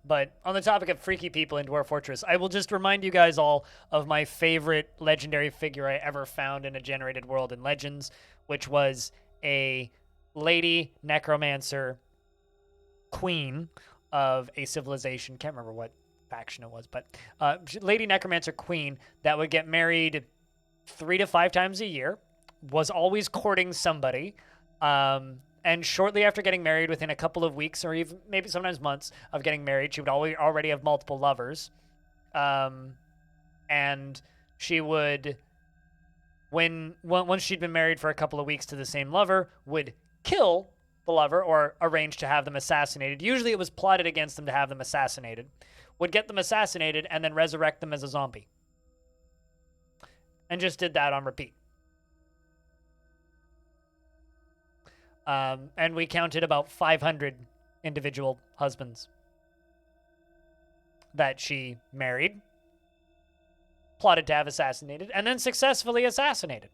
But on the topic of freaky people in Dwarf Fortress, I will just remind you guys all of my favorite legendary figure I ever found in a generated world in Legends, which was a lady necromancer queen of a civilization. Can't remember what faction it was, but lady necromancer queen that would get married 3 to 5 times a year, was always courting somebody, and shortly after getting married, within a couple of weeks or even maybe sometimes months of getting married, she would already have multiple lovers. And she would, once she'd been married for a couple of weeks to the same lover, would kill the lover or arrange to have them assassinated. Usually it was plotted against them to have them assassinated. Would get them assassinated and then resurrect them as a zombie. And just did that on repeat. And we counted about 500 individual husbands that she married, plotted to have assassinated, and then successfully assassinated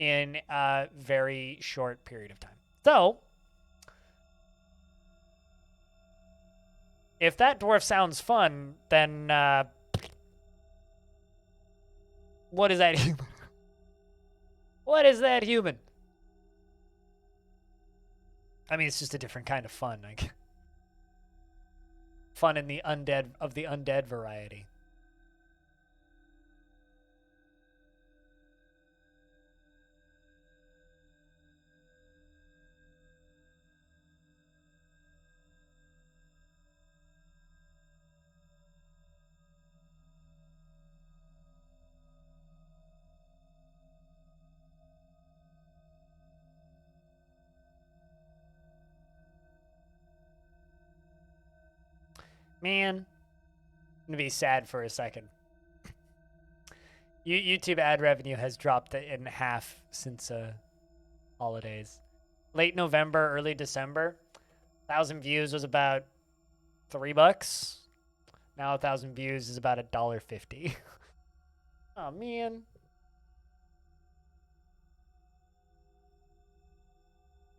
in a very short period of time. So, if that dwarf sounds fun, then what is that human? What is that human? I mean, it's just a different kind of fun. Like fun in the undead variety. Man, I'm gonna be sad for a second. YouTube ad revenue has dropped in half since holidays. Late November, early December, 1,000 views was about $3. Now 1,000 views is about $1.50. Oh man.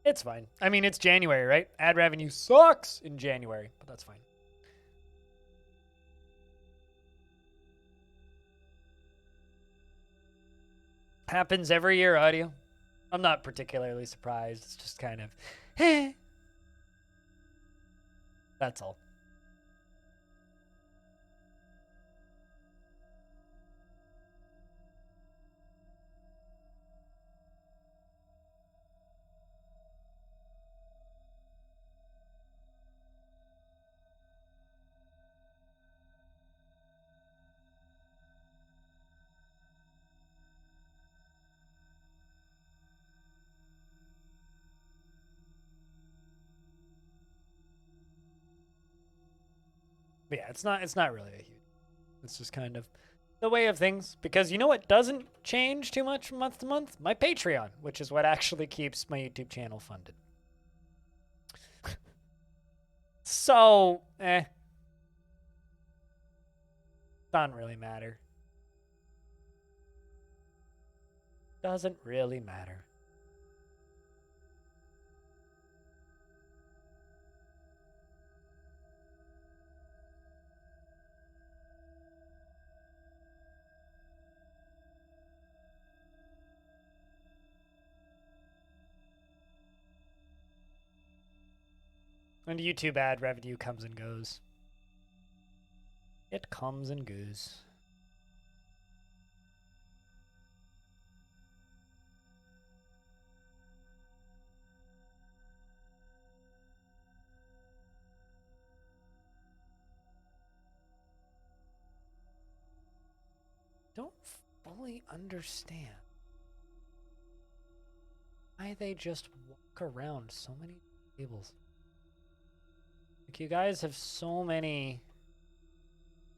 It's fine. I mean, it's January, right? Ad revenue sucks in January, but that's fine. Happens every year, audio. I'm not particularly surprised. It's just kind of, eh. That's all. But yeah, it's not really a huge. It's just kind of the way of things, because you know what doesn't change too much from month to month? My Patreon, which is what actually keeps my YouTube channel funded. So, doesn't really matter. Doesn't really matter. And YouTube ad revenue comes and goes. It comes and goes. Don't fully understand why they just walk around so many tables. Like, you guys have so many.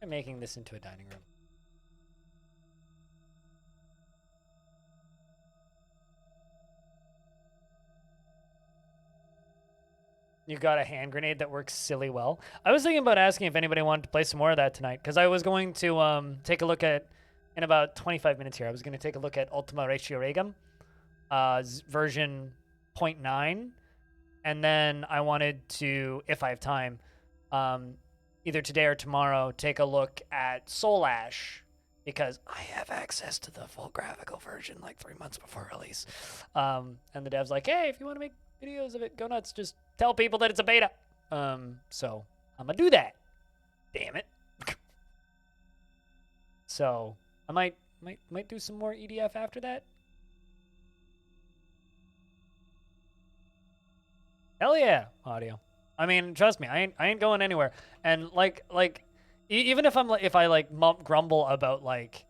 I'm making this into a dining room. You got a hand grenade that works silly well. I was thinking about asking if anybody wanted to play some more of that tonight, because I was going to take a look at, in about 25 minutes here, I was going to take a look at Ultima Ratio Regum, version 0.9, and then I wanted to, if I have time, either today or tomorrow, take a look at Soul Ash, because I have access to the full graphical version like 3 months before release. And the dev's like, hey, if you want to make videos of it, go nuts. Just tell people that it's a beta. So I'm gonna do that. Damn it. So I might do some more EDF after that. Hell yeah, audio. I mean, trust me, I ain't going anywhere. And like even if I grumble about like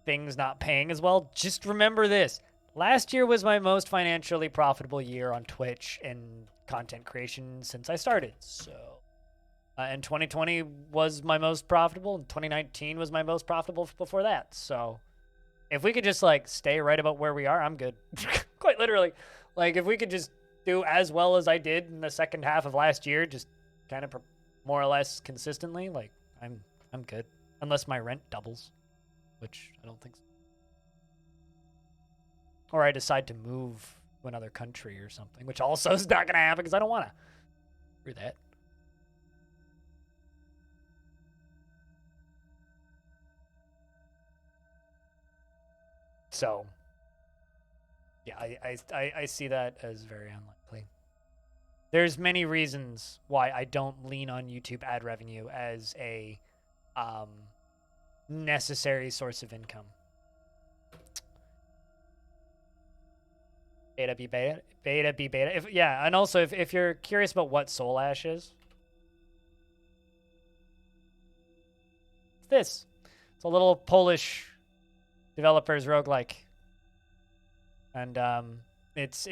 things not paying as well, just remember this. Last year was my most financially profitable year on Twitch and content creation since I started. So, and 2020 was my most profitable, and 2019 was my most profitable before that. So, if we could just like stay right about where we are, I'm good. Quite literally, like if we could just do as well as I did in the second half of last year, just kind of more or less consistently, like I'm good. Unless my rent doubles, which I don't think so. Or I decide to move to another country or something, which also is not going to happen because I don't want to do that. So, yeah, I see that as very unlikely. There's many reasons why I don't lean on YouTube ad revenue as a necessary source of income. Beta be beta, beta be beta. And also if you're curious about what Soul Ash is, it's this. It's a little Polish developer's roguelike. And it's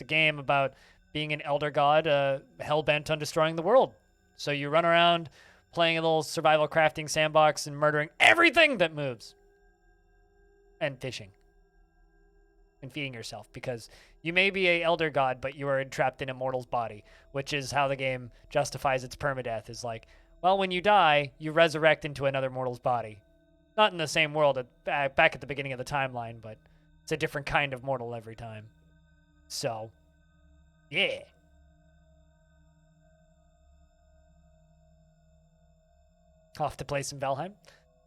a game about being an elder god hell-bent on destroying the world. So you run around playing a little survival crafting sandbox and murdering everything that moves. And fishing. And feeding yourself, because you may be a elder god, but you are trapped in a mortal's body, which is how the game justifies its permadeath. Is like, well, when you die, you resurrect into another mortal's body. Not in the same world back at the beginning of the timeline, but it's a different kind of mortal every time. So, yeah. Off to play some Valheim.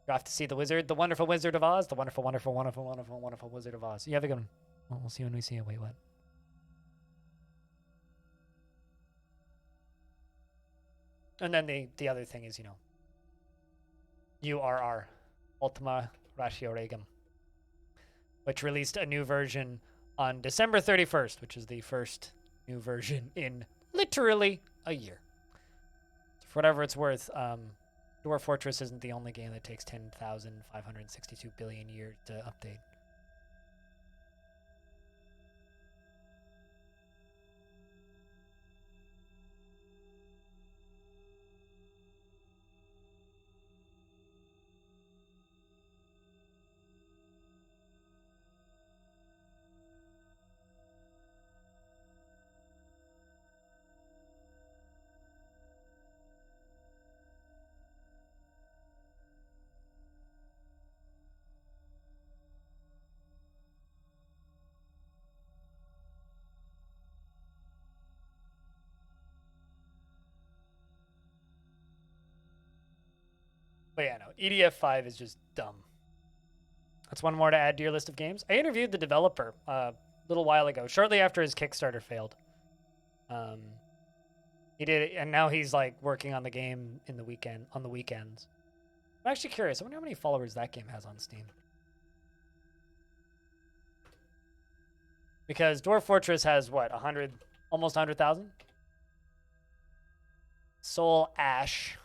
You're off to see the wizard, the wonderful Wizard of Oz, the wonderful, wonderful, wonderful, wonderful, wonderful Wizard of Oz. You have a good one. Well, we'll see when we see it. Wait, what? And then the other thing is, URR, Ultima Ratio Regum, which released a new version on December 31st, which is the first new version in literally a year. So for whatever it's worth, Dwarf Fortress isn't the only game that takes 10,562 billion years to update. But yeah, no, EDF 5 is just dumb. That's one more to add to your list of games. I interviewed the developer a little while ago, shortly after his Kickstarter failed. He did it, and now he's like working on the game on the weekends. I'm actually curious. I wonder how many followers that game has on Steam. Because Dwarf Fortress has what, almost 100,000? Soul Ash,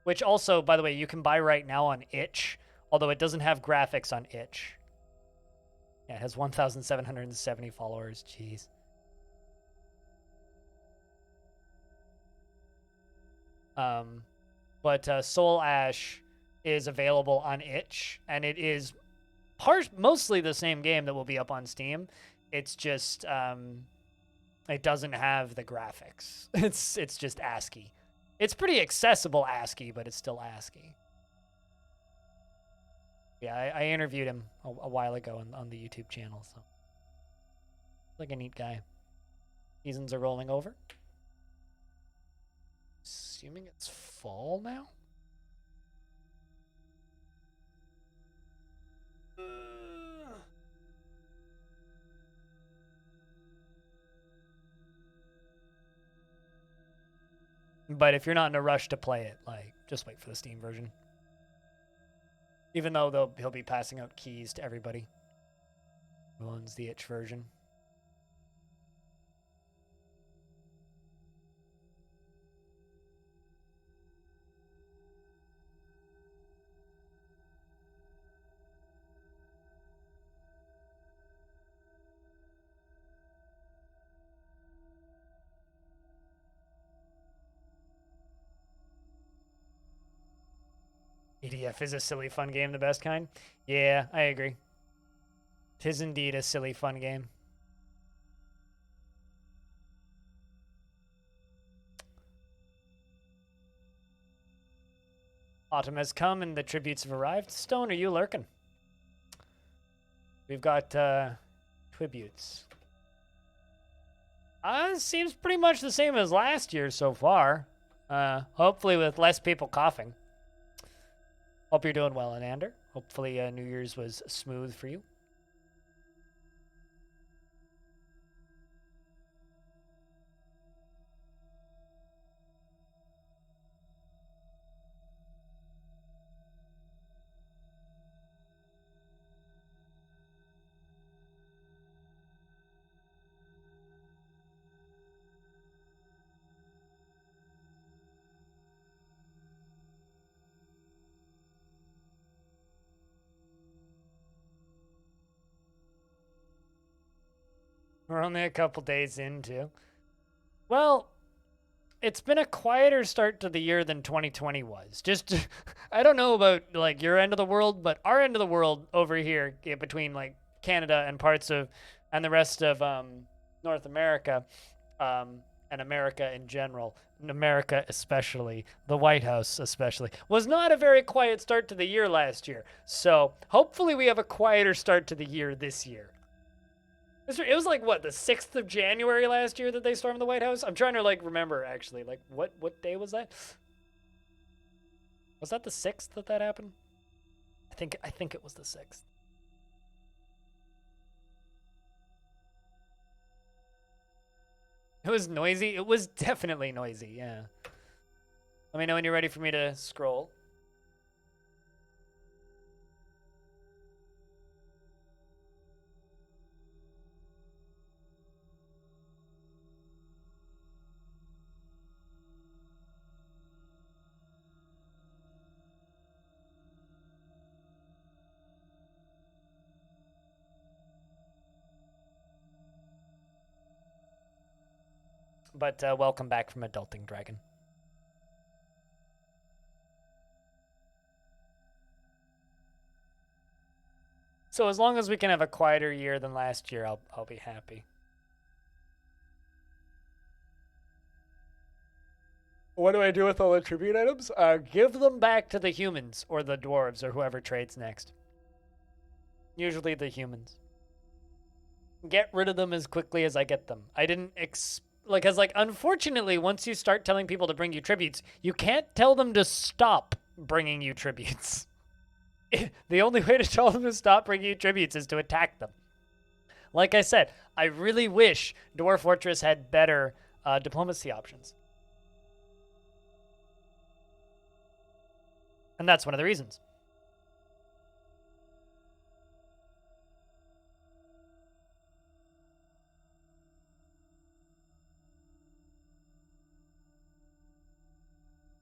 which also, by the way, you can buy right now on itch, although it doesn't have graphics on itch. Yeah, it has 1,770 followers. Jeez. But Soul Ash is available on itch, and it is mostly the same game that will be up on Steam. It's just it doesn't have the graphics. It's just ASCII. It's pretty accessible ASCII, but it's still ASCII. Yeah, I interviewed him a while ago on the YouTube channel, so like a neat guy. Seasons are rolling over. Assuming it's fall now. But if you're not in a rush to play it, like, just wait for the Steam version. Even though he'll be passing out keys to everybody who owns the itch version. EDF is a silly, fun game, the best kind. Yeah, I agree. 'Tis indeed a silly, fun game. Autumn has come and the tributes have arrived. Stone, are you lurking? We've got tributes. Seems pretty much the same as last year so far. Hopefully with less people coughing. Hope you're doing well, Anander. Hopefully New Year's was smooth for you. We're only a couple days into. Well, it's been a quieter start to the year than 2020 was. Just, I don't know about like your end of the world, but our end of the world over here, between like Canada and parts of, and the rest of North America, and America in general, America especially, the White House especially, was not a very quiet start to the year last year. So hopefully we have a quieter start to the year this year. It was like, what, the 6th of January last year that they stormed the White House? I'm trying to, like, remember, actually. Like, what day was that? Was that the 6th that happened? I think it was the 6th. It was noisy. It was definitely noisy, yeah. Let me know when you're ready for me to scroll. But welcome back from Adulting Dragon. So as long as we can have a quieter year than last year, I'll be happy. What do I do with all the tribute items? Give them back to the humans or the dwarves or whoever trades next. Usually the humans. Get rid of them as quickly as I get them. I didn't unfortunately, once you start telling people to bring you tributes, you can't tell them to stop bringing you tributes. The only way to tell them to stop bringing you tributes is to attack them. Like I said, I really wish Dwarf Fortress had better diplomacy options. And that's one of the reasons.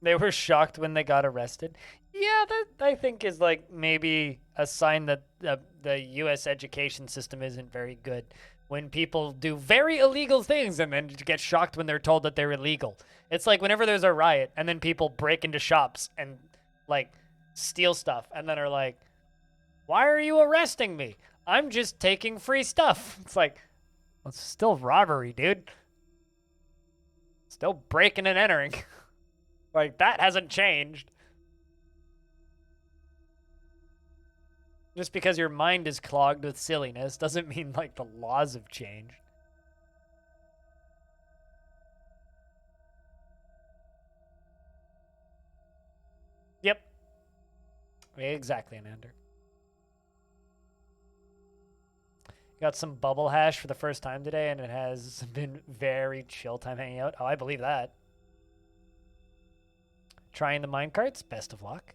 They were shocked when they got arrested. Yeah, that I think is like maybe a sign that the U.S. education system isn't very good. When people do very illegal things and then get shocked when they're told that they're illegal. It's like whenever there's a riot and then people break into shops and like steal stuff and then are like, "Why are you arresting me? I'm just taking free stuff." It's like, well, it's still robbery, dude. Still breaking and entering. Like, that hasn't changed. Just because your mind is clogged with silliness doesn't mean, like, the laws have changed. Yep. Exactly, Anander. Got some bubble hash for the first time today, and it has been very chill time hanging out. Oh, I believe that. Trying the minecarts, best of luck.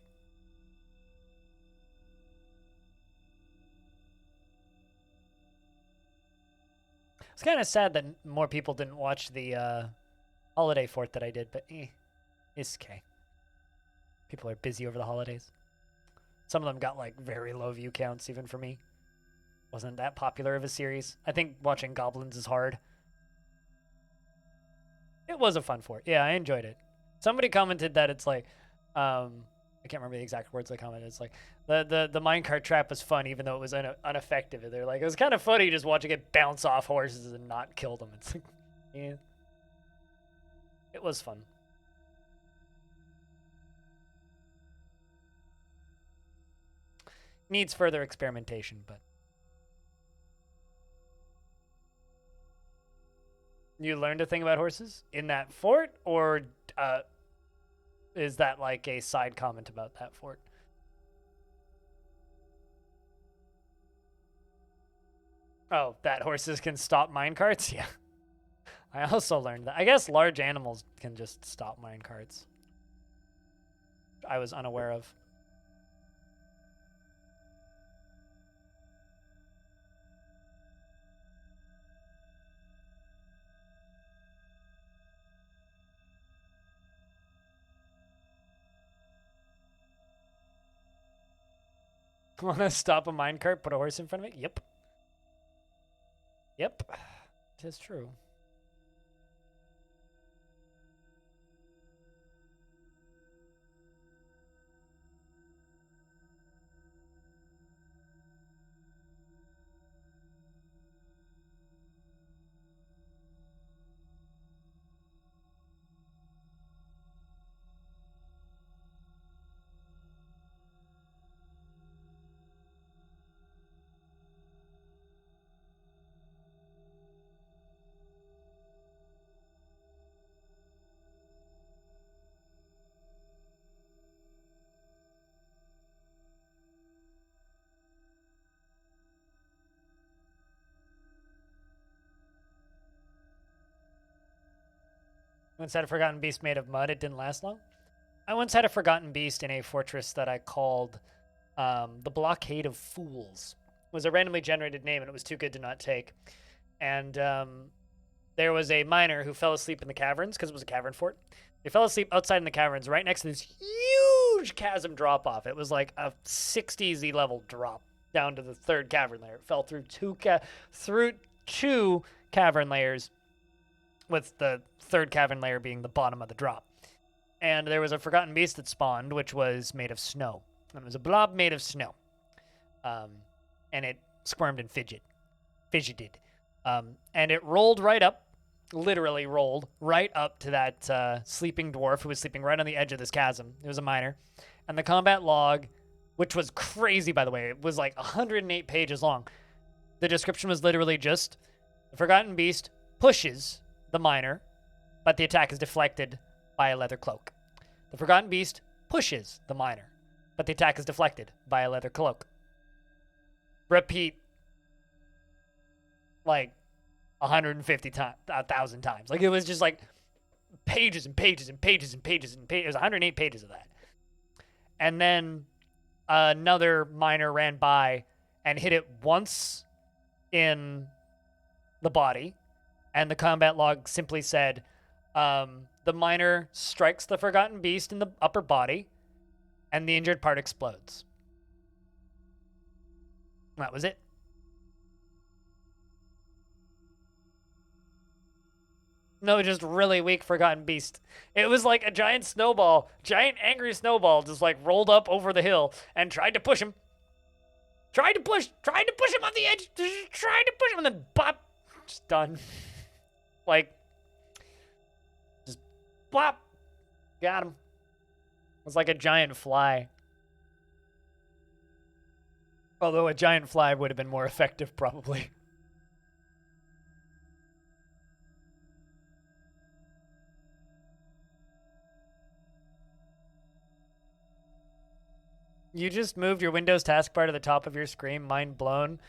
It's kind of sad that more people didn't watch the holiday fort that I did, but it's okay. People are busy over the holidays. Some of them got like very low view counts even for me. Wasn't that popular of a series. I think watching goblins is hard. It was a fun fort. Yeah, I enjoyed it. Somebody commented that it's like, I can't remember the exact words they commented. It's like the minecart trap was fun, even though it was ineffective. They're like, it was kind of funny just watching it bounce off horses and not kill them. It's like, yeah, it was fun. Needs further experimentation, but you learned a thing about horses in that fort, or is that like a side comment about that fort? Oh, that horses can stop minecarts? Yeah. I also learned that. I guess large animals can just stop minecarts. I was unaware of. Want to stop a minecart, put a horse in front of it? Yep. Yep. It is true. Once had a forgotten beast made of mud. It didn't last long. I once had a forgotten beast in a fortress that I called the Blockade of Fools. It was a randomly generated name, and it was too good to not take. And there was a miner who fell asleep in the caverns because it was a cavern fort. They fell asleep outside in the caverns right next to this huge chasm drop off. It was like a 60 level drop down to the third cavern layer. It fell through two cavern layers, with the third cavern layer being the bottom of the drop. And there was a forgotten beast that spawned, which was made of snow. And it was a blob made of snow. And it squirmed and fidgeted. And it rolled right up, literally rolled right up to that sleeping dwarf who was sleeping right on the edge of this chasm. It was a miner. And the combat log, which was crazy, by the way, it was like 108 pages long. The description was literally just, the forgotten beast pushes the miner, but the attack is deflected by a leather cloak. The forgotten beast pushes the miner, but the attack is deflected by a leather cloak. Repeat like 150 times, 1,000 times. Like, it was just like pages and pages and pages and pages and pages. It was 108 pages of that. And then another miner ran by and hit it once in the body, and the combat log simply said, the miner strikes the Forgotten Beast in the upper body, and the injured part explodes. That was it. No, just really weak Forgotten Beast. It was like a giant snowball, giant angry snowball, just like rolled up over the hill and tried to push him. Tried to push him on the edge. Tried to push him, and then bop, just done. Like, just bop, got him. It was like a giant fly. Although a giant fly would have been more effective, probably. You just moved your Windows taskbar to the top of your screen, mind blown,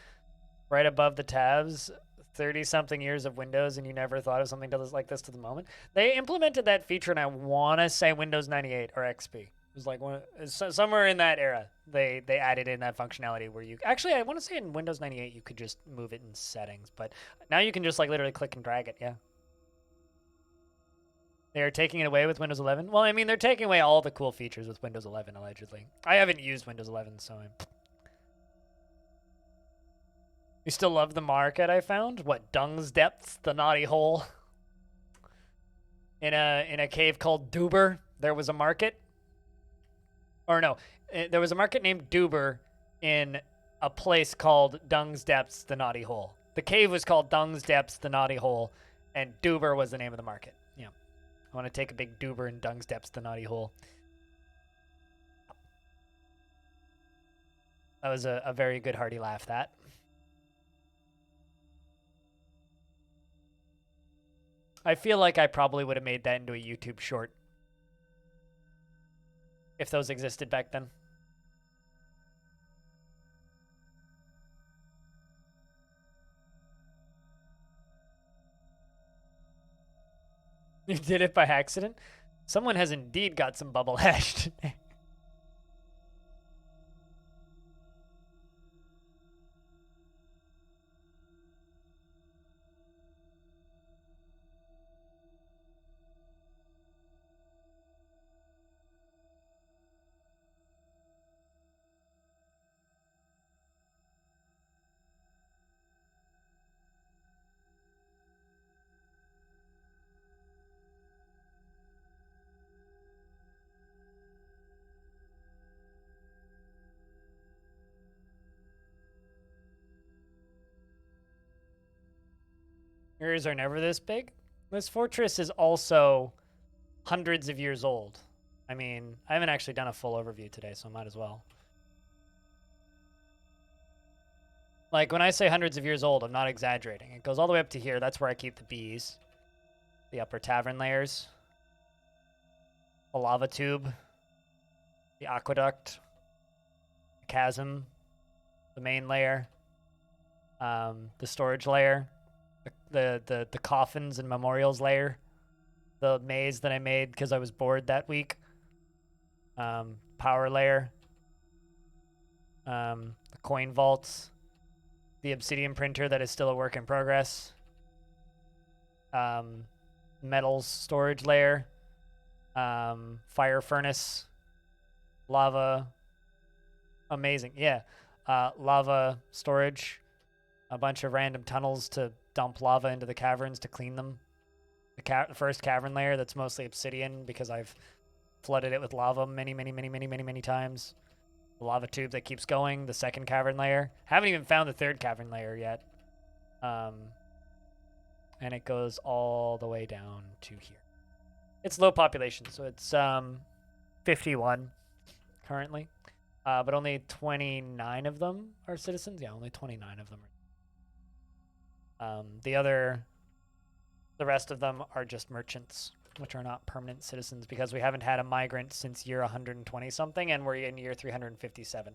right above the tabs. 30-something years of Windows, and you never thought of something like this to the moment. They implemented that feature, and I want to say Windows 98 or XP. It was like somewhere in that era. They added in that functionality where you actually, I want to say in Windows 98 you could just move it in settings, but now you can just like literally click and drag it. Yeah. They are taking it away with Windows 11. Well, I mean, they're taking away all the cool features with Windows 11, allegedly. I haven't used Windows 11, so You still love the market I found? What, Dung's Depths, the naughty hole? In a cave called Duber, there was a market. Or no, there was a market named Duber in a place called Dung's Depths, the naughty hole. The cave was called Dung's Depths, the naughty hole, and Duber was the name of the market. Yeah. I want to take a big Duber in Dung's Depths, the naughty hole. That was a very good hearty laugh, that. I feel like I probably would have made that into a YouTube short. If those existed back then. You did it by accident? Someone has indeed got some bubble hash today. Areas are never this big. This fortress is also hundreds of years old. I mean, I haven't actually done a full overview today, so I might as well. Like, when I say hundreds of years old, I'm not exaggerating. It goes all the way up to here. That's where I keep the bees. The upper tavern layers. The lava tube. The aqueduct. The chasm. The main layer. The storage layer. The coffins and memorials layer. The maze that I made because I was bored that week. Power layer. The coin vaults. The obsidian printer that is still a work in progress. Metals storage layer. Fire furnace. Lava. Amazing. Yeah. Lava storage. A bunch of random tunnels to dump lava into the caverns to clean them. The first cavern layer that's mostly obsidian because I've flooded it with lava many times. The lava tube that keeps going. The second cavern layer. Haven't even found the third cavern layer yet. And it goes all the way down to here. It's low population, so it's 51 currently. But only 29 of them are citizens. Yeah, only 29 of them are. The rest of them are just merchants, which are not permanent citizens because we haven't had a migrant since year 120 something, and we're in year 357.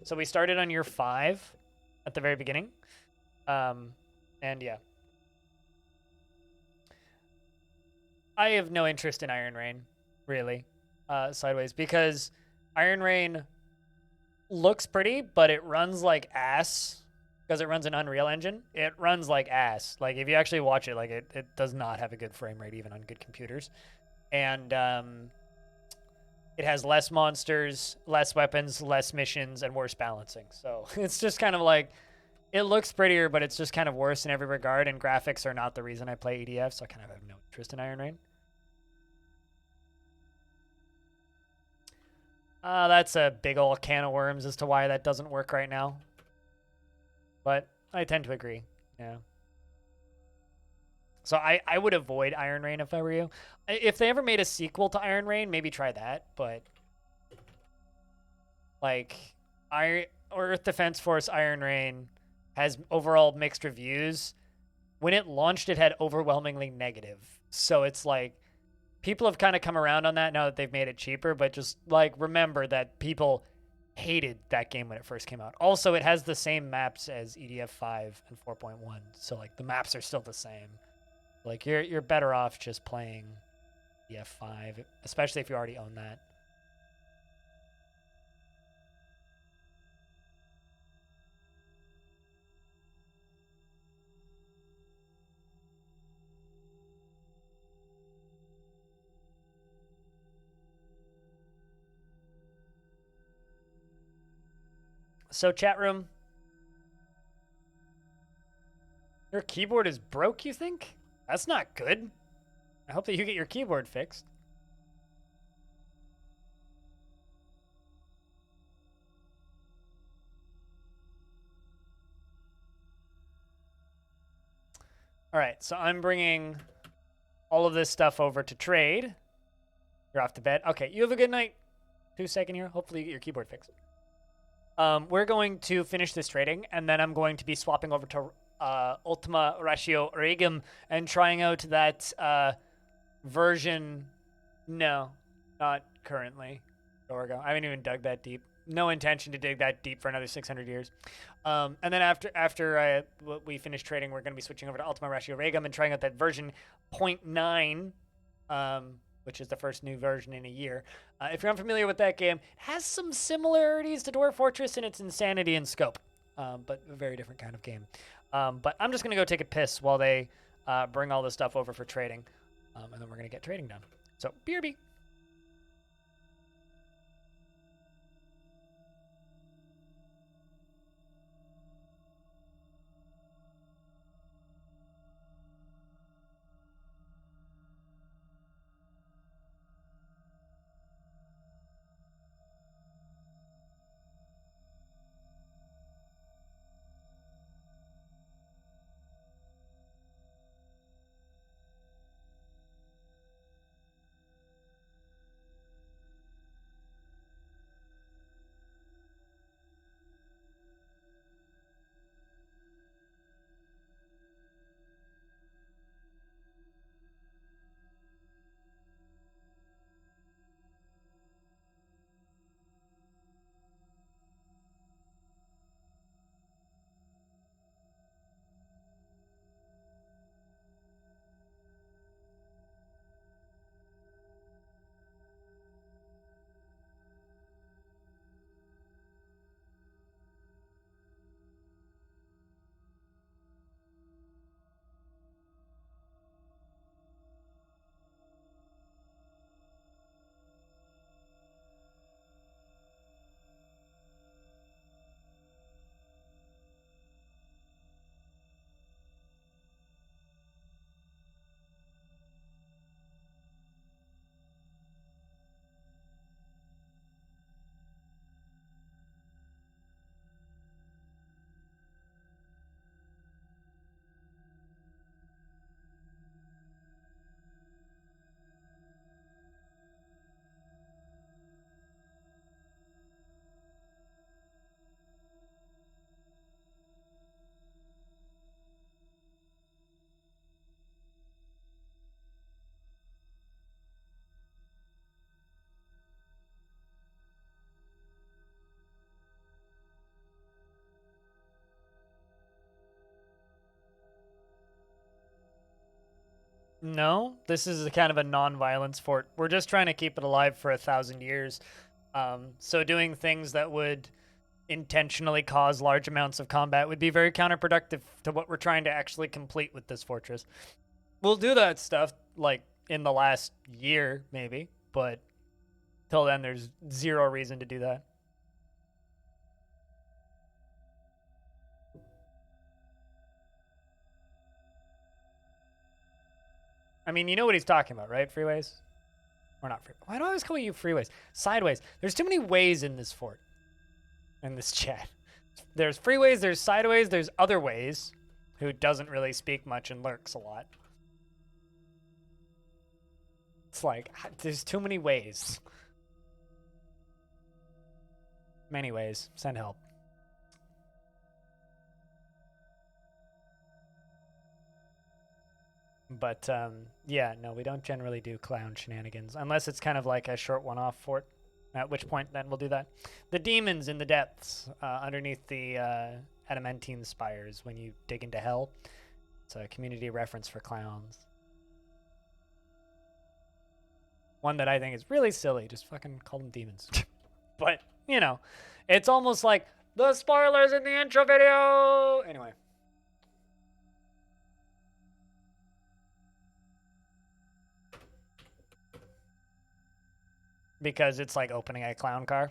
So we started on year 5 at the very beginning. And yeah. I have no interest in Iron Rain, really, sideways, because Iron Rain looks pretty, but it runs like ass because it runs an Unreal Engine. It runs like ass. Like if you actually watch it, like it does not have a good frame rate even on good computers. And it has less monsters, less weapons, less missions, and worse balancing. So it's just kind of like it looks prettier, but it's just kind of worse in every regard. And graphics are not the reason I play EDF, so I kind of have no interest in Iron Rain. That's a big old can of worms as to why that doesn't work right now. But I tend to agree. Yeah. So I would avoid Iron Rain if I were you. If they ever made a sequel to Iron Rain, maybe try that. But like Earth Defense Force Iron Rain has overall mixed reviews. When it launched, it had overwhelmingly negative. So it's like people have kind of come around on that now that they've made it cheaper, but just like remember that people hated that game when it first came out. Also, it has the same maps as EDF 5 and 4.1, so like the maps are still the same. Like you're better off just playing EDF 5, especially if you already own that. So chat room, your keyboard is broke, you think? That's not good. I hope that you get your keyboard fixed. All right, so I'm bringing all of this stuff over to trade. You're off to bed. Okay, you have a good night. 2 seconds here. Hopefully you get your keyboard fixed. We're going to finish this trading, and then I'm going to be swapping over to Ultima Ratio Regum and trying out that version. No, not currently. Dorgo. I haven't even dug that deep. No intention to dig that deep for another 600 years. And then after we finish trading, we're going to be switching over to Ultima Ratio Regum and trying out that version 0.9, which is the first new version in a year. If you're unfamiliar with that game, it has some similarities to Dwarf Fortress in its insanity and scope, but a very different kind of game. But I'm just going to go take a piss while they bring all this stuff over for trading, and then we're going to get trading done. So, BRB. No, this is a kind of a non-violence fort. We're just trying to keep it alive for 1,000 years. So doing things that would intentionally cause large amounts of combat would be very counterproductive to what we're trying to actually complete with this fortress. We'll do that stuff like in the last year, maybe, but till then, there's zero reason to do that. I mean, you know what he's talking about, right? Freeways? Or not free. Why do I always call you freeways? Sideways. There's too many ways in this fort. In this chat. There's freeways, there's sideways, there's other ways, who doesn't really speak much and lurks a lot. It's like, there's too many ways. Many ways. Send help. But, yeah, no, we don't generally do clown shenanigans. Unless it's kind of like a short one-off fort. At which point, then we'll do that. The demons in the depths, underneath the adamantine spires when you dig into hell. It's a community reference for clowns. One that I think is really silly. Just fucking call them demons. But, you know, it's almost like the spoilers in the intro video! Anyway. Because it's like opening a clown car.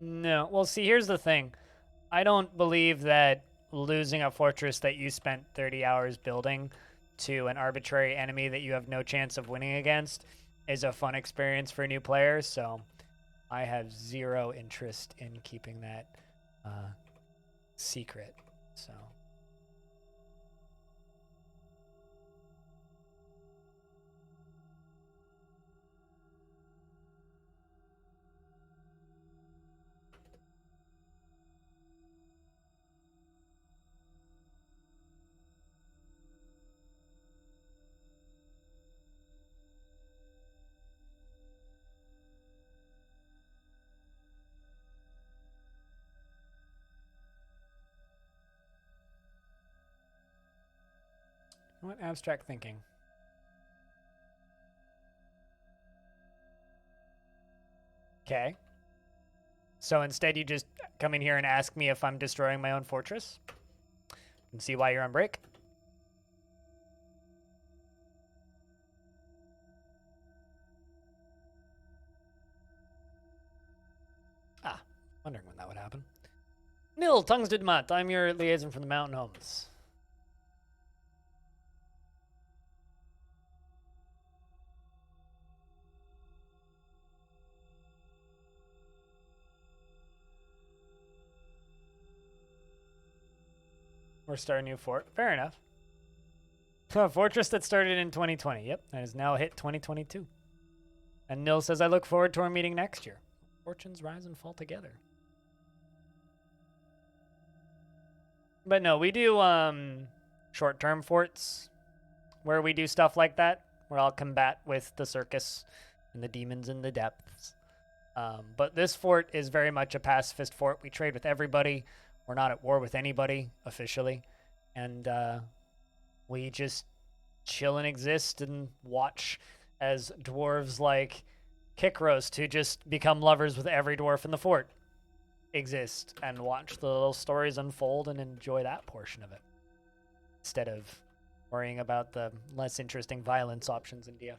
No. Well, see, here's the thing. I don't believe that losing a fortress that you spent 30 hours building to an arbitrary enemy that you have no chance of winning against is a fun experience for new players, so I have zero interest in keeping that secret. So what abstract thinking? Okay. So instead you just come in here and ask me if I'm destroying my own fortress? And see why you're on break? Ah, wondering when that would happen. Nil, Tungsted Mutt, I'm your liaison from the Mountain Homes. Or start a new fort. Fair enough. A fortress that started in 2020. Yep, that has now hit 2022. And Nil says, I look forward to our meeting next year. Fortunes rise and fall together. But no, we do short-term forts where we do stuff like that, where I'll combat with the circus and the demons in the depths. But this fort is very much a pacifist fort. We trade with everybody. We're not at war with anybody officially. And we just chill and exist and watch as dwarves like Kickroast, who just become lovers with every dwarf in the fort, exist and watch the little stories unfold and enjoy that portion of it instead of worrying about the less interesting violence options in DF.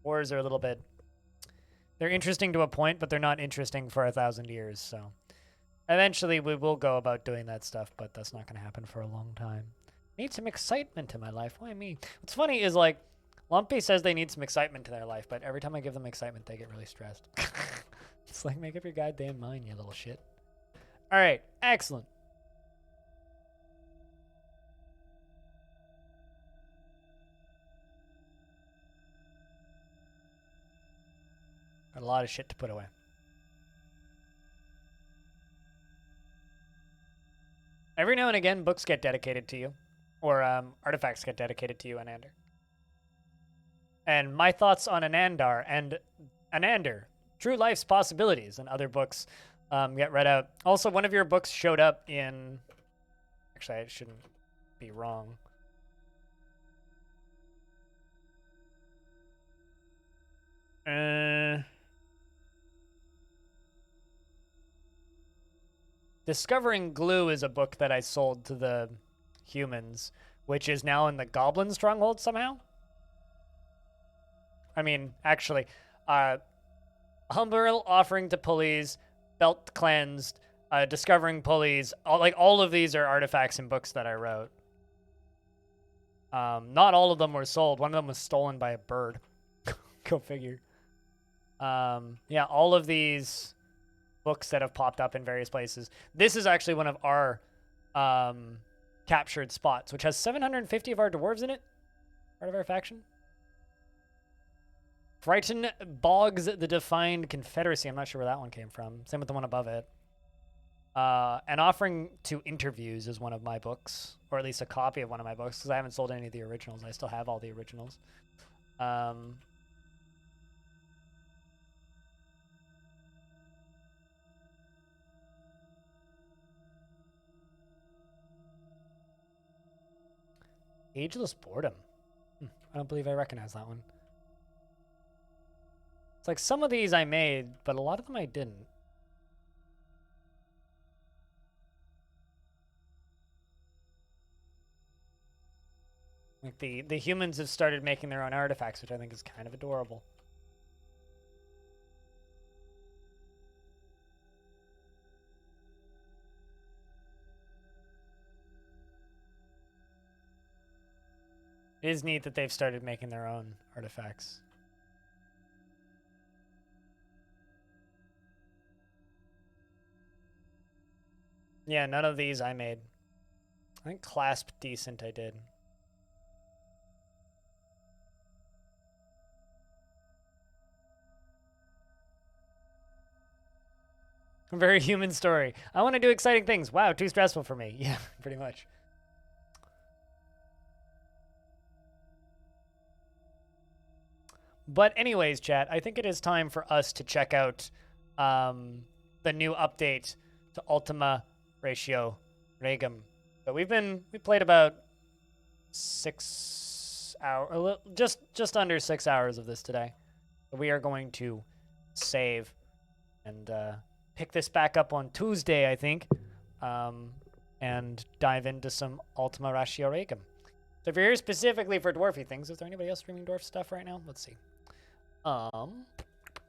Wars are a little bit... They're interesting to a point, but they're not interesting for 1,000 years, so... Eventually, we will go about doing that stuff, but that's not going to happen for a long time. Need some excitement in my life. Why me? What's funny is, like, Lumpy says they need some excitement in their life, but every time I give them excitement, they get really stressed. It's like, make up your goddamn mind, you little shit. All right, excellent. Got a lot of shit to put away. Every now and again, books get dedicated to you, or artifacts get dedicated to you, Anander. And my thoughts on Anandar and Anander, True Life's Possibilities, and other books get read out. Also, one of your books showed up in... Actually, I shouldn't be wrong. Discovering Glue is a book that I sold to the humans, which is now in the Goblin Stronghold somehow. I mean, actually, Humbril Offering to Pulleys, Belt Cleansed, Discovering Pulleys, all of these are artifacts and books that I wrote. Not all of them were sold. One of them was stolen by a bird. Go figure. Yeah, all of these books that have popped up in various places. This is actually one of our captured spots, which has 750 of our dwarves in it. Part of our faction. Frighten Bogs the Defined Confederacy. I'm not sure where that one came from. Same with the one above it. An Offering to Interviews is one of my books, or at least a copy of one of my books, because I haven't sold any of the originals. I still have all the originals. Ageless Boredom. I don't believe I recognize that one. It's like some of these I made, but a lot of them I didn't. Like the humans have started making their own artifacts, which I think is kind of adorable. It is neat that they've started making their own artifacts. Yeah, none of these I made. I think Clasp Decent I did. A very human story. I want to do exciting things. Wow, too stressful for me. Yeah, pretty much. But anyways, chat, I think it is time for us to check out the new update to Ultima Ratio Regum. But we played about 6 hours, just under 6 hours of this today. But we are going to save and pick this back up on Tuesday, I think, and dive into some Ultima Ratio Regum. So if you're here specifically for dwarfy things, is there anybody else streaming dwarf stuff right now? Let's see.